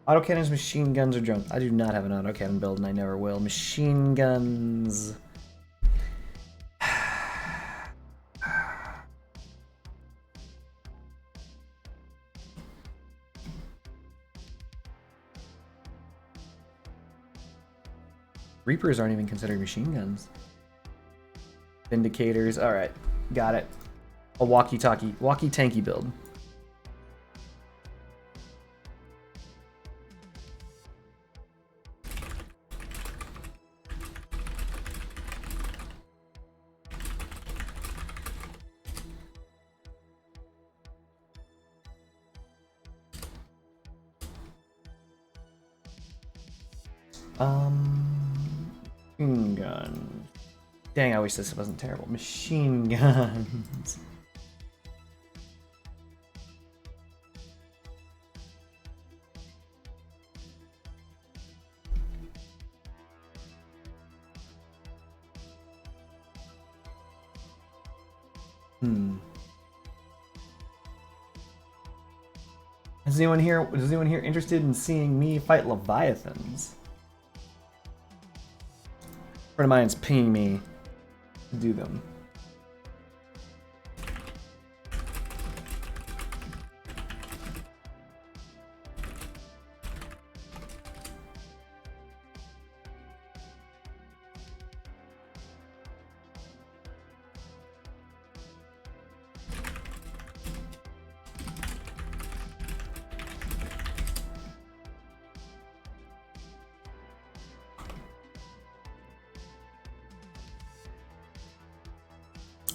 Autocannons, machine guns, or drones. I do not have an autocannon build, and I never will. Machine guns. Reapers aren't even considered machine guns. Vindicators. Alright. Got it. A walkie-tanky build. Machine gun. Dang, I wish this wasn't terrible. Machine guns. Is anyone here interested in seeing me fight Leviathans? A friend of mine's pinging me to do them.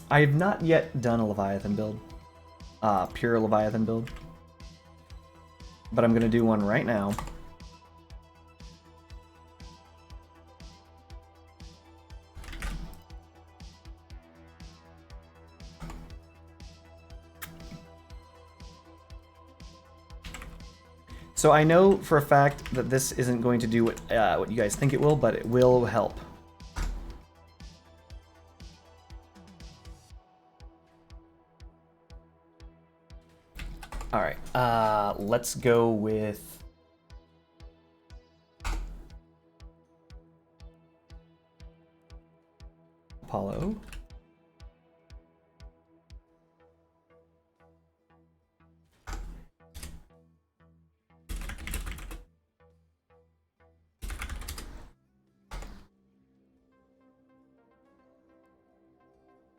I have not yet done a Leviathan build, pure Leviathan build, but I'm gonna do one right now. So I know for a fact that this isn't going to do what you guys think it will, but it will help. All right, let's go with Apollo.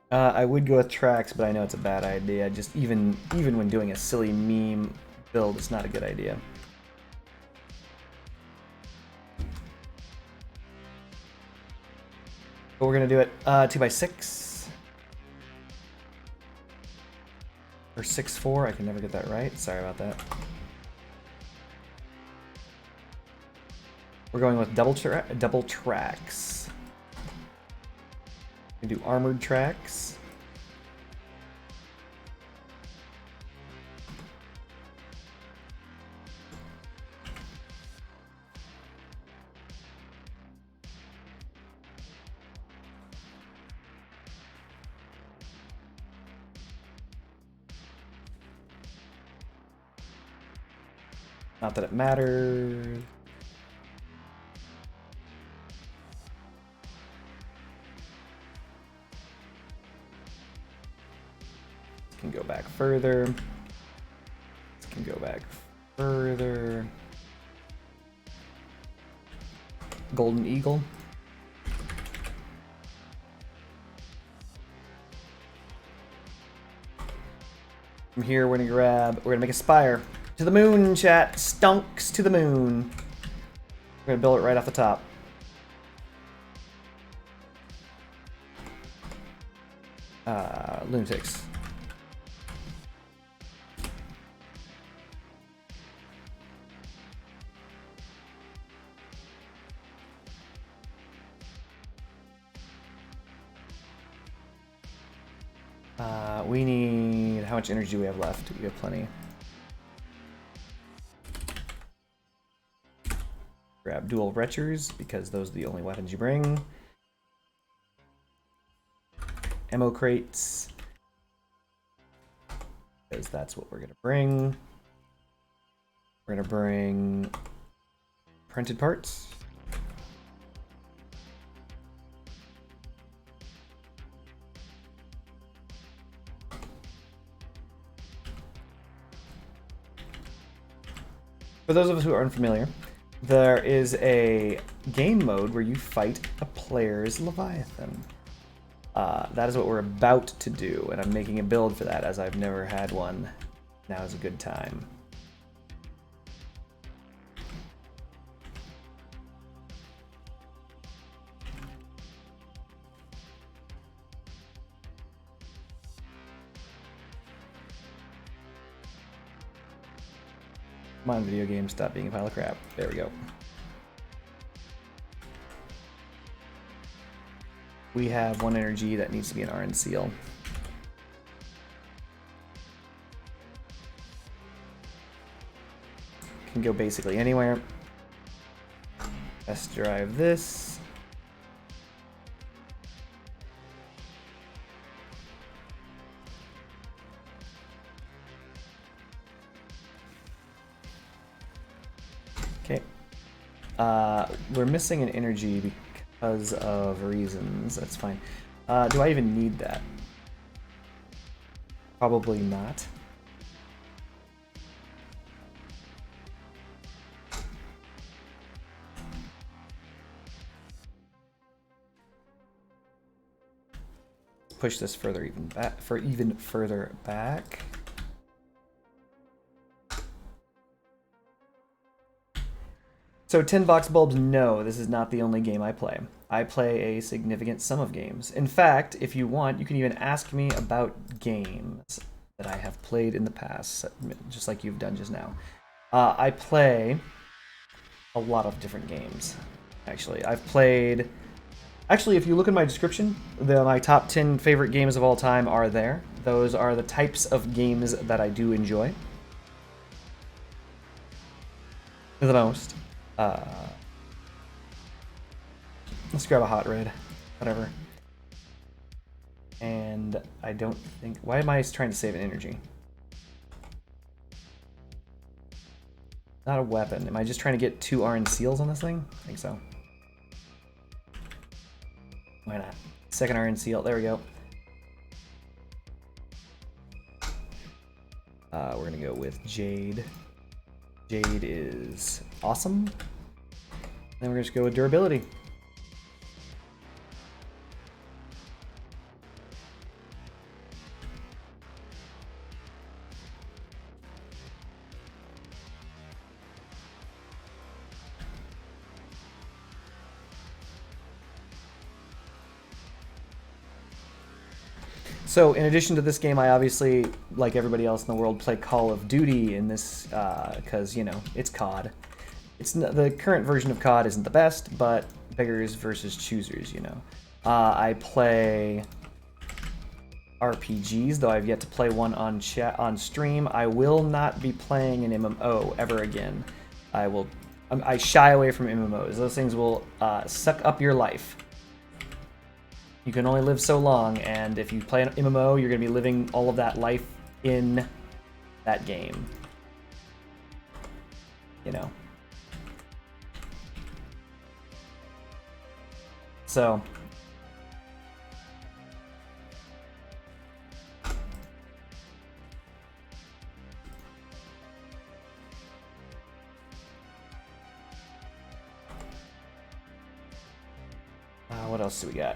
I would go with TeknoAXE, but I know it's a bad idea. Just even when doing a silly meme build, it's not a good idea. But we're gonna do it 2x6 or 6-4. I can never get that right. Sorry about that. We're going with double TeknoAXE. We do armored tracks. Not that it matters. Can go back further. This can go back further. Golden Eagle. From here, we're gonna make a spire to the moon, chat. Stunks to the moon. We're gonna build it right off the top. Lunatics. We need... How much energy do we have left? We have plenty. Grab dual retchers, because those are the only weapons you bring. Ammo crates, because that's what we're going to bring. We're going to bring printed parts. For those of us who are unfamiliar, there is a game mode where you fight a player's Leviathan. That is what we're about to do, and I'm making a build for that as I've never had one. Now is a good time. Come on, video games, stop being a pile of crap. There we go. We have 1 energy that needs to be an RN seal. Can go basically anywhere. Let's drive this. Okay. We're missing an energy because of reasons. That's fine. Do I even need that? Probably not. Push this further even further back. So 10 box bulbs, no, this is not the only game I play. I play a significant sum of games. In fact, if you want, you can even ask me about games that I have played in the past, just like you've done just now. I play a lot of different games, actually. I've played... Actually, if you look in my description, my top 10 favorite games of all time are there. Those are the types of games that I do enjoy the most. Let's grab a hot red, whatever. And I don't think... Why am I trying to save an energy? Not a weapon. Am I just trying to get 2 RN seals on this thing? I think so. Why not? Second RN seal. There we go. We're gonna go with Jade. Jade is awesome. Then we're gonna just go with durability. So in addition to this game, I obviously, like everybody else in the world, play Call of Duty in this, because, you know, it's COD. The current version of COD isn't the best, but beggars versus choosers, you know. I play RPGs, though I've yet to play one on stream. I will not be playing an MMO ever again. I shy away from MMOs. Those things will suck up your life. You can only live so long, and if you play an MMO, you're going to be living all of that life in that game. You know. So. What else do we got?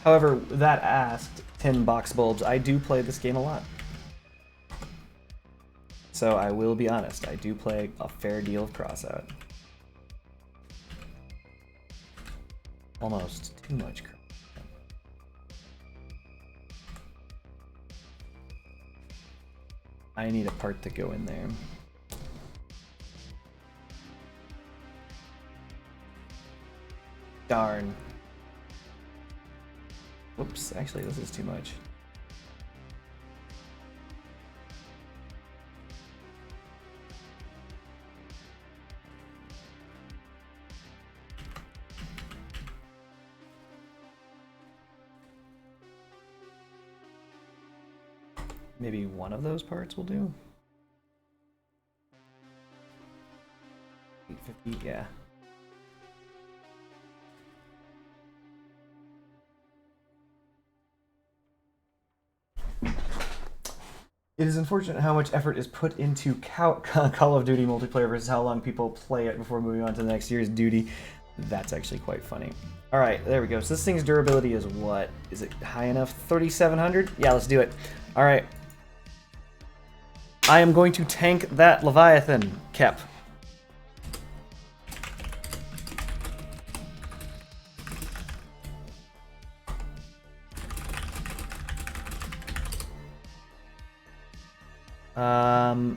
However, that asked 10 box bulbs, I do play this game a lot. So I will be honest, I do play a fair deal of crossout. Almost too much crossout. I need a part to go in there. Darn. Whoops, actually this is too much. Maybe one of those parts will do. 850, yeah. It is unfortunate how much effort is put into Call of Duty multiplayer versus how long people play it before moving on to the next year's duty. That's actually quite funny. All right, there we go. So this thing's durability is what? Is it high enough? 3,700? Yeah, let's do it. All right. I am going to tank that Leviathan, Kep.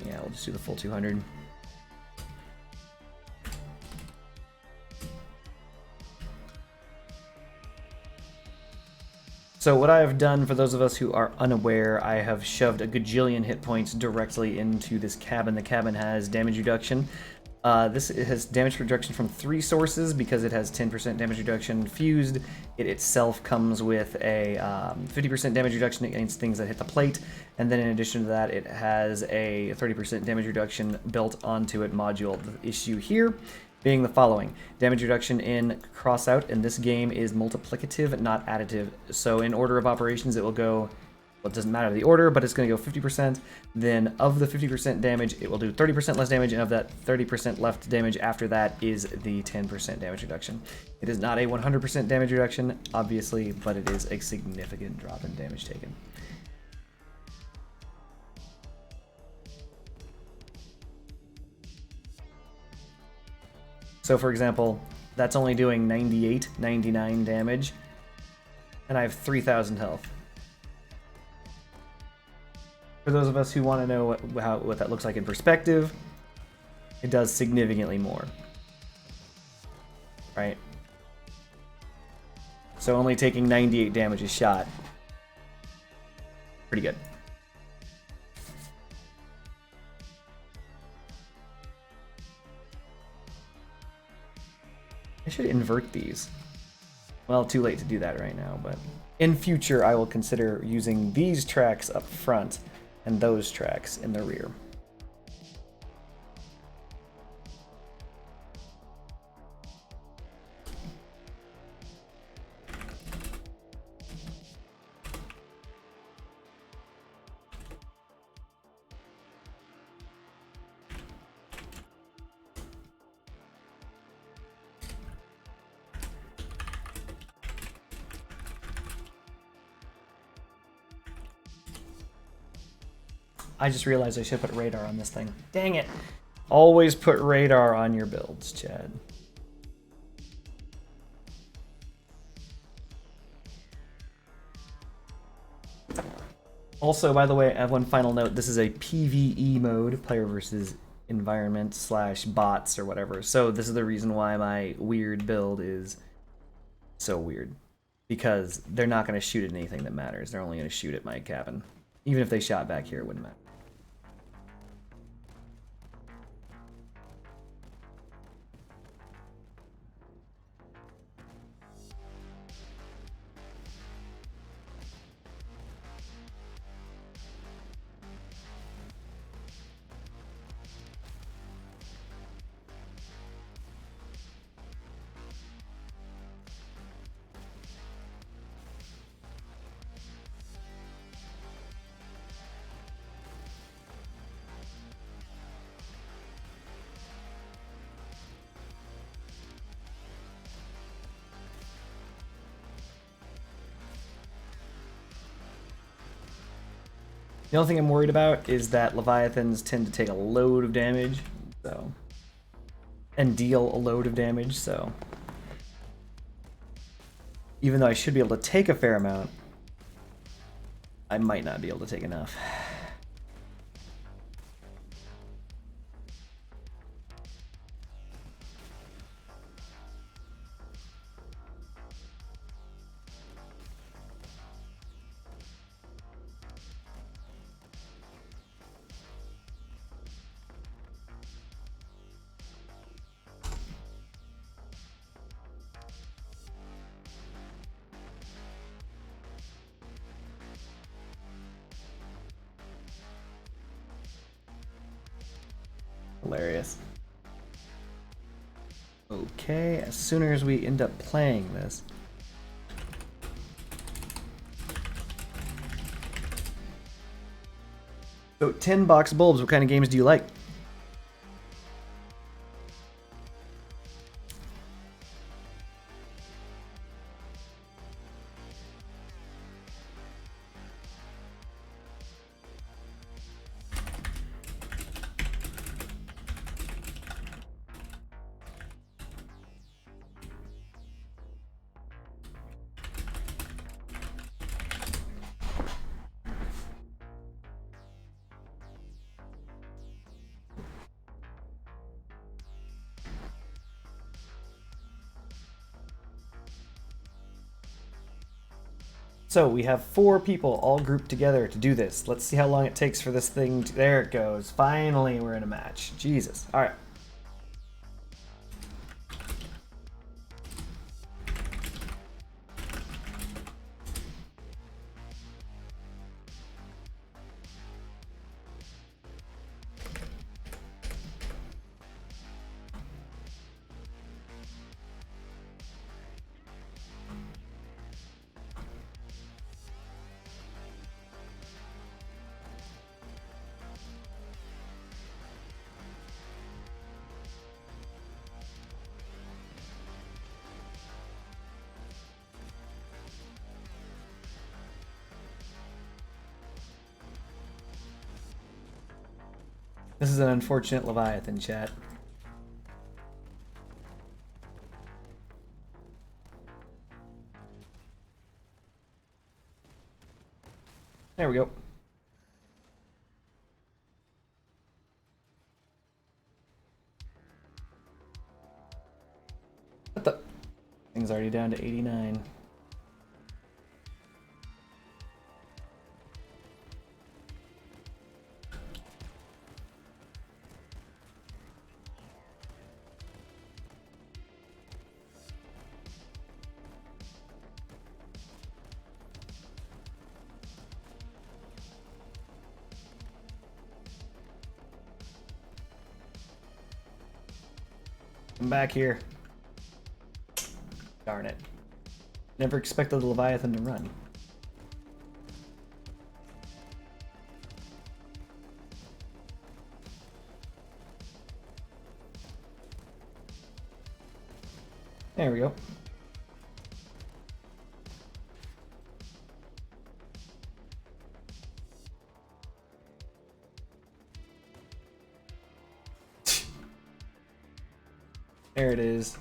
Yeah, we'll just do the full 200. So what I have done, for those of us who are unaware, I have shoved a gajillion hit points directly into this cabin. The cabin has damage reduction. This has damage reduction from 3 sources because it has 10% damage reduction fused. It itself comes with a 50% damage reduction against things that hit the plate, and then in addition to that, it has a 30% damage reduction built onto it module. The issue here being the following. Damage reduction in crossout in this game is multiplicative, not additive. So in order of operations, it will go, well, it doesn't matter the order, but it's going to go 50%. Then of the 50% damage, it will do 30% less damage, and of that 30% left damage after that is the 10% damage reduction. It is not a 100% damage reduction, obviously, but it is a significant drop in damage taken. So for example, that's only doing 98, 99 damage, and I have 3,000 health. For those of us who want to know what that looks like in perspective, it does significantly more. Right? So only taking 98 damage a shot. Pretty good. I should invert these. Well, too late to do that right now, but in future I will consider using these tracks up front and those tracks in the rear. I just realized I should put radar on this thing. Dang it. Always put radar on your builds, Chad. Also, by the way, I have one final note. This is a PvE mode, player versus environment / bots or whatever. So this is the reason why my weird build is so weird. Because they're not going to shoot at anything that matters. They're only going to shoot at my cabin. Even if they shot back here, it wouldn't matter. The only thing I'm worried about is that Leviathans tend to take a load of damage, so, and deal a load of damage, so even though I should be able to take a fair amount, I might not be able to take enough. Hilarious. Okay, as soon as we end up playing this, So 10 box bulbs, what kind of games do you like? So we have 4 people all grouped together to do this. Let's see how long it takes for this thing to... There it goes. Finally, we're in a match. Jesus. All right. This is an unfortunate Leviathan, chat. There we go. What the? Thing's already down to 89. I'm back here. Darn it. Never expected the Leviathan to run. There we go. There it is.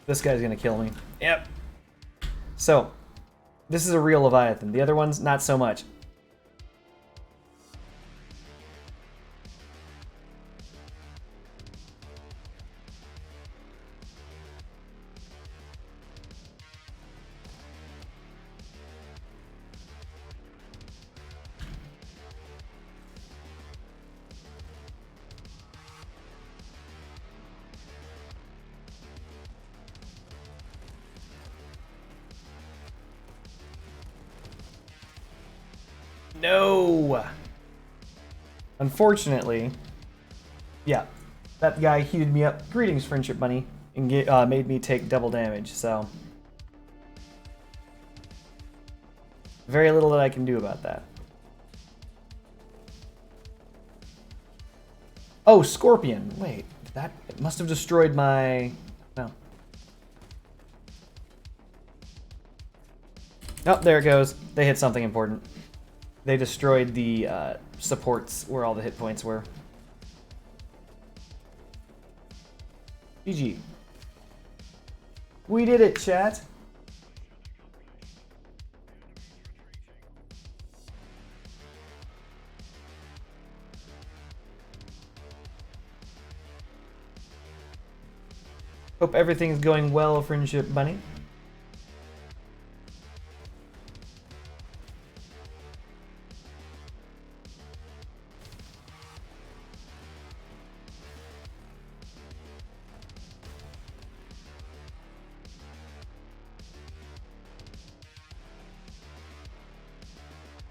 This guy's gonna kill me. Yep. So, this is a real Leviathan. The other ones, not so much. No! Unfortunately, yeah, that guy heated me up. Greetings, Friendship Bunny, and made me take double damage, so... Very little that I can do about that. Oh, Scorpion! Wait, that it must have destroyed my... No. Oh, there it goes. They hit something important. They destroyed the supports where all the hit points were. GG. We did it, chat. Hope everything's going well, Friendship Bunny.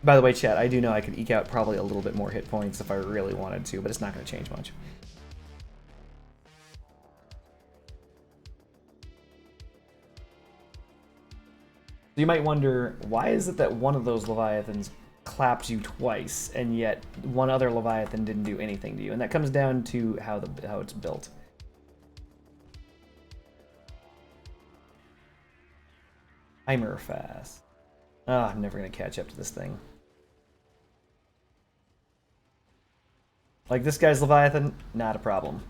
By the way, chat, I do know I could eke out probably a little bit more hit points if I really wanted to, but it's not going to change much. You might wonder, why is it that one of those Leviathans clapped you twice, and yet one other Leviathan didn't do anything to you. And that comes down to how it's built. Timer fast. Oh, I'm never gonna catch up to this thing. Like this guy's Leviathan, not a problem.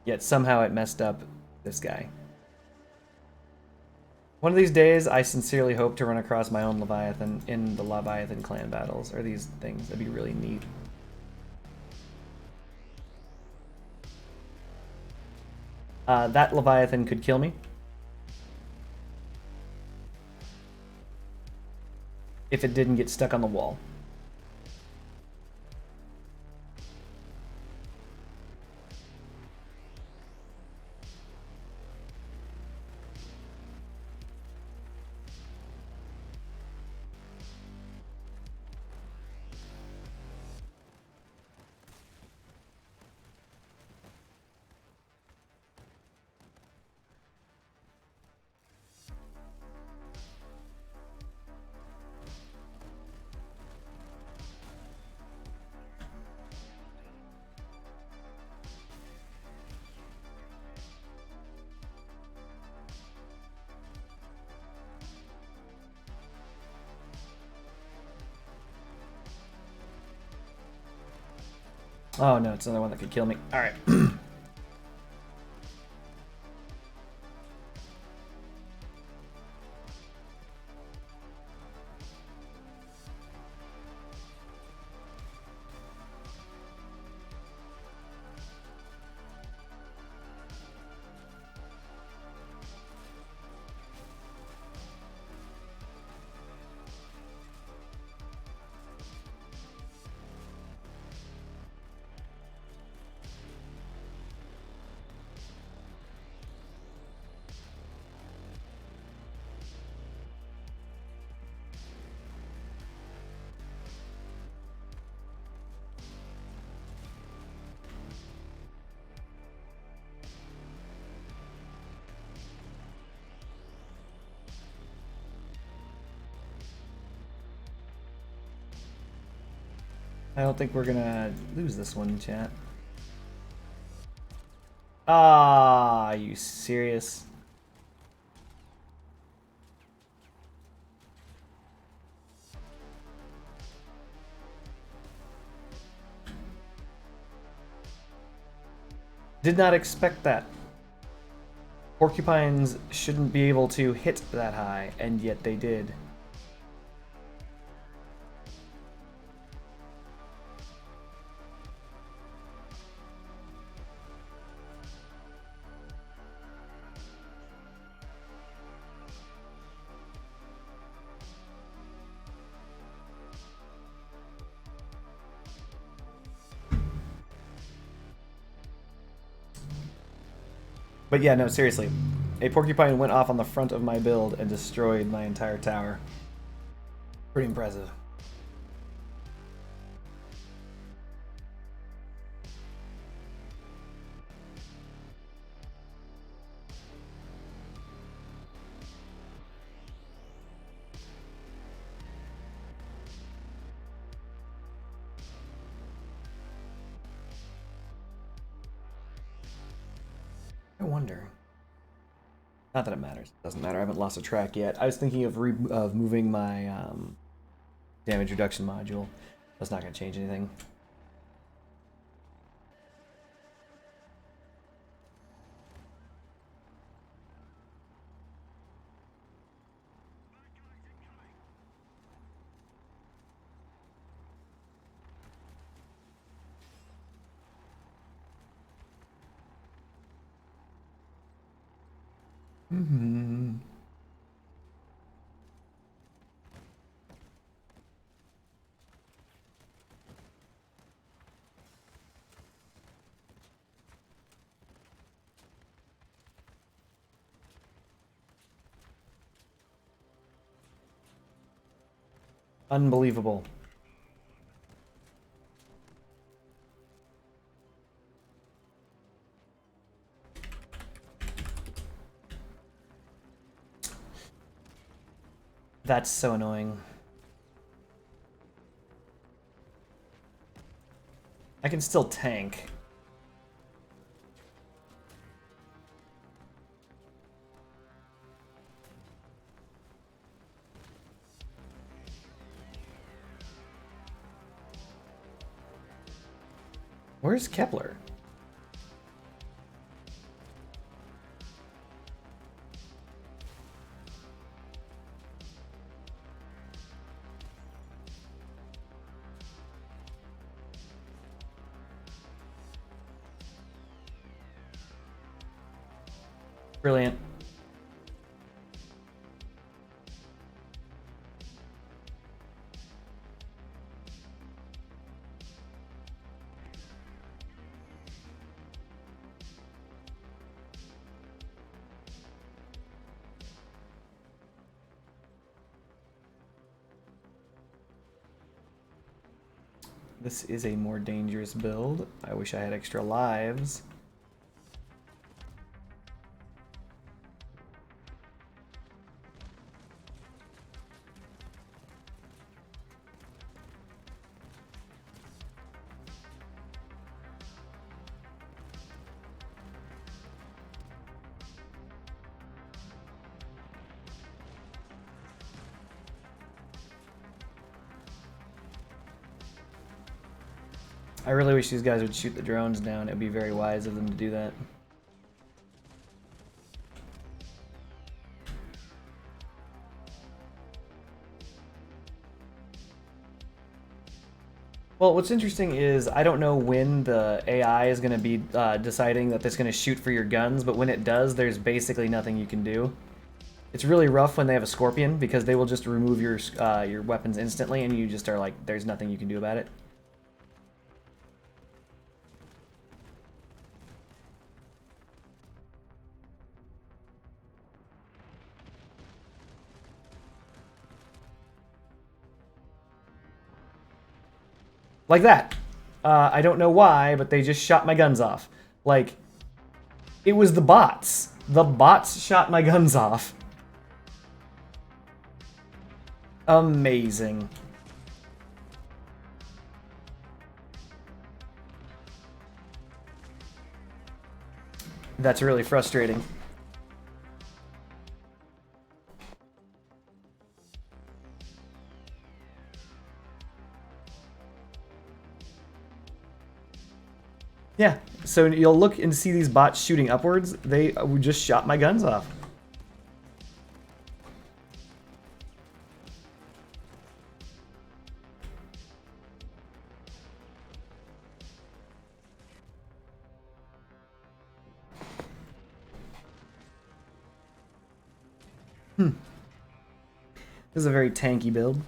Yet somehow it messed up this guy. One of these days, I sincerely hope to run across my own Leviathan in the Leviathan clan battles, or these things. That'd be really neat. That Leviathan could kill me. If it didn't get stuck on the wall. Oh no, it's another one that could kill me. Alright. I don't think we're gonna lose this one, chat. Ah, are you serious? Did not expect that. Porcupines shouldn't be able to hit that high, and yet they did. But yeah, no, seriously. A porcupine went off on the front of my build and destroyed my entire tower. Pretty impressive. I wonder. Not that it matters. It doesn't matter. I haven't lost a track yet. I was thinking of moving my damage reduction module. That's not going to change anything. Mm-hmm. Unbelievable. That's so annoying. I can still tank. Where's Kepler? Brilliant. This is a more dangerous build. I wish I had extra lives. I really wish these guys would shoot the drones down. It would be very wise of them to do that. Well, what's interesting is I don't know when the AI is going to be deciding that it's going to shoot for your guns, but when it does, there's basically nothing you can do. It's really rough when they have a Scorpion because they will just remove your weapons instantly, and you just are like, there's nothing you can do about it. Like that. I don't know why, but they just shot my guns off. Like, it was the bots. The bots shot my guns off. Amazing. That's really frustrating. Yeah, so you'll look and see these bots shooting upwards. They just shot my guns off. This is a very tanky build.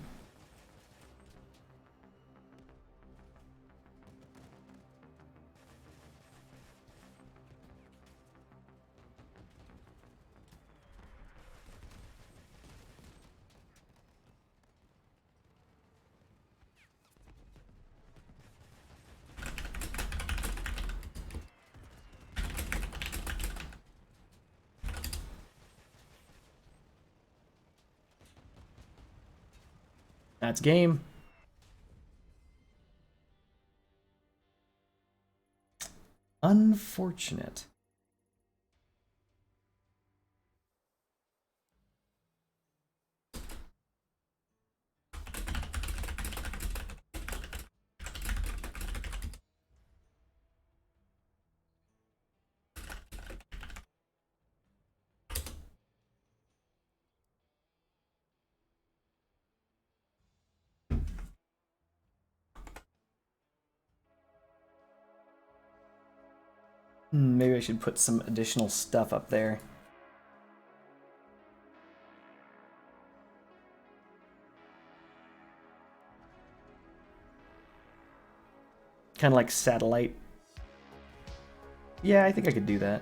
That's game. Unfortunate. Maybe I should put some additional stuff up there. Kind of like satellite. Yeah, I think I could do that.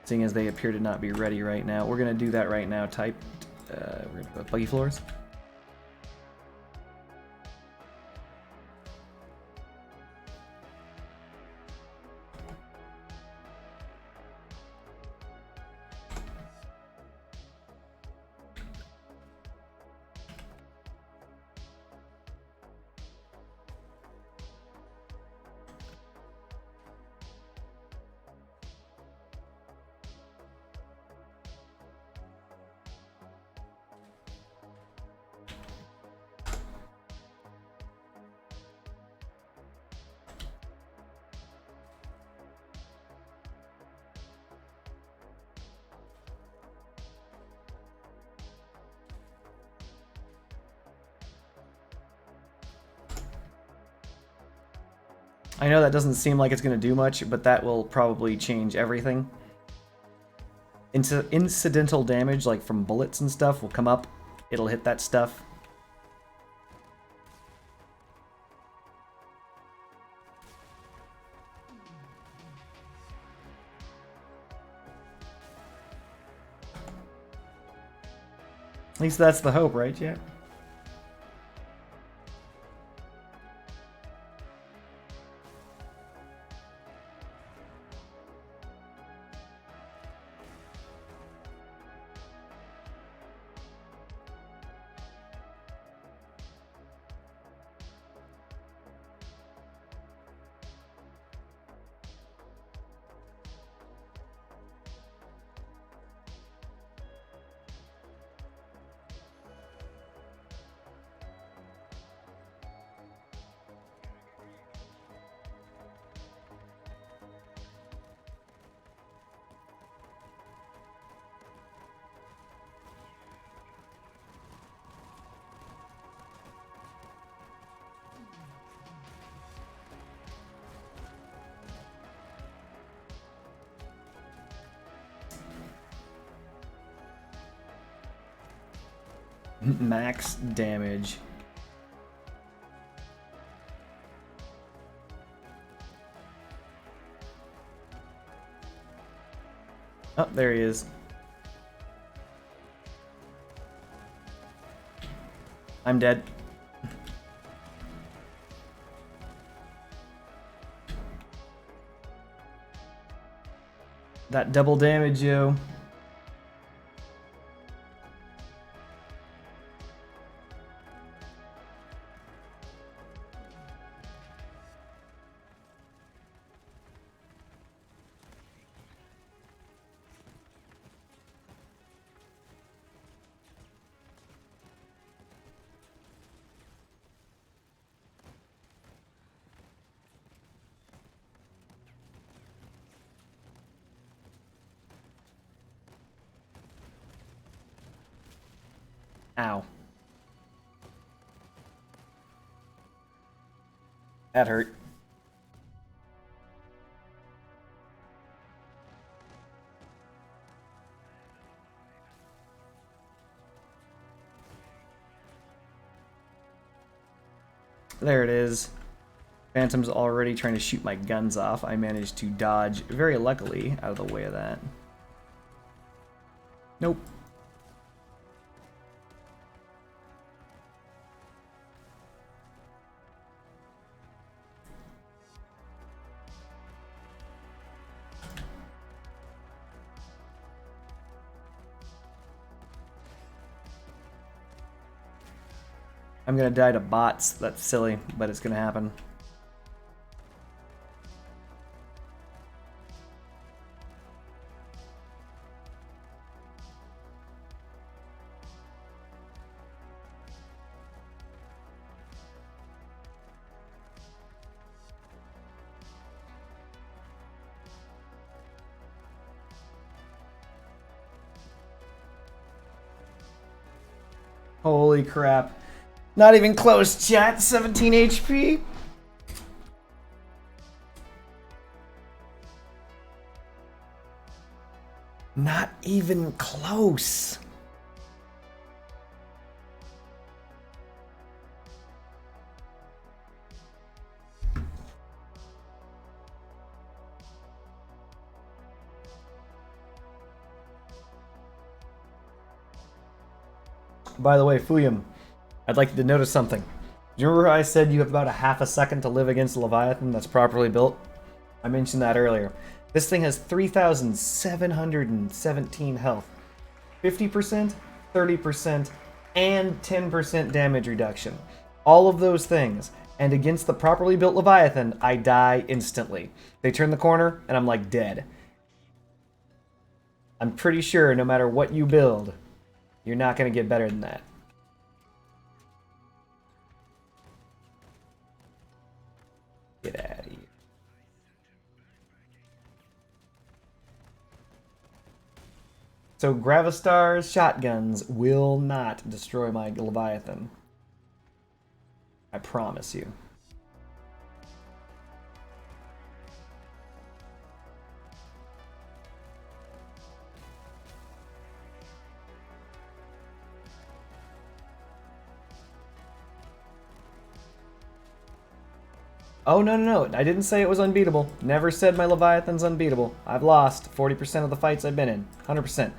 Seeing as they appear to not be ready right now. We're going to do that right now. Type We're gonna go with buggy floors. I know that doesn't seem like it's going to do much, but that will probably change everything. Incidental damage, like from bullets and stuff, will come up. It'll hit that stuff. At least that's the hope, right, Jack? Max damage. Oh, there he is. I'm dead. That double damage, yo. Ow. That hurt. There it is. Phantom's already trying to shoot my guns off. I managed to dodge, very luckily, out of the way of that. Nope. I'm gonna die to bots. That's silly, but it's gonna happen. Holy crap. Not even close, chat. 17 HP. Not even close. By the way, Fuyum, I'd like you to notice something. Do you remember how I said you have about a half a second to live against a Leviathan that's properly built? I mentioned that earlier. This thing has 3,717 health. 50%, 30%, and 10% damage reduction. All of those things. And against the properly built Leviathan, I die instantly. They turn the corner, and I'm like dead. I'm pretty sure no matter what you build, you're not going to get better than that. Get out of here. So Gravistar's shotguns will not destroy my Leviathan. I promise you. Oh, no, no, no. I didn't say it was unbeatable. Never said my Leviathan's unbeatable. I've lost 40% of the fights I've been in. 100%.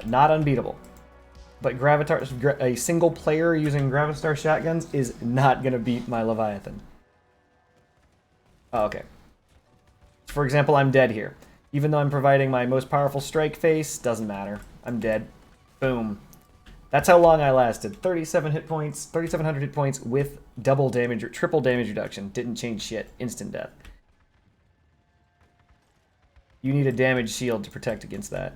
Not unbeatable. But Gravitar, a single player using Gravistar shotguns is not going to beat my Leviathan. Oh, okay. For example, I'm dead here. Even though I'm providing my most powerful strike face, doesn't matter. I'm dead. Boom. That's how long I lasted. 37 hit points, 3,700 hit points with double damage or triple damage reduction. Didn't change shit. Instant death. You need a damage shield to protect against that.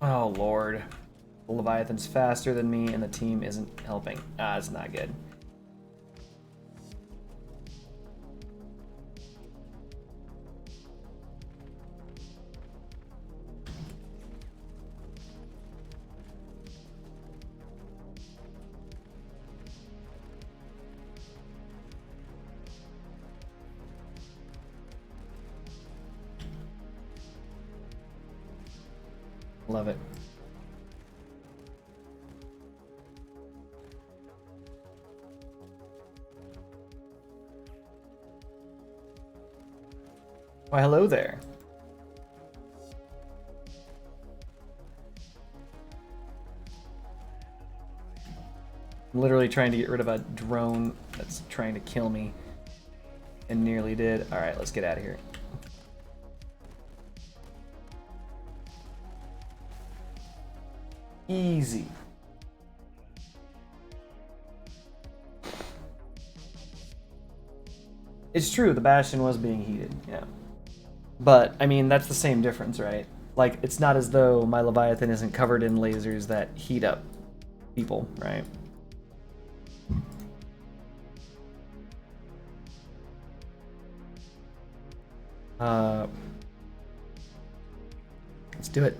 Oh, Lord. The Leviathan's faster than me, and the team isn't helping. Ah, it's not good. Love it. Why, hello there. I'm literally trying to get rid of a drone that's trying to kill me. And nearly did. Alright, let's get out of here. Easy. It's true, the Bastion was being heated, yeah. But, I mean, that's the same difference, right? Like, it's not as though my Leviathan isn't covered in lasers that heat up people, right? Let's do it.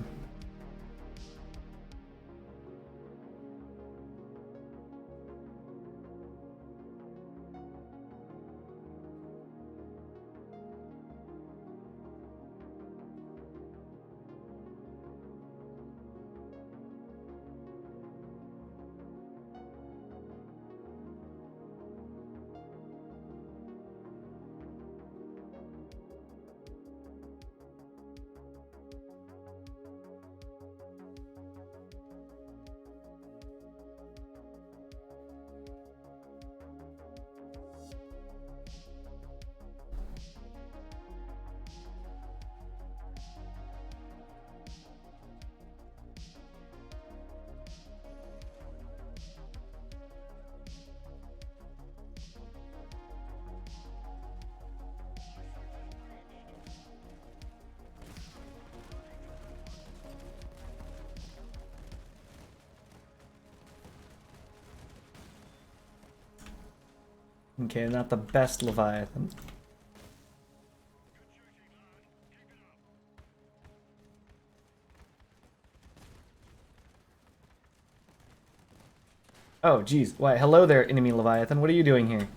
Okay, not the best Leviathan. Oh, geez. Why, hello there, enemy Leviathan. What are you doing here?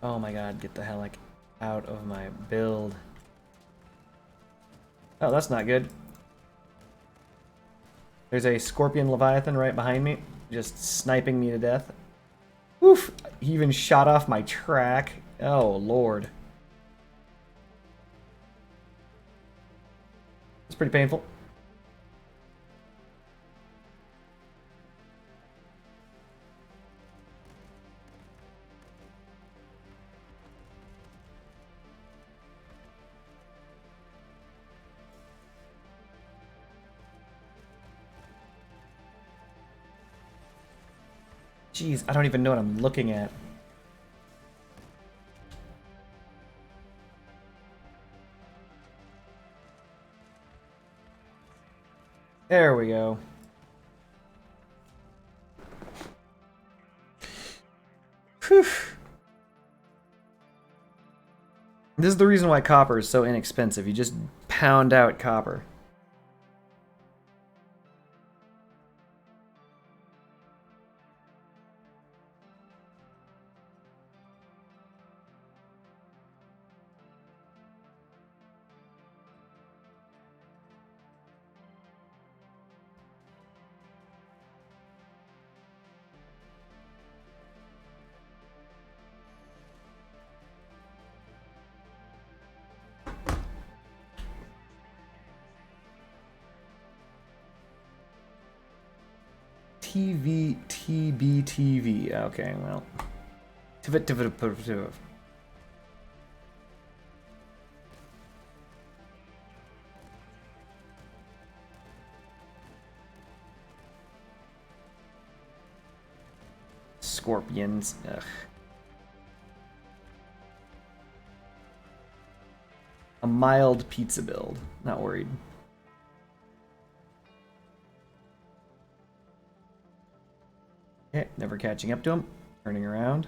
Oh my god, get the hell out of my build. Oh, that's not good. There's a Scorpion Leviathan right behind me, just sniping me to death. Oof! He even shot off my track. Oh, lord. It's pretty painful. Jeez, I don't even know what I'm looking at. There we go. Whew. This is the reason why copper is so inexpensive. You just pound out copper. TB. Okay, well. Scorpions. Ugh. A mild pizza build. Not worried. Okay, never catching up to him. Turning around.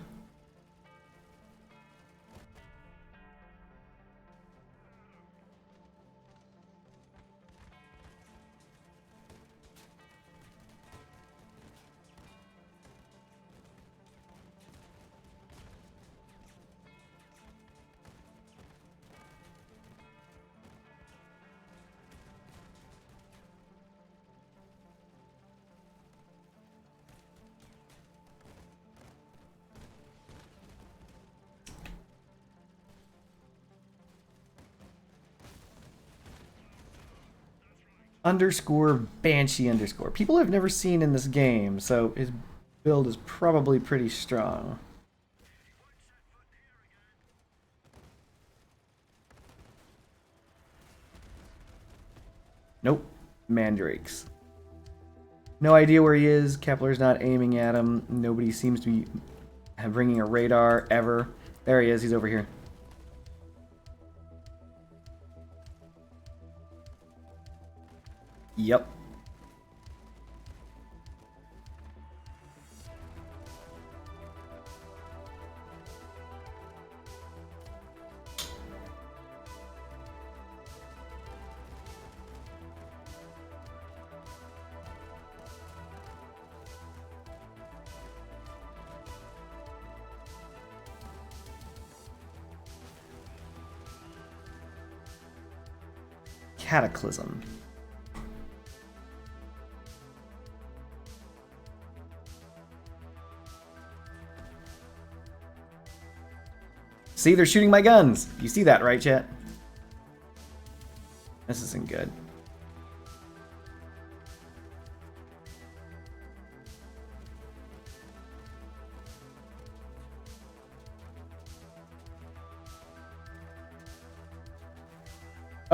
Underscore Banshee underscore. People I've never seen in this game, so his build is probably pretty strong. Nope. Mandrakes. No idea where he is. Kepler's not aiming at him. Nobody seems to be bringing a radar ever. There he is. He's over here. Yep. Cataclysm. See, they're shooting my guns. You see that, right, chat? This isn't good.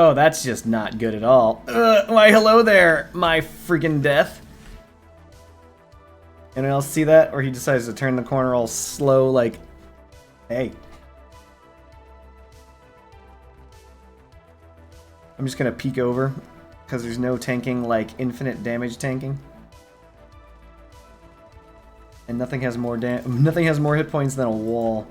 Oh, that's just not good at all. Why, hello there, my freaking death. Anyone else see that? Or he decides to turn the corner all slow, like, hey. I'm just gonna peek over, because there's no tanking like infinite damage tanking. And nothing has more hit points than a wall.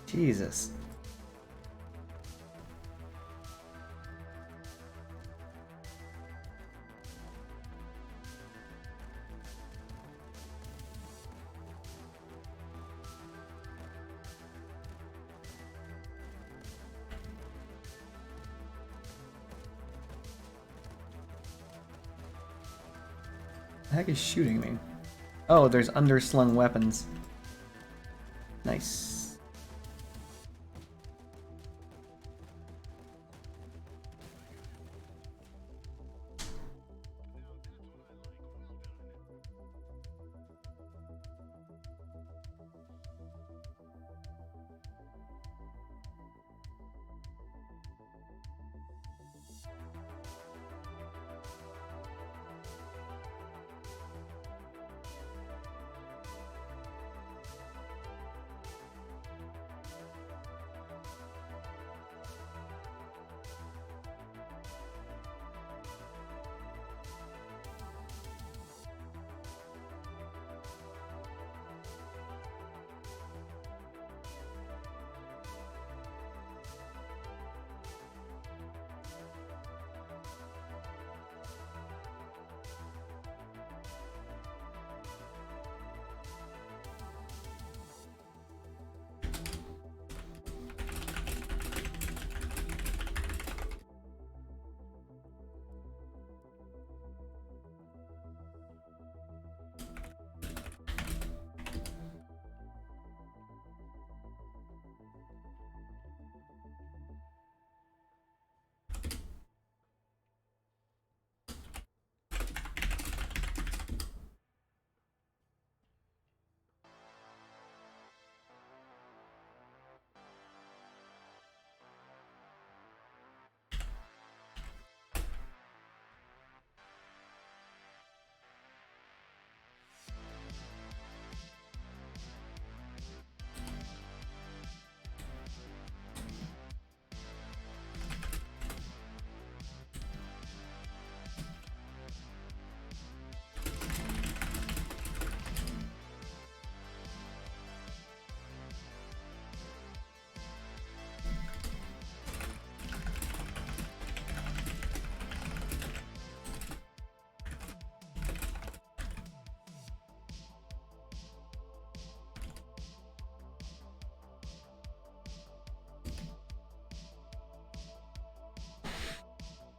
Jesus. The heck is shooting me? Oh, there's underslung weapons. Nice.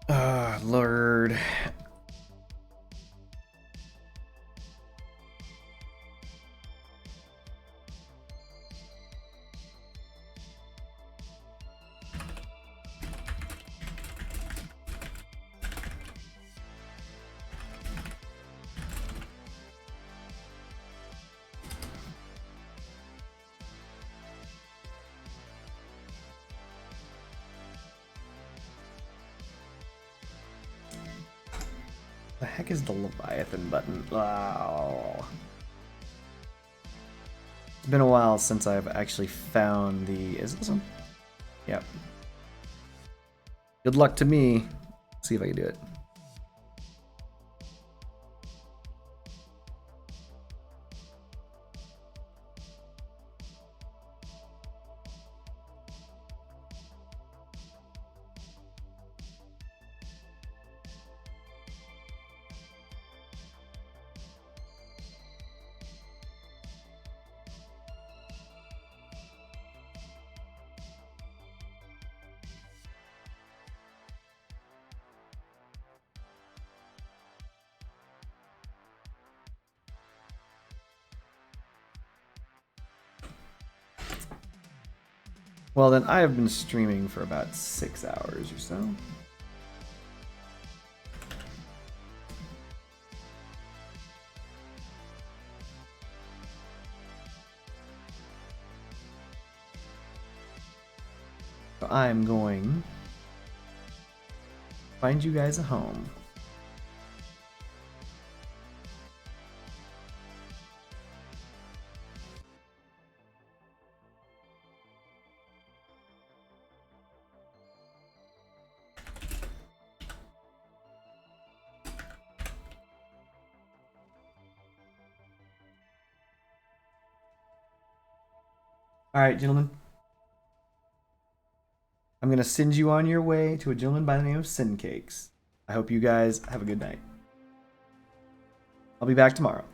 Ah, Lord. The heck is the Leviathan button? Wow. It's been a while since I've actually found the... Is this one? Yep. Good luck to me. See if I can do it. Well, then I have been streaming for about 6 hours or so. So I'm going to find you guys a home. All right, gentlemen. I'm going to send you on your way to a gentleman by the name of Sin Cakes. I hope you guys have a good night. I'll be back tomorrow.